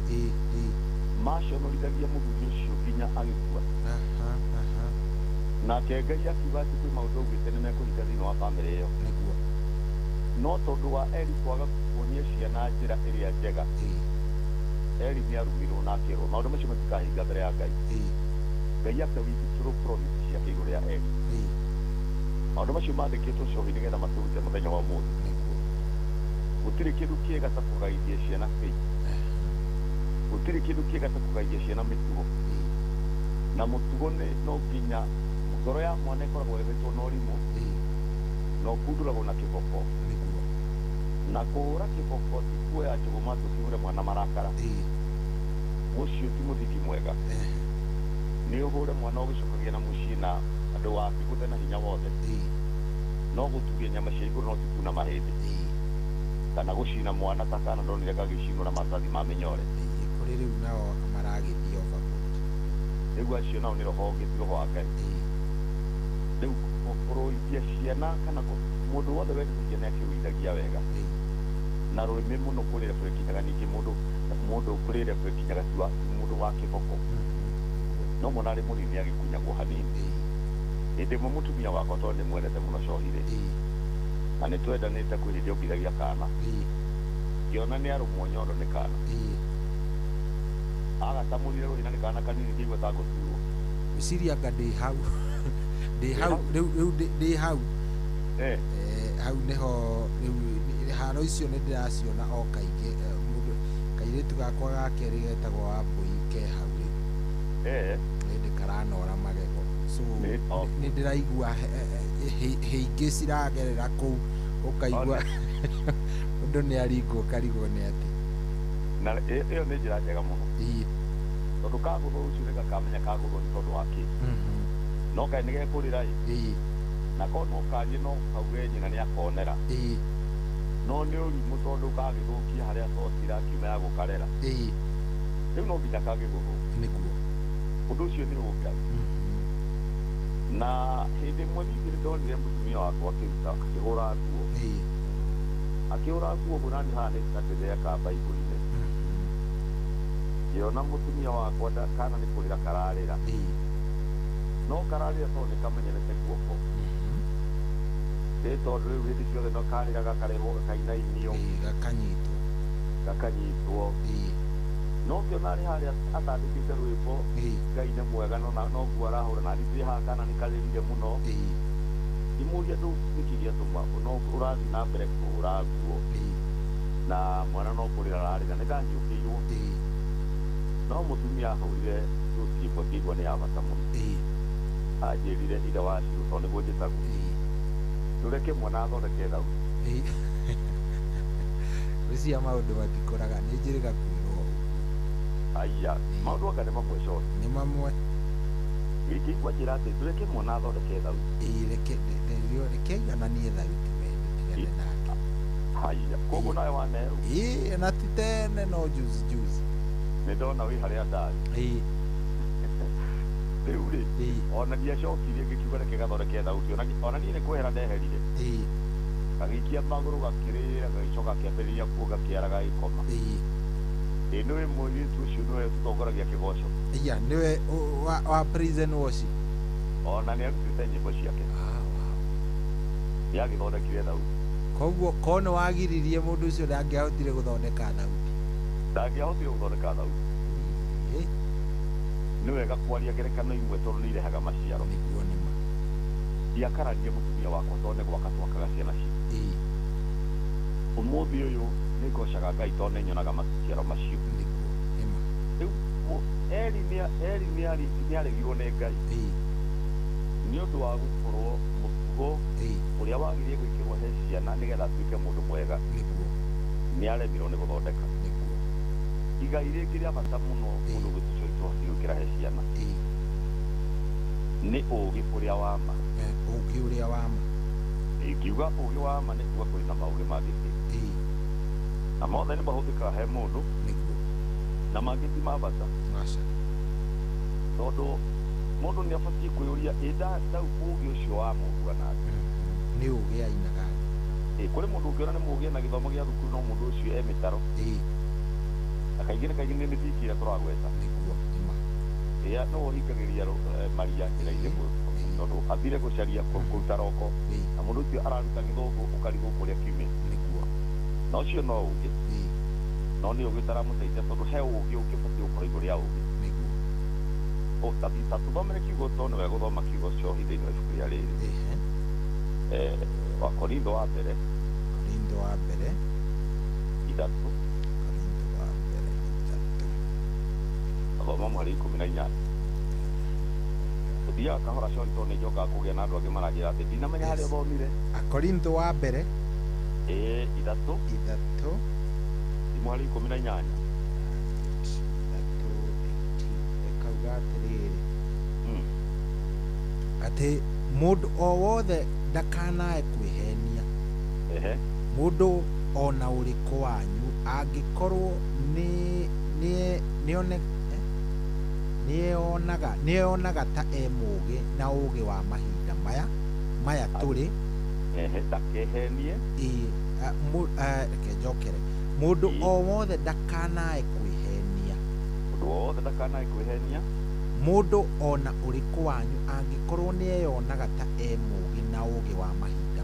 maconorithagia mũthuri ũcio nginya agĩkua nake Ngai akiuga atĩ kwĩ maũndũ augĩte nĩ mekũhinga thĩinĩ wa bamĩrĩ ĩyo no tondũ wa Eli kwaga kuonia ciana njĩra ĩrĩa njega Eli nĩ arumirwo na akĩrwo maũndũ macio matikahinga mbere ya Ngai Ngai akawithdraw promise ciake igũrũ rĩa Eli maũndũ macio mandĩkĩtwo cohi nĩgetha matũrute mũthenya wa ũmũthĩ gũtirĩ kĩndũ kĩega ta kũgaithia ciana faith gũtirĩ kĩndũ kĩega ta kũgaithia ciana mĩtugo na mũtugo no nginya ngoro ya mwana ĩkoragwo ĩhetwo na ũrimũ na ũkundũragwo na kĩboko na kũhũra kĩboko ti kuoya njũgũma tũkĩhũre mwana marakara ũcio ti mũthingi mwega nĩ ũhũre mwana ũgĩcokagia na mũciĩ na andũ waku gũthe na hinya wothe no gũtugia nyama cia igũrũ no tikuna mahĩndĩ kana gũcina mwana ta kana ndonire gagĩcinwo na maratathi ma mĩnyore kũrĩ rĩu nao maragĩthiĩ overboard rĩu acio nao nĩ roho ũngĩ ti roho wa Ngai rĩu kũrũithia ciana kana mũndũ wothe wendete ciana akĩrũithagia wega na rũrĩmĩ mũno kũrĩra kũrĩkinyaga ningĩ mũndũ kũrĩra kũrĩkinyaga ti mũndũ wa kĩboko no mwana arĩ mũnini agĩkunyagwo hanini hĩndĩ ĩmwe mũtumia wakwa tondũ nĩmwendete mũno cohire na nĩ twendanĩte kwĩ hĩndĩ ongithagia kana ngĩona nĩ arũmwo nyondo nĩ kana agatamũrire rũhĩ na nĩ kana kanini kĩigua ta ngũturwo gwĩciria anga ndĩ hau rĩu ndĩ hau hau nĩho rĩu haro icio nĩ ndĩraciona o kaingĩ mũndũ kairĩtu gakwa ga kerĩ getagwo Wambũi ke hau rĩu nĩ karanora magego so nĩ ndĩraigua hĩingĩ ciragerera kũu ũkaigua mũndũ nĩ aringwo karigwo nĩ atĩ na ĩyo nĩ njĩra njega mũno tondũ kagũthwo ũcio nĩ gakamenya kagũthwo nĩ tondũ wa kĩ no kaĩ nĩ gekũrĩra na korwo no karie no kauge nyina nĩ akonera no nĩ ũrimũ tondũ kagĩthũkia harĩa sosi irakiuma ya gũkarera rĩu no nginya kagĩgũthwo nĩguo ũndũ ũcio nĩ ũngai na hĩndĩ ĩmwe ningĩ nĩndonire mũtumia wakwa akĩhũra nguo akĩhũra nguo mũnani haha nĩtatĩthea kamba igũrũ-inĩ ngĩona mũtumia wakwa kana nĩ kũrĩra kararĩra no kararĩra tondũ nĩ kamenyerete guoko tondũ rĩu hĩndĩ ciothe no karĩra gakarehwo gakainainio gakanyitwo no ngĩona arĩ harĩa atandĩkĩte rwĩmbo Ngai nĩ mwega no nguo arahũra na ningĩ haha kana nĩ karĩrire mũno imũria ndũ nĩkĩ gĩatũma no ũrathiĩ na mbere kũhũra nguo na mwana no kũrĩra ararĩra nĩ ndangiũkĩirwo no mũtumia ahũrire rũciimbo ngĩigua nĩ ya bata mũno anjĩrire ithe wa Shirũ tondũ nĩguo njĩtagwo ndũreke mwana athondeke thauti ũcia maũndũ matikũraga nĩ njĩrĩga kwĩrwo aya maũndũ anga nĩ mamwe coro nĩ mamwe ingĩigua njĩra atĩ ndũreke mwana athondeke thauti reke aigananie thauti tigane nake haya koguo nawe waneo na ti tene no juzi nĩ ndona wĩ harĩa ndarĩ rĩu rĩ ona ndiacokirie ngĩkiuga reke gathondeke thauti ona niĩ nĩ kwehera ndeherire gagĩikia magũrũ gakĩrĩra gagĩcoka kĩambĩrĩria kuo gakĩara gagĩkoma nĩwe mũirĩtu ũcio nĩwe tũtongoragia kĩgoco nĩwe wa prison worship ona nĩ arutĩte nyĩmbo ciake nĩagĩthondekire thauti koguo korwo nĩ wagiririe mũndũ ũcio ndangĩahotire gũthondeka thauti ndangĩahotire gũthondeka thauti nĩ wega kwaria ngerekano imwe tondũ nĩ irehaga maciaro nĩguo nĩma ndiakararie mũtumia wakwa tondũ nĩ gwaka twakaga ciana ciitũ ũmũthĩ ũyũ nĩ ngocaga Ngai tondũ nĩ nyonaga maciaro macio rĩu Eli nĩ aregirwo nĩ Ngai nĩ ũndũ wa gũkorwo mũtugo mũrigo ũrĩa wagĩrĩire gwĩkĩrwo he ciana nĩgetha atuĩke mũndũ mwega nĩ aremirwo nĩ gũthondeka. Igai rĩngĩ rĩa bata mũno mũndũ gwĩtũcoitwo gwĩkĩra he ciana nĩ ũũgĩ ũrĩa wa ma. Ũũgĩ ũrĩa wa ma. Ingiuga ũũgĩ wa ma nĩ kuga kũrĩ na maũgĩ mangĩ na mothe nĩ mahũthĩkaga he mũndũ na mangĩ ti ma bata, tondũ mũndũ nĩ abatiĩ kwĩyũria ndau ũũgĩ ũcio wa mũndũ anaatĩa nĩ ũũgĩ aina gani. Kũrĩ mũndũ ũngĩona nĩ mũũgĩ na gĩthomo gĩa thukuru no mũndũ ũcio e mĩtaro na kaingĩ na kaingĩ nĩ mĩthingi ĩrĩa tũragweta no ũhingagĩria maria njĩra-inĩ tondũ athire gũcaria kũruta roko na mũndũ ũcio araruta gĩthũngũ ũkarigwo kũrĩa kiumĩte. Na ũcio no ũũgĩ no nĩ ũũgĩ ũtaramũteithia tondũ he ũũgĩ ũngĩbatiĩ gũkorwo igũrũ rĩa ũũgĩ. Ta tũthomere kiugo to nĩ wega gũthoma kiugo ciohi thĩinĩ wa ibuku rĩa rĩrĩ. Wakorintho wa mbere 3 athoma mweri 18. Ũthiaga kahora cori tondũ nĩ njokaga kũgĩa na andũ angĩ maranjĩra atĩ ndinamenya harĩa ũthomire. Akorintho wa mbere 3 mweri 18 ekauga atĩrĩrĩ atĩ mũndũ o wothe ndakanae kwĩhenia. Mũndũ ona ũrĩkũ wanyu angĩkorwo nĩeonaga ta e mũũgĩ na ũũgĩ wa mahinda maya tũrĩ ndakehenie. Reke njokere. Mũndũ o wothe ndakanae kwĩhenia. Mũndũ ona ũrĩkũ wanyu angĩkorwo nĩeyonaga ta e mũũgĩ na ũũgĩ wa mahinda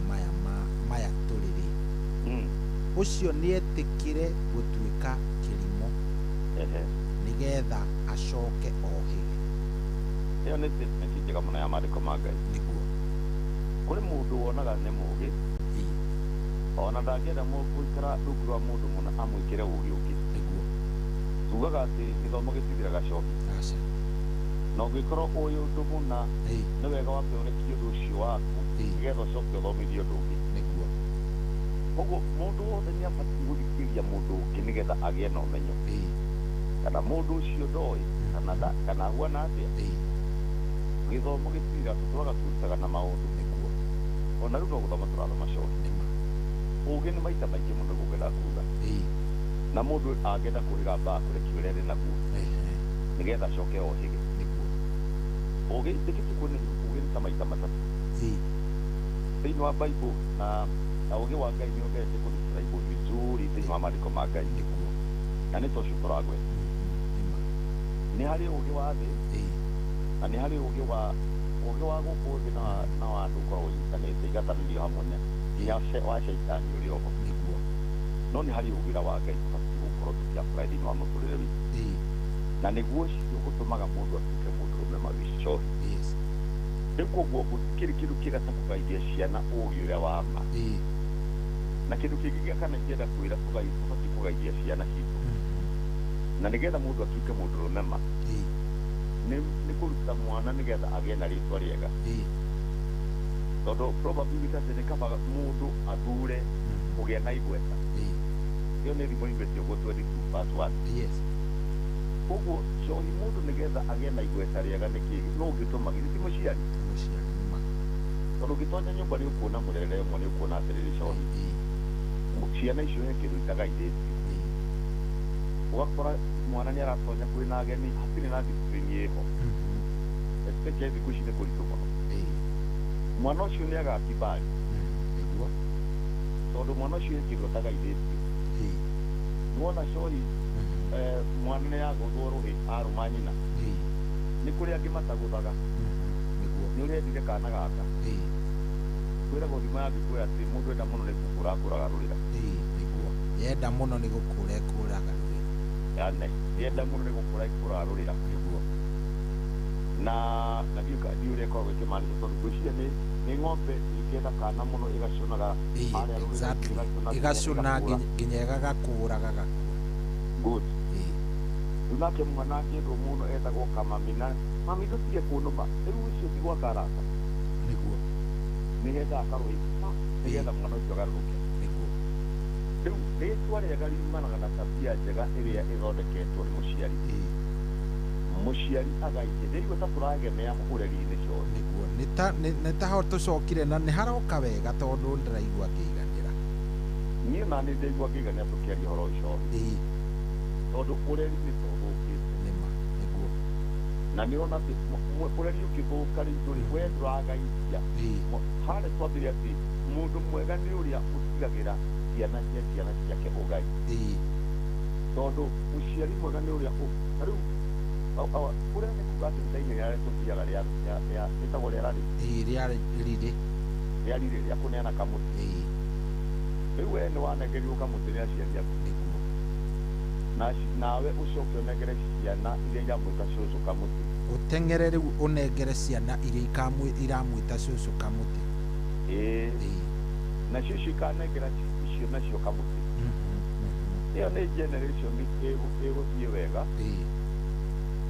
maya tũrĩ-rĩ, ũcio nĩetĩkĩre gũtuĩka kĩrimũ nĩgetha acoke ohĩge. Ĩyo nĩ statement njega mũno ya maandĩko ma Ngai. Kũrĩ mũndũ wonaga nĩ mũũgĩ ona ndangĩenda gũikara rungu rwa mũndũ mũno amwĩkĩre ũũgĩ ũngĩ. Tugaga atĩ gĩthomo gĩtithiraga coki na ũngĩkorwo ũĩ ũndũ mũna nĩ wega wambe ũrekie ũndũ ũcio waku nĩgetha ũcoke ũthomithie ũndũ ũngĩ. Ũguo mũndũ wothe nĩ abatiĩ gũthikĩrĩria mũndũ ũngĩ nĩgetha agĩe na ũmenyo kana mũndũ ũcio ndoĩ kana ahuana atĩa. Gĩthomo gĩtithiraga tũtũraga tũrutaga na maũndũ ona rĩu no gũthoma tũrathoma coki. Ũũgĩ nĩ maita maingĩ mũno gũkĩra kuga na mũndũ angĩenda kũrĩra mbaa kũrekia ũrĩa arĩ naguo nĩgetha acoke ohĩge. Ũũgĩ ndĩkĩtie kuona ũũgĩ nĩ ta maita matatũ thĩinĩ wa Bible na ũũgĩ wa Ngai nĩ ũgeete kũrutĩra igũrũ vizuri thĩinĩ wa maandĩko ma Ngai na nĩ tocio tũragweta. Nĩ harĩ ũũgĩ wa thĩ na nĩ harĩ ũũgĩ wa gũkũ thĩ na wa andũ ũkoragwo ũnyitanĩte igatanĩrio hamwe wa shaitani ũrĩa oho. No nĩ harĩ ũũgĩ wa Ngai tũbatiĩ gũkorwo tũkĩapply thĩinĩ wa mũtũrĩre witũ na nĩguo ũcio gũtũmaga mũndũ atuĩke mũndũ ũrũme magĩcohi. Rĩu koguo gũtikĩrĩ kĩndũ kĩega ta kũgaithia ciana ũũgĩ ũrĩa wa ma. Na kĩndũ kĩngĩ gĩa kana ingĩenda kwĩra tũbatiĩ kũgaithia ciana citũ na nĩgetha mũndũ atuĩke mũndũ ũrũme ma nĩ kũruta mwana nĩgetha agĩe na rĩtwa rĩega. Tondũ probability atĩ nĩ kaba mũndũ athure kũgĩa na igweta. Ĩyo nĩ thimo imĩtio gwo 22:1. Koguo cohi mũndũ nĩgetha agĩe na igweta rĩega nĩ kĩĩ no ũngĩtũma githĩ mũciari. Tondũ ũngĩtonya nyũmba nĩ ũkuona mũrere ũmwe nĩ ũkuona atĩrĩrĩ cohi ciana icio he kĩndũ itagaithĩtio. Ũgakora mwana nĩ aratonya kwĩna ageni hatirĩ na discipline ĩho especially thikũ ici nĩ kũritũ mũno. Mwana ũcio nĩ agakibali tondũ mwana ũcio he kĩndũ atagaithĩtio. Nĩwona cohi mwana nĩ yagũthwo rũhĩ arũma nyina nĩ kũrĩ angĩ matagũthaga. Nĩ ũrendire kana gaka kwĩragwo thimo ya thikũ atĩ mũndũ enda mũno nĩ gũkũra kũragarũrĩra. Yenda mũno nĩ gũkũra kũragarũrĩra. Yenda mũno nĩ gũkũra kũragarũrĩra. Na ndiũ ũrĩa ĩkoragwo ĩkĩmaanĩka tondũ gwĩciria nĩ ng'ombe ingĩenda kana mũno ĩgacunaga ĩgacuna nginya ĩgagakũra gagakua. Good. Rĩu nake mwana angĩendwo mũno etagwo kamami na mami ndũtige kũnũma rĩu ũcio ti gwaka arata. nĩ henda akarũĩka nĩgetha mwana ũcio agarũrũke. Rĩu rĩtwa rĩega riumanaga na tabia njega ĩrĩa ĩthondeketwo nĩ mũciari. Mũciari agaithie rĩu ta tũragemea ũreri-inĩ John. Nĩ taho tũcokire na nĩ haroka wega tondũ ndĩraigua ngĩiganĩra. Niĩ na nĩ ndaigua ngĩiganĩra tũkĩaria ũhoro ũcio. Tondũ ũreri nĩ tũthũkĩte. Nĩguo. Na nĩ ũrona atĩ ũreri ũkĩthũka rĩu ndũrĩ we ndũragaithia. Harĩa twambire atĩ mũndũ mwega nĩ ũrĩa ũtigagĩra ciana ciake ũgai. Tondũ mũciari mwega nĩ ũrĩa rĩu ũrĩa nĩ kuga atĩ nda-inĩ rĩrĩa tũthiaga rĩtagwo rĩarire rĩa kũneana kamũtĩ. Rĩu we nĩ wanegerirwo kamũtĩ rĩa aciari aku. Nawe ũcoke ũnengere ciana iria iramwĩta cũcũ kamũtĩ. Ũteng'ere rĩu ũnengere ciana iria iramwĩta cũcũ kamũtĩ. Nacio ikanengera icio nacio kamũtĩ. Ĩyo nĩ generation ĩgũthiĩ wega.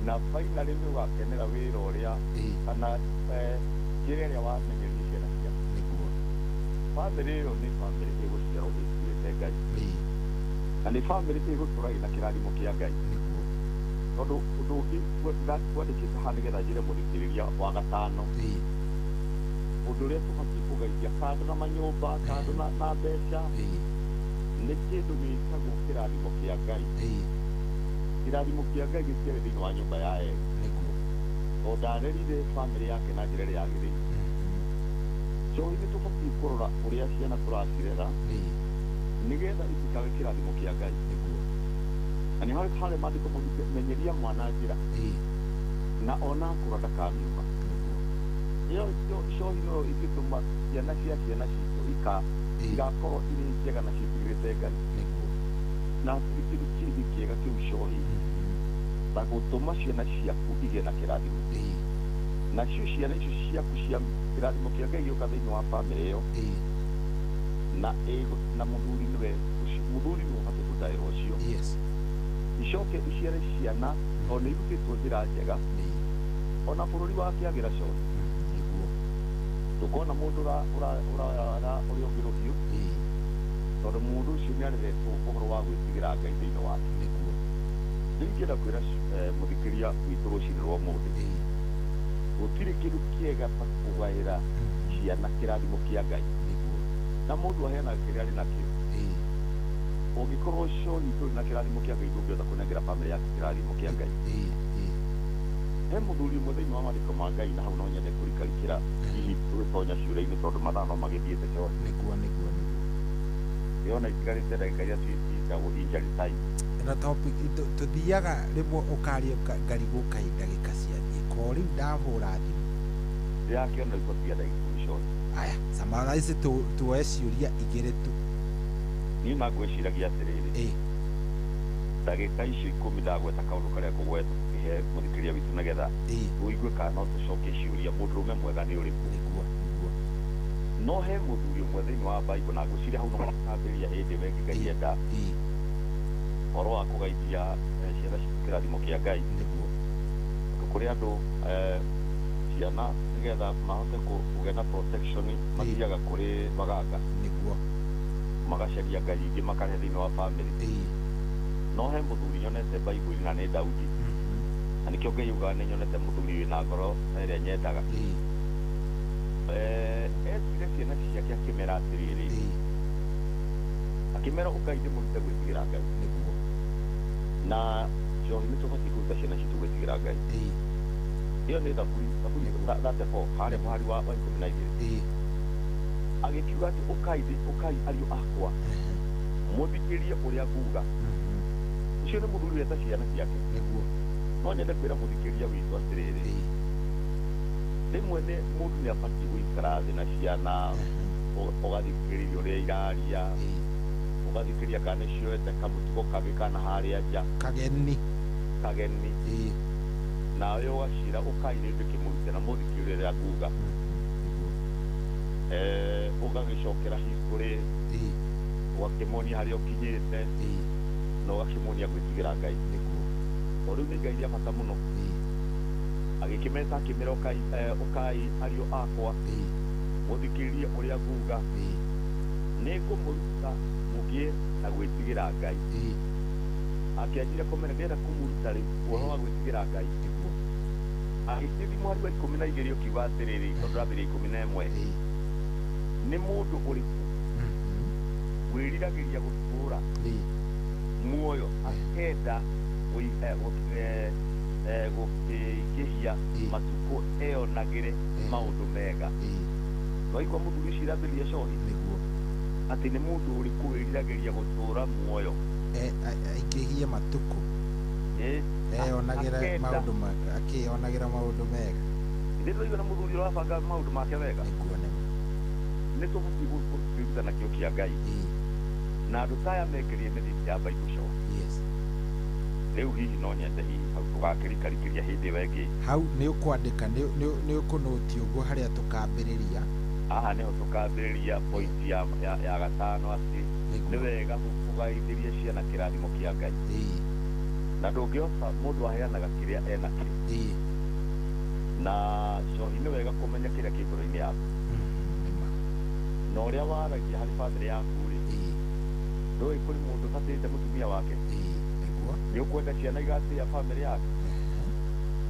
Na finally nĩ ũgakenera wĩra ũrĩa kana njĩra ĩrĩa wamenyeria ciana ciaku. Bamĩrĩ ĩyo nĩ bamĩrĩ ĩgũciarwo ĩtigĩte Ngai. Na nĩ bamĩrĩ ĩgũtũra ĩna kĩrathimo kĩa Ngai. Tondũ ũndũ ũngĩ twandĩkĩte haha nĩgetha njĩre mũthikĩrĩria wa gatano. Ũndũ ũrĩa tũbatiĩ kũgeithia kando na manyũmba, kando na mbeca, nĩ kĩndũ gĩtagwo kĩrathimo kĩa Ngai. Kĩrathimo kĩa Ngai gĩtiarĩ thĩinĩ wa nyũmba ya Eli. Tondũ ndarerire bamĩrĩ yake na njĩra ĩrĩa yagĩrĩire. Njohi nĩ tũbatiĩ kũrora ũrĩa ciana tũracirera nĩgetha itikaage kĩrathimo kĩa Ngai. Na nĩ harĩ maandĩko menyeria mwana njĩra na ona akũra ndakamiuma. Ĩyo njohi no ĩngĩtũma ciana cia ciana citũ igakorwo irĩ njega na citigĩrĩte Ngai. Na kĩndũ kĩngĩ kĩega kĩu njohi ta gũtũma ciana ciaku igĩe na kĩrathimo. Nacio ciana icio ciaku cia kĩrathimo kĩa Ngai gĩoka thĩinĩ wa bamĩrĩ ĩyo na mũthuri nĩwe ũbatiĩ gũtaĩrwo ũcio. Icoke iciare ciana ona irutĩtwo njĩra njega ona bũrũri wakĩagĩra coni. Tũkona mũndũ ũrĩa ũngĩ rũhiũ tondũ mũndũ ũcio nĩ areretwo ũhoro wa gwĩtigĩra Ngai thĩinĩ wake. Rĩu ingĩenda kwĩra mũthikĩria witũ rũcinĩ rwa ũmũthĩ, gũtirĩ kĩndũ kĩega ta kũgaĩra ciana kĩrathimo kĩa Ngai. Na mũndũ aheanaga kĩrĩa arĩ nakĩo. Ũngĩkorwo coni ndũrĩ na kĩrathimo kĩa Ngai ndũngĩhota kũnengera bamĩrĩ yaku kĩrathimo kĩa Ngai. He mũthuri ũmwe thĩinĩ wa maandĩko ma Ngai na hau no nyende kũrikarikĩra hihi tũgĩtonya ciũra-inĩ tondũ mathaa no magĩthiĩte coni. Yona itigarĩte ndagĩka iria ciĩtagwo injury time. Na topic tũthiaga rĩmwe ũkaria ngarigwo ndagĩka ciathiĩ ko rĩu ndahũra thimũ ndĩrakĩona ikũtia ndagĩka ikũmi coni. Aya summarize tuoe ciũria igĩrĩ tu. Niĩ ngwĩciragia atĩrĩrĩ, ndagĩka icio 10 ndagweta kaũndũ karĩa kũgweta ihe mũthikĩria witũ nĩgetha ũigue kana no tũcokie ciũria mũndũrũme mwega nĩ ũrĩkũ. No he mũthuri ũmwe thĩinĩ wa Bible na ngwĩciria hau no mũkambĩrĩria hĩndĩ wengi Ngai enda ũhoro wa kũgaithia ciana citu kĩrathimo kĩa Ngai. Kũrĩ andũ ciana nĩgetha mahote kũgĩa na protection mathiaga kũrĩ maganga magacaria Ngai ingĩ makarehe thĩinĩ wa bamĩrĩ. No he mũthuri nyonete Bible na nĩ Daudi, na nĩkĩo Ngai ugaga nĩ nyonete mũthuri wĩna ngoro ĩrĩa nyendaga. Etire ciana ciake akĩmera atĩrĩrĩ, akĩmera ũkai ndĩmũrute gwĩtigĩra Ngai. Na njohi nĩ tũbatiĩ kũruta ciana citũ gwĩtigĩra Ngai. Ĩyo nĩ Thaburi 34 harĩa mũhari wa 12. Agĩkiuga atĩ ũkai ariũ akwa mũthikĩrie ũrĩa nguuga. Ũcio nĩ mũthuri weta ciana ciake. No nyende kwĩra mũthikĩria witũ atĩrĩrĩ, rĩmwe mũndũ nĩ abatiĩ gũikara thĩ na ciana ũgathikĩrĩria ũrĩa iraria, ũgathikĩria kana nĩcioete kamũtugo kangĩ kana harĩa nja kageni nawe ũgacira ũkai rĩngĩ kĩmũrutĩra mũthikĩrie ũrĩa nguuga. Ũgagĩcokera history ũgakĩmonia harĩa ũkinyĩte na ũgakĩmonia gwĩtigĩra Ngai. Rĩu nĩ Ngai rĩa bata mũno. Agĩkĩmeta akĩmera ũkai ariũ akwa muthikiririe uria nguga nä ngå må ruta må gä na gwä tigä ra Ngai akäanjire kåmenya ndä enda kå må ruta rä å wa gwä tigä ra Ngai agä tä mweri wa 12 å kiuga atä rä rä tondå rambä ria 11 nä må ndå å rä kå wä riragä ria gå tå ra muoyo akenda gå kä hia matukå eonagä re maå ndå mega waigua må thuri ucio irambä ria cohi atä nä må ndå å rä kå wä riragä ria gå tå ra muoyo aingä hie matukå eonagä ra maå ndå mega ithä tå raigua na må thuri å rabanga maå ndå make wega nä tå batiä kwä ruta na kä o kä a Ngai na andå taya mekerie mä thiti ya Bible show rä u hihi no nyende hihi hau tå gakä rikarikä ria hä ndä ä ngä hau nä å kwandä ka nä å kå nå ti å guo harä a tå kambä rä ria aha nä ho tå kambä rä ria pointi ya gatano atä nä wega gå gaithä ria ciana kä rathimo kä a Ngai na ndå ngä ota må ndå aheanaga kä rä a enakä na cohi nä wega kå menya kä rä a kä ngoro-inä yaku na å rä a waragia harä bamĩrĩ yaku rä ndå ä kå rä må ndå batä te må tumia wake nä å kwenda ciana igatä a bamĩrĩ yake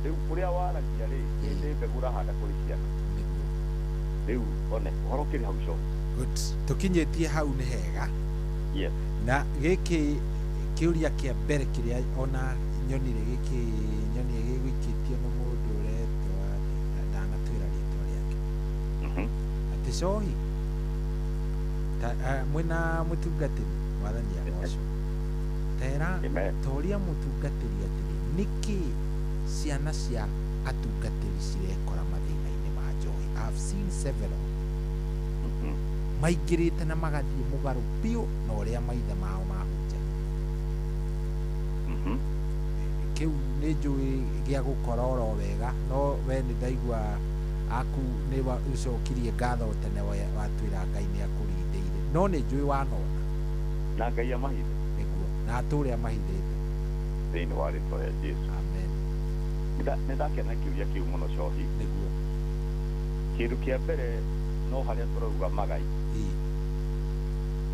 rä u å rä a waragia rä ä ndä mbegå rahanda kå rä ciana rä u one å horo kä rä hau cohi tå kinyä tie hau nä hega na gä kä å ria kä a mbere kä rä a ona nyonire gä kä nyoni gä gå ikä tio nä må ndå å retwa ndanatwä ra rä twa rä ake atä cohi mwena må tungatä ri mwathani agocwo tera toria må tungatä ri atä rä nä kä ciana cia atungatä ri cirekora mathina-inä ma njohi I've seen several maingä rä te na magathiä må garå biå na å rä a maithe mao mahunjagia kä u nä njå ä gä a gå kora oro wega no we nä ndaigua aku nä ucokirie ngatho tene watwä ra Ngai nä akå rindä ire no nä njå ä wanona na Ngai amahithe niguo na atå rä a mahithä te thä inä wa rä twa rä a Jesu nä ndakena kä å ria kä u må no cohi niguo kä ndå kä a mbere no harä a tå rauga magai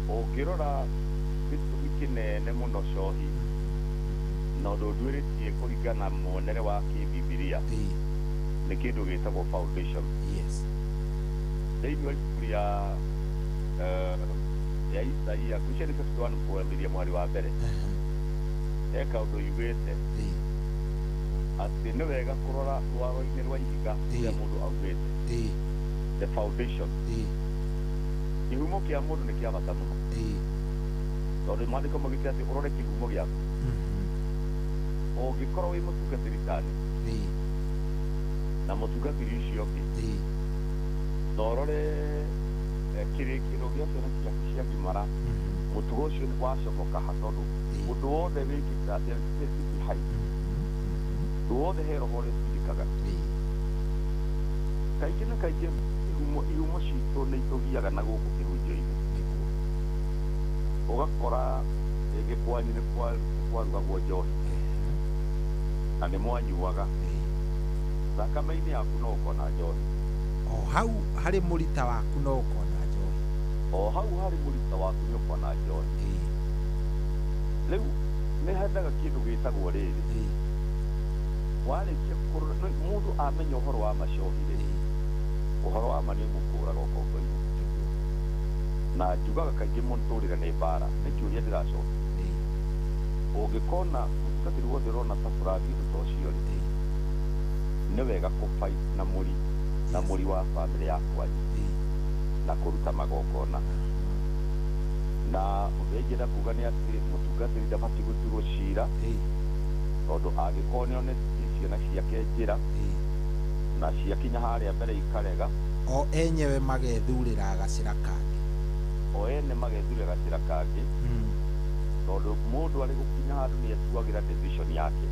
å ngä rora gä tå mi kä nene må no cohi na å ndå nduä rä tie kå ringana mwonere wa kä bibilia nä kä ndå gä tagwo foundation thä inä wa ibuku ya Isaia kucia nä 51 kuambä mwari wa mbere eka å ndå yugä te atä nä wega kå rora rwaro-inä rwa ihiga rä a må ndå augä te the foundation kä humo kä a må ndå nä kä a bata må no tondå mandä ko magä te atä å rore kä humo gä aku å ngä korwo wä må tungatä ri tani na må tungatä ri ucio å ngä torore kä rä kä ro gä a ciana ciaku cia ngimara må tugo å cio nä wacomoka ha tondå må ndå wothe wä kä hai ndå wothe he roho rä tuindikaga kaingä na kaingä ihumo citå nä itå giaga na gå kå kä hunjio-inä å gakora rĩngĩ kwanyu nĩ kwarugagwo njohi na nĩ mwanyuaga thakame-inĩ yaku no ũkona njohi o hau harĩ mũrita waku no ũkona njohi o hau harĩ mũrita waku nĩ ũkona njohi rĩu nĩ hendaga kĩndũ gĩtagwo rĩrĩ warĩkia mũndũ amenya ũhoro wa macohi rĩ ũhoro wa ma nĩ mũkũraga ũkombo-inĩ na njugaga kaingĩ mũtũrĩre nĩ mbara nĩ kĩũria ndĩracokia ũngĩkona mũtungatĩri wothe ũrona ta bũrathi ũndũ ta ũcio rĩ nĩ wega kũfight na mũri wa bamĩrĩ yakwanyu na kũruta magongona na ũndũ ingĩenda kuga nĩ atĩ mũtungatĩri ndabatiĩ gũtuĩrwo cira tondũ angĩkorwo nĩ onetie ciana ciake njĩra na ciakinya harĩa mbere ikarega o enyewe magethurĩra gacĩra kangĩ o ene magethurĩra gacĩra kangĩ tondũ mũndũ arĩ gũkinya handũ nĩ atuagĩra decision yake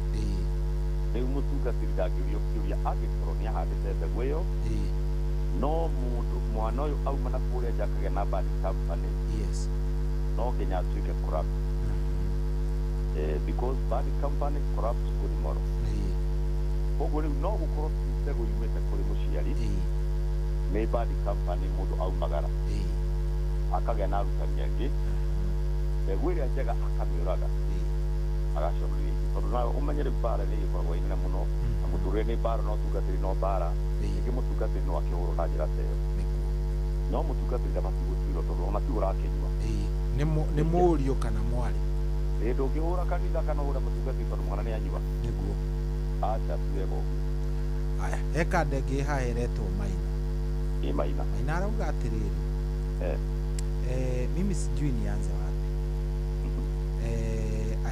rĩu mũtungatĩri ndangĩũrio kĩũria angĩkorwo nĩ ahandĩte mbegũ ĩyo no mũndũ mwana ũyũ auma na kũrĩa nja akagĩa na bad company no nginya atuĩke corrupt because bad company corrupts good moral koguo rĩu no gũkorwo mbegũ yumĩte kũrĩ mũciari nĩ bad company mũndũ aumagara akagĩa na arutani angĩ mbegũ ĩrĩa njega akamĩũraga agacokeria tondũ na ũmenye rĩu mbara nĩ ĩkoragwo ĩnene mũno na mũtũrĩre nĩ mbara no tungatĩri no mbara ningĩ mũtungatĩri no akĩhũrwo na njĩra ta ĩyo no mũtungatĩri ndabatiĩ gũtuĩrwo tondũ ona ti ũrakĩnyua nĩ mũriũ kana mwarĩ ndũngĩhũra kanitha kana ũhũra mũtungatĩri tondũ mwana nĩ anyua nĩguo acha tuwego aya eka ndege haheretwo Maina Maina arauga atĩrĩrĩ mimi sijui nianze wapi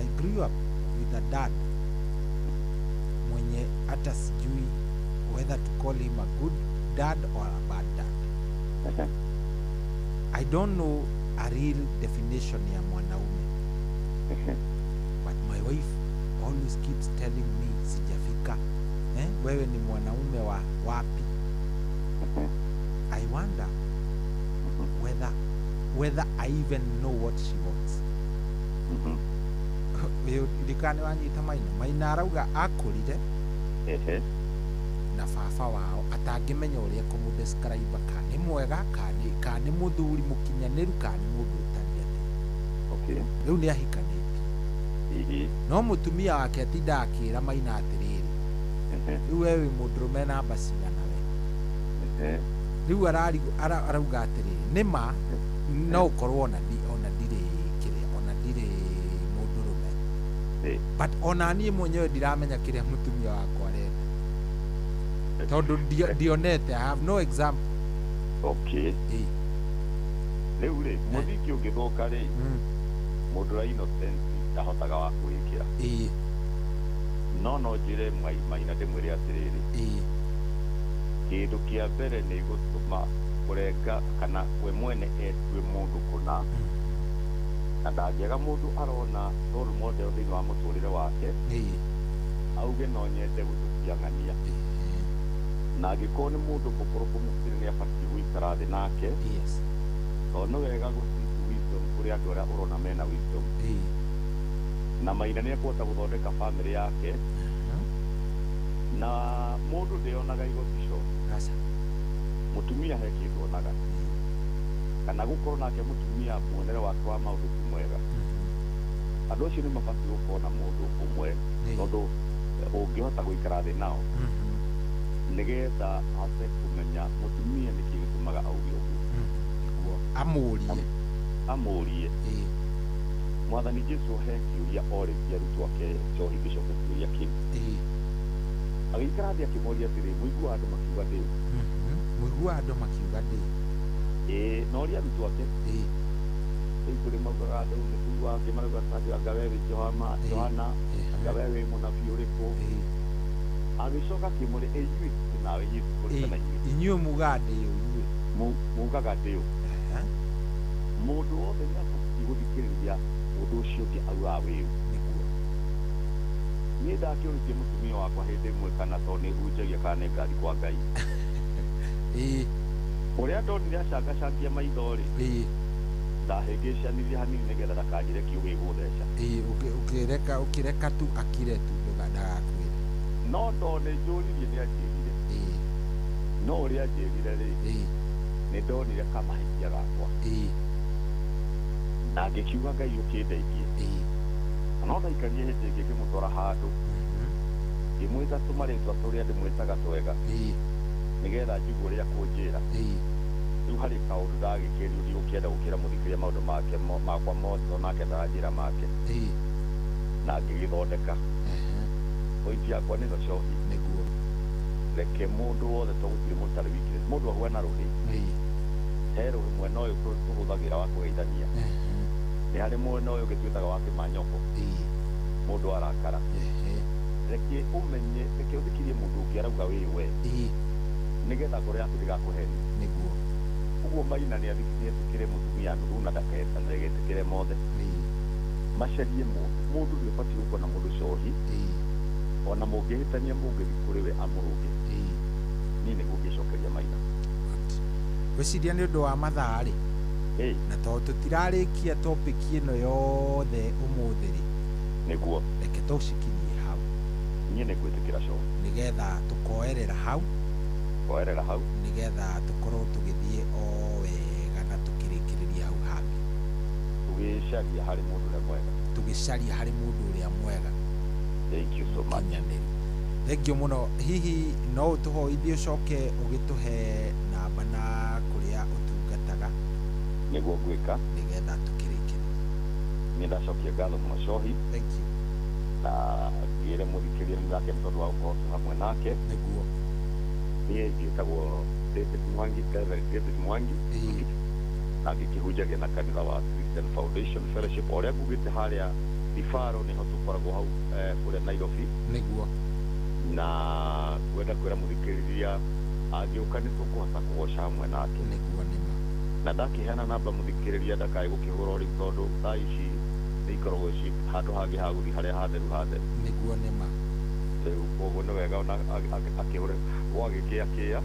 I grew up with a dad mwenye hata sijui whether to call him a good dad or a bad dad. I don't know a real definition ya mwanaume but my wife always keeps telling me sijafika wewe ni mwanaume wa wapi. I wonder whether I even know what she wants. Ndikane wanyita Maina arauga akũrire na baba wao atangĩmenya ũrĩa kũmũdescribe kana nĩ mwega kana nĩ mũthuri mũkinyanĩru kana nĩ mũndũ ũtari atĩ rĩu nĩ ahikanĩtie no mũtumia wake atinda akĩra Maina atĩrĩrĩ rĩu wewe mũndũrũme namba cigana we rĩu arauga atĩrĩrĩ nĩma no ũkorwo ona ndirĩ kĩrĩa ona ndirĩ mũndũrũme but ona niĩ mwenyewe ndiramenya kĩrĩa mũtumia wakwa arenda tondũ ndionete I have no example. Rĩu rĩ mũthiki ũngĩthũka rĩ mũndũ wa innocent ndahotaga wa kwĩkĩra no njĩre Maina ndĩmwĩre atĩrĩrĩ kĩndũ kĩa mbere nĩ gũtũma kũrenga kana we mwene etue mũndũ kũna na ndangĩaga mũndũ arona role model thĩinĩ wa mũtũrĩre wake auge no nyende gũtũkiang'ania na angĩkorwo nĩ mũndũ mũkũrũ kũmũkĩra nĩ abatiĩ gũikara thĩ nake tondũ nĩ wega gũcitu wisdom kũrĩ andũ arĩa ũrona mena wisdom na Maina nĩ ekũhota gũthondeka bamĩrĩ yake na mũndũ ndĩonaga igotisho mũtumia he kĩndũ onaga kana gũkorwo nake mũtumia muonere wake wa maũndũ ti mwega andũ acio nĩ mabatiĩ gũkorwo na mũndũ ũmwe tondũ ũngĩhota gũikara thĩ nao nĩgetha ahote kũmenya mũtumia nĩkĩ gĩtũmaga auge ũguo amũrie Mwathani Jesũ he kĩũria orĩtie arutwo ake njohi gĩcoke kĩũria kĩu agĩikara thĩ akĩmoria atĩrĩ mũigua andũ makiuga ndĩ na ũrĩa arutwo ake rĩu kũrĩ maugaga andũ nĩkuigua angĩ marauga atĩ anga we wĩ Johana anga we wĩ mũnabii ũrĩkũ agĩcoka akĩmoria inyuĩ nawe Jesũ kũrĩkana inyuĩ mugaga ndĩũ mũndũ wothe nĩ abatiĩ gũthikĩrĩria mũndũ ũcio ũngĩ auga wĩũ niĩ ndakĩũrĩtie mũtumia wakwa hĩndĩ ĩmwe kana tondũ nĩ hunjagia kana nĩ ngari kwa Ngai ũrĩa ndonire acangacangia maitho-rĩ ndahĩngĩcanirie hanini nĩgetha ndakanjĩre kiugo gĩgũtheca ũkĩreka tu akire tu ndagakwĩre no tondũ nĩ njũririe nĩ anjĩrire no ũrĩa anjĩrire-rĩ nĩ ndonire kamahĩtia gakwa na ngĩkiuga Ngai ũkĩndeithie no ndaikarie hĩndĩ ĩngĩ ngĩmũtwara handũ ngĩmwĩta tũmarĩtwa tũrĩa ndĩmwĩtaga twega nĩgetha njigue ũrĩa kũnjĩra rĩu harĩ kaũndũ ndagĩkĩrio ndigũkĩenda gũkĩra mũthikĩria maũndũ make makwa mothe onake ndanjĩra make na ngĩgĩthondeka pointi yakwa nĩ cohi reke mũndũ wothe to gũtirĩ mũndũ tarĩ wikire mũndũ ahuana rũhĩ he rũhĩ mwena ũyũ tũhũthagĩra wa kũgeithania nĩ harĩ mwena ũyũ ũngĩ twĩtaga wa kĩmanyoko mũndũ arakara reke ũmenye reke ũthikĩrie mũndũ ũngĩ arauga wĩ we nĩgetha ngoro yaku ndĩgakũheni ũguo Maina nĩ etĩkĩre mũtumia nuthu na ndagĩtĩkĩre mothe macarie mũndũ nĩ ũbatiĩ gũkorwo na mũndũ cohi ona mũngĩhĩtania mũngĩthiĩ kũrĩ we amũrũnge niĩ nĩguo ngĩcokeria Maina gwĩciria nĩ ũndũ wa mathaa-rĩ na tondũ tũtirarĩkia topic ĩno yothe ũmũthĩ-rĩ nĩguo reke tũcikinyie niĩ nĩ ngwĩtĩkĩra cohi nĩgetha tũkoerera hau nigetha tukorwo tugithie o wega na tukirikiria hau hangi tugicaria hari mundu uria mwega tugicaria hari mundu uria mwega. Thank you so much. Thank you muno. Hihi no utuhoithie ucoke ugituhe namba na kuria utungataga niguo gwika nigetha tukirikiria. Ni ndacokia ngatho muno Cohi. Thank you. Na ngire muthikiria nake tondu wa gukorwo hamwe nake niguo niĩ njĩtagwo David Mwangi, David Mwangi, na ngĩkĩhunjagia na kanitha wa Christian Foundation Fellowship ũrĩa ngugĩte harĩa Ifaro nĩho tũkoragwo hau kũrĩa Nairobi nĩguo, na kwenda kwĩra mũthikĩrĩria angĩũka nĩ tũkũhota kũgoca hamwe nake nĩguo nĩma, na ndakĩheana namba mũthikĩrĩria ndakaĩ gũkĩhũra rĩu tondũ thaa ici nĩ ikoragwo ci handũ hangĩ ha gũthiĩ harĩa hatheru hatheru nĩguo nĩma. Rĩu koguo nĩ wega ona akĩhũre gwagĩkĩakĩa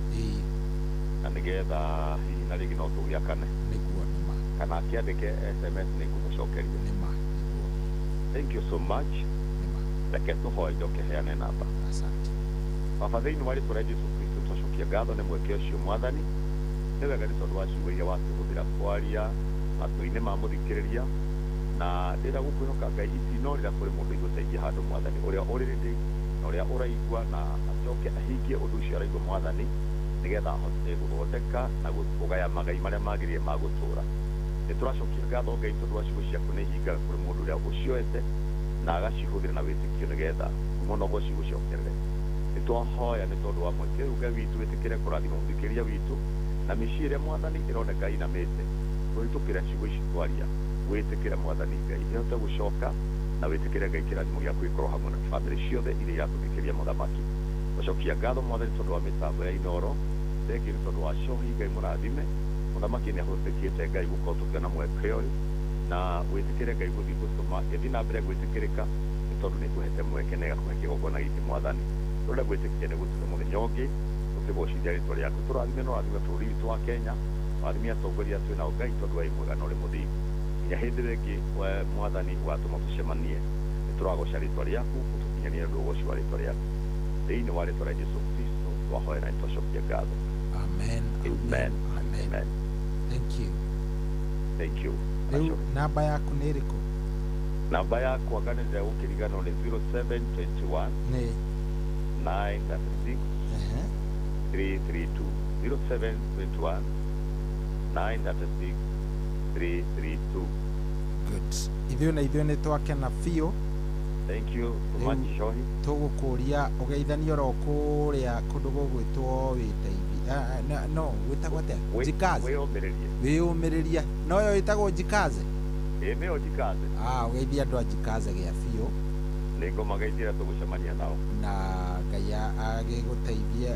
na nĩgetha hihi na rĩngĩ no tũgĩakane nĩguo nĩma, kana akĩandĩke SMS nĩ ngũmũcokeria nĩma. Thank you so much. Reke tũhoe njoke heane namba. Asante. Baba thĩinĩ wa rĩtwa rĩa Jesũ Kristo twacokia ngatho nĩ mweke ũcio Mwathani, nĩ wega nĩ tondũ wa ciugo iria wakĩhũthĩra kwaria matũ-inĩ ma mũthikĩrĩria, na ndĩra gũkwĩhoka Ngai itinorĩra kũrĩ mũndũ igũteithia handũ Mwathani ũrĩa ũrĩrĩndĩ na ũrĩa ũraigua na acoke ahingie ũndũ ũcio araigua Mwathani, nĩgetha ahote gũthondeka na kũgaya magai marĩa magĩrĩire ma gũtũũra. Nĩ tũracokia ngatho Ngai tondũ wa ciugo ciaku nĩ ihingaga kũrĩ mũndũ ũrĩa ũcioete na agacihũthĩra na wĩtĩkio nĩgetha mũnogo cigũcokerere. Nĩ twahoya nĩ tondũ wa mweke rĩu Ngai witũ wĩtĩkĩre kũrathima mũthikĩrĩria witũ na mĩciĩ ĩrĩa Mwathani ĩroneka inamĩte kũhĩtũkĩra ciugo ici twaria, wĩtĩkĩre Mwathani Ngai ĩhote gũcoka na wĩtĩkĩre Ngai kĩrathimo gĩaku gĩkorwo hamwe na bamĩrĩ ciothe iria iratũthikĩria mũthamaki. Gũcokia ngatho Mwathani tondũ wa mĩtambo ya Inoro, thengiũ nĩ tondũ wa Cohi Ngai mũrathime, mũthamaki nĩ ahũthĩkĩte Ngai gũkorwo tũkĩona mweke ũyũ na wĩtĩkĩre Ngai gũthiĩ gũtũma ĩthiĩ na mbere gwĩtĩkĩrĩka nĩ tondũ nĩ kũhete mweke na ĩgakũhe kĩgongona gĩkĩ Mwathani. Tũrenda gwĩtĩkia nĩ gũtuĩka mũthenya ũngĩ tũkĩgocithia rĩtwa rĩaku. Tũrathime no rathime bũrũri witũ wa Kenya, rathime atongoria twĩ nao Ngai tondũ wa mwega na ũrĩ mũthingu. Nginya hĩndĩ ĩngĩ Mwathani watũma tũcemanie, nĩ tũragoca rĩtwa rĩaku ũtũkinyanie ũndũ ũgoci wa rĩtwa rĩaku thĩinĩ wa rĩtwa rĩa Jesũ Kristo twahoya na nĩtwacokia ngatho. Amen. Amen. Amen. Thank you. Thank you. Rĩu namba yaku nĩ ĩrĩkũ? Namba yakwa nganĩrĩra gũkĩriganwo nĩ 0721 nĩ 936 332 0721 936 332. Good. Ithuĩ na ithuĩ nĩ twakena biũ. Thank you so much Cohi. Tũgũkũria ũgeithanie oro kũrĩa kũndũ gũgwĩtwo wĩteithi no gwĩtagwo atĩa? Jikaze. Wĩyũmĩrĩria. No yo ĩtagwo Jikaze? Ĩĩ nĩyo Jikaze. Ũgeithie andũ a Jikaze gĩa biũ. Nĩngũmageithia tũgũcemania nao. Na Ngai agĩgũteithie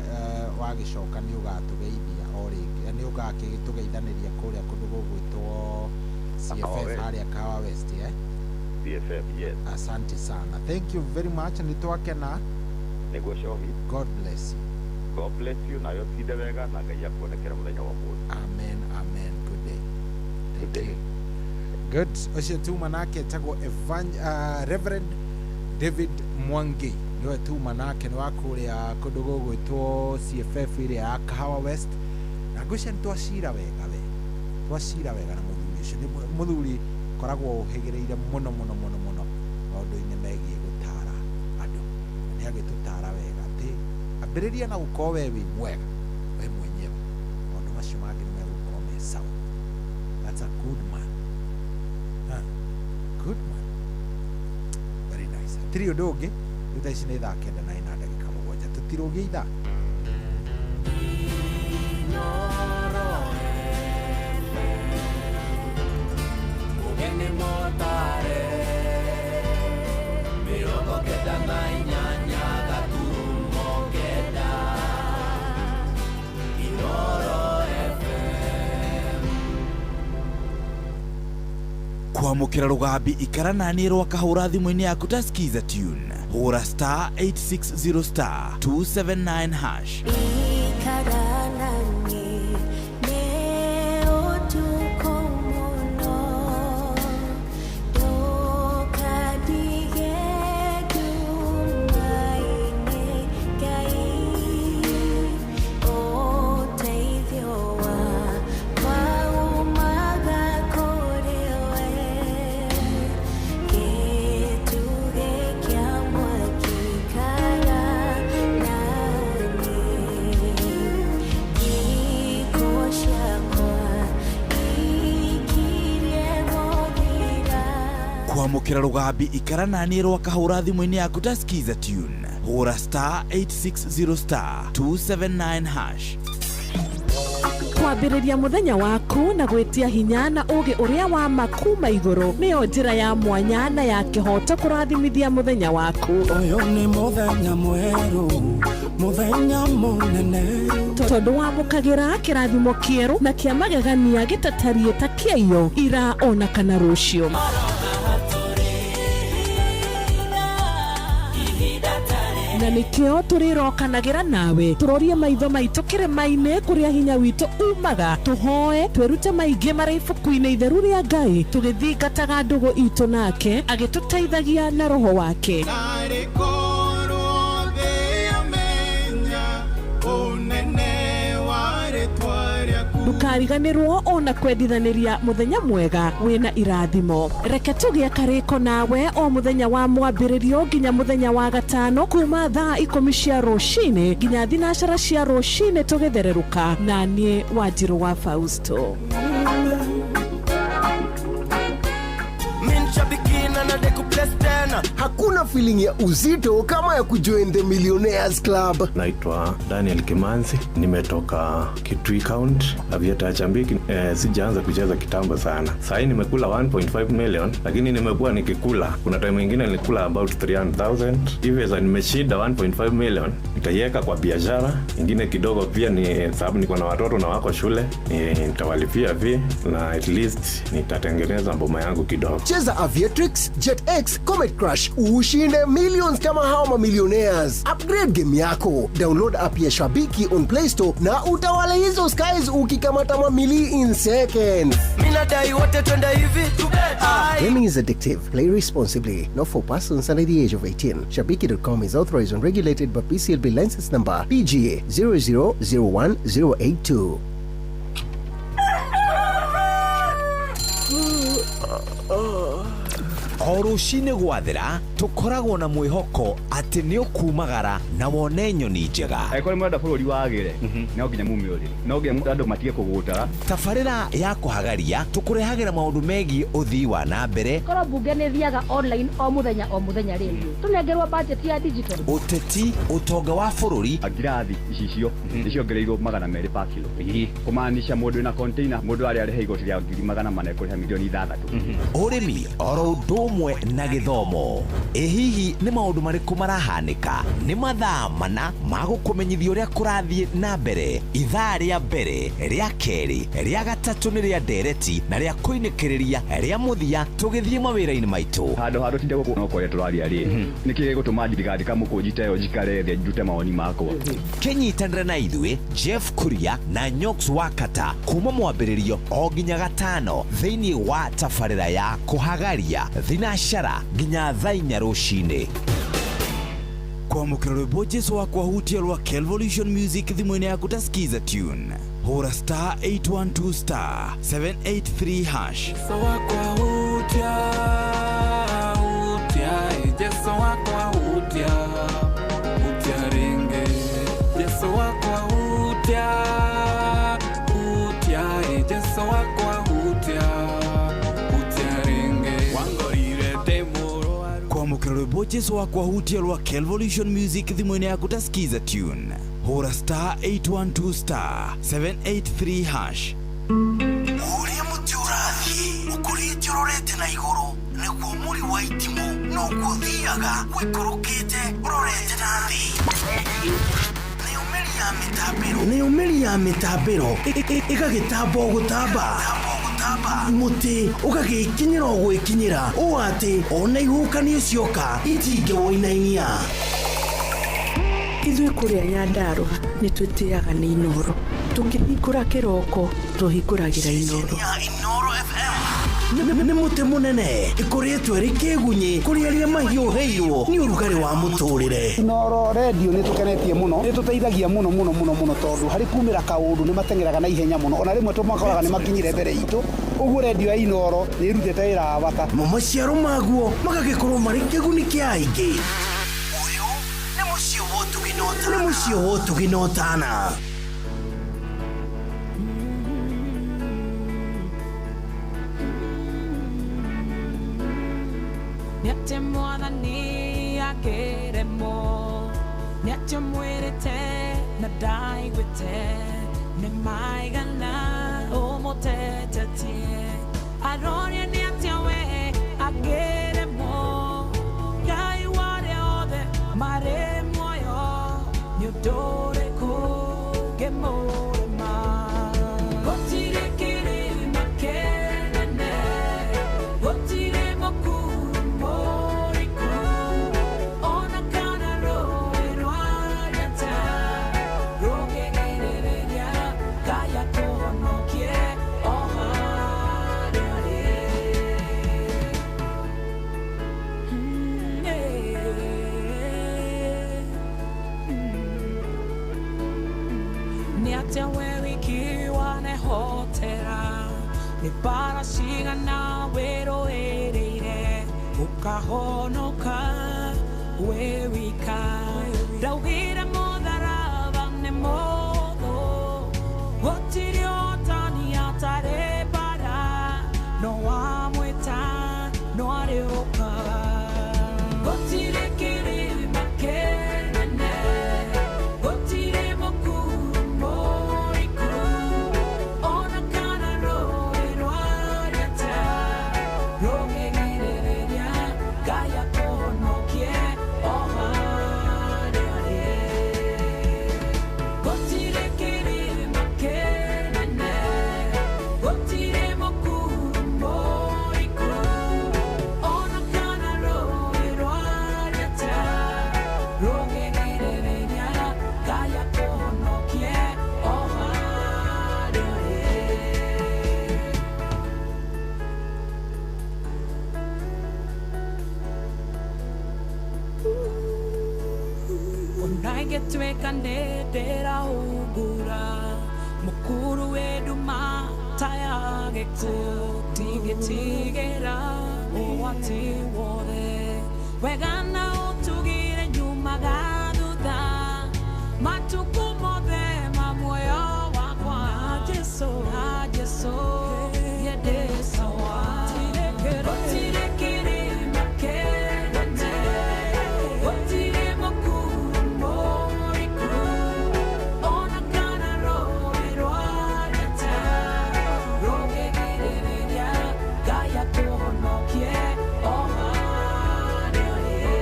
wagĩcoka nĩ ũgatũgeithia o rĩngĩ. Nĩ ũgagĩtũgeithanĩria kũrĩa kũndũ gũgwĩtwo CFF harĩa Kawa West, CFF, yes. Asante sana. Thank you very much. Nĩ twakena. Nĩguo Cohi. God bless you. God bless you na yotinde wega na Ngai akuonekera mũthenya wa mũthĩ. Amen, amen. Good day. Thank you. Good. Ũcio tuma nake etagwo Reverend David Mwangi. Niwe tuma nake nĩ wa kũrĩa kũndũ gũgwĩtwo CFF ĩrĩa ya Kahawa West. Na ngwĩciria nĩ twacira wega we. Twacira wega na mũthuri ũcio. Nĩ mũthuri koragwo ũhĩgĩrĩire mũno mũno mũno mũno maũndũ-inĩ megiĩ gũtara andũ. Nĩ agĩtũtara wega atĩ ambĩrĩria na gũkorwo we wĩ mwega we mwenyewe, maũndũ macio mangĩ nĩ megũkorwo me sawa. That's a good man. Good man. Very nice. Tiri ũndũ ũngĩ rĩu thaa ici nĩ thaa 9:07 tũtirũgie ithaa. kwamũkĩra rũgambi ikara naniĩ rwa kahũra thimũ-inĩ yaku ta skiza tune hũra star 860 star 279 hash. Take kwamukira rugambi ikaranani rwa kahura thimũ-inĩ yaku ta skiza tune hũra star 860 star 279 hash. Kwambĩrĩria mũthenya waku na gwĩtia hinya na ũgĩ ũrĩa wa makuma igũrũ nĩyo njĩra ya mwanya na ya kĩhoto kũrathimithia mũthenya waku. Ũyũ nĩ mũthenya mwerũ, mũthenya mũnene, tondũ wamũkagĩra kĩrathimo kĩerũ na kĩa magegania gĩtatarie ta kĩayo ira ona kana rũciũ. Na nĩkĩo tũrĩrokanagĩra nawe tũrorie maitho maitũ kĩrĩma-inĩ kũrĩa hinya witũ umaga, tũhoe twĩrute maingĩ marĩ ibuku-inĩ itheru rĩa Ngai tũgĩthingataga ndũgũ itũ nake agĩtũteithagia na roho wake. Ndũkariganĩrwo ona kwendithanĩria mũthenya mwega wĩna irathimo. Reke tũgĩe karĩko nawe o mũthenya wa mwambĩrĩrio nginya mũthenya wa gatano kuma thaa 10 cia rũcinĩ nginya thinacara cia rũcinĩ tũgĩthererũka na niĩ Wanjirũ wa Fausto. Hakuna feeling ya uzito kama ya kujoin the Millionaires Club. Naitwa Daniel Kimanzi, nimetoka Kitui County, Aviator Chambiki. Sijaanza kucheza kitambo sana. Sasa nimekula 1.5 million, lakini nimekuwa nikikula. Kuna time nyingine nilikula about 300,000. Hivi sasa nimeshinda 1.5 million. Nitaiweka kwa biashara, nyingine kidogo pia ni sababu niko na watoto na wako shule. Nitawalipia fee na at least nitatengeneza mboma yangu kidogo. Cheza Aviatrix, JetX, Comet Crush, ushinde millions kama hao mamillionaires. Upgrade game yako. Download app ya Shabiki on Play Store na utawala hizo skies ukikamata mamili in seconds. Minadai wote twende hivi. Gaming is addictive. Play responsibly. Not for persons under the age of 18. Shabiki.com is authorized and regulated by PCLB license number PGA 0001082. O rũcinĩ gwathĩra tũkoragwo na mwĩhoko atĩ nĩ ũkumagara na wone nyoni njega. Angĩkorwo mwenda bũrũri wagĩre no nginya mumĩũrĩ, no nginya andũ matige kũgũtara. Tabarĩra ya kũhagaria tũkũrehagĩra maũndũ megiĩ ũthii wa na mbere. Korwo mbunge nĩ thiaga online o mũthenya rĩngĩ. Tũnengerwo budget ya digital. Ũteti, ũtonga wa bũrũri. Ngirathi icio nĩciongereirwo 200 per kilo. Kũmaanisha mũndũ na container, mũndũ arĩa arĩhe igoti rĩa 400 kũrĩha milioni 6. Ũrĩmi oro ũndũ ũmwe na gĩthomo. Hihi nĩ maũndũ marĩkũ marahanĩka? Nĩ mathaa mana ma gũkũmenyithia ũrĩa kũrathiĩ na mbere. Ithaa rĩa mbere, rĩa kerĩ, rĩa gatatũ nĩ rĩa ndereti na rĩa kũinĩkĩrĩria rĩa mũthia tũgĩthiĩ mawĩra-inĩ maitũ. Handũ tinde gũkũ no kũrĩa tũraria rĩ. Nĩkĩ gĩgũtũma thirikari kamũkũnjite yo njikare thĩ njute maoni makwa. Kĩnyitanĩre na ithuĩ Jeff Kuria na Nyox Wakata kuma mwambĩrĩrio o nginya gatano thĩinĩ wa tabarĩra ya kũhagaria thinacara nginya thaa 4 rũcinĩ. Kwamũkĩra rwĩmbo Jesũ wakwa hutia rwa Kelvolution Music thimũ-inĩ yaku ta skiza tune hũra star 812 star 783 hash. Jesũ wakwa hutia Jesũ wakwa hutia ringe. Jesũ wakwa hutia Jesũ wakwa hutia ringe. Kwamũkĩra rwĩmbo Jesũ wakwa hutia rwa Kelvolution Music thimũ-inĩ yaku ta skiza tune hũra star 812 star 783 hash. Ũrĩa mũtĩ ũrathiĩ ũkũrĩte ũrorete na igũrũ nĩguo mũri wa itimũ no gũthiaga wĩkũrũkĩte ũrorete na thĩ. Nĩũmĩri ya mĩtambĩro ĩgagĩtamba gũtamba. Mũtĩ ũgagĩkinyĩra o gwĩkinyĩra ũũ atĩ ona ihukanio cioka itingĩwoinainia. Ithuĩ kũrĩa Nyandarũa nĩ twĩtĩaga nĩ Inooro. Tũngĩhingũra kĩroko tũhingũragĩra Inooro. Nĩ mũtĩ mũnene ĩkoretwo ĩrĩ kĩgunyi kũrĩ arĩa mahiũhĩirwo nĩ ũrugarĩ wa mũtũrĩre. Inooro radio nĩ tũkenetie mũno, nĩ tũteithagia mũno tondũ harĩ kumĩra kaũndũ nĩ matengeraga na ihenya mũno, ona rĩmwe tũmakoraga nĩ makinyire mbere itũ. Ũguo radio ya Inooro nĩ ĩrutĩte wĩra wa bata. Maciaro maguo magagĩkorwo marĩ kĩguni kĩa aingĩ. Ũyũ nĩ mũciĩ wa ũtuginotana. ate mwathani akeremo nĩ atĩ mwĩrĩte na ndaiguĩte nĩ maigana ũmũtetetie aroria nĩ atĩa we akeremo Ngai wale othe marĩ muoyo nĩ ũndũ ũrĩkũ ngĩmũrũma gũtirĩ kĩrĩma kĩnene gũtirĩ mũkuru mũriku ona kana rũĩ rwa njata rũngĩgirĩrĩria Ngai akũhonokie o harĩa ũrĩ. Nĩ atĩa we wiki wanehotera nĩ bara cigana wĩrũĩrĩire ũkahonoka we wika ndaugire mũtharaba nĩ mũthũ gũtirĩ ũtani atarĩ bara no wamwĩta no arĩũkaga gũtirĩ kĩrĩma kĩnene gũtirĩ mũkuru mũriku ona kana rũĩ rwa njata rũngĩgirĩrĩria Ngai akũhonokie o harĩa ũrĩ. Gũtirĩ kĩrĩma kĩnene gũtirĩ mũkuru mũriku ona kana rũĩ rwa njata rũngĩgirĩrĩria Ngai akũhonokie o harĩa ũrĩ. Unaigĩtuĩka nĩ ndĩrahungura mũkuru wĩnduma ta ya gĩkuũ ndingĩtigĩra ũgwati wothe wega na ũtugire nyumaga thutha matukũ mothe ma muoyo wakwa Jesũ yende sawa gũtirĩ kĩrĩma kĩnene gũtirĩ mũkuru mũriku ona kana rũĩ rwa njata rũngĩgirĩrĩria Ngai akũhonokie o harĩa ũrĩ.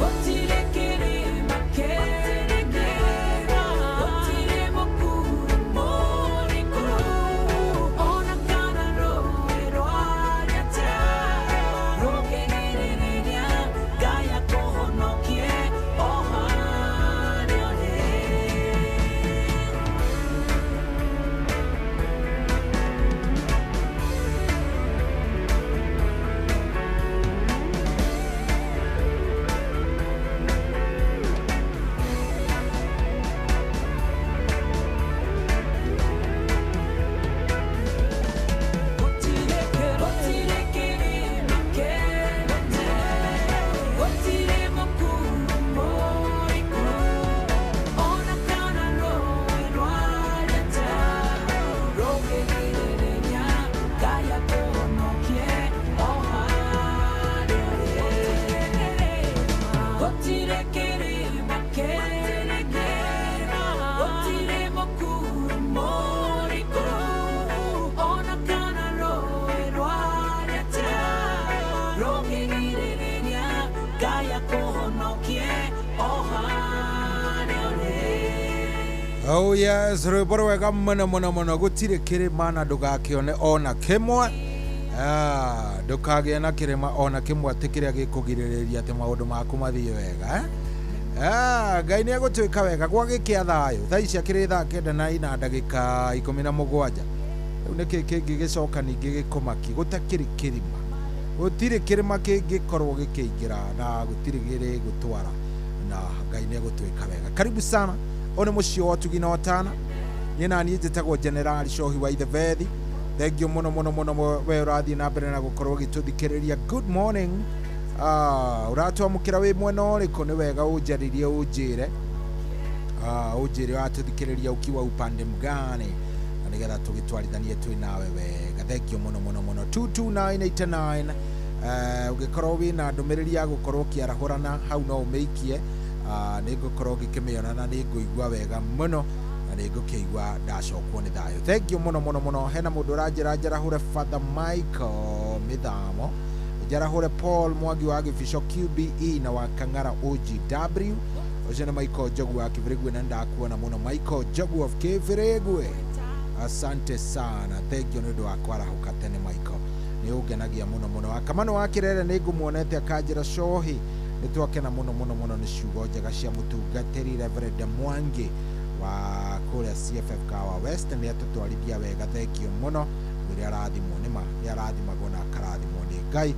Gũtirĩ kĩrĩma kĩnene gũtirĩ mũkuru mũriku ona kana rũĩ rwa njata rũngĩgirĩrĩria Ngai akũhonokie o harĩa ũrĩ. Gũtirĩ kĩrĩma kĩnene gũtirĩ mũkuru mũriku ona kana rũĩ rwa njata rũngĩgirĩrĩria Ngai akũhonokie o harĩa ũrĩ. Gũtirĩ kĩrĩma kĩnene gũtirĩ mũkuru mũriku ona kana rũĩ rwa njata rũngĩgirĩrĩria Ngai akũhonokie o harĩa ũrĩ. Oh yes, rwĩmbo rwega mũno mũno mũno gũtirĩ kĩrĩma na ndũgakĩone ona kĩmwe ndũkagĩe na kĩrĩma ona kĩmwe atĩ kĩrĩa gĩkũgirĩrĩria atĩ maũndũ maku mathiĩ wega Ngai nĩ egũtwĩka wega gwa gĩkĩa thayũ thaa ici akĩrĩ thaa 9 na ndagĩka 17 rĩu nĩkĩ kĩngĩ gĩcoka ningĩ gĩkũmaki gũtakĩrĩ kĩrĩma gũtirĩ kĩrĩma kĩngĩkorwo gĩkĩingĩra na gũtirĩ gĩrĩ gũtwara na Ngai nĩ egũtwĩka wega. Karibu sana one mũciĩ wa Ũtugi na Ũtana niĩ naniĩ njĩtagwo General Cohi wa Ithebethi. Thengio mũno mũno mũno we ũrathiĩ na mbere na gũkorwo ũgĩtũthikĩrĩria. Good morning. Ũratwamũkĩra wĩ mwena ũrĩkũ nĩ wega ũnjarĩrie ũnjĩre ujiri watũthikĩrĩria ukiwa upande mgani na nigetha tugitwarithanie twi nawe wega. Thank you muno muno muno. 22989 ugikorwo wina ndumiriri ya gukorwo kiarahurana hau no umeikie nigukorwo gikimiona na niguigua wega muno na nigukiigua ndacokwo ni thayo. Thank you muno. Hena mundu urajira hure Father Michael Mithamo, jarahure Paul Mwangi wa Gibisho QBE na wa Kangara OGW, ojana Michael Jogu wa Kivirigwe na ndakuona muno Michael Jogu of Kivirigwe. Asante sana. Thank you ndu akwara hukatene Michael. Ni ugenagia muno akamano wa Kirere nigumuonete akajira shohi nitwakena muno ni ciugo njega cia mutungatiri Reverend Mwangi wa kuria CFF Kawa West ni atutwarithia wega. Thank you muno uri arathimwo nima ni arathimagwo na akarathimwo ni Ngai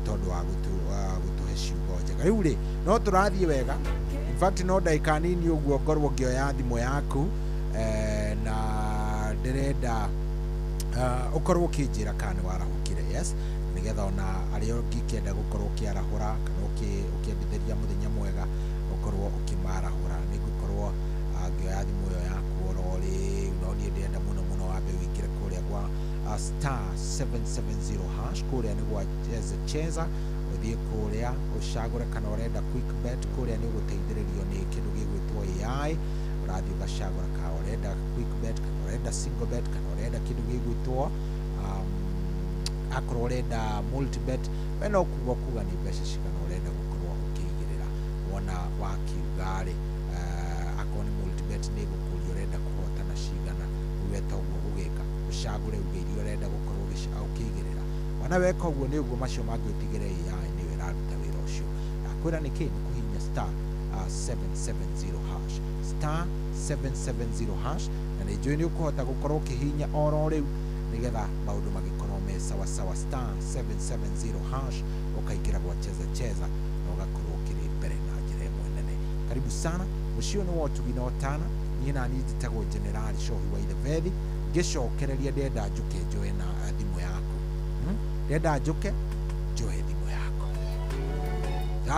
tondu wa gutuhe ciugo njega. Riu ri no turathie wega, in fact no ndaika nini uguo ngorwo ngioya thimo yaku na ndirenda ukorwo kinjira kana warahukire. Yes, nigetha ona ario ngikenda gukorwo kiarahura kana ukiendithĩria muthenya mwega ukorwo ukimarahura. Nigukorwo ngioya thimu yo yaku orori no ni ndenda muno wabe wikire kuria gwa star 770 hash kuria ni gwa cheza uthie kuria ucagure kana urenda quick bet kuria ni guteithĩrĩrio ni kindu gigwitwo AI. Urathi ugacagura ka urenda quick bet kana urenda single bet kana urenda kindu gigwitwo akorwo urenda multi bet wena kuga ni mbeca cigana urenda gukorwo ukiigirira wona wakiugari akoni multi bet ni gukuria urenda kuhotana cigana weta uguo gugika ucagure ugeiri urenda gukorwo ukiigirira wana weka uguo ni uguo macio mangwitigire AI ni wiraruta wira ucio. Akwira ni kini kuhinya star 770 hash star 770 hash na ni joini ukuhota gukorwo ukihinya oro riu nigetha maundu magikorwo me sawa star 770 hash ukaigira gwa cheza na ugakorwo kiri mbere na njira imwe nene. Karibu sana mucio ni wotu ginotana ni na ni njitagwo General Shohi wa Ithevethi ngicokereria ndenda njuke njoe na thimu yaku ndenda njuke njoe thimu yaku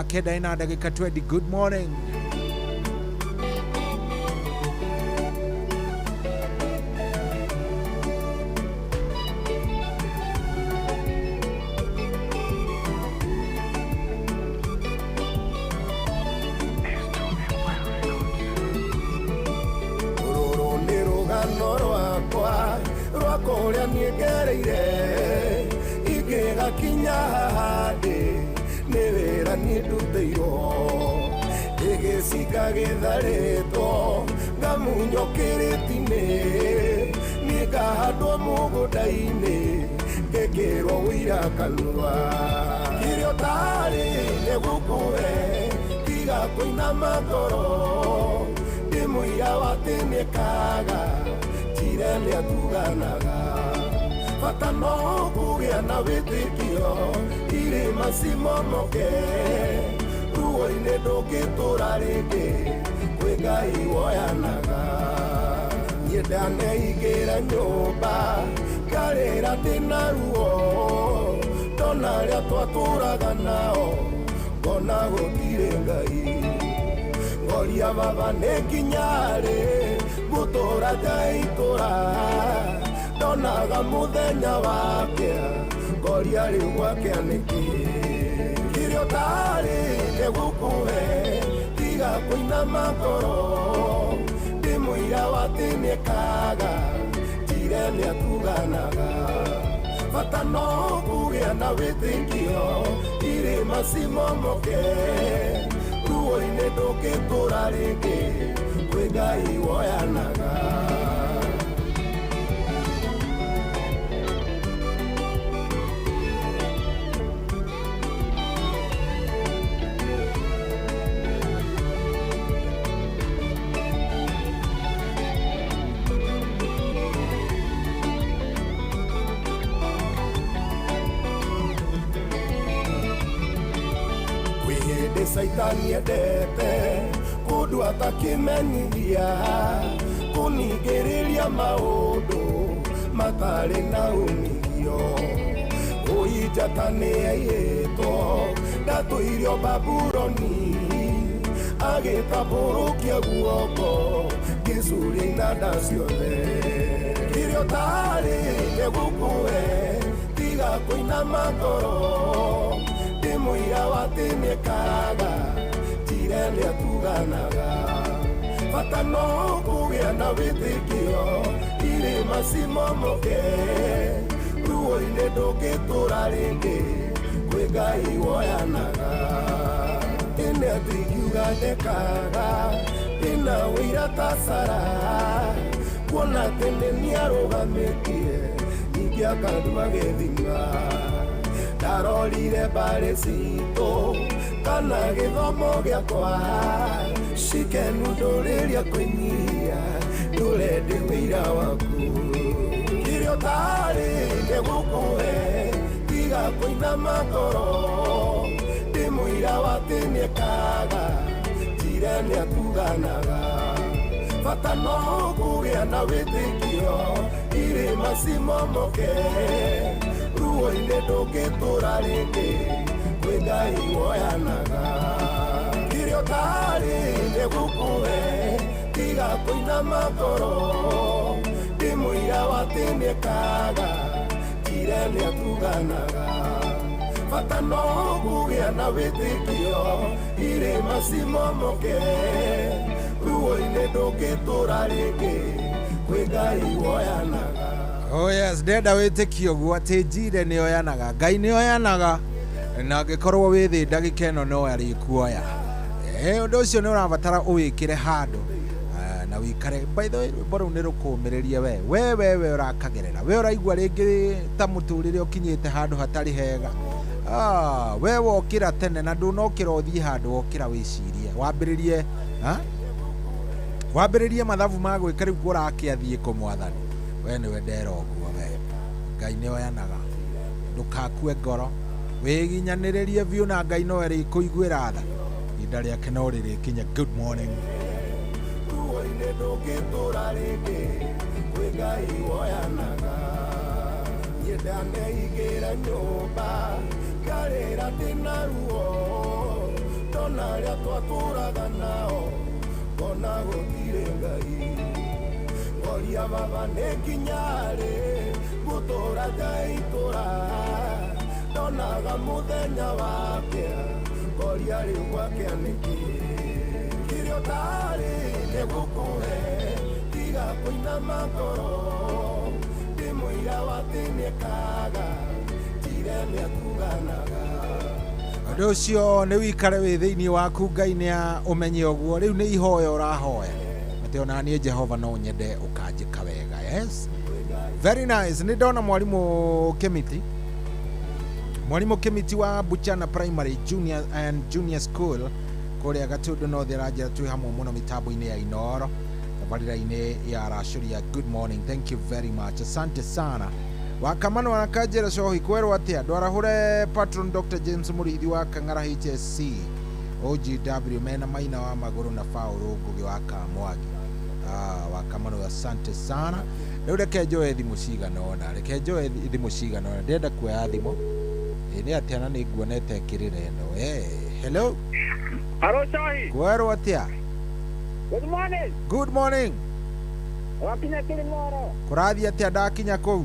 akenda ina ndagika 20. Good morning. Kinya hahande newera niduteiro igicika githaritwo ngamunyokiritine nikahandwo mugunda-ini ngikirwo wira kanua kirio tari nigukuhe tiga kuinama ngoro ndimwira watinikaga njire niatuganaga bata no kugia na witikio irima cimomoke ruo-ini ndungitura ringi kwi Ngai woyanaga nie ndaneigira nyumba ngarira ndina ruo ndona aria twaturaga nao ngona gutiri Ngai ngoria baba ni nginyari gutura ngaitura donaga muthenya wake ngoria riu gwake aniki kirio tari nigukuhe tiga kuinama ngoro ndimwira watinikaga njire niatuganaga bata no kugia na witikio irima cimomoke ruo-ini ndungitura ringi kwi Ngai woyanaga. Saitani endete kundu atakimenyithia kuningiriria maundu matari na umithio uinjata ni aiyitwo ndatuirio Babuloni agitaburukia guoko gicuri inanda ciothe kirio tari nigukuhe tiga kuinama ngoro ndĩmũira watĩnĩkaga njire nĩatuganaga bata no kũgĩa na wĩtĩkio irĩma cimomoke ruo-inĩ ndũngĩtũra rĩngĩ kwĩ Ngai woyanaga ĩnĩ atĩ ngiuga ndekaga ĩna wĩira ta Sara kuona atĩ nĩarũgamĩtie ningĩ akandua gĩthima ndarorire mbarĩ citũ kana gĩthomo gĩakwa cikenu ndũrĩria kũnyia ndũrende wĩira waku kĩrĩa ũtarĩ nĩgũkũhe tiga kũinama ngoro ndĩmũira watĩnĩkaga njire nĩatuganaga bata no kũgĩa na wĩtĩkio irĩma cimomoke ruo-inĩ ndũngĩtũra rĩngĩ kwĩ Ngai woyanaga kĩrĩa ũtarĩ nĩgũkũhe tiga kũinama ngoro ndĩmũira watĩnĩkaga njire nĩatuganaga bata no kũgĩa na wĩtĩkio irĩma cimomoke ruo-inĩ ndũngĩtũra rĩngĩ kwĩ Ngai woyanaga. Oh yes, ndenda wĩtĩkio guo atĩ njire nĩoyanaga Ngai nĩoyanaga na angĩkorwo wĩ thĩ ndagĩka ĩno no arĩkuoya ũndũ ũcio nĩ ũrabatara ũwĩkĩre handũ na wĩikare by the way rwĩmbo rũu nĩ rũkũmĩrĩria we ũrakagerera we ũraigua rĩngĩ ta mũtũrĩre ũkinyĩte handũ hatarĩ hega we wokĩra tene na ndũnokĩra ũthiĩ handũ wokĩra wĩcirie wambĩrĩrie mathabu ma gwĩka rĩu ũrakĩathiĩ kũ Mwathani we nĩwe ndera ũguo we Ngai nĩoyanaga ndũkakue ngoro wĩginyanĩrĩrie biũ na Ngai no arĩkũiguĩra tha ihinda rĩake no rĩrĩkinya. Good morning. ruo-inĩ ndũngĩtũra rĩngĩ kwĩ Ngai woyanaga niĩ ndaneigĩra nyũmba ngarĩra ndĩna ruo ndona arĩa twatũraga nao ngona gũtirĩ Ngai ngoria baba nĩ nginya-rĩ gũtũra njaitũra ndonaga mũthenya wake ngoria rĩu gwake nĩkĩ kĩrĩa ũtarĩ nĩgũkũhe tiga kũinama ngoro ndĩmũira watĩnĩkaga njire nĩatuganaga ũndũ ũcio nĩ wĩikare wĩ thĩinĩ waku Ngai nĩ ũmenye ũguo rĩu nĩ ihoya ũrahoya atĩ ona niĩ Jehova no nyende ũkanjĩka wega. Yes, very nice. Nĩ ndona mwarimũ Kĩmiti wa Buchana Primary Junior and Junior School kũrĩa Gatundu North aranjĩra twĩ hamwe mũno mĩtambo-inĩ ya Inooro tabarĩra-inĩ ya Racuria. Good morning, thank you very much, asante sana. Wakamano wanakanjĩra cohi kwerwo atĩa ndwarahũre patron Dr. James Mũrĩithi wa Kang'ara HSC OGW mena maina wa magũrũ na Paul Ngugi wa Kamwagi. Wakamano asante sana. Rĩu reke njoe thimũ cigana ũna ndenda kuoya thimũ nĩ atĩa na nĩ nguonete kĩrĩra ĩno. Hello. Hello Chahi. Kwerwo atĩa? Good morning. Good morning. Wakinya Kilimoro. Kũrathiĩ atĩa ndakinya kũu?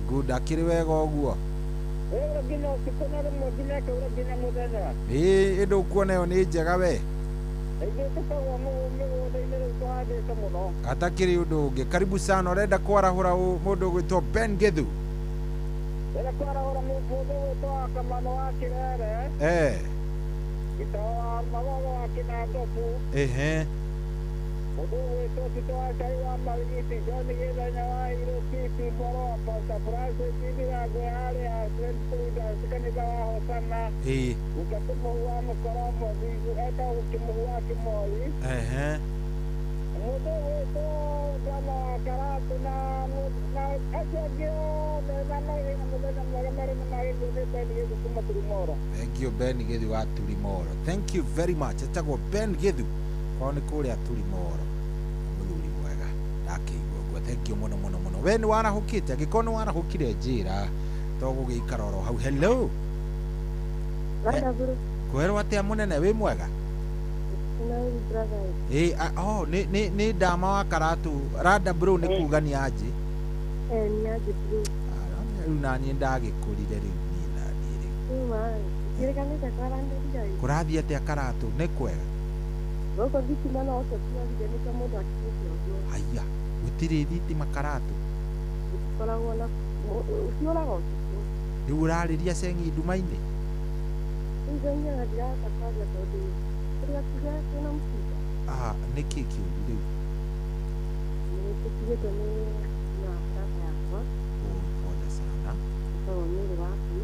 Good, akĩrĩ wega ũguo. Ndũkuona ĩyo nĩ njega we. Atakĩrĩ ũndũ ũngĩ. Karibu sana. Ũrenda kwarahũra mũndũ ũgwĩtwo Ben Githu? Thank you Ben Githu wa Tulimoro. Thank you very much. Etagwo Ben Githu kwao nĩ kũrĩa Tulimoro. Mũthuri mwega ndakĩigua ũguo. Thank you mũno mũno mũno. We nĩ warahũkĩte angĩkorwo nĩ warahũkire njĩra tũgũgĩikara oro hau. Hello. Kwerwo atĩa mũnene wĩ mwega? Nĩ ndama wa Karatu. Rada bro nĩ kuga nĩ aje? Ni aje bro. Rĩu naniĩ ndagĩkũrire rĩu niĩ naniĩ rĩu. Kĩrĩkanĩte kwaranĩria. Kũrathiĩ atĩa Karatu nĩ kwega? Gũkũ thitima no tũtiarire nĩkĩo mũndũ akinyĩte ũguo. Haya, gũtirĩ thitima Karatu. Gũtikoragwo na ũciũraga ũtukũ. Rĩu ũrarĩria Ceng'i nduma-inĩ? Nĩnyonaga ndirahota kwaria tondũ tũtiga twĩna mũcinga. Nĩkĩ kĩũru rĩu? Nĩtũtigĩtwo nĩ brother yakwa. Pole sana. Tondũ nĩrĩ waku.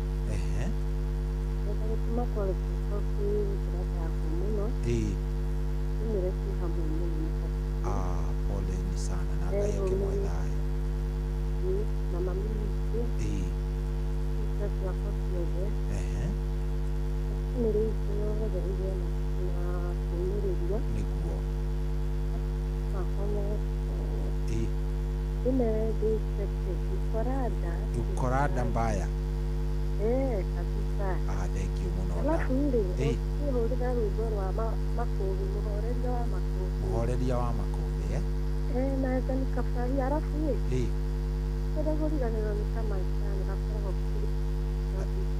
Gũtuma pole kwĩ brother yakwa mũno. Nĩresi hamwe mũno. Poleni sana na Ngai akĩmwe thayũ. Na mami witũ. Mzazi wako kiothe. Nĩrĩikinyogagĩrĩire na kũmĩrĩria. Nĩguo. Makone ukorada mbaya. Kabisa. Thank you muno. Alafu hũrĩra rwĩmbo rwa Makũmbĩ, mũhoreria wa Makũmbĩ. Mũhoreria wa Makũmbĩ, naweza nikafurahia. Alafu kwenda kũriganĩrwo nĩ kamaicani gakoragwo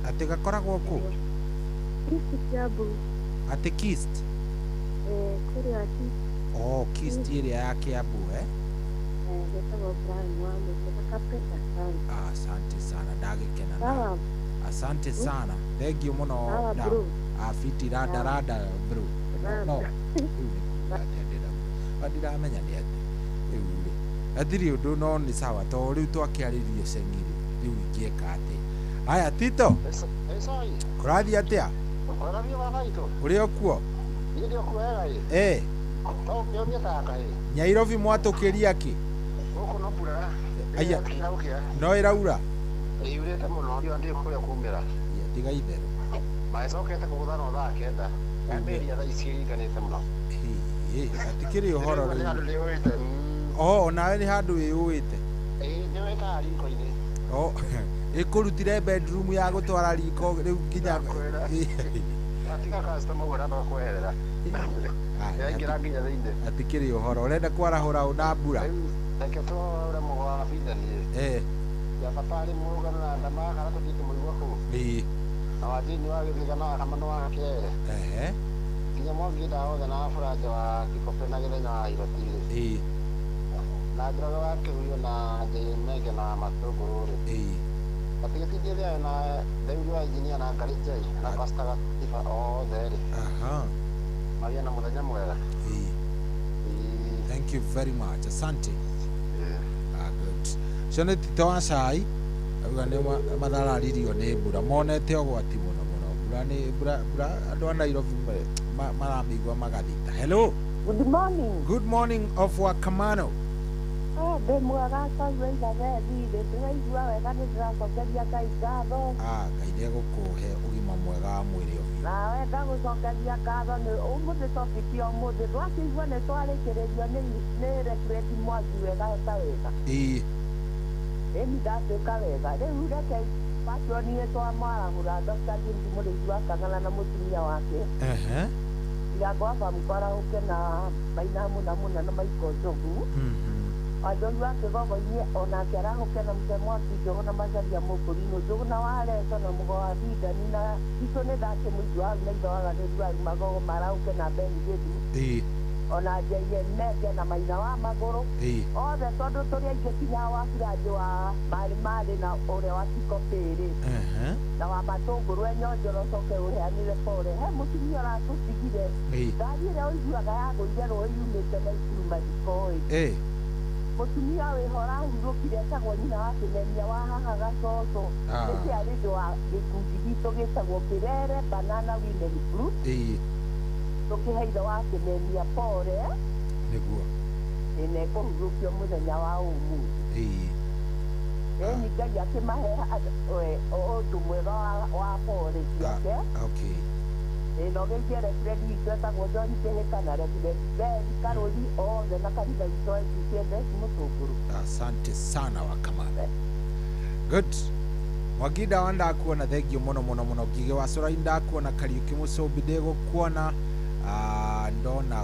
atĩ gakoragwo kũ? Kist Kiambu. Atĩ Kist? Kũrĩa Kist. Kist ĩrĩa ya Kiambu getagwo Brian wa Mũthĩ, nakapenda sana. Asante sana, ndagĩkena na asante sana, thank you muno. Fiti rada bro. No ndiramenya nĩ atĩ rĩu athiri ũndũ no nĩ sawa to rĩu twakĩarĩrio Ceng'i rĩu ingĩeka atĩ. Haya Tito, kũrathiĩ atĩa? Ũrĩ o kuo? Nyairobi mwatũkĩria kĩ? Aya, no ĩraura? Tiga itherũ. Atikĩrĩ ũhoro rĩu. Nawe nĩ handũ wĩyũĩte? Ĩkũrutire bedroom ya gũtwara riko rĩu nginya atikĩrĩ ũhoro. Ũrenda kwarahũra ũna mbura? Thank you very much. Asante. Good. Shone Tito wa cai auga nĩ mathararirio nĩ mbura, monete ũgwati mũno mũno. Mbura nĩ mbura andũ a Nairobi maramĩigua magathita. Hello. Good morning. Good morning of Wakamano. Ndĩ mwega twaigua thĩinĩ tũraigua wega nĩ ndĩracokeria Ngai ngatho. Ngai nĩegũkũhe ũgima mwega wa mwĩrĩ ũhiũ. Nawe ndagũcokeria ngatho nĩ ũmũthĩ topic ya ũmũthĩ twakĩigua nĩ twarĩkĩrĩrio nĩ Reverend Mwangi wega ta wega. Ĩni ndatuĩka wega rĩu reke patroni twamwarahũra Dr. James Mũrĩithi wa Kang'ana na mũtumia wake. Irago aba mkwarahũke na Maina Mũna na Maiko Njogu. Andũ wake gogo-inĩ onake arahũke na Mzee Mwaki Njogu na Macharia Mũkũrinũ Njogu na Wareco na Mũgo wa Thindani na Tito nĩ ndakĩmũigua hau na ithe waganĩru wa Magogo marahũke na Beni Gĩthu. Ona Njaiye Menge na Maina wa Magũrũ. Othe tondũ tũrĩ aingĩ kinya wa Biranjĩ wa marĩ na ũrĩa wa Tiko Pĩrĩ. Na wa Matũngũrũ Enyonjoro coke ũrĩanĩre pore. He mũtumia ũratũtigire. Ngari ĩrĩa ũiguaga yagũire rũĩ yumĩte na Ikuru mathiko. Mũtumia wĩho ũrahurũkire etagwo nyina wa Kĩmemia wa haha Gacoco. Nĩkĩ arĩ ũndũ wa gĩkundi gitũ gĩtagwo Kĩrere Banana Women Group. Tũkĩheire wa Kĩmemia pore. Nĩguo. Ĩna ĩkũhurũkio mũthenya wa ũmũthĩ. Ĩni Ngai akĩmahe ũndũ mwega wa pore ciake. Ĩno gĩkĩ Reverend witũ etagwo John Kĩhĩka na Reverend Ben Karũri othe na kanitha witũ wa ICK Mũtũngũrũ. Asante sana Wakamano. Good. Mwangi ndawa ndakuona, thank you mũno mũno mũno. Ngigĩ wa Cũrai ndakuona, Kariũki Mũcũmbi ndĩgũkuona. Ndona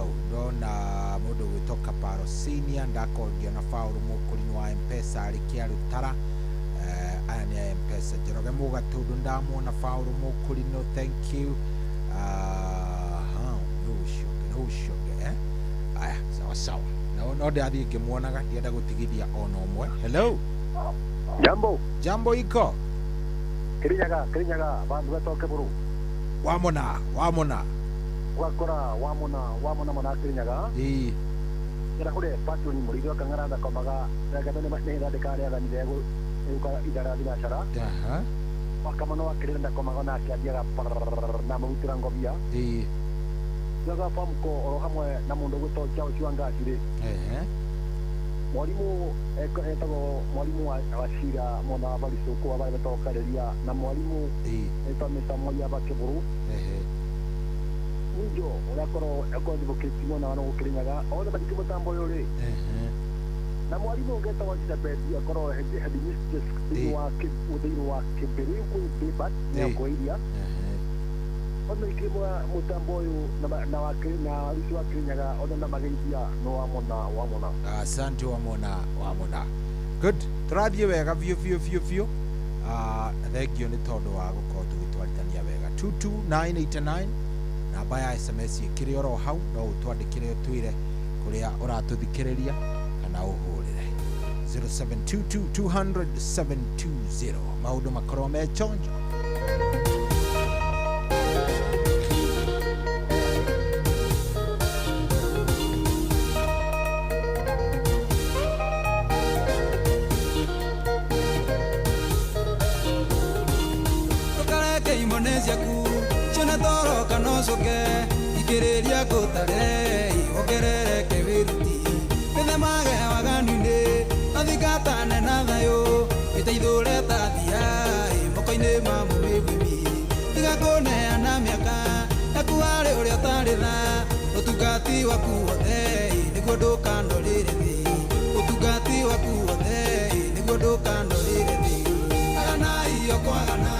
mũndũ gwĩtwo Kapa Sparo Senior ndakongio na Faulu Mukurino wa Mpesa alikia Rutara aya ni Mpesa Njoroge Mugatundu ndamuona Faulu Mukurino, thank you. Nushoge aya sawa no ndathi ngimuonaga ndienda gutigithia ona umwe. Hello jambo iko Kirinyaga bandu batoke buru wamona wakora wamona mana Kirinyaga kira kure patuni murido kangaranda komaga daga bene mahne da kare ada midego euka idara dinashara wakamano wakirenda komaga na kiadia na mutrango bia jaga famko oro hamwe na mundu guto chao chuanga jire mwalimu etago mwalimu awashira mona bali soko abale batoka delia na mwalimu etamesa moya bakeburu nijo olakoro ekodi boketimo na wano Kirinyaga ona badiki mutambo yole na mwalimu ngeta wajida bedi akoro headmistress wake udiro wake beri ku debat ya koidia ona ikimwa mutambo yo na wake na risu wa Kirinyaga ona na mageithia no wamona asante wamona good turathie wega fio thank you ni tondu wa gukorwo tugitwarithania wega 22989 namba ya SMS ikiri oro hau no utwandikire utwire kuria uratuthikiriria kana uhurire 0722200720 maundu makorwo me chonjo. Soke ikireria gutare ogerere keviruti ene mage waganine athikatane na thayo iteithore tathia mokoine ma mubibimi tigakone ana miaka akuare uria tari tha utungati waku wothe niguo ndukandorire thi utungati waku wothe niguo ndukandorire thi agana iyo kwagana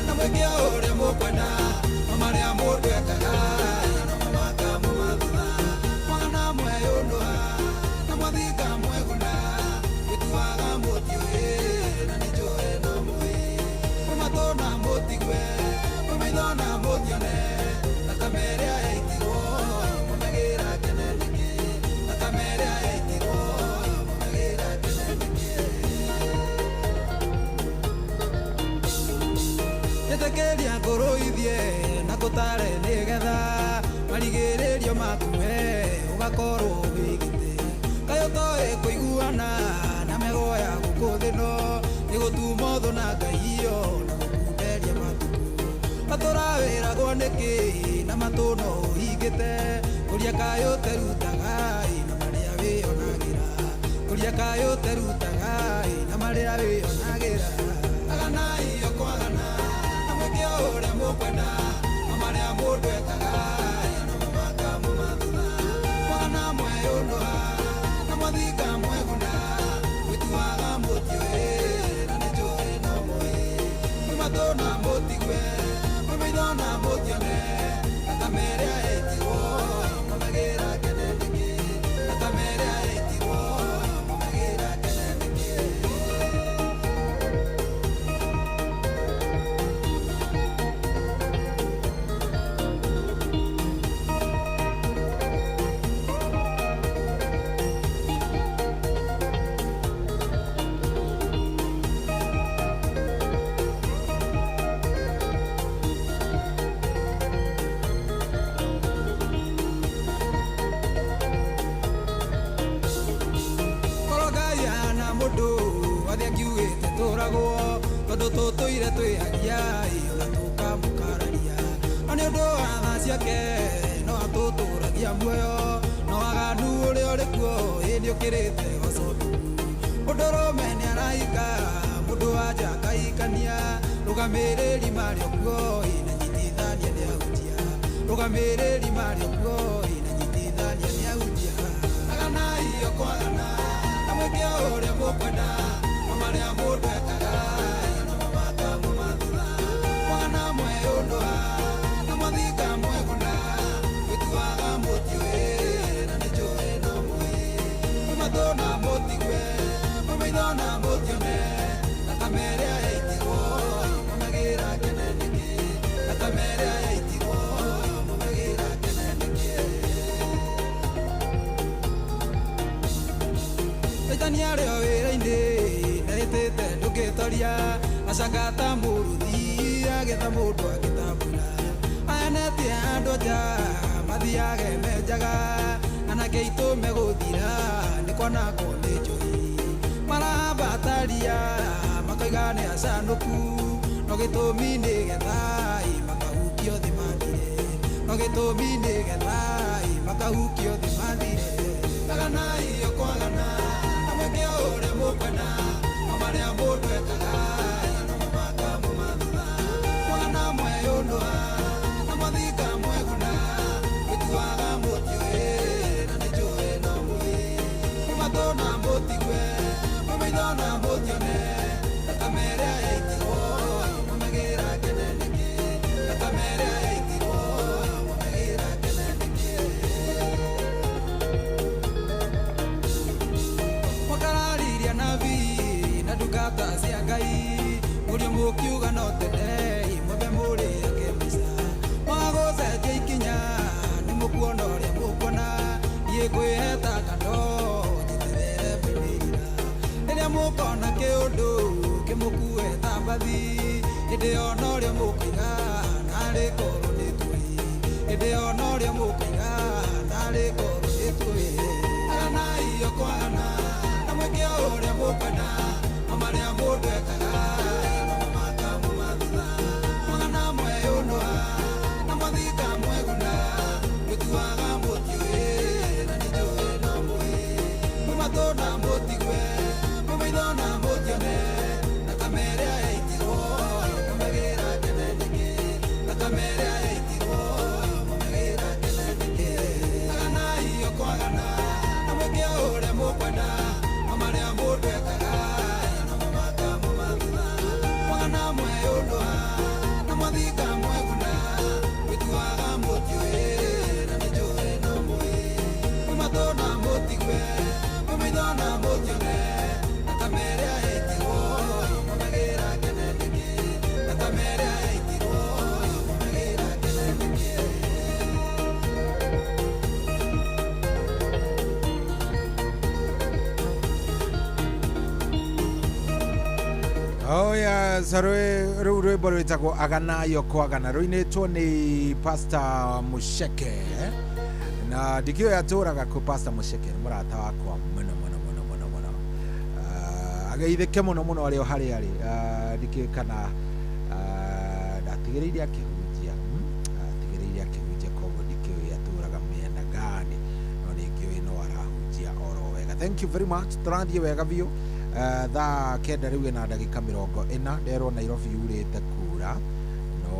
na mweke uria mukwenda maria mundu ekaga na mamaka mumathutha mwana mweyundua na mwathinga mweguna gituaga mutiuĩ na nĩnjũĩ no mũĩ mũmatũna mũtigwe mũmaithona mũthione thakame ĩrĩa yaitirwo mũmagĩra keneneki thakame ĩrĩa yaitirwo mũmagĩra keneneki nĩtekeria ngũrũithie gutare nigetha marigĩrĩrio makuwe ugakorwo wigite kayo toe kuiguana na megoya gukuthino nigutumwo thu na ngaiyo na gukunderia matuku maturawĩragwo nĩkĩ na matũno hingĩte kũria kayo terutaga na marĩa wĩonagĩra kũria kayo terutaga na marĩa wĩonagĩra agana iyo kwagana na mweke ũrĩa mũkwenda maria mundu ekaga na mamaka mumathutha mwana mweyundua na mwathinga mweguna gwituaga mutiuĩ na nĩnjũĩ no mũĩ mũmatũna mũtigwe mũmaithona mũtione thakame ĩrĩa yaitirwo mũmagĩra keneneki thakame ĩrĩa yaitirwo mũmagĩra keneneki tondu tutuire twihagia ugatuka mukararia na ni undu wa tha ciake no atuturagia muoyo no waganu uria uri kuo hindi ukirite gocoku mundurume ni araika mundu wanja akaikania rugamiriri mario kuo ina nyitithania ni ahutia rugamiriri mario kuo ina nyitithania ni ahutia agana iyo kwagana na mweke uria mukwenda maria mundu ekaga na mamaka mumathutha mwana mweyundua na mwathinga mweguna gwituaga mutiuĩ na nĩnjũĩ no mũĩ matona motigwe mumaithona motione akamere aitigwo mumagira keneniki akamere aitigwo mumagira keneniki Aitania reo wira-ini naitite ndukitoria acangata muruthi agetha mundu agitambura anetie andu nja mathiage menjaga anake itu meguthira nikonako ni njui marambataria makaiga ni acanuku no gitumi ni gethai makahukio thimathire no gitumi ni gethai makahukio thimathire aganai okwagana amweke uria mukwena amaria mundu ekaga no mumaka mumathutha mwana mweyundua na mathika mweguna gituaga mutiwe na nijue no mui matona mutigwe mumaithona mutione akamere aitigwo mumagira keneniki akamere aitigwo mumagira keneniki makarariria nabi na ndungata cia Ngai muri mukiuga no tene mwembe muri akemisa mwagocenjia ikinya ni mukuona uria mukuona iye kwiheta kando njiterere mbinira riria mukona kiundu kimukue ta mbathi indi ona uria mukiga nari koru ni tui indi ona uria mukiga nari koru ni tui aganai okwagana na mweke uria mukwena amaria mundu ekaga no mumaka mumathutha mwana mweyundua na mathika mweguna gituaga mutiwe na nijue no mui mumatona mutigwe mumaithona mutione na kamere aitigwo mumagira keneniki na kamere aitigwo mumagira keneniki aganai okwagana na mweke uria mukwenda amaria mundu ekaga no mumaka mumathutha mwana mweyundua na mathika mweguna gituaga mutiwe na nijue no mui mumatona mutigwe mumaithona mutione na kamere aitigwo mumagira keneniki na kamere aitigwo mumagira keneniki Oh yes, rĩu rwĩmbo rwĩtagwo agana yoko agana rũinĩtwo nĩ Pastor Musheke na ndikĩũĩ atũraga kũ Pastor Musheke nĩ mũrata wakwa mũno ageithĩke mũno arĩ o harĩa arĩ ndikĩũĩ kana ndatigĩrĩire akĩhunjia koguo ndikĩũĩ atũraga mĩena gani no nĩngĩũĩ no arahunjia oro wega. Thank you very much, tũrathiĩ wega biũ. Thaa kenda rĩu ĩna ndagĩka 40 nderwo Nairobi yurĩte kura no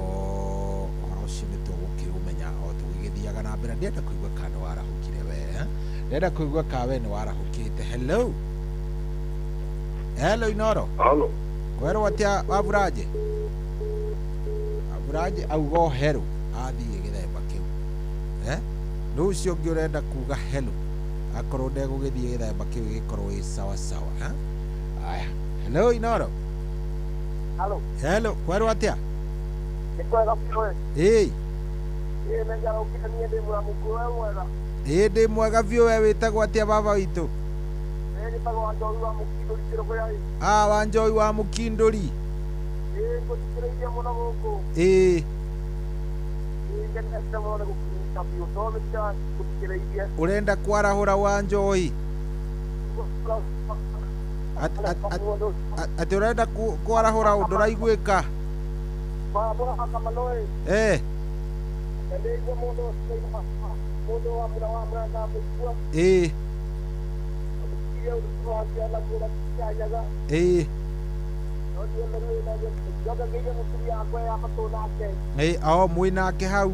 ũhoro ũcio nĩ tũgũkĩũmenya o tũgĩgĩthiaga na mbere. Ndĩrenda kũigua kana nĩ warahũkire we ndĩrenda kũigua kana we nĩ warahũkĩte. Hello Inoro. Halo. Kwerwo atĩa Waburaje auga hello athiĩ gĩthemba kĩu rĩu ũcio ũngĩ ũrenda kuga hello akorwo ndegũgĩthiĩ gĩthemba kĩu gĩkorwo ĩ sawa sawa. Aya, hello Inoro. Hello, kwerwo atĩa? Nikwega biũ. Nĩngarũkire niĩ ndĩ mũramũku we mwega. Ndĩ mwega biũ. We wĩtagwo atĩa baba witũ? Nĩtagwo Wanjohi wa Mũkindũri kĩrũgũ ya Wanjohi wa Mũkindũri. Ngũthikĩrĩirie mũno gũkũ. Ngenete mũno nĩ gũkinyĩra biũ tondũ nĩndĩragũthikĩrĩirie. Ũrenda kwarahũra Wanjohi? Atĩ ũrenda kwarahũra ũndũ ũraiguĩka? Mwĩ nake hau?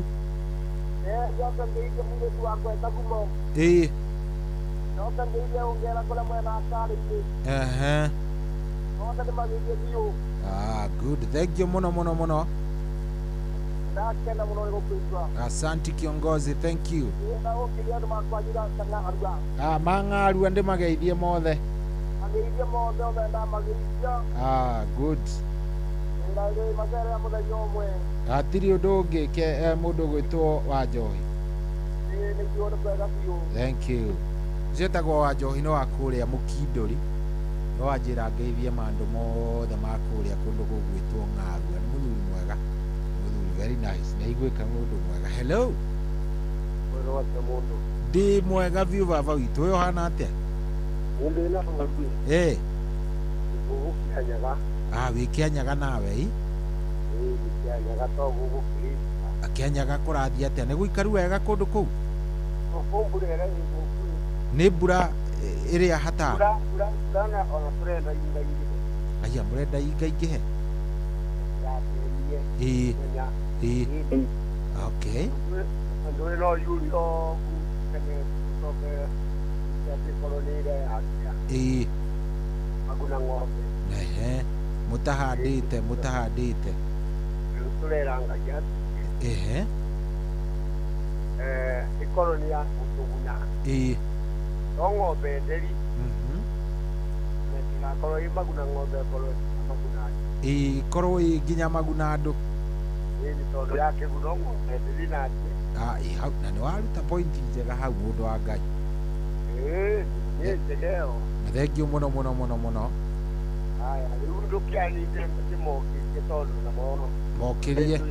Good, thank you mũno. Asante kiongozi, thank you. Mang'aru ande mageithie mothe. Good. Atiri undu ungi ke mundu gwitwo Wanjohi. Thank you. Jetagwo Wanjohi no akuria Mukindori. No ajira ngeithie mandu mothe makuria kundu gugwitwo Ng'aru. Ni muthuri mwega. Very nice. Na igwika mundu mwega. Hello. Ndi mwega view baba witu uyo hana atia? Wikianyaga nawe i? Wikianyaga to gugukirita. Akianyaga kurathia atia? Ni guikaru wega kundu kuu? Ni mbura iria hata? Mbura ona turenda ingaingire. Aya murenda ingaingire? Okay. Ndio no yurio kene kutoka ya kolonile ya. Maguna ng'ombe. Mutahandite. Tureranga jati. Ikoloni ya Mutuguna. Ng'ombe nderi. Na koloni maguna ng'ombe koloni maguna. Korwo nginya maguna andu. Ni tondu yake gudongo nderi na ati. Hau na ni waruta point njega hau mundu wa Ngai. Ni leo. Thank you muno. Aya, riundu kiani ndimo kitondu na mono. Mokirie.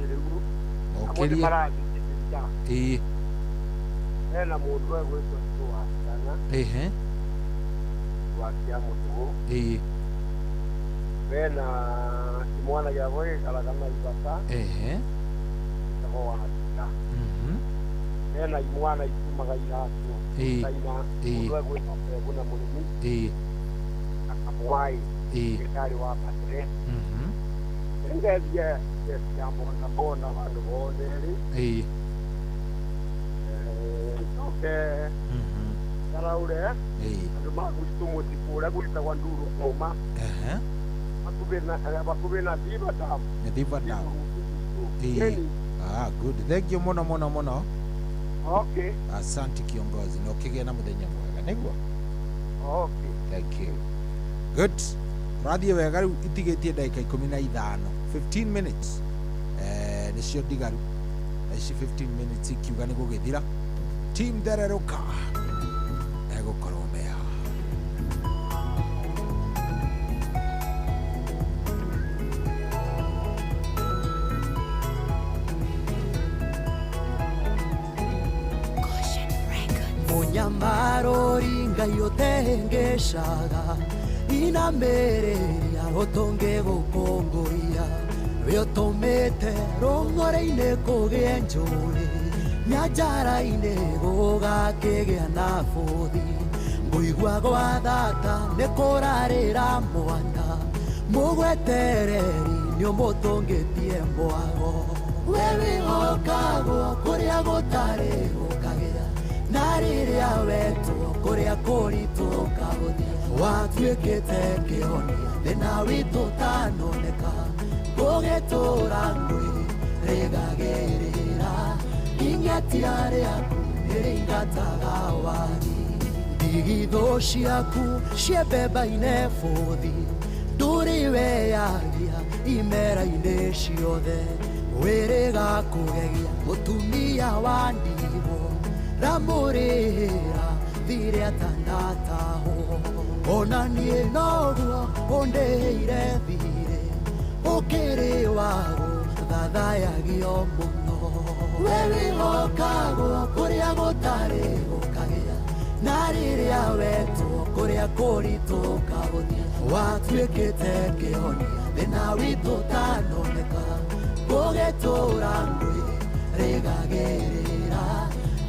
Ena mundu egwitwo tuwa sana. Wakia mutugu. Bena mwana ya boy kala kama ibata. Tamo wanataka. Bena mwana itumaga iratu. Saina mundu egwitwo kuna mulimi. Akamwai. Kari wa patre. Ngezia ya bona vandu vonderi. Okay. Karaure. Andu magustumu tikura gulita kwa nduru koma. Bakubena diva dam. Diva dam. Good. Thank you muno. Okay. Asante kiongozi. Na ukigea na muthenya mwega niguo. Okay. Thank you. Good. Radio wega riu itigetie dakika 15. 15 minutes. Nicio digaru. Ici 15 minutes ikiuga ni gugithira. Team Dereruka. Ego koromea. Munyamaro ringa yotengeshaga ina mere ya otonge gukongoria wiotomete rongore-ine kugie njuri nyanjara-ine gugakigea na buthi nguigua gwa thata ni kurarira mwana mugwetereri ni umutungitie mwago we wigokagwo kuria gutari gukagira na riria wetwo kuria kuritu kahuthia watuikite kihonia thina witu tanoneka gugitura ngui rigagirira ingetia riaku niringataga wagi ndigitho ciaku ciembemba-ine buthi nduri weyagia imera-ine ciothe wiriga kugegia mutumia wa ndigo ramurira thire atanataho ona nie noguo undiheire thire ukiri wagu thathayagio muno we wigokagwo kuria gutari gukagia na riria wetwo kuria kuritu kahuthia watuikite kihonia thina witu tanoneka gugitura ngui rigagirira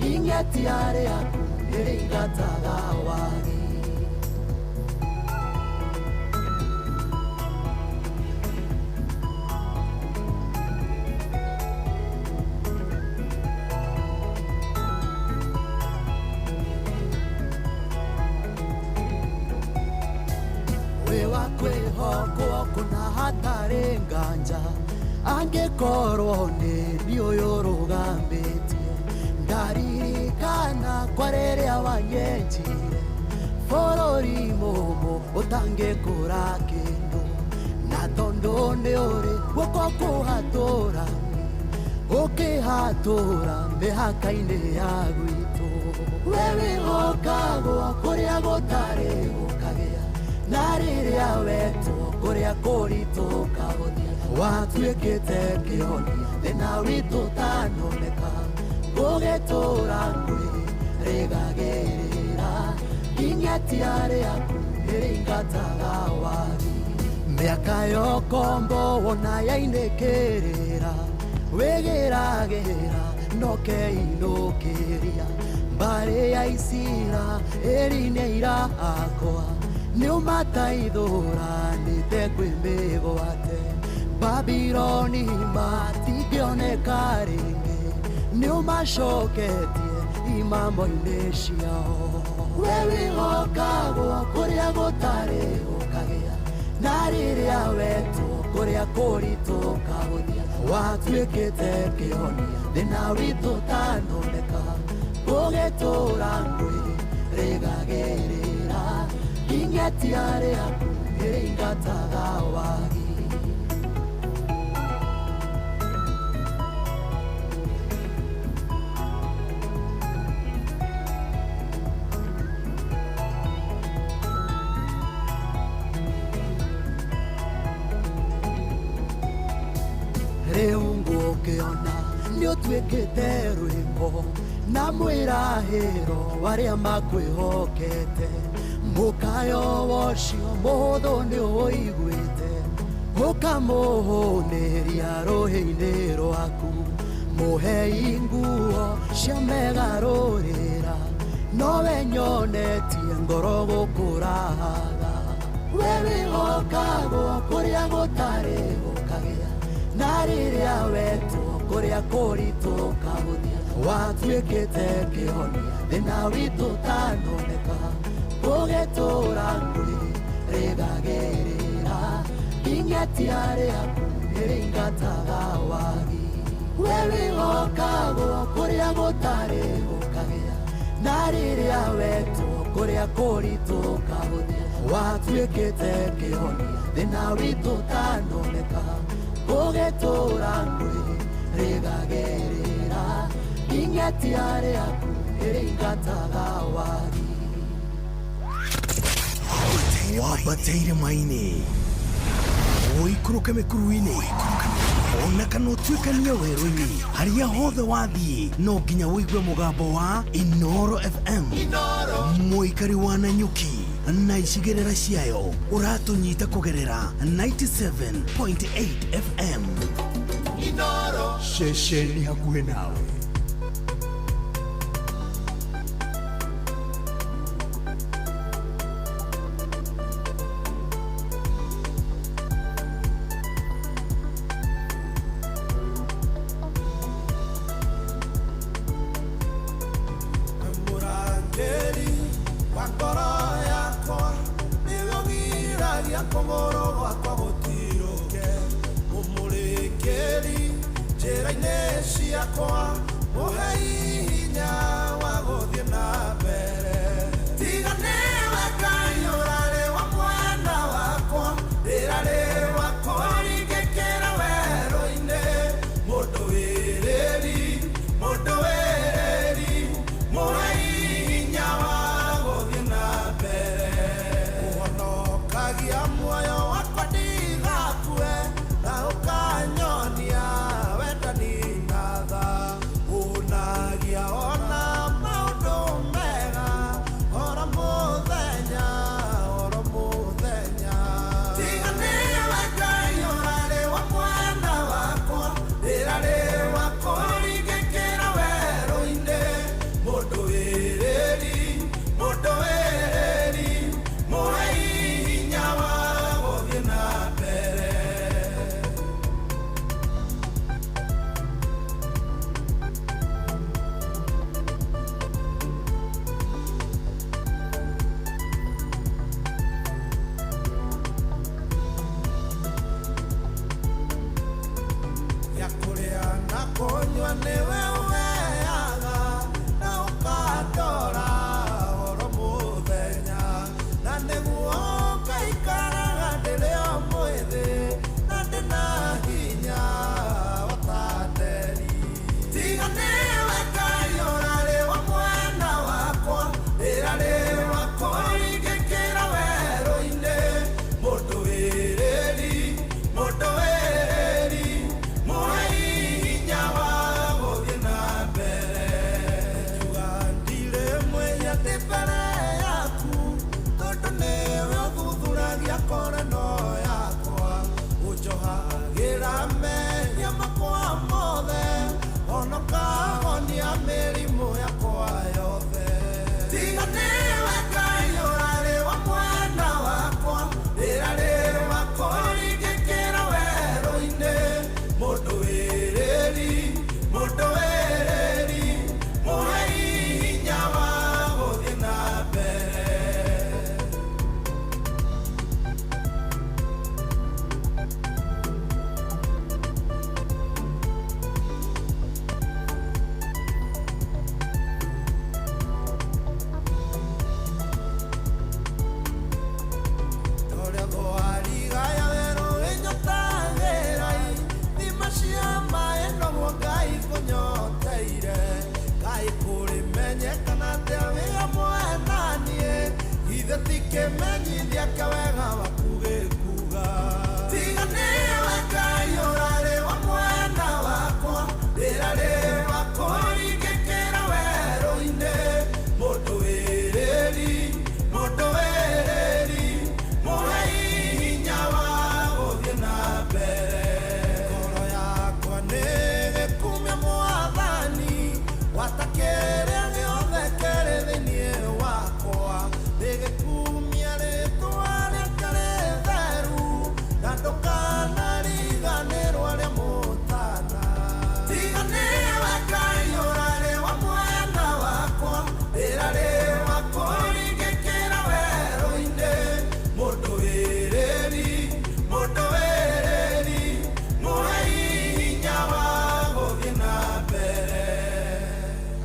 ingetia riaku niringataga wagi we wakwihokwo kuna hatari nganja angĩkorwo nĩ ndiũyũrũgambĩtie ndaririkana kwa rĩrĩa wanyenjire bũrũri mũmũ ũtangĩkũra kĩndũ na tondũ nĩ ũrĩ guoko kũhatũra ũkĩhatũra mĩhaka-inĩ ya gwitũ we wĩhokagwo kũrĩa gũtarĩ gũkagĩa na rĩrĩa wetwo kũrĩa kũritũ kahũthia watuĩkĩte kĩhonia thĩna witũ tanoneka gũgĩtũra kwĩrĩgagĩrĩra ingetia rĩaku ĩringataga wagi mĩaka yokombo wona yainĩkĩrĩra wĩgĩragĩra nokeinũkĩria mbarĩ ya Isira ĩri-inĩ irakwa nĩũmataithũranĩte kwĩmĩgwate Babironi matingĩoneka rĩngĩ nĩũmacoketie imamo-inĩ ciao we wĩhokagwo kũrĩa gũtarĩ gũkagĩa na rĩrĩa wetwo kũrĩa kũritũ kahũthia watuĩkĩte kĩhonia thĩna witũ tanoneka gũgĩtũra kwĩrĩgagĩrĩra ingetia rĩaku ĩringataga wagi rĩu ngũkĩona nĩũtuĩkĩte rwĩmbo na mwĩrahĩro warĩa makwĩhokete mũkayo wocio mũhũthũ nĩũiguĩte ũkamũhũnĩria rũhĩ-inĩ rwaku mũhei nguo cia megarũrĩra nowe nyonetie ngoro gũkũraga we wĩhokagwo kũrĩa gũtarĩ gũkagĩa na rĩrĩa wetwo kũrĩa kũritũ kahũthia watuĩkĩte kĩhonia thĩna witũ tanoneka gũgĩtũra kwĩrĩgagĩrĩra ingetia rĩaku ĩringataga wagi we wĩhokagwo kũrĩa gũtarĩ gũkagĩa na rĩrĩa wetwo kũrĩa kũritũ kahũthia watuĩkĩte kĩhonia thĩna witũ tanoneka gũgĩtũra kwĩrĩgagĩrĩra ingetia rĩaku ĩringataga wagi wambatĩire maini ũikũrũke mĩkuru-inĩ ona kana ũtuĩkanie werũ-inĩ harĩa hothe wathiĩ no nginya wĩigue mũgambo wa Inooro FM mũikari wa Nanyuki na icigĩrĩra ciayo ũratũnyita kũgerera 97.8 FM Inooro ceceni hakuhĩ nawe ona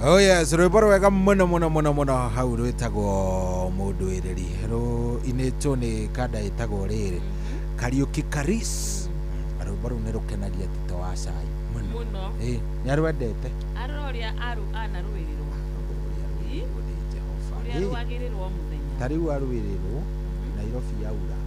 Oh yes, rwimbo rwega muno muno muno muno hau rwitagwo mundu iriri ru inetwo ni kada itagwo riri Kariuki Karis rwimbo ru ni rukenaria Tito wa Cai muno ni arwendete aroria aru ana rwirirwo uria rwagirirwo muthenya tariu arwirirwo Nairobi yaura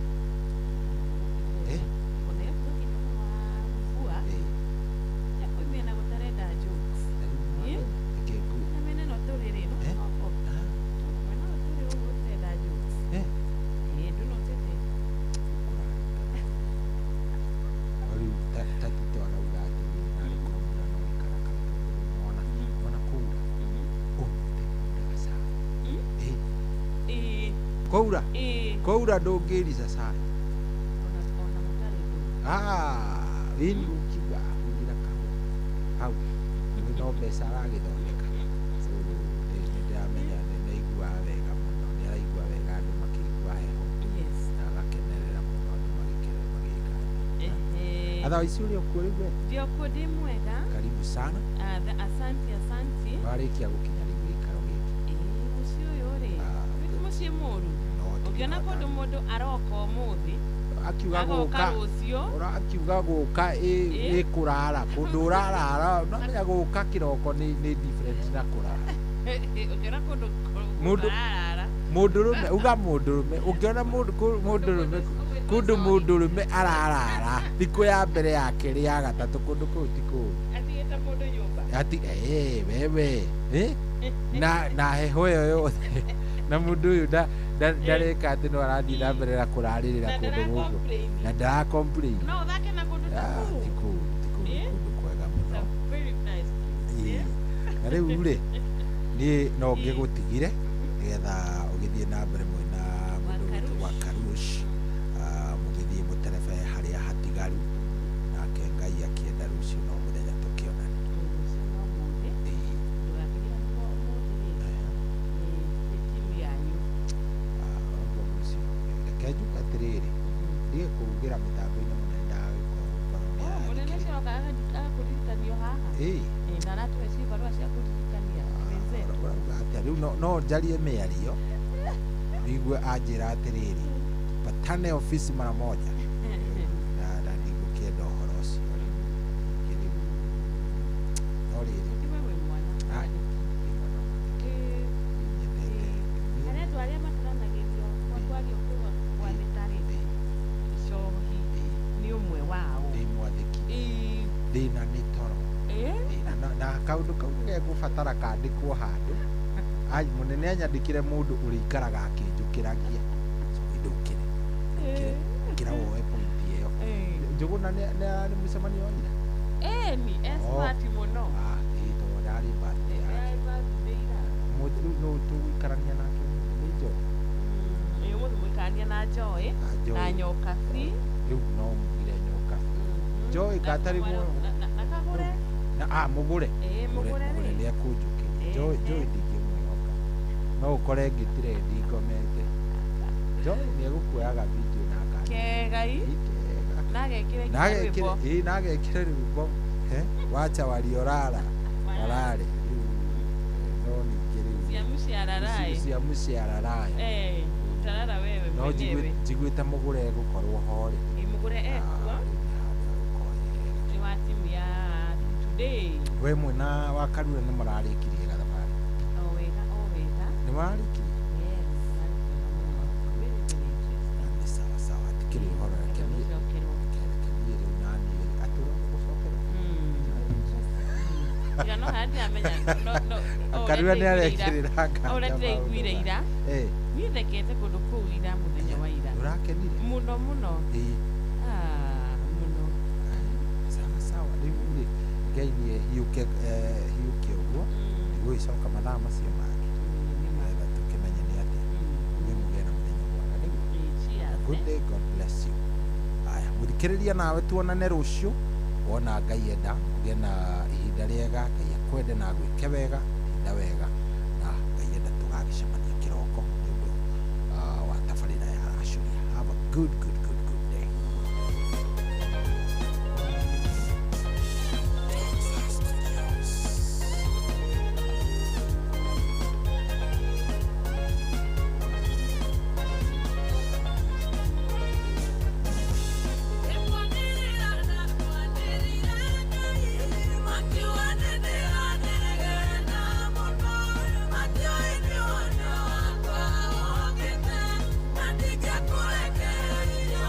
Koura ndungirica cai wini ukiuga ugira hau no mbeca aragithondeka nĩndĩramenya nĩaigua wega mũno nĩaraigua wega andũ makĩigua heho na agakenerera mũno andũ magĩka atha ici ũrĩ okuo rĩu ndĩokuo ndĩ mwega karibu sana asante warĩkia gũkinya rĩu gĩikaro gĩkĩ mũciĩ ũyũ rĩ mũciĩ mũru ũngĩona kũndũ mũndũ aroka ũmũthĩ akiuga gũka ĩkũrara kũndũ ũrarara namenya gũka kĩroko nĩ different na kũrara ũngĩona kũndũ ũrarara mũndũrũme uga mũndũrũme ũngĩona kũndũ mũndũrũme ararara thikũ ya mbere ya kerĩ ya gatatũ kũndũ kũu ti kũu athiĩte mũndũ nyũmba wewe na heho ĩyo yothe na mũndũ ũyũ ndareka atĩ no arathiĩ na mbere na kũrarĩrĩra kũndũ gũkũ na ndara complain no thake na kũndũ ta kũu ti kũndũ kwega mũno na rĩu rĩ niĩ no ngĩgũtigire nĩgetha ũgĩthiĩ na mbere mwena mũndũ witũ wa Karush mũgĩthiĩ mũterebe harĩa hatigaru nake Ngai akĩenda rũciũ no mũthenya tũkĩonana kenjuka atiriri ndiye kurugira mitambo-ini munene ndagĩkorwo Munene cio akakuririkania haha. Na natwe ci barua cia kuririkania wenzetu. Riu no njarie mĩario nigue anjĩra atĩrĩrĩ patane ofisi mara moja na ndigũkĩenda ũhoro ũcio no rĩrĩ andũ arĩa mataranagĩrio kwaria kuga kwa mĩtarĩ cohi nĩ ũmwe wao ndĩ mwathĩki ndĩna nĩ toro na kaũndũ kau gegũbatara kandĩkwo handũ munene anyandĩkire mũndũ ũrĩikaraga akĩnjũkĩragia ndũkĩre kĩra woe pointi ĩyo Njũgũna nĩ mũcemanio wa ira ni esmart mũno ĩtwo ndarĩ birthday rĩu no tũgũikarania nake nĩ Joy mũndũ mũikarania na Joy na Nyokabi rĩu no mugire Nyokabi Joy gatarĩ muoyo na kagũre mũgũre nĩ ekũnjũkĩria Joy ndingĩmwĩhoka no ũkore ngĩtirendi ngomete Joy nĩ egũkuoyaga video na kegai nagekĩre rwĩmbo wacha waliorara warare no ningĩ rĩu cia mũciararai utarara wewe mwenyewe njiguĩte mũgũre egũkorwo horĩ mũgũre ekuo nĩ wa timu ya today we mwena wa Karura nĩ mararĩkirie gathabarĩ wega nĩ mararĩkirie sawa tikĩrĩ ũhoro reke niĩ rĩu nani atũra gũcokerwo no handi amenya Karura nĩ arekĩrĩra ũretĩiguire ira niĩ thekete kũndũ kũu ira mũthenya wa ira ũrakenire mũno mũno mũno sawa rĩu rĩ Ngai nĩ hiũke ũguo nĩguo icoka mathaa macio mangĩ nĩgetha tũkĩmenye nĩ atĩa nĩ mũgĩe na mũthenya mwega nĩguo good day, God bless you. Aya mũthikĩrĩria nawe tuonane rũciũ wona Ngai enda ũgĩe na ihinda rĩega Ngai akwende na gwĩke wega ihinda wega na Ngai enda tũgagĩcemania kĩroko nĩ ũndũ wa tabarĩra ya Racuria. Have a good day. Yeah.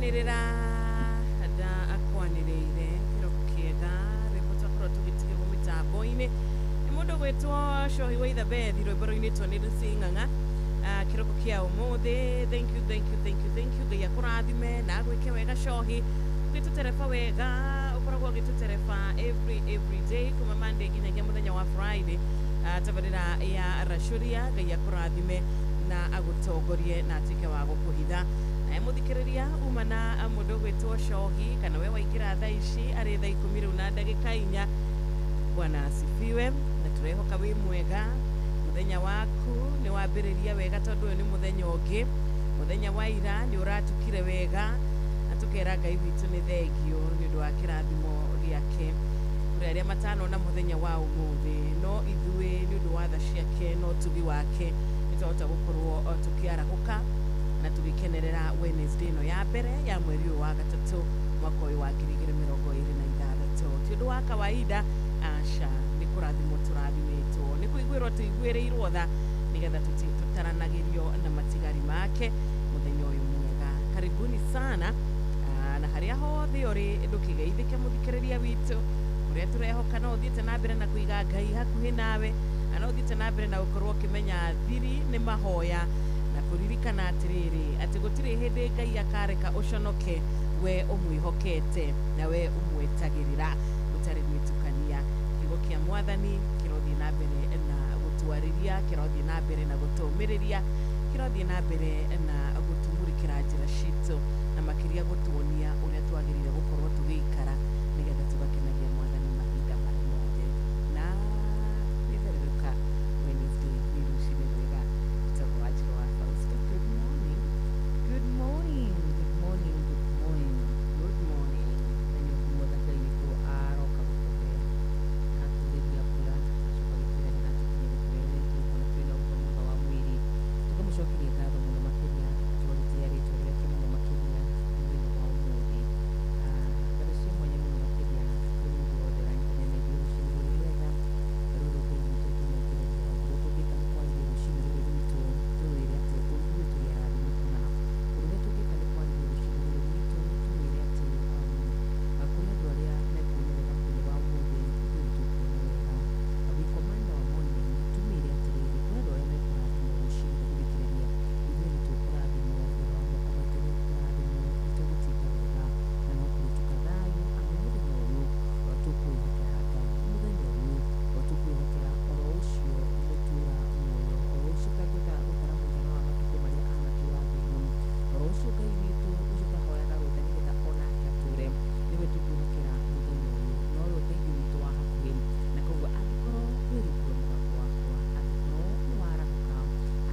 tũgĩkenĩrĩra nda akwanĩrĩire kĩroko kĩega rĩmwe twakorwo tũgĩtigĩrwo mĩtambo-inĩ nĩ mũndũ gwĩtwo Cohi wa Ithabethi rwĩmbo rũinĩtwo nĩ Lucy Ng'ang'a kĩroko kĩa ũmũthĩ. Thank you Ngai akũrathime na agwĩke wega Cohi, ũgĩtũtereba wega, ũkoragwo ũgĩtũtereba every day kuma Monday nginyagia mũthenya wa Friday tabarĩra ya Racuria. Ngai akũrathime na agũtongorie na atuĩke wa gũkũhitha. Na mũthikĩrĩria uma na mũndũ gwĩtwo Cohi kana we waingĩra thaa ici arĩ thaa 10 rĩu na ndagĩka 4. Bwana asifiwe na tũrehoka wĩ mwega. Mũthenya waku nĩ wambĩrĩria wega tondũ ũyũ nĩ mũthenya ũngĩ. Mũthenya wa ira nĩ ũratukire wega na tũkera Ngai witũ nĩ thengio nĩ ũndũ wa kĩrathimo gĩake. Kũrĩ arĩa matanona mũthenya wa ũmũthĩ no ithuĩ nĩ ũndũ wa tha ciake no tugi wake nĩtwahota gũkorwo tũkĩarahũka na tũgĩkenerera Wednesday ĩno ya mbere ya mweri ũyũ wa gatatũ mwaka ũyũ wa 2026. Ti ũndũ wa kawaida aca nĩ kũrathimwo tũrathimĩtwo, nĩ kũiguĩrwo tũiguĩrĩirwo tha nĩgetha tũtaranagĩrio na matigari make mũthenya ũyũ mwega. Karibuni sana na harĩa hothe ũrĩ ndũkĩgeithĩke mũthikĩrĩria witũ, ũrĩa tũrehoka no ũthiĩte na mbere na kũiga Ngai hakuhĩ nawe, na no ũthiĩte na mbere na gũkorwo ũkĩmenya thiri nĩ mahoya na kũririkana atĩrĩrĩ atĩ gũtirĩ hĩndĩ Ngai akareka ũconoke we ũmwĩhokete na we ũmwetagĩrĩra gũtarĩ gwĩtukania. Kiugo kĩa Mwathani kĩrothiĩ na mbere na gũtwarĩria, kĩrothiĩ na mbere na gũtũmĩrĩria, kĩrothiĩ na mbere na gũtumũrĩkĩra njĩra citũ na makĩria gũtuonia ũrĩa twagĩrĩire gũkorwo tũgĩikara nĩgetha tũgakenagia Mwathani mahinda marĩa mothe. Na nĩthererũka Wednesday nĩ rũciinĩ rwega gũtagwo Wanjirũ wa Fausta. Good morning. Mũthenya ũmwe Ngai witũ aroka gũkũhe na atũtheria mbura acoka gĩkĩrani na atũkinyĩre twĩna twĩna ũgima mwega wa mwĩrĩ, tũkamũcokeria ngatho mũno makĩria tũgagĩtĩĩa rĩtwa rĩake mũno makĩria mũthenya wa ũmũthĩ. Ngatho cia mwanya mũno makĩria kũrĩ mũndũ wothe ũranyitanĩra na ithuĩ rũciinĩ rũrũ rwega rũrũ Ngai witũ tũnengereria ũguo tũngĩka nĩ kwarĩria rũciinĩ rũrũ rwitũ tũwĩre atĩ ithuĩ tũrĩ arathime kana ũrĩa tũngĩka nĩ kwarĩria rũciinĩ rũrũ rwitũ tũwĩre atĩ kũrĩ andũ arĩa mekuonera mũthenya wa ũmũthĩ ithuĩ tũkuona wega. We command our morning tumĩre atĩrĩrĩ kũrĩ andũ arĩa mekũrathimwo rũciinĩ gũthikĩrĩria ithuĩ nĩ tũkũrathimwo thutha wa mwaka maitũ nĩ tũkũrathimwo nĩ tũgũtinda wega na no kũhĩtũka thayũ amu mũthenya ũyũ tũkwĩhokera Ngai, mũthenya ũyũ tũkwĩhokera oro ũcio mũtũra muoyo, oro ũcio kangĩka gũtara mũigana wa matukũ marĩa anatũra thĩ ĩno, oro ũcio Ngai witũ ũcio twahoyaga rũtha nĩgetha onake atũre, nĩwe tũkwĩhokera mũthenya ũyũ na ũrĩa ũteithio witũ wa hakuhĩ. Na koguo angĩkorwo wĩrĩkũra mũgambo wakwa, angĩkorwo nĩ warahũka,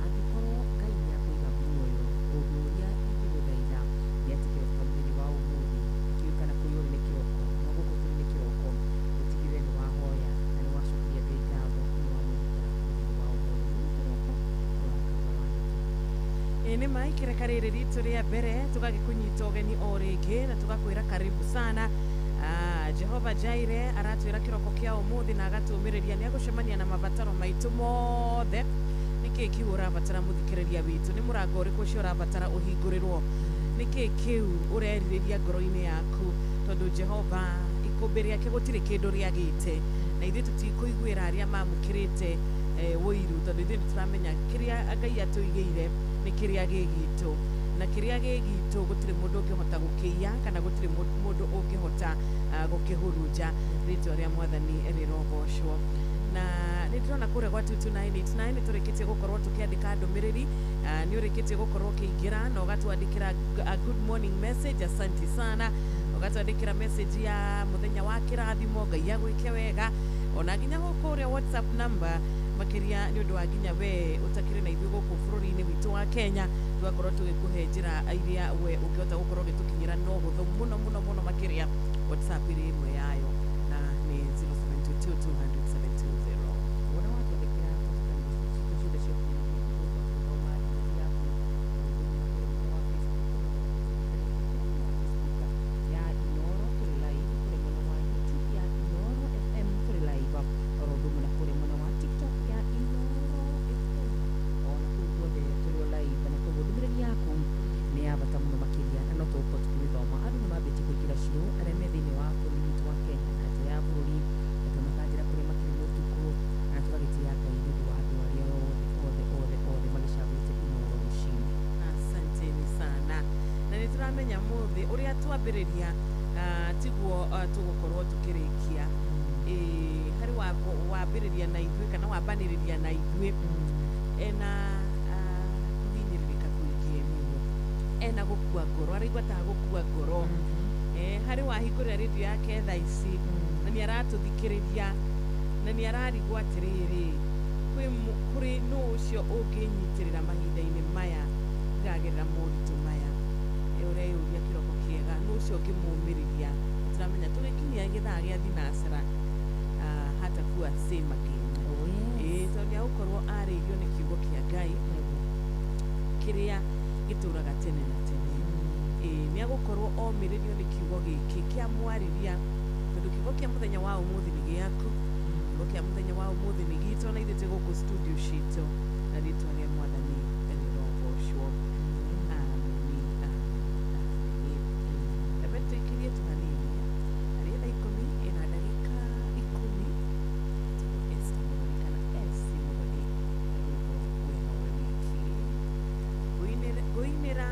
angĩkorwo Ngai nĩ akũiga muoyo, ũndũ ũrĩa ingĩgũthaitha nĩ atĩ kĩroko mũthenya wa ũmũthĩ itiũĩ kana kũrĩ ũrĩ nĩ kĩroko no gũkũ tũrĩ nĩ kĩroko, ũtigĩrĩre nĩ wahoya na nĩ wacokeria Ngai ngatho nĩ wamwĩhokera mũthenya wa ũmũthĩ. Nĩ kĩroko nĩ mai kĩreka rĩrĩ ritũ rĩa mbere tũgagĩkũnyita ũgeni o rĩngĩ na tũgakwĩra karibu sana. Jehova Jaire aratwĩra kĩroko kĩa ũmũthĩ na agatũmĩrĩria nĩ agũcemania na mabataro maitũ mothe. Nĩkĩĩ kiu ũrabatara mũthikĩrĩria witũ? Nĩ mũrango ũrĩkũ ũcio ũrabatara ũhingũrĩrwo? Nĩkĩĩ kiu ũrerirĩria ngoro-inĩ yaku? Tondũ Jehova ikũmbĩ rĩake gũtirĩ kĩndũ rĩagĩte na ithuĩ tũtikũiguĩra arĩa mamũkĩrĩte wũiru, tondũ ithuĩ nĩtũramenya kĩrĩa Ngai atũigĩire nĩ kĩrĩa gĩgitũ na kĩrĩa gĩgitũ gũtirĩ mũndũ ũngĩhota gũkĩiya kana gũtirĩ mũndũ ũngĩhota gũkĩhurunja. Rĩtwa rĩa Mwathani rĩrogocwo. Na nĩ ndĩrona kũrĩa gwa 22989 nĩ tũrĩkĩtie gũkorwo tũkĩandĩka ndũmĩrĩri, nĩ ũrĩkĩtie gũkorwo ũkĩingĩra na ũgatwandĩkĩra good morning message. Asante sana. Ũgatwandĩkĩra message ya mũthenya wa kĩrathimo, Ngai agwĩke wega, ona nginya kũrĩa WhatsApp number makĩria nĩ ũndũ wa nginya we ũtakĩrĩ na ithuĩ gũkũ bũrũri-inĩ witũ wa Kenya, tũgakorwo tũgĩkũhe njĩra iria we ũngĩhota gũkorwo ũgĩtũkinyĩra na ũhũthũ mũno mũno mũno makĩria. WhatsApp ĩrĩ ĩmwe yayo na nĩ 0722200720. Wona watwandĩkĩra tũciũde cia ya Inoro tũrĩ live kũrĩ mwena wa YouTube ya Inoro FM tũrĩ live oro ũndũ ũmwe na kũrĩ mwena wa TikTok ya Inoro FM ona kũu guothe tũrĩ live na koguo ndũmĩrĩri yaku nĩ ya bata mũno makĩria na no tũgũkorwo tũkĩmĩrĩria turamenya muthi uria twambiriria tiguo tugukorwo tukirikia hari wambiriria na ithuĩ kana wambanĩrĩria na ithuĩ ena hinyĩrĩrĩka kũingĩ mũno ena gũkua ngoro araigua ta gũkua ngoro hari wahingũrĩra redio yake thaa ici na nĩ aratũthikĩrĩria na nĩ ararigwo atĩrĩrĩ kũrĩ nũ ũcio ũngĩnyitĩrĩra mahinda-inĩ maya iragerera moritũ maya ũreyũria kĩroko kĩega nũ ũcio ũngĩmũmĩrĩria tũramenya tũgĩkinyia gĩthaa gĩa thinasara hatakuwa sema Kenya tondũ nĩagũkorwo arĩirio nĩ kiugo kĩa Ngai kĩrĩa gĩtũraga tene na tene nĩagũkorwo omĩrĩrio nĩ kiugo gĩkĩ kĩa mwarĩria tondũ kiugo kĩa mũthenya wa ũmũthĩ nĩ gĩaku kiugo kĩa mũthenya wa ũmũthĩ nĩ gitũ na ithuĩ gũkũ studio citũ na rĩtwa rĩa Mwathani nĩrogocwo tuikirie tu hanini harĩ thaa 10 ina dakika 10 tuko Esther Muthoni kana Esi Muthoni weno wiki kuinamirira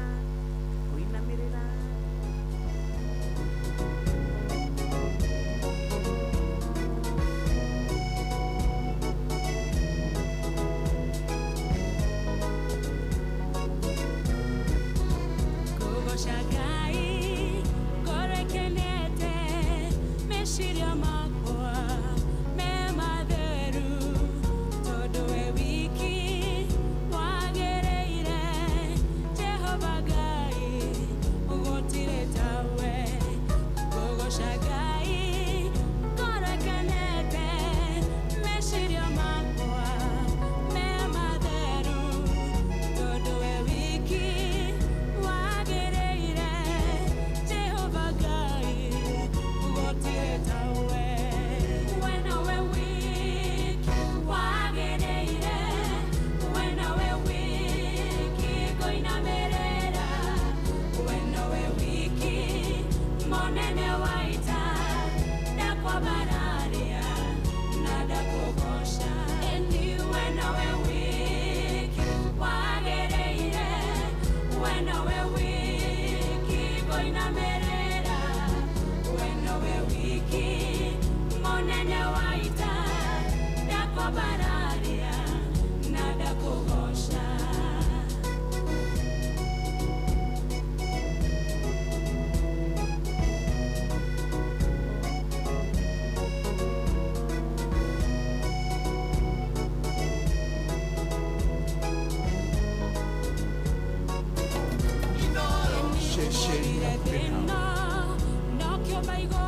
No, no, no,